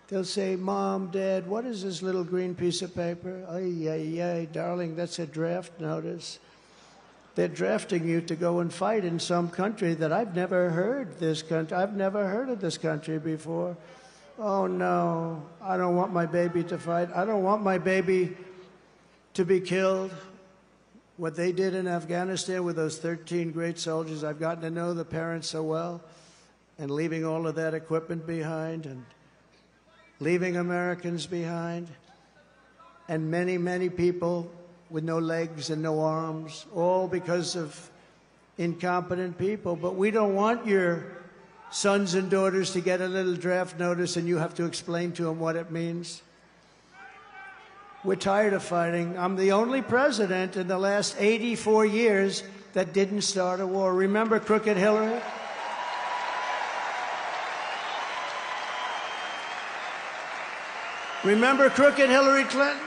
They'll say, Mom, Dad, what is this little green piece of paper? Ay, ay, ay, darling, that's a draft notice. They're drafting you to go and fight in some country that I've never heard I've never heard of this country before. Oh, no, I don't want my baby to fight. I don't want my baby to be killed. What they did in Afghanistan with those 13 great soldiers, I've gotten to know the parents so well, and leaving all of that equipment behind and leaving Americans behind, and many, many people with no legs and no arms, all because of incompetent people. But we don't want your sons and daughters to get a little draft notice and you have to explain to them what it means. We're tired of fighting. I'm the only president in the last 84 years that didn't start a war. Remember Crooked Hillary? Remember Crooked Hillary Clinton?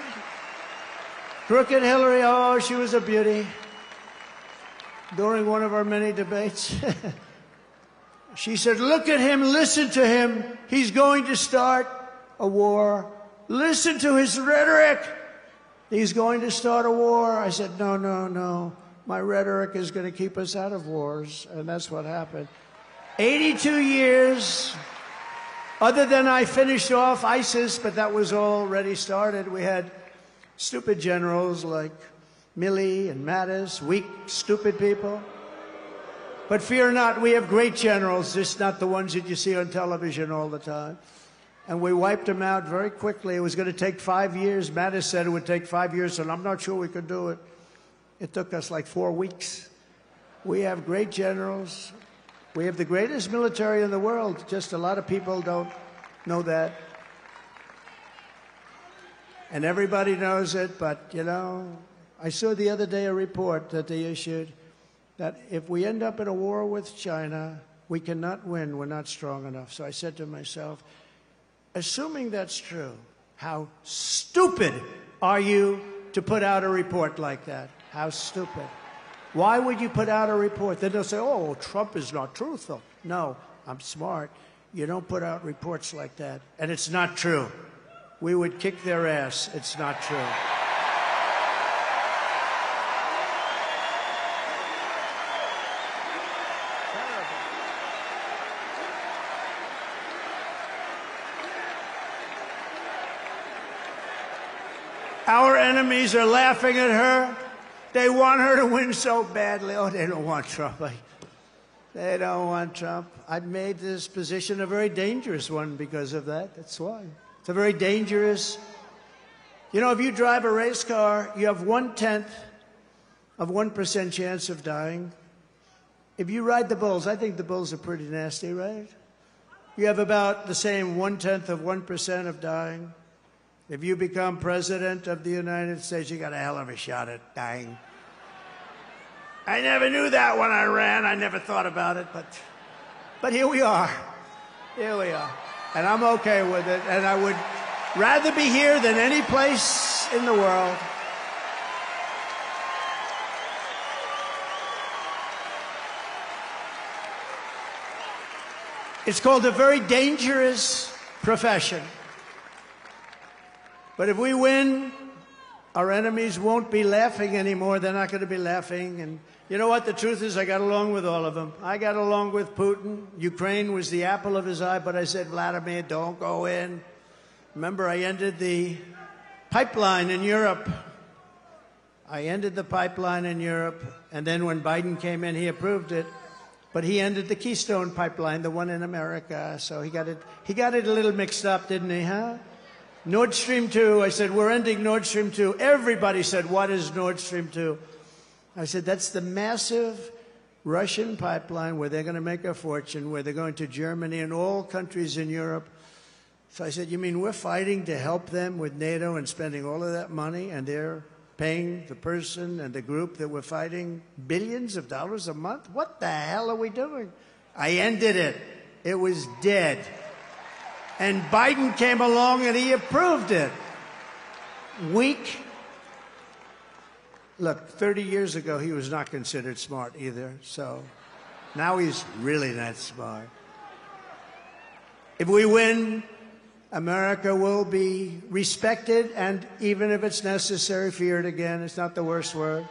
Crooked Hillary, oh, she was a beauty. During one of our many debates, she said, look at him, listen to him. He's going to start a war. Listen to his rhetoric. He's going to start a war. I said, no, no, no. My rhetoric is going to keep us out of wars. And that's what happened. 82 years. Other than I finished off ISIS, but that was already started. We had stupid generals like Milley and Mattis, weak, stupid people. But fear not, we have great generals, just not the ones that you see on television all the time. And we wiped them out very quickly. It was going to take 5 years. Mattis said it would take 5 years, and I'm not sure we could do it. It took us like 4 weeks. We have great generals. We have the greatest military in the world. Just a lot of people don't know that. And everybody knows it, but, you know, I saw the other day a report that they issued that if we end up in a war with China, we cannot win. We're not strong enough. So I said to myself, assuming that's true, how stupid are you to put out a report like that? How stupid. Why would you put out a report? Then they'll say, oh, Trump is not truthful. No, I'm smart. You don't put out reports like that. And it's not true. We would kick their ass. It's not true. Our enemies are laughing at her. They want her to win so badly. Oh, they don't want Trump. They don't want Trump. I've made this position a very dangerous one because of that. That's why. It's a very dangerous. You know, if you drive a race car, you have 1/10 of 1% chance of dying. If you ride the bulls, I think the bulls are pretty nasty, right? You have about the same 1/10 of 1% of dying. If you become president of the United States, you got a hell of a shot at dying. I never knew that when I ran. I never thought about it, but But here we are. Here we are. And I'm okay with it. And I would rather be here than any place in the world. It's called a very dangerous profession. But if we win, our enemies won't be laughing anymore. They're not going to be laughing. And you know what? The truth is I got along with all of them. I got along with Putin. Ukraine was the apple of his eye, but I said, Vladimir, don't go in. Remember, I ended the pipeline in Europe. I ended the pipeline in Europe. And then when Biden came in, he approved it. But he ended the Keystone Pipeline, the one in America. So he got it a little mixed up, didn't he, huh? Nord Stream 2, I said, we're ending Nord Stream 2. Everybody said, what is Nord Stream 2? I said, that's the massive Russian pipeline where they're going to make a fortune, where they're going to Germany and all countries in Europe. So I said, you mean we're fighting to help them with NATO and spending all of that money, and they're paying the person and the group that we're fighting billions of dollars a month? What the hell are we doing? I ended it. It was dead. And Biden came along and he approved it. Weak. Look, 30 years ago, he was not considered smart either. So now he's really not smart. If we win, America will be respected, and even if it's necessary, feared again. It's not the worst word.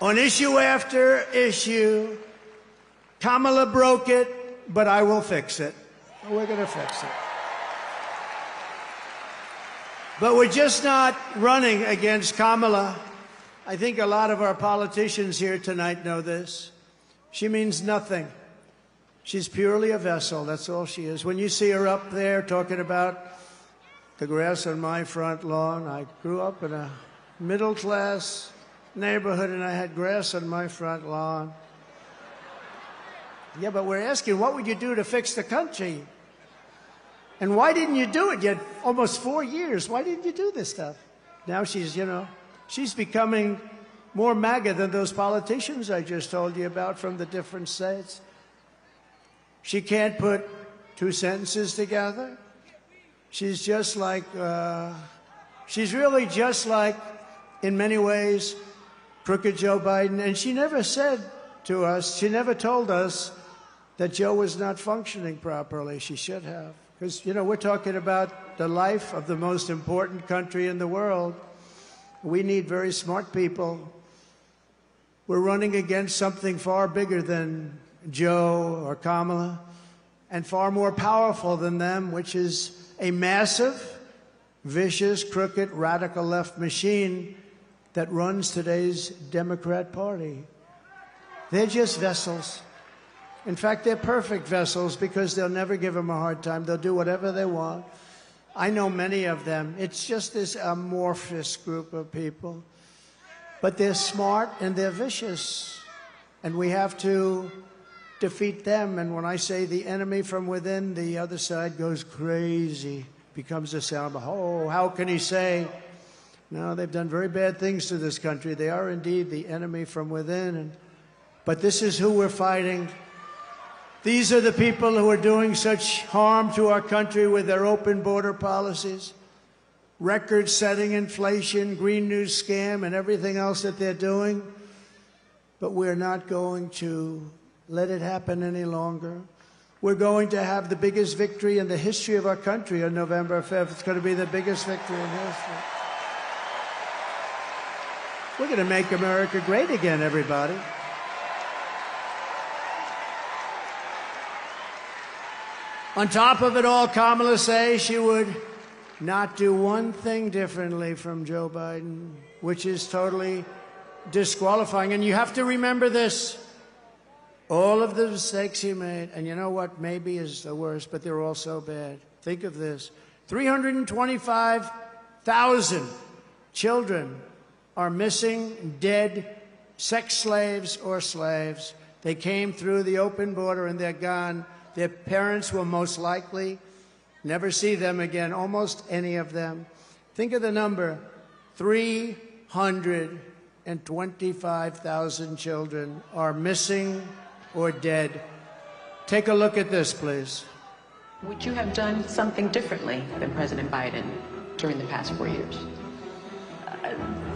On issue after issue, Kamala broke it, but I will fix it. We're going to fix it. But we're just not running against Kamala. I think a lot of our politicians here tonight know this. She means nothing. She's purely a vessel. That's all she is. When you see her up there talking about the grass on my front lawn, I grew up in a middle-class neighborhood and I had grass on my front lawn. Yeah, but we're asking, what would you do to fix the country? And why didn't you do it? You had almost 4 years. Why didn't you do this stuff? Now she's, she's becoming more MAGA than those politicians I just told you about from the different states. She can't put two sentences together. She's just like, she's really just like, in many ways, crooked Joe Biden. And she never said to us, she never told us that Joe was not functioning properly. She should have. Because, we're talking about the life of the most important country in the world. We need very smart people. We're running against something far bigger than Joe or Kamala, and far more powerful than them, which is a massive, vicious, crooked, radical left machine that runs today's Democrat Party. They're just vessels. In fact, they're perfect vessels because they'll never give them a hard time. They'll do whatever they want. I know many of them. It's just this amorphous group of people. But they're smart and they're vicious. And we have to defeat them. And when I say the enemy from within, the other side goes crazy, becomes a sound. Oh, how can he say? No, they've done very bad things to this country. They are indeed the enemy from within. But this is who we're fighting. These are the people who are doing such harm to our country with their open border policies, record-setting inflation, Green New scam, and everything else that they're doing. But we're not going to let it happen any longer. We're going to have the biggest victory in the history of our country on November 5th. It's going to be the biggest victory in history. We're going to make America great again, everybody. On top of it all, Kamala says she would not do one thing differently from Joe Biden, which is totally disqualifying. And you have to remember this. All of the mistakes he made, and you know what maybe is the worst, but they're all so bad. Think of this. 325,000 children are missing, dead, sex slaves or slaves. They came through the open border and they're gone. Their parents will most likely never see them again, almost any of them. Think of the number, 325,000 children are missing or dead. Take a look at this, please. Would you have done something differently than President Biden during the past 4 years?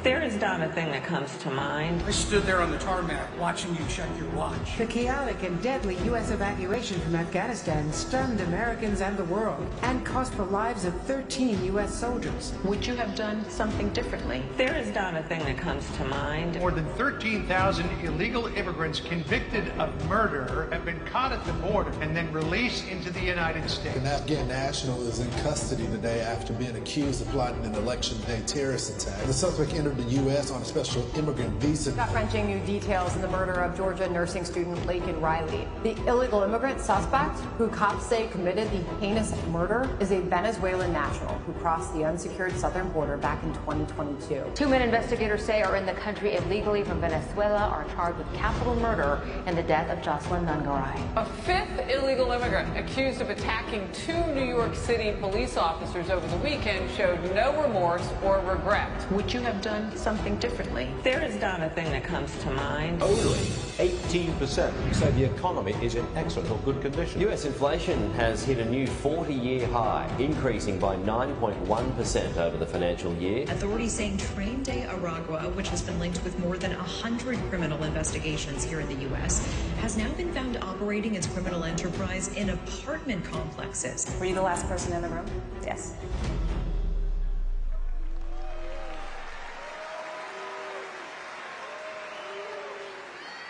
There is not a thing that comes to mind. I stood there on the tarmac watching you check your watch. The chaotic and deadly U.S. evacuation from Afghanistan stunned Americans and the world and cost the lives of 13 U.S. soldiers. Would you have done something differently? There is not a thing that comes to mind. More than 13,000 illegal immigrants convicted of murder have been caught at the border and then released into the United States. An Afghan national is in custody today after being accused of plotting an election day terrorist attack. The suspect entered the U.S. on a special immigrant visa. Gut-wrenching new details in the murder of Georgia nursing student Laken Riley. The illegal immigrant suspect, who cops say committed the heinous murder, is a Venezuelan national who crossed the unsecured southern border back in 2022. 2 men investigators say are in the country illegally from Venezuela are charged with capital murder in the death of Jocelyn Nungaray. A fifth illegal immigrant accused of attacking 2 New York City police officers over the weekend showed no remorse or regret. Would you have done something differently? There is not a thing that comes to mind. Only 18% say the economy is in excellent or good condition. US inflation has hit a new 40-year high, increasing by 9.1% over the financial year. Authorities saying Train de Aragua, which has been linked with more than 100 criminal investigations here in the U.S., has now been found operating its criminal enterprise in apartment complexes. Were you the last person in the room? Yes.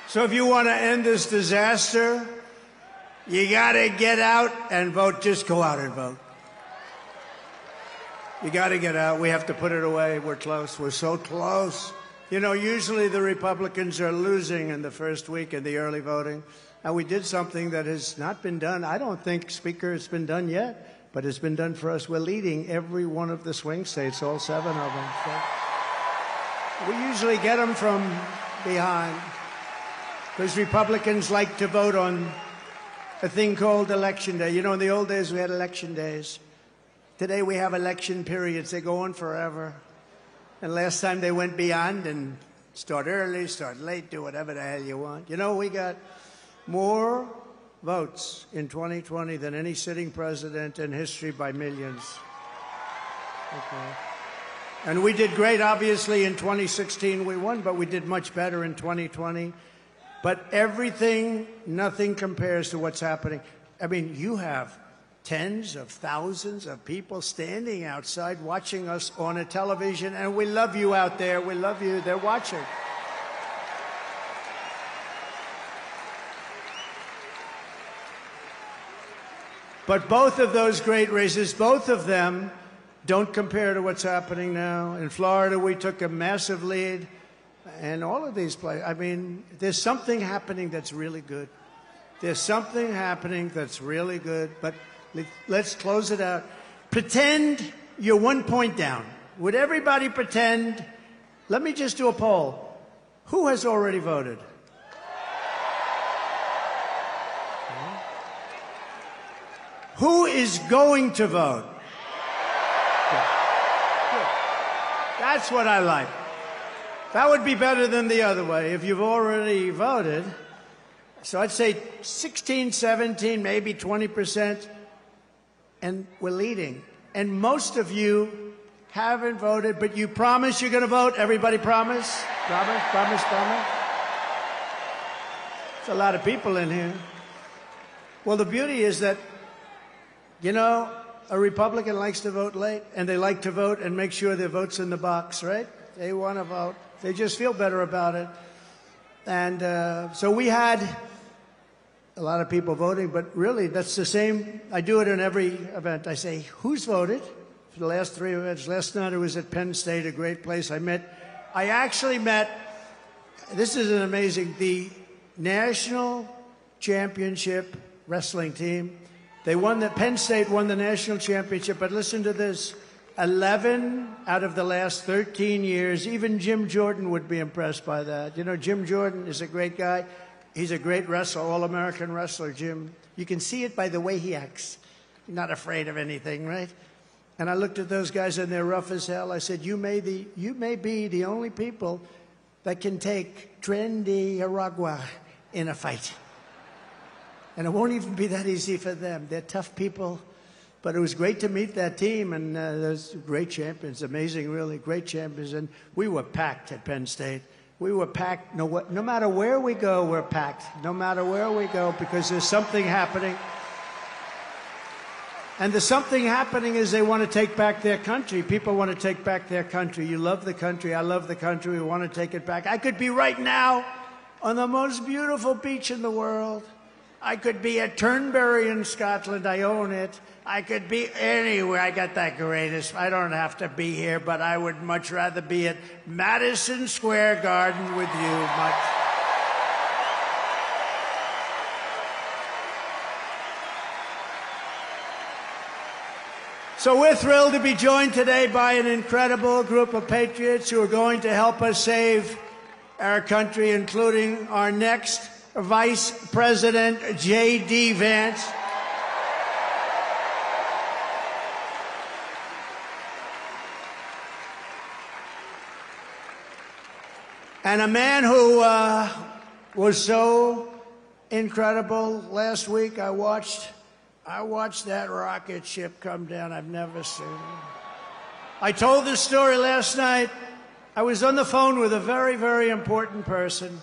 So if you want to end this disaster, you got to get out and vote. Just go out and vote. You got to get out. We have to put it away. We're close. We're so close. You know, usually the Republicans are losing in the first week in the early voting. And we did something that has not been done. I don't think, Speaker, it's been done yet, but it's been done for us. We're leading every one of the swing states, all 7 of them. So we usually get them from behind. Because Republicans like to vote on a thing called Election Day. You know, in the old days we had election days. Today we have election periods. They go on forever. And last time they went beyond and start early, start late, do whatever the hell you want. You know, we got more votes in 2020 than any sitting president in history by millions. Okay. And we did great, obviously, in 2016 we won, but we did much better in 2020. But everything, nothing compares to what's happening. I mean, you have tens of thousands of people standing outside watching us on a television, and we love you out there. We love you. They're watching. But both of those great races, both of them don't compare to what's happening now. In Florida, we took a massive lead. And all of these places, I mean, there's something happening that's really good. There's something happening that's really good, but let's close it out. Pretend you're 1 point down. Would everybody pretend? Let me just do a poll. Who has already voted? Who is going to vote? Good. Good. That's what I like. That would be better than the other way, if you've already voted. So I'd say 16, 17, maybe 20%, and we're leading. And most of you haven't voted, but you promise you're going to vote? Everybody promise? Promise, promise, promise? There's a lot of people in here. Well, the beauty is that, you know, a Republican likes to vote late, and they like to vote and make sure their vote's in the box, right? They want to vote. They just feel better about it. And so we had a lot of people voting, but really that's the same. I do it in every event. I say, who's voted for the last 3 events? Last night I was at Penn State, a great place. I actually met, this is an amazing, the national championship wrestling team. They won Penn State won the national championship, but listen to this. 11 out of the last 13 years, even Jim Jordan would be impressed by that. You know, Jim Jordan is a great guy. He's a great wrestler, all-American wrestler, Jim. You can see it by the way he acts. He's not afraid of anything, right? And I looked at those guys, and they're rough as hell. I said, you may be the only people that can take Tren de Aragua in a fight. And it won't even be that easy for them. They're tough people. But it was great to meet that team, and those great champions, amazing, really, great champions. And we were packed at Penn State. We were packed. No matter where we go, we're packed. No matter where we go, because there's something happening. And the something happening is they want to take back their country. People want to take back their country. You love the country. I love the country. We want to take it back. I could be right now on the most beautiful beach in the world. I could be at Turnberry in Scotland. I own it. I could be anywhere. I got that greatest. I don't have to be here, but I would much rather be at Madison Square Garden with you. So we're thrilled to be joined today by an incredible group of patriots who are going to help us save our country, including our next Vice President, J.D. Vance. And a man who was so incredible. Last week I watched that rocket ship come down. I've never seen it. I told this story last night. I was on the phone with a very, very important person.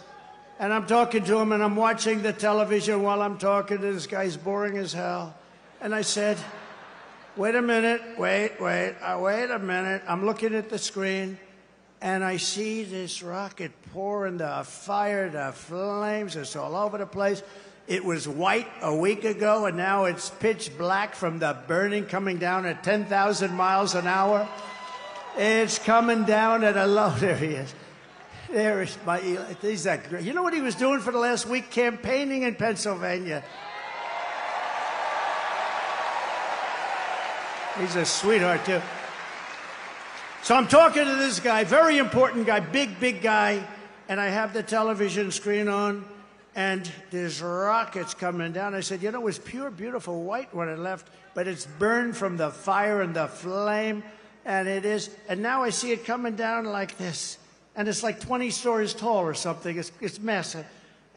And I'm talking to him, and I'm watching the television while I'm talking to this guy's boring as hell. And I said, wait a minute, wait a minute. I'm looking at the screen, and I see this rocket pouring the fire, the flames. It's all over the place. It was white a week ago, and now it's pitch black from the burning, coming down at 10,000 miles an hour. It's coming down at a low. There he is. There is my Eli. He's that great. You know what he was doing for the last week? Campaigning in Pennsylvania. He's a sweetheart, too. So I'm talking to this guy, very important guy, big guy, and I have the television screen on, and there's rockets coming down. I said, you know, it was pure, beautiful white when it left, but it's burned from the fire and the flame, and it is. And now I see it coming down like this. And it's like 20 stories tall or something. It's massive.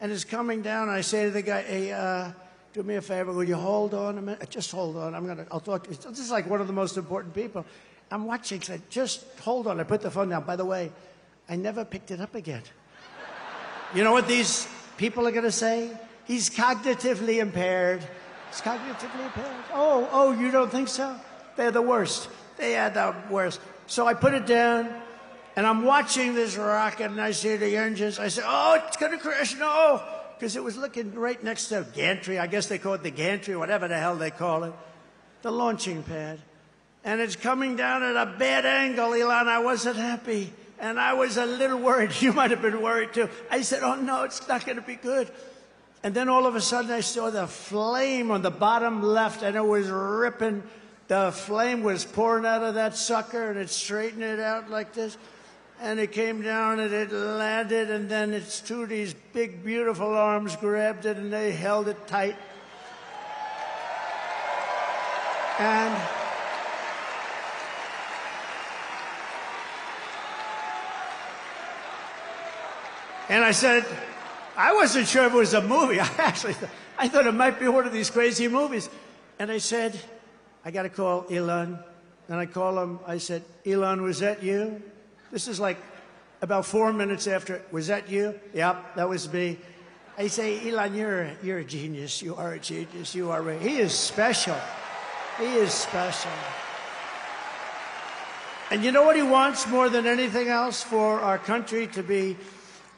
And it's coming down. And I say to the guy, hey, do me a favor. Will you hold on a minute? Just hold on. I'll talk to you. This is like one of the most important people. I'm watching. So just hold on. I put the phone down. By the way, I never picked it up again. You know what these people are going to say? He's cognitively impaired. He's cognitively impaired. Oh, you don't think so? They're the worst. They are the worst. So I put it down. And I'm watching this rocket, and I see the engines. I say, oh, it's going to crash. No, because it was looking right next to gantry. I guess they call it the gantry, whatever the hell they call it, the launching pad. And it's coming down at a bad angle, Elon. I wasn't happy, and I was a little worried. You might have been worried, too. I said, oh, no, it's not going to be good. And then all of a sudden, I saw the flame on the bottom left, and it was ripping. The flame was pouring out of that sucker, and it straightened it out like this. And it came down and it landed, and then its two of these big, beautiful arms grabbed it and they held it tight. And I said, I wasn't sure if it was a movie. I thought it might be one of these crazy movies. And I said, I got to call Elon. And I call him. I said, Elon, was that you? This is like about 4 minutes after. Was that you? Yep, that was me. I say, Elon, you're a genius. You are a genius. You are. He is special. He is special. And you know what he wants more than anything else? For our country to be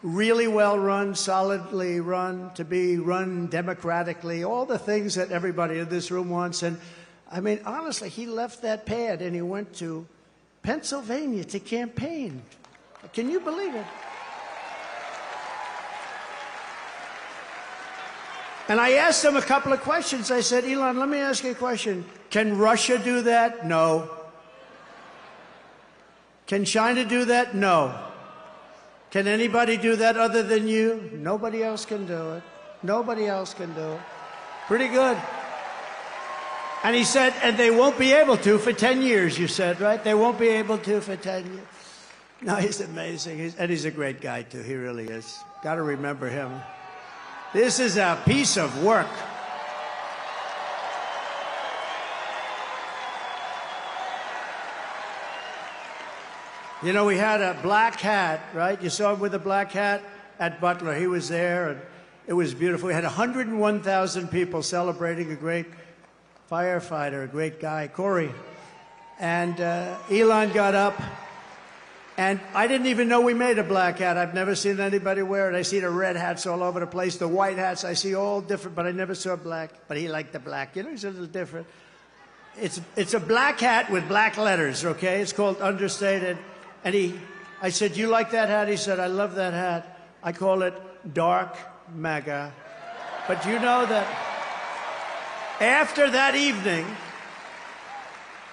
really well run, solidly run, to be run democratically, all the things that everybody in this room wants. And I mean, honestly, he left that pad and he went to Pennsylvania to campaign. Can you believe it? And I asked him a couple of questions. I said, Elon, let me ask you a question. Can Russia do that? No. Can China do that? No. Can anybody do that other than you? Nobody else can do it. Nobody else can do it. Pretty good. And he said, and they won't be able to for 10 years, you said, right? They won't be able to for 10 years. No, he's amazing. And he's a great guy, too. He really is. Got to remember him. This is a piece of work. You know, we had a black hat, right? You saw him with a black hat at Butler. He was there, and it was beautiful. We had 101,000 people celebrating a great firefighter, a great guy, Corey. And Elon got up, and I didn't even know we made a black hat. I've never seen anybody wear it. I see the red hats all over the place, the white hats. I see all different, but I never saw black. But he liked the black. You know, he's a little different. It's a black hat with black letters, okay? It's called Understated. And I said, you like that hat? He said, I love that hat. I call it Dark MAGA. But you know that after that evening,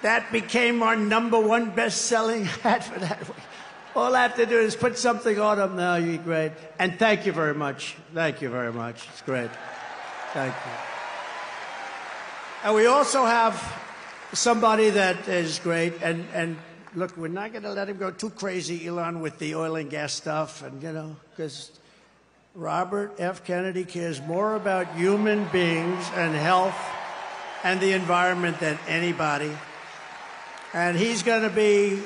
that became our #1 best-selling hat for that week. All I have to do is put something on them now. You're great. And thank you very much. Thank you very much. It's great. Thank you. And we also have somebody that is great. And look, we're not going to let him go too crazy, Elon, with the oil and gas stuff. And, you know, because Robert F. Kennedy cares more about human beings and health and the environment than anybody. And he's going to be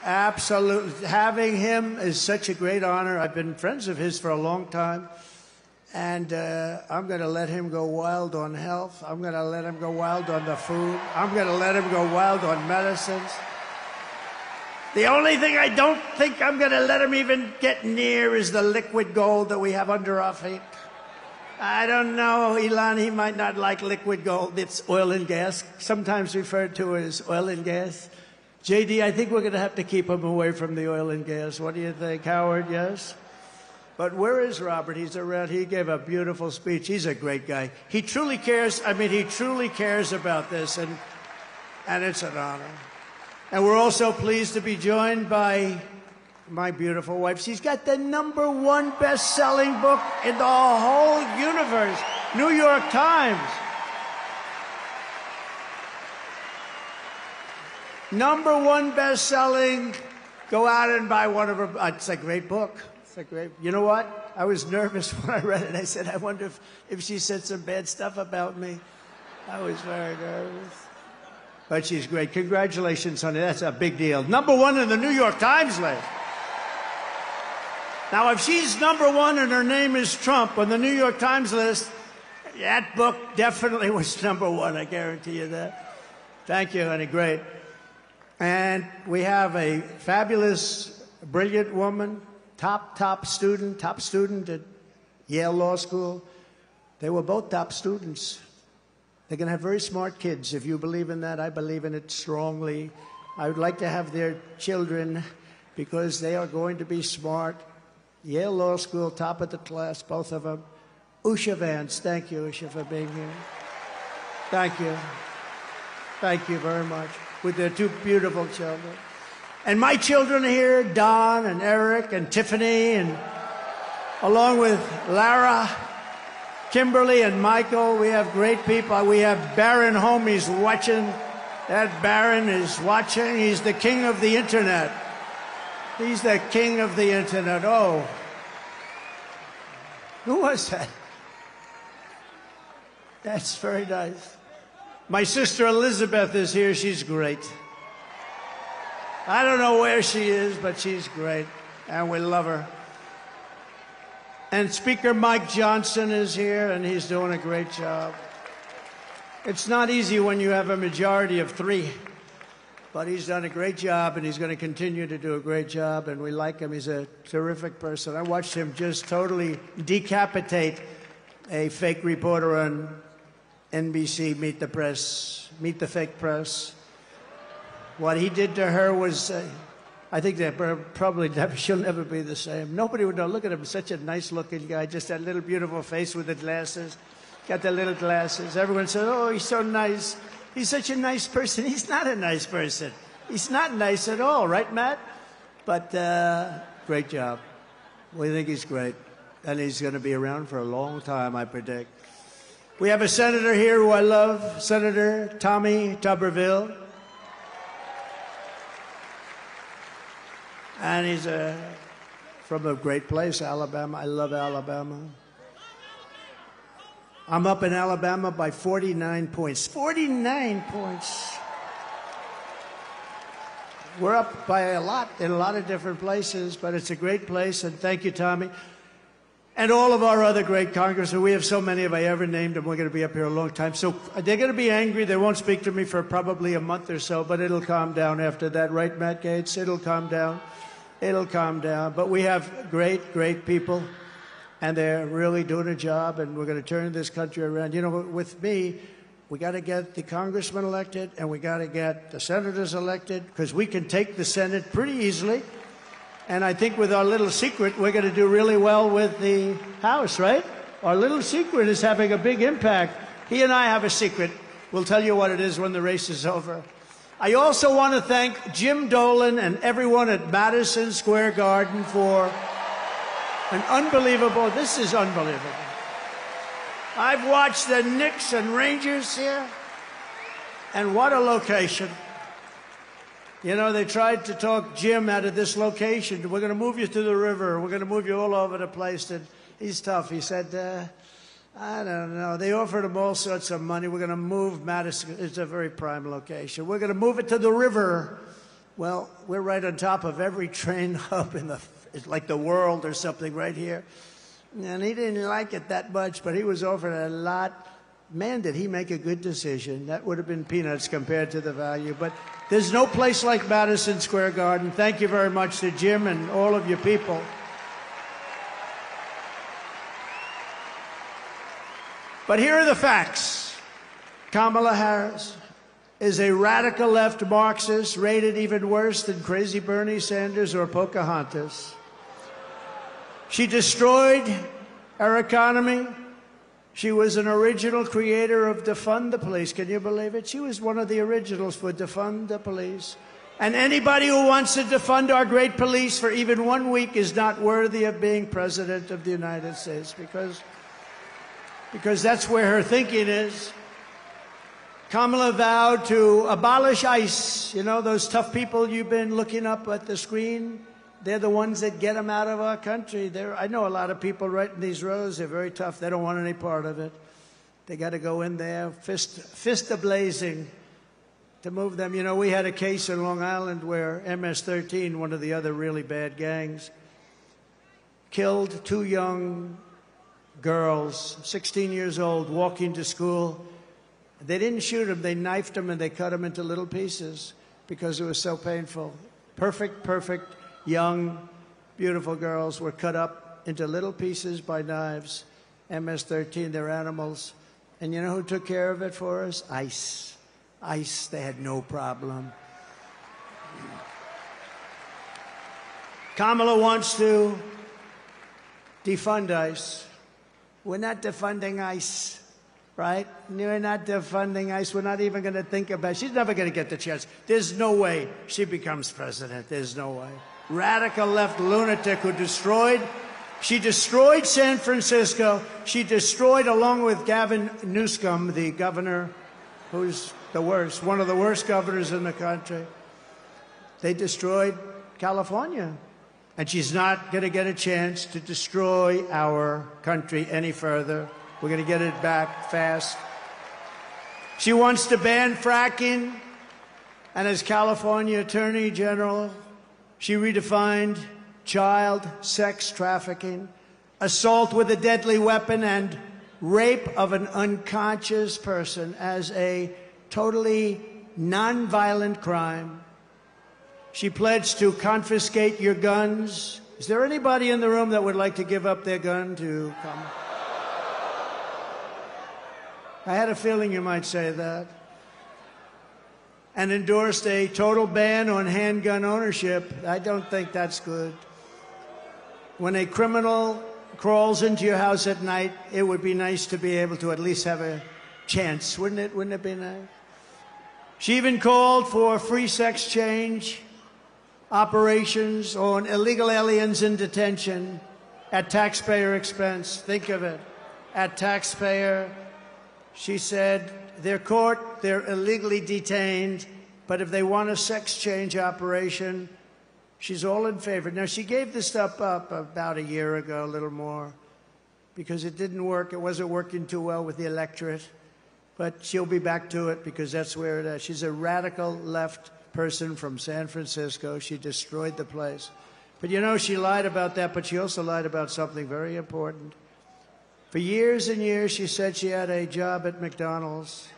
absolutely, having him is such a great honor. I've been friends of his for a long time. And I'm going to let him go wild on health. I'm going to let him go wild on the food. I'm going to let him go wild on medicines. The only thing I don't think I'm going to let him even get near is the liquid gold that we have under our feet. I don't know, Elon, he might not like liquid gold. It's oil and gas, sometimes referred to as oil and gas. JD, I think we're going to have to keep him away from the oil and gas. What do you think, Howard? Yes? But where is Robert? He's around. He gave a beautiful speech. He's a great guy. He truly cares. I mean, he truly cares about this, and it's an honor. And we're also pleased to be joined by my beautiful wife. She's got the #1 best-selling book in the whole universe, New York Times. #1 best-selling. Go out and buy one of her. It's a great book. It's a great. You know what? I was nervous when I read it. I said, I wonder if she said some bad stuff about me. I was very nervous. But she's great. Congratulations, honey. That's a big deal. #1 in the New York Times list. Now, if she's #1 and her name is Trump on the New York Times list, that book definitely was #1. I guarantee you that. Thank you, honey. Great. And we have a fabulous, brilliant woman, top student at Yale Law School. They were both top students. They're going to have very smart kids. If you believe in that, I believe in it strongly. I would like to have their children because they are going to be smart. Yale Law School, top of the class, both of them. Usha Vance, thank you, Usha, for being here. Thank you. Thank you very much. With their 2 beautiful children. And my children are here, Don and Eric and Tiffany, and along with Lara, Kimberly and Michael. We have great people. We have Baron home. He's watching. That Baron is watching. He's the king of the internet. He's the king of the internet. Oh. Who was that? That's very nice. My sister Elizabeth is here. She's great. I don't know where she is, but she's great. And we love her. And Speaker Mike Johnson is here, and he's doing a great job. It's not easy when you have a majority of 3, but he's done a great job, and he's going to continue to do a great job, and we like him. He's a terrific person. I watched him just totally decapitate a fake reporter on NBC, Meet the Fake Press. What he did to her was... I think that probably she'll never be the same. Nobody would know. Look at him, such a nice-looking guy, just that little beautiful face with the glasses. Got the little glasses. Everyone said, oh, he's so nice. He's such a nice person. He's not a nice person. He's not nice at all, right, Matt? But great job. We think he's great. And he's going to be around for a long time, I predict. We have a senator here who I love, Senator Tommy Tuberville. And he's from a great place, Alabama. I love Alabama. I'm up in Alabama by 49 points. 49 points. we're up by a lot in a lot of different places, but it's a great place, and thank you, Tommy. And all of our other great congressmen. We have so many, if I ever named them, we're going to be up here a long time. So they're going to be angry. They won't speak to me for probably a month or so, but it'll calm down after that. Right, Matt Gaetz? It'll calm down. It'll calm down. But we have great, great people, and they're really doing a job, and we're going to turn this country around. You know, with me, we got to get the congressmen elected, and we got to get the senators elected, because we can take the Senate pretty easily. And I think with our little secret, we're going to do really well with the House, right? Our little secret is having a big impact. He and I have a secret. We'll tell you what it is when the race is over. I also want to thank Jim Dolan and everyone at Madison Square Garden for an unbelievable, this is unbelievable. I've watched the Knicks and Rangers here, and what a location. You know, they tried to talk Jim out of this location. We're going to move you to the river. We're going to move you all over the place. And he's tough. He said, I don't know. They offered him all sorts of money. We're going to move Madison. It's a very prime location. We're going to move it to the river. Well, we're right on top of every train hub in it's like the world or something right here. And he didn't like it that much, but he was offered a lot. Man, did he make a good decision. That would have been peanuts compared to the value. But there's no place like Madison Square Garden. Thank you very much to Jim and all of you people. But here are the facts. Kamala Harris is a radical left Marxist, rated even worse than crazy Bernie Sanders or Pocahontas. She destroyed our economy. She was an original creator of Defund the Police. Can you believe it? She was one of the originals for Defund the Police. And anybody who wants to defund our great police for even 1 week is not worthy of being President of the United States, because that's where her thinking is. Kamala vowed to abolish ICE. You know, those tough people you've been looking up at the screen? They're the ones that get them out of our country. I know a lot of people right in these rows. They're very tough. They don't want any part of it. They got to go in there, fist a-blazing to move them. You know, we had a case in Long Island where MS-13, one of the other really bad gangs, killed 2 young girls, 16 years old, walking to school. They didn't shoot them. They knifed them and they cut them into little pieces because it was so painful. Perfect young, beautiful girls were cut up into little pieces by knives. MS-13, they're animals. And you know who took care of it for us? ICE. ICE, they had no problem. Kamala wants to defund ICE. We're not defunding ICE, right? We're not defunding ICE. We're not even going to think about it. She's never going to get the chance. There's no way she becomes president. There's no way. Radical left lunatic who she destroyed San Francisco. She destroyed, along with Gavin Newsom, the governor, who's the worst, one of the worst governors in the country. They destroyed California. And she's not going to get a chance to destroy our country any further. We're going to get it back fast. She wants to ban fracking. And as California Attorney General, she redefined child sex trafficking, assault with a deadly weapon, and rape of an unconscious person as a totally nonviolent crime. She pledged to confiscate your guns. Is there anybody in the room that would like to give up their gun to come? I had a feeling you might say that. And endorsed a total ban on handgun ownership. I don't think that's good. When a criminal crawls into your house at night, it would be nice to be able to at least have a chance, wouldn't it? Wouldn't it be nice? She even called for free sex change operations on illegal aliens in detention at taxpayer expense. Think of it, at taxpayer. She said, they're caught, they're illegally detained, but if they want a sex change operation, she's all in favor. Now, she gave this stuff up about a year ago, a little more, because it didn't work. It wasn't working too well with the electorate. But she'll be back to it because that's where it is. She's a radical left person from San Francisco. She destroyed the place. But you know, she lied about that, but she also lied about something very important. For years and years, she said she had a job at McDonald's.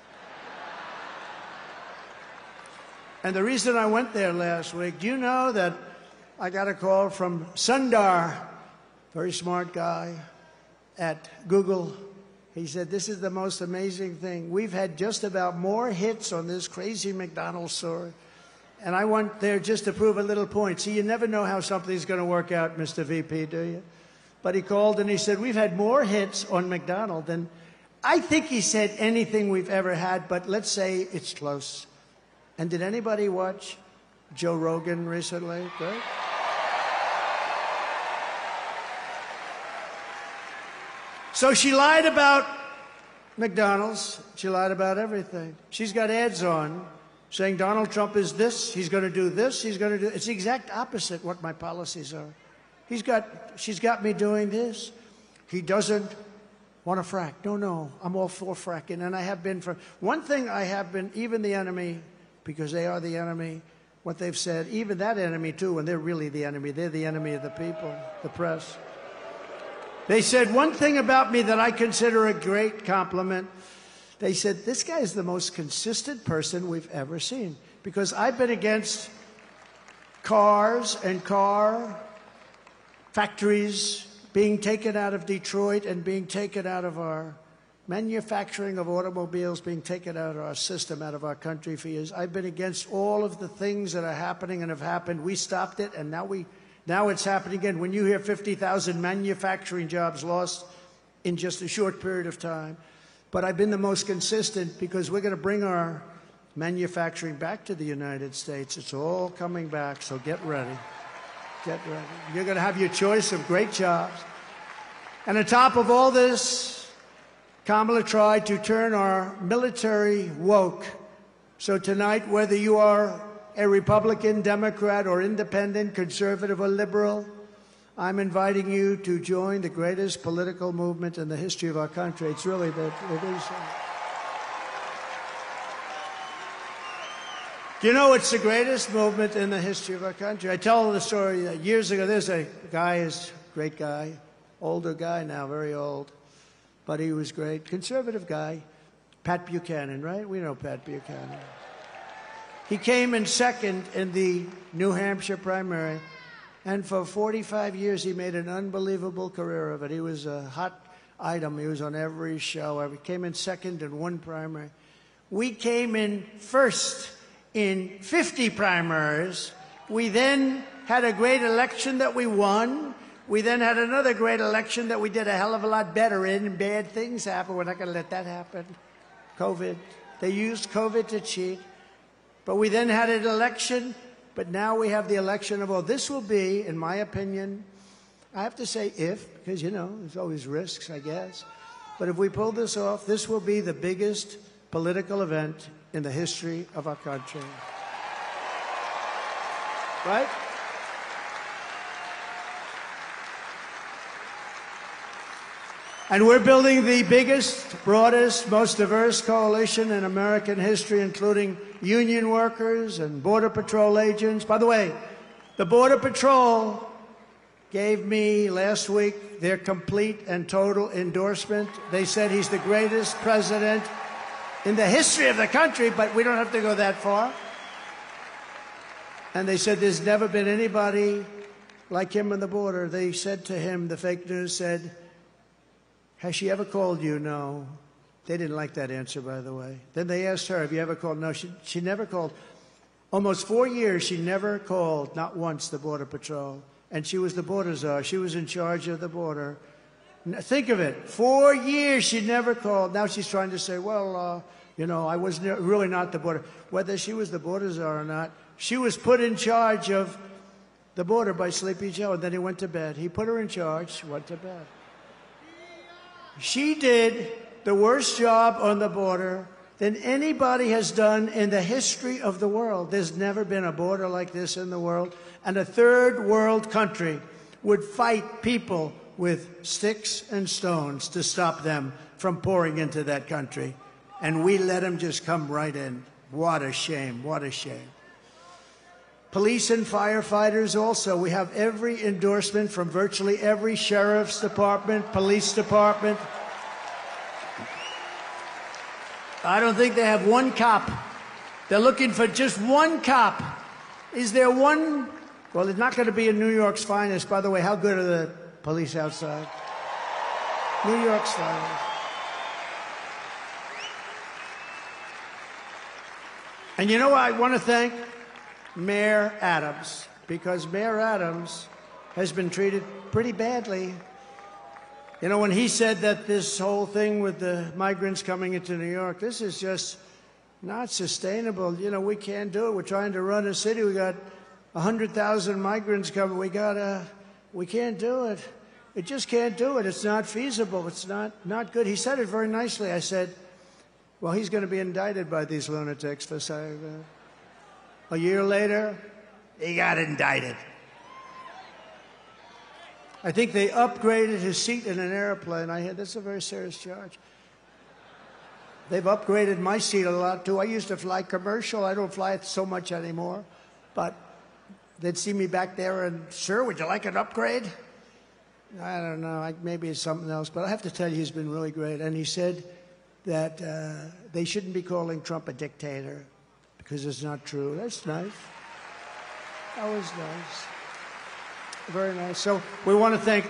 And the reason I went there last week, do you know that I got a call from Sundar, very smart guy at Google. He said, this is the most amazing thing. We've had just about more hits on this crazy McDonald's story. And I went there just to prove a little point. See, you never know how something's going to work out, Mr. VP, do you? But he called and he said, we've had more hits on McDonald's than, I think he said, anything we've ever had, but let's say it's close. And did anybody watch Joe Rogan recently? Good? So she lied about McDonald's. She lied about everything. She's got ads on saying Donald Trump is this, he's going to do this, he's going to do... It's the exact opposite what my policies are. She's got me doing this. He doesn't want to frack. No, I'm all for fracking, and I have been for... One thing I have been, even the enemy, because they are the enemy, what they've said, even that enemy too, and they're really the enemy. They're the enemy of the people, the press. They said one thing about me that I consider a great compliment. They said, this guy is the most consistent person we've ever seen. Because I've been against cars and car factories being taken out of Detroit and being taken out of our manufacturing of automobiles, being taken out of our system, out of our country for years. I've been against all of the things that are happening and have happened. We stopped it, and now it's happening again. When you hear 50,000 manufacturing jobs lost in just a short period of time. But I've been the most consistent because we're going to bring our manufacturing back to the United States. It's all coming back, so get ready. Get ready. You're going to have your choice of great jobs. And on top of all this, Kamala tried to turn our military woke. So tonight, whether you are a Republican, Democrat, or independent, conservative, or liberal, I'm inviting you to join the greatest political movement in the history of our country. It's really that it is. You know, it's the greatest movement in the history of our country. I tell the story that years ago, there's a guy, a great guy, older guy now, very old, but he was great, conservative guy, Pat Buchanan, right? We know Pat Buchanan. He came in second in the New Hampshire primary, and for 45 years he made an unbelievable career of it. He was a hot item. He was on every show. He came in second in one primary. We came in first in 50 primaries. We then had a great election that we won. We then had another great election that we did a hell of a lot better in, and bad things happened. We're not going to let that happen. COVID. They used COVID to cheat. But we then had an election, but now we have the election of all. This will be, in my opinion, I have to say if, because, you know, there's always risks, I guess. But if we pull this off, this will be the biggest political event in the history of our country. Right? And we're building the biggest, broadest, most diverse coalition in American history, including union workers and Border Patrol agents. By the way, the Border Patrol gave me last week their complete and total endorsement. They said he's the greatest president in the history of the country, but we don't have to go that far. And they said there's never been anybody like him on the border. They said to him, the fake news said, has she ever called you? No. They didn't like that answer, by the way. Then they asked her, have you ever called? No, she never called. Almost 4 years, she never called, not once, the Border Patrol. And she was the border czar. She was in charge of the border. Think of it. 4 years, she never called. Now she's trying to say, well, you know, I was really not the border. Whether she was the border czar or not, she was put in charge of the border by Sleepy Joe, and then he went to bed. He put her in charge. She went to bed. She did the worst job on the border than anybody has done in the history of the world. There's never been a border like this in the world. And a third world country would fight people with sticks and stones to stop them from pouring into that country. And we let them just come right in. What a shame. What a shame. Police and firefighters also. We have every endorsement from virtually every sheriff's department, police department. I don't think they have one cop. They're looking for just one cop. Is there one? Well, it's not going to be in New York's finest. By the way, how good are the police outside? New York's finest. And you know, I want to thank Mayor Adams, because Mayor Adams has been treated pretty badly. You know, when he said that this whole thing with the migrants coming into New York, this is just not sustainable. You know, we can't do it. We're trying to run a city. We got 100,000 migrants coming. We can't do it. It just can't do it. It's not feasible. It's not good. He said it very nicely. I said, well, he's going to be indicted by these lunatics for saying that. A year later, he got indicted. I think they upgraded his seat in an airplane. I heard that's a very serious charge. They've upgraded my seat a lot, too. I used to fly commercial. I don't fly it so much anymore. But they'd see me back there and, sir, would you like an upgrade? I don't know. Maybe it's something else. But I have to tell you, he's been really great. And he said that they shouldn't be calling Trump a dictator, because it's not true. That's nice. That was nice. Very nice. So we want to thank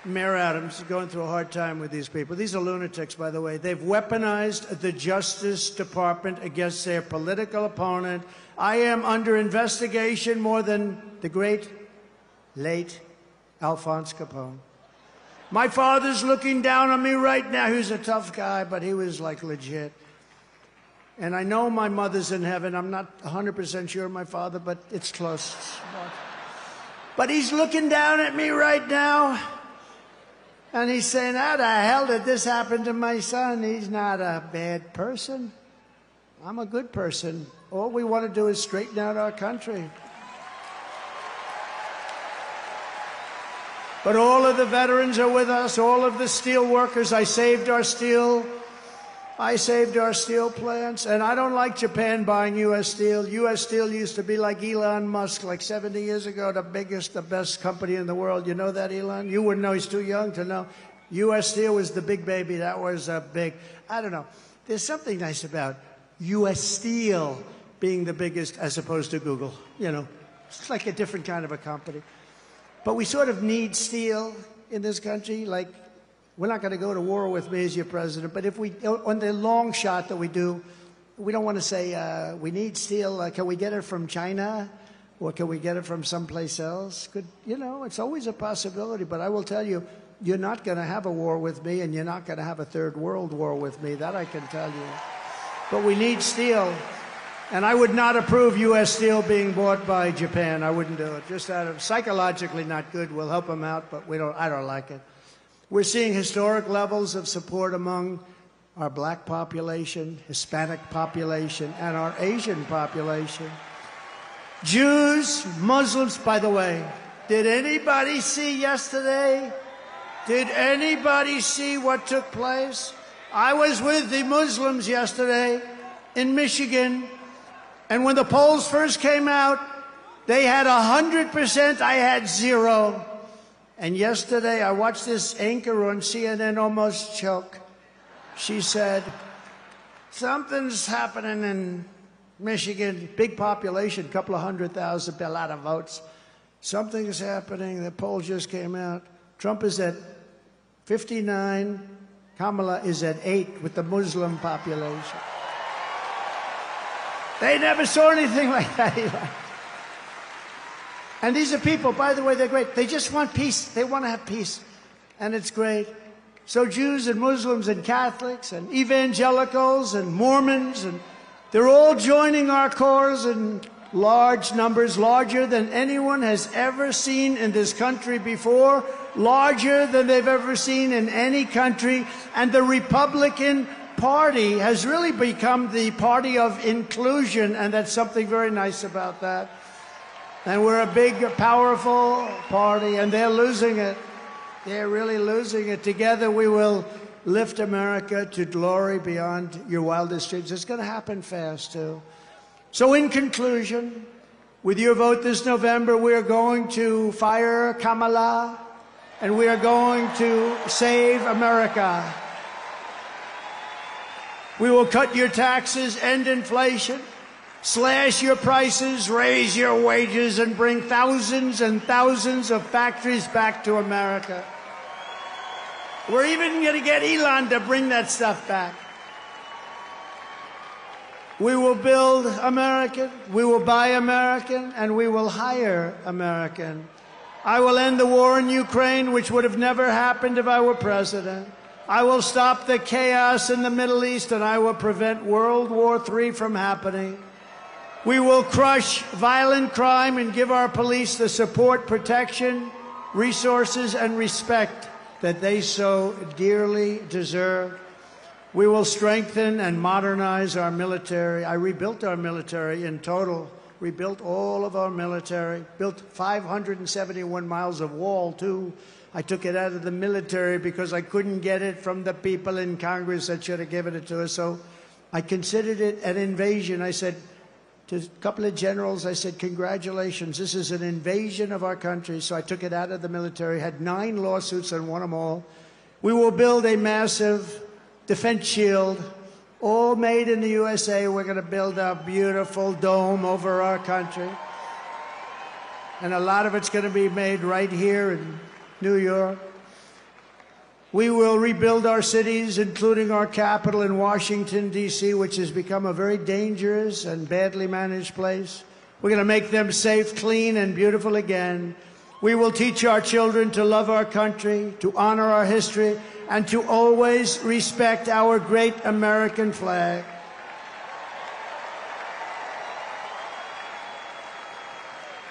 Mayor Adams. He's going through a hard time with these people. These are lunatics, by the way. They've weaponized the Justice Department against their political opponent. I am under investigation more than the great, late Alphonse Capone. My father's looking down on me right now. He was a tough guy, but he was like legit. And I know my mother's in heaven. I'm not 100% sure of my father, but it's close. But he's looking down at me right now. And he's saying, how the hell did this happen to my son? He's not a bad person. I'm a good person. All we want to do is straighten out our country. But all of the veterans are with us, all of the steel workers. I saved our steel plants. And I don't like Japan buying U.S. steel. U.S. Steel used to be like Elon Musk, like 70 years ago, the biggest, the best company in the world. You know that, Elon? You wouldn't know. He's too young to know. U.S. Steel was the big baby. That was big. I don't know. There's something nice about U.S. Steel being the biggest as opposed to Google. You know, it's like a different kind of a company. But we sort of need steel in this country. Like, we're not going to go to war with me as your president, but if we, on the long shot that we do, we don't want to say we need steel. Can we get it from China, or can we get it from someplace else? You know, it's always a possibility. But I will tell you, you're not going to have a war with me, and you're not going to have a third world war with me. That I can tell you. But we need steel. And I would not approve U.S. Steel being bought by Japan. I wouldn't do it. Just out of psychologically not good. We'll help them out, but I don't like it. We're seeing historic levels of support among our black population, Hispanic population, and our Asian population. Jews, Muslims, by the way, did anybody see yesterday? Did anybody see what took place? I was with the Muslims yesterday in Michigan. And when the polls first came out, they had 100%, I had 0. And yesterday, I watched this anchor on CNN almost choke. She said, something's happening in Michigan, big population, couple of 100,000, a lot of votes. Something is happening, the poll just came out. Trump is at 59, Kamala is at 8 with the Muslim population. They never saw anything like that, Eli. And these are people, by the way, they're great. They just want peace. They want to have peace. And it's great. So Jews and Muslims and Catholics and evangelicals and Mormons, and they're all joining our cause in large numbers, larger than anyone has ever seen in this country before, larger than they've ever seen in any country. And the Republican Party has really become the party of inclusion, and that's something very nice about that. And we're a big, powerful party, and they're losing it. They're really losing it. Together we will lift America to glory beyond your wildest dreams. It's going to happen fast, too. So in conclusion, With your vote this November, we are going to fire Kamala, and we are going to save America. We will cut your taxes, end inflation, slash your prices, raise your wages, and bring thousands and thousands of factories back to America. We're even going to get Elon to bring that stuff back. We will build American, we will buy American, and we will hire American. I will end the war in Ukraine, which would have never happened if I were president. I will stop the chaos in the Middle East, and I will prevent World War III from happening. We will crush violent crime and give our police the support, protection, resources, and respect that they so dearly deserve. We will strengthen and modernize our military. I rebuilt our military in total, rebuilt all of our military, built 571 miles of wall, too. I took it out of the military because I couldn't get it from the people in Congress that should have given it to us. So I considered it an invasion. I said to a couple of generals, I said, congratulations, this is an invasion of our country. So I took it out of the military, had 9 lawsuits and won them all. We will build a massive defense shield, all made in the USA. We're going to build a beautiful dome over our country. And a lot of it's going to be made right here in New York. We will rebuild our cities, including our capital in Washington, D.C., which has become a very dangerous and badly managed place. We're going to make them safe, clean, and beautiful again. We will teach our children to love our country, to honor our history, and to always respect our great American flag.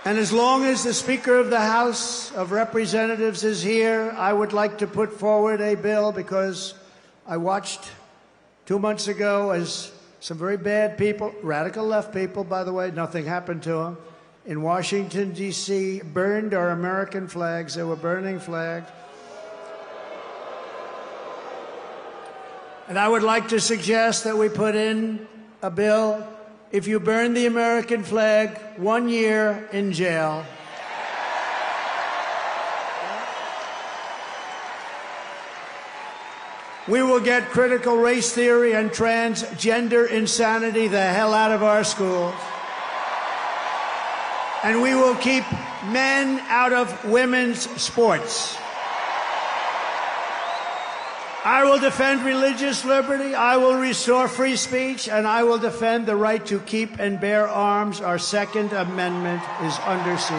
And as long as the Speaker of the House of Representatives is here, I would like to put forward a bill, because I watched 2 months ago as some very bad people, radical left people, by the way, nothing happened to them, in Washington, D.C., burned our American flags. They were burning flags. And I would like to suggest that we put in a bill, if you burn the American flag, 1 year in jail. We will get critical race theory and transgender insanity the hell out of our schools. And we will keep men out of women's sports. I will defend religious liberty, I will restore free speech, and I will defend the right to keep and bear arms. Our Second Amendment is under siege.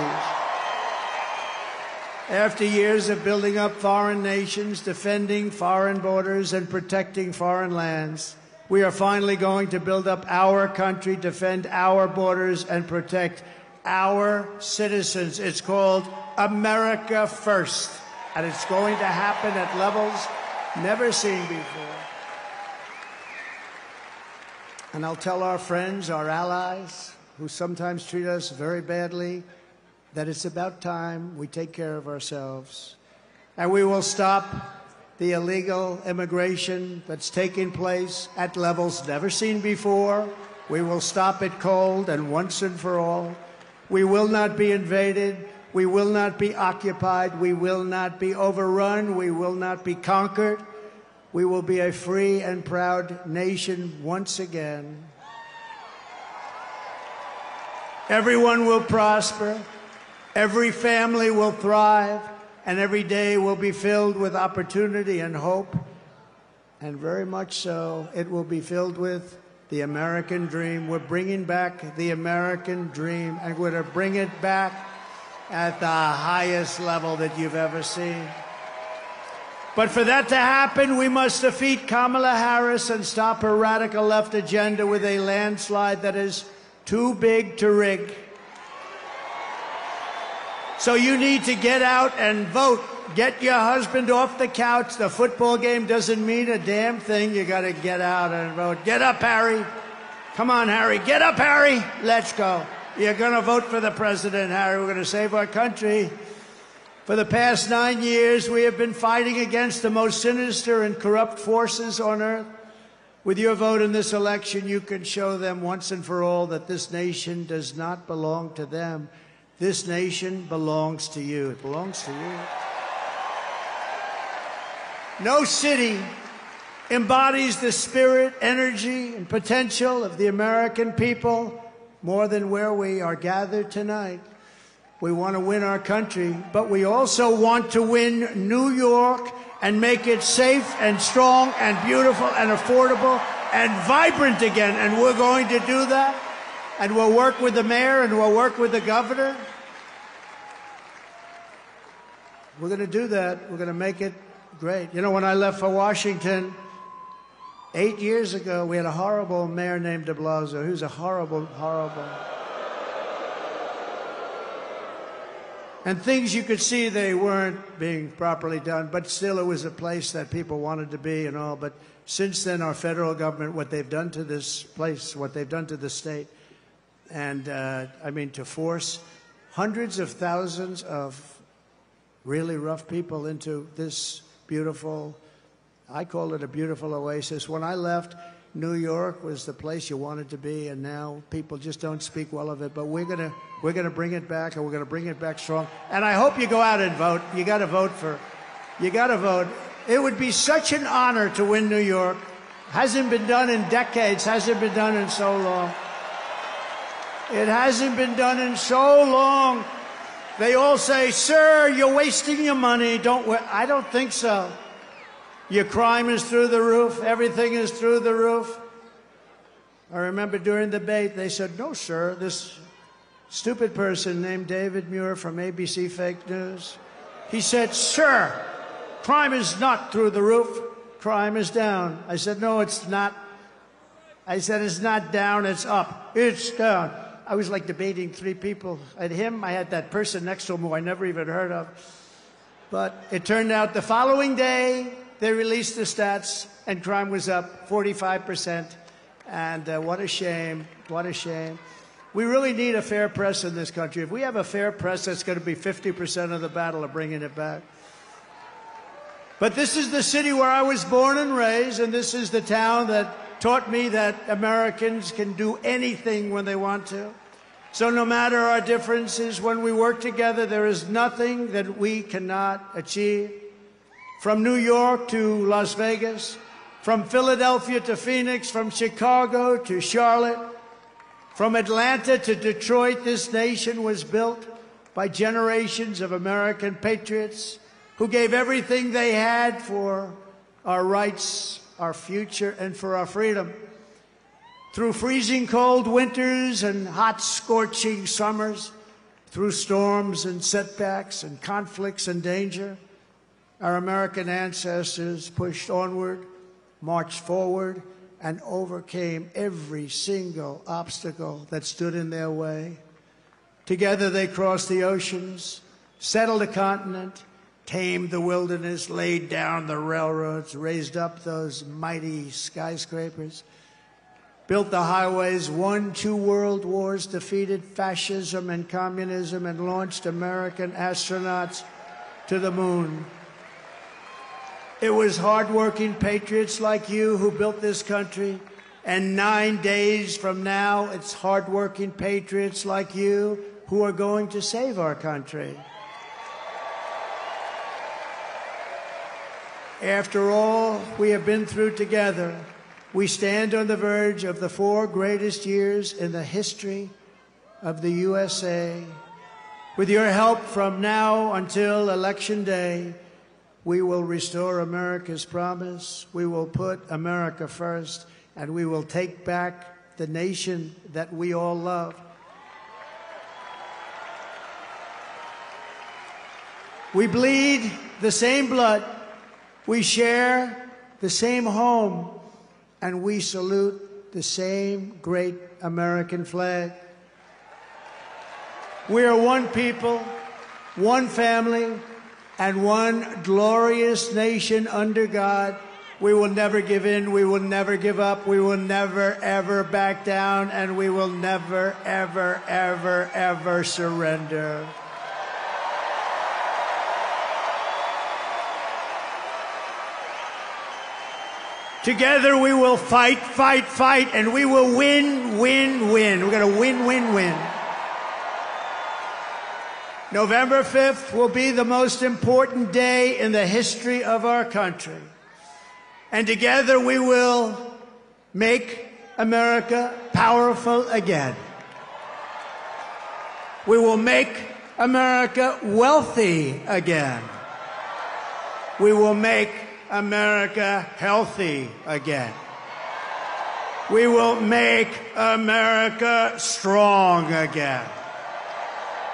After years of building up foreign nations, defending foreign borders, and protecting foreign lands, we are finally going to build up our country, defend our borders, and protect our citizens. It's called America First, and it's going to happen at levels never seen before. And I'll tell our friends, our allies, who sometimes treat us very badly, that it's about time we take care of ourselves. And we will stop the illegal immigration that's taking place at levels never seen before. We will stop it cold and once and for all. We will not be invaded. We will not be occupied. We will not be overrun. We will not be conquered. We will be a free and proud nation once again. Everyone will prosper. Every family will thrive. And every day will be filled with opportunity and hope. And very much so, it will be filled with the American dream. We're bringing back the American dream, and we're going to bring it back at the highest level that you've ever seen. But for that to happen, we must defeat Kamala Harris and stop her radical left agenda with a landslide that is too big to rig. So you need to get out and vote. Get your husband off the couch. The football game doesn't mean a damn thing. You got to get out and vote. Get up, Harry. Come on, Harry. Get up, Harry. Let's go. You're going to vote for the president, Harry. We're going to save our country. For the past 9 years, we have been fighting against the most sinister and corrupt forces on earth. With your vote in this election, you can show them once and for all that this nation does not belong to them. This nation belongs to you. It belongs to you. No city embodies the spirit, energy, and potential of the American people more than where we are gathered tonight. We want to win our country, but we also want to win New York and make it safe and strong and beautiful and affordable and vibrant again. And we're going to do that. And we'll work with the mayor and we'll work with the governor. We're going to do that. We're going to make it great. You know, when I left for Washington 8 years ago, we had a horrible mayor named de Blasio. He was a horrible. And things you could see they weren't being properly done, but still it was a place that people wanted to be and all. But since then, our federal government, what they've done to this place, what they've done to the state, and I mean to force hundreds of thousands of really rough people into this beautiful, I call it a beautiful oasis. When I left, New York was the place you wanted to be, and now people just don't speak well of it. But we're gonna bring it back, and we're gonna bring it back strong. And I hope you go out and vote. You got to vote. It would be such an honor to win New York. Hasn't been done in decades. Hasn't been done in so long. It hasn't been done in so long. They all say, "Sir, you're wasting your money." I don't think so. Your crime is through the roof. Everything is through the roof. I remember during the debate, they said, "No, sir, this stupid person named David Muir from ABC Fake News." He said, "Sir, crime is not through the roof. Crime is down." I said, "No, it's not." I said, "It's not down, it's up. It's down." I was like debating three people. I had him, I had that person next to him who I never even heard of. But it turned out the following day, they released the stats, and crime was up 45%. And what a shame, what a shame. We really need a fair press in this country. If we have a fair press, that's going to be 50% of the battle of bringing it back. But this is the city where I was born and raised, and this is the town that taught me that Americans can do anything when they want to. So no matter our differences, when we work together, there is nothing that we cannot achieve. From New York to Las Vegas, from Philadelphia to Phoenix, from Chicago to Charlotte, from Atlanta to Detroit, this nation was built by generations of American patriots who gave everything they had for our rights, our future, and for our freedom. Through freezing cold winters and hot, scorching summers, through storms and setbacks and conflicts and danger, our American ancestors pushed onward, marched forward, and overcame every single obstacle that stood in their way. Together they crossed the oceans, settled a continent, tamed the wilderness, laid down the railroads, raised up those mighty skyscrapers, built the highways, won 2 world wars, defeated fascism and communism, and launched American astronauts to the moon. It was hardworking patriots like you who built this country, and 9 days from now, it's hardworking patriots like you who are going to save our country. After all we have been through together, we stand on the verge of the 4 greatest years in the history of the USA. With your help from now until Election Day, we will restore America's promise, we will put America first, and we will take back the nation that we all love. We bleed the same blood, we share the same home, and we salute the same great American flag. We are one people, one family, and one glorious nation under God. We will never give in, we will never give up, we will never, ever back down, and we will never, ever, ever, ever surrender. Together we will fight, fight, fight, and we will win, win, win. We're going to win, win, win. November 5th will be the most important day in the history of our country. And together we will make America powerful again. We will make America wealthy again. We will make America healthy again. We will make America strong again.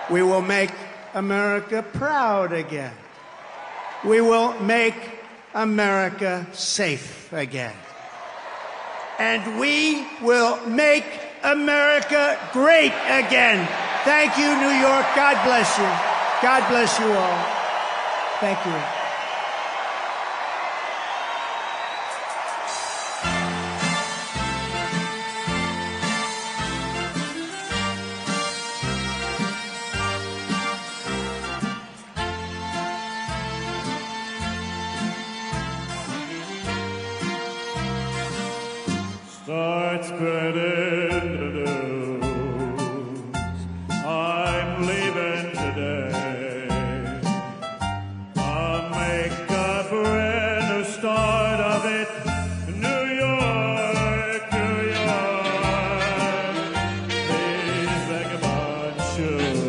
We will make America proud again. We will make America safe again. And we will make America great again. Thank you, New York. God bless you. God bless you all. Thank you. Start spreading the news. I'm leaving today. I'll make a brand new start of it. New York, New York. These vagabond shoes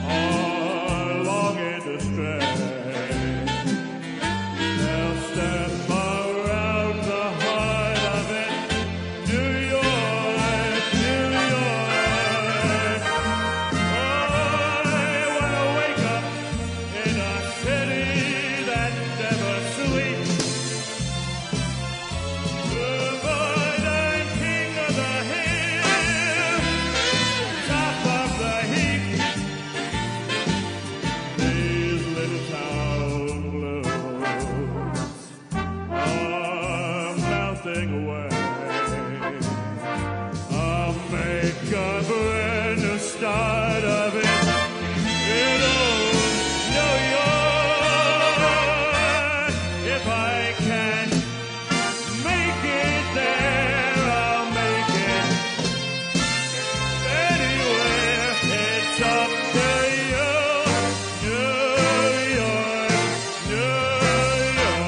are longing to stray. They'll step around the heart of it. New York, New York. I wanna wake up in a city that never sleeps. But I'm king of the hill, top of the heap. These little town blues are melting away. I'll make a brand new start of it in old New York. If I can make it there, I'll make it anywhere. It's up to you, New York, New York.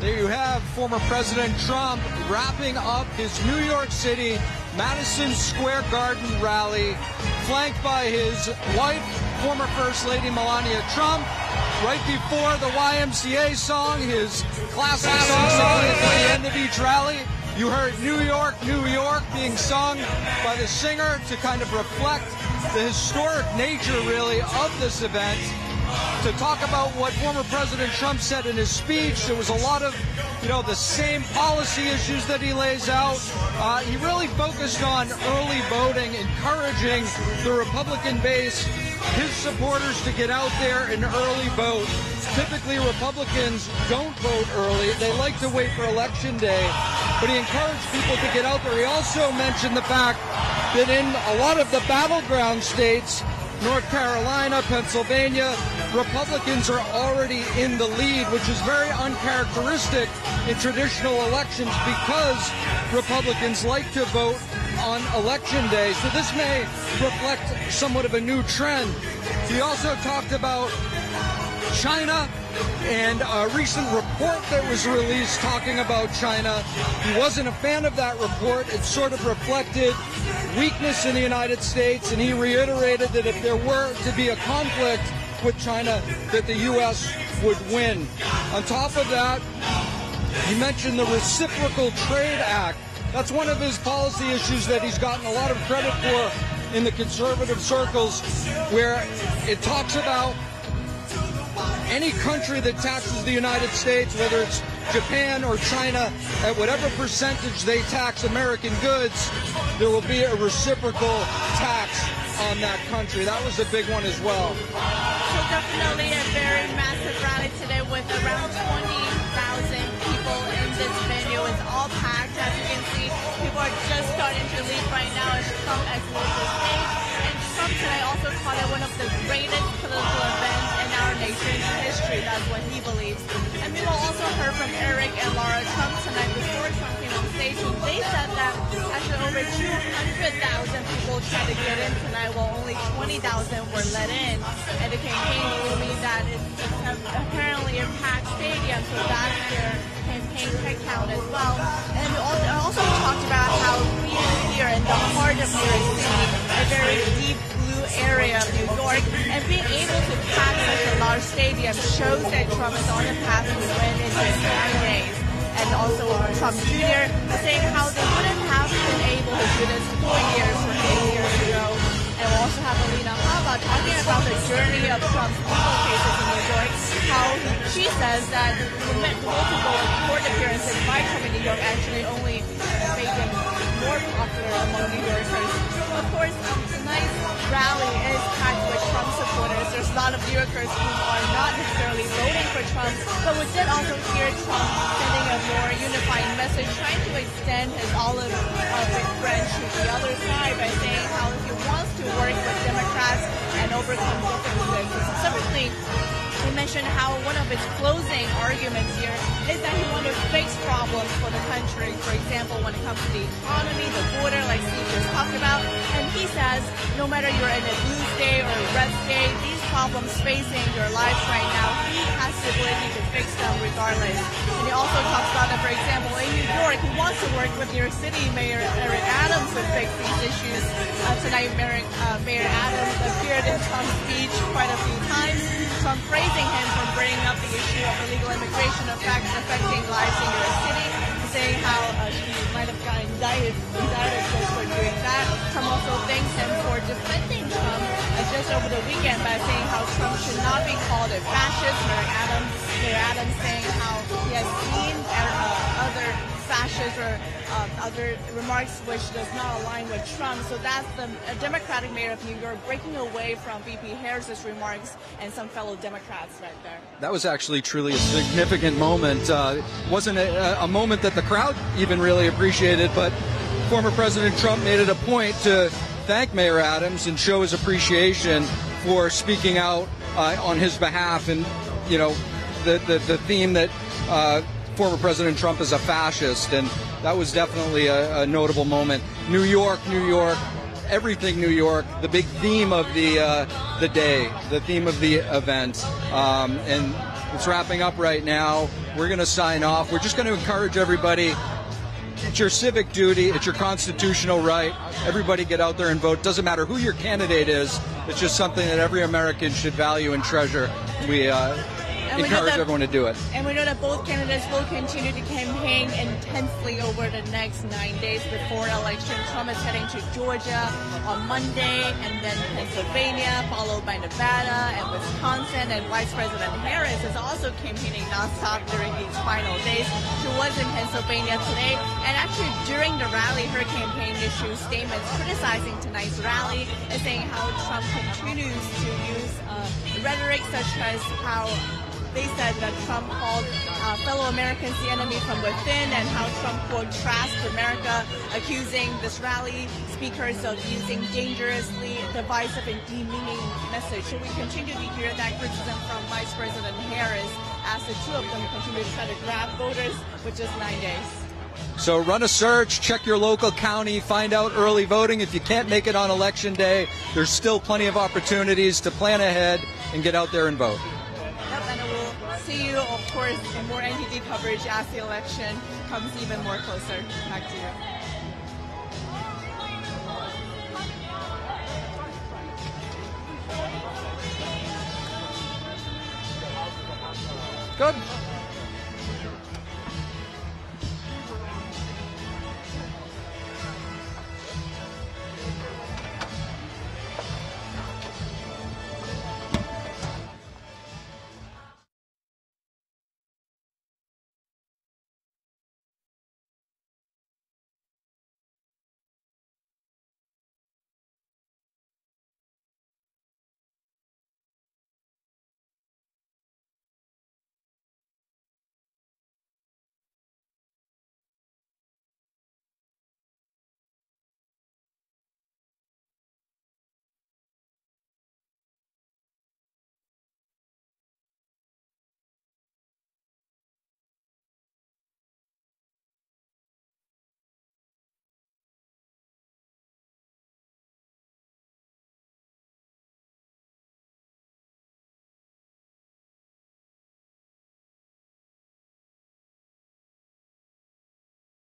There you have former President Trump wrapping up his New York City Madison Square Garden rally, flanked by his wife, former First Lady Melania Trump, right before the YMCA song, his classic song at the end of each rally. You heard New York, New York being sung by the singer to kind of reflect the historic nature, really, of this event. To talk about what former President Trump said in his speech, there was a lot of, the same policy issues that he lays out. He really focused on early voting, encouraging the Republican base, his supporters, to get out there and early vote. Typically, Republicans don't vote early. They like to wait for Election Day. But he encouraged people to get out there. He also mentioned the fact that in a lot of the battleground states, North Carolina, Pennsylvania, Republicans are already in the lead, which is very uncharacteristic in traditional elections because Republicans like to vote on Election Day, so this may reflect somewhat of a new trend. He also talked about China and a recent report that was released talking about China. He wasn't a fan of that report. It sort of reflected weakness in the United States, and he reiterated that if there were to be a conflict with China, that the U.S. would win. On top of that, he mentioned the Reciprocal Trade Act. That's one of his policy issues that he's gotten a lot of credit for in the conservative circles, where it talks about any country that taxes the United States, whether it's Japan or China, at whatever percentage they tax American goods, there will be a reciprocal tax on that country. That was a big one as well. So definitely a very massive rally today with around 20,000 people in this venue. It's all packed, as you can see. People are just starting to leave right now as Trump exits the stage. And Trump today also called it one of the greatest political events in our nation's history. That's what he believes. And we will also heard from Eric and Laura Trump tonight before Trump came on stage. And they said that actually over 200,000 people tried to get in tonight, while only 20,000 were let in. And the campaign told me that it's apparently a packed stadium, so that's their campaign head count as well. And we also talked about how we are here in the heart of New York City, a very deep blue area of New York, and being able to pack such a large stadium shows that Trump is on the path to win in his 9 days. And also Trump Jr. saying how they wouldn't have been able to do this 4 years or 8 years ago. And we'll also have Alina Hava talking about the journey of Trump's legal cases in New York, how she says that the multiple court appearances by Trump in New York actually only made him more popular among New Yorkers. Of course, tonight's rally is packed with Trump supporters. There's a lot of New Yorkers who are not necessarily voting for Trump, but we did also hear Trump sending a more unifying message, trying to extend his olive branch to the other side by saying how he wants to work with Democrats and overcome differences. Specifically, he mentioned how one of his closing arguments here is that he wants to fix problems for the country. For example, when it comes to the economy, the border, like Steve just talked about. And he says, no matter you're in a blue state or a red state, these problems facing your lives right now, he has the ability to fix them regardless. And he also talks about that, for example, in New York, he wants to work with New York City Mayor Eric Adams to fix these issues. Tonight, Mayor Adams appeared in Trump's speech quite a few times. Trump praising him for bringing up the issue of illegal immigration affecting lives in New York City, saying how she might have gotten indicted just for doing that. Trump also thanks him for defending Trump just over the weekend by saying how Trump should not be called a fascist. Mayor Adams saying how he has seen other fascists or other remarks which does not align with Trump. So that's the Democratic mayor of New York breaking away from VP Harris's remarks and some fellow Democrats right there. That was actually truly a significant moment. It wasn't a moment that the crowd even really appreciated, but former President Trump made it a point to thank Mayor Adams and show his appreciation for speaking out on his behalf. And, you know, the theme that former President Trump is a fascist, and that was definitely a notable moment. New York, everything New York, the big theme of the day, the theme of the event. And it's wrapping up right now. We're going to sign off. We're just going to encourage everybody. It's your civic duty. It's your constitutional right. Everybody get out there and vote. Doesn't matter who your candidate is. It's just something that every American should value and treasure. We encourage everyone to do it. And we know that both candidates will continue to campaign intensely over the next 9 days before election. Trump is heading to Georgia on Monday, and then Pennsylvania, followed by Nevada and Wisconsin. And Vice President Harris is also campaigning nonstop during these final days. She was in Pennsylvania today, and actually during the rally, her campaign issued statements criticizing tonight's rally and saying how Trump continues to use rhetoric such as how they said that Trump called fellow Americans the enemy from within, and how Trump, quote, trashed America, accusing this rally speakers of using dangerously divisive and demeaning message. So we continue to hear that criticism from Vice President Harris as the two of them continue to try to grab voters with just 9 days. So run a search, check your local county, find out early voting. If you can't make it on election day, there's still plenty of opportunities to plan ahead and get out there and vote. Yep, and we'll see you, of course, in more NTD coverage as the election comes even more closer. Back to you. Good.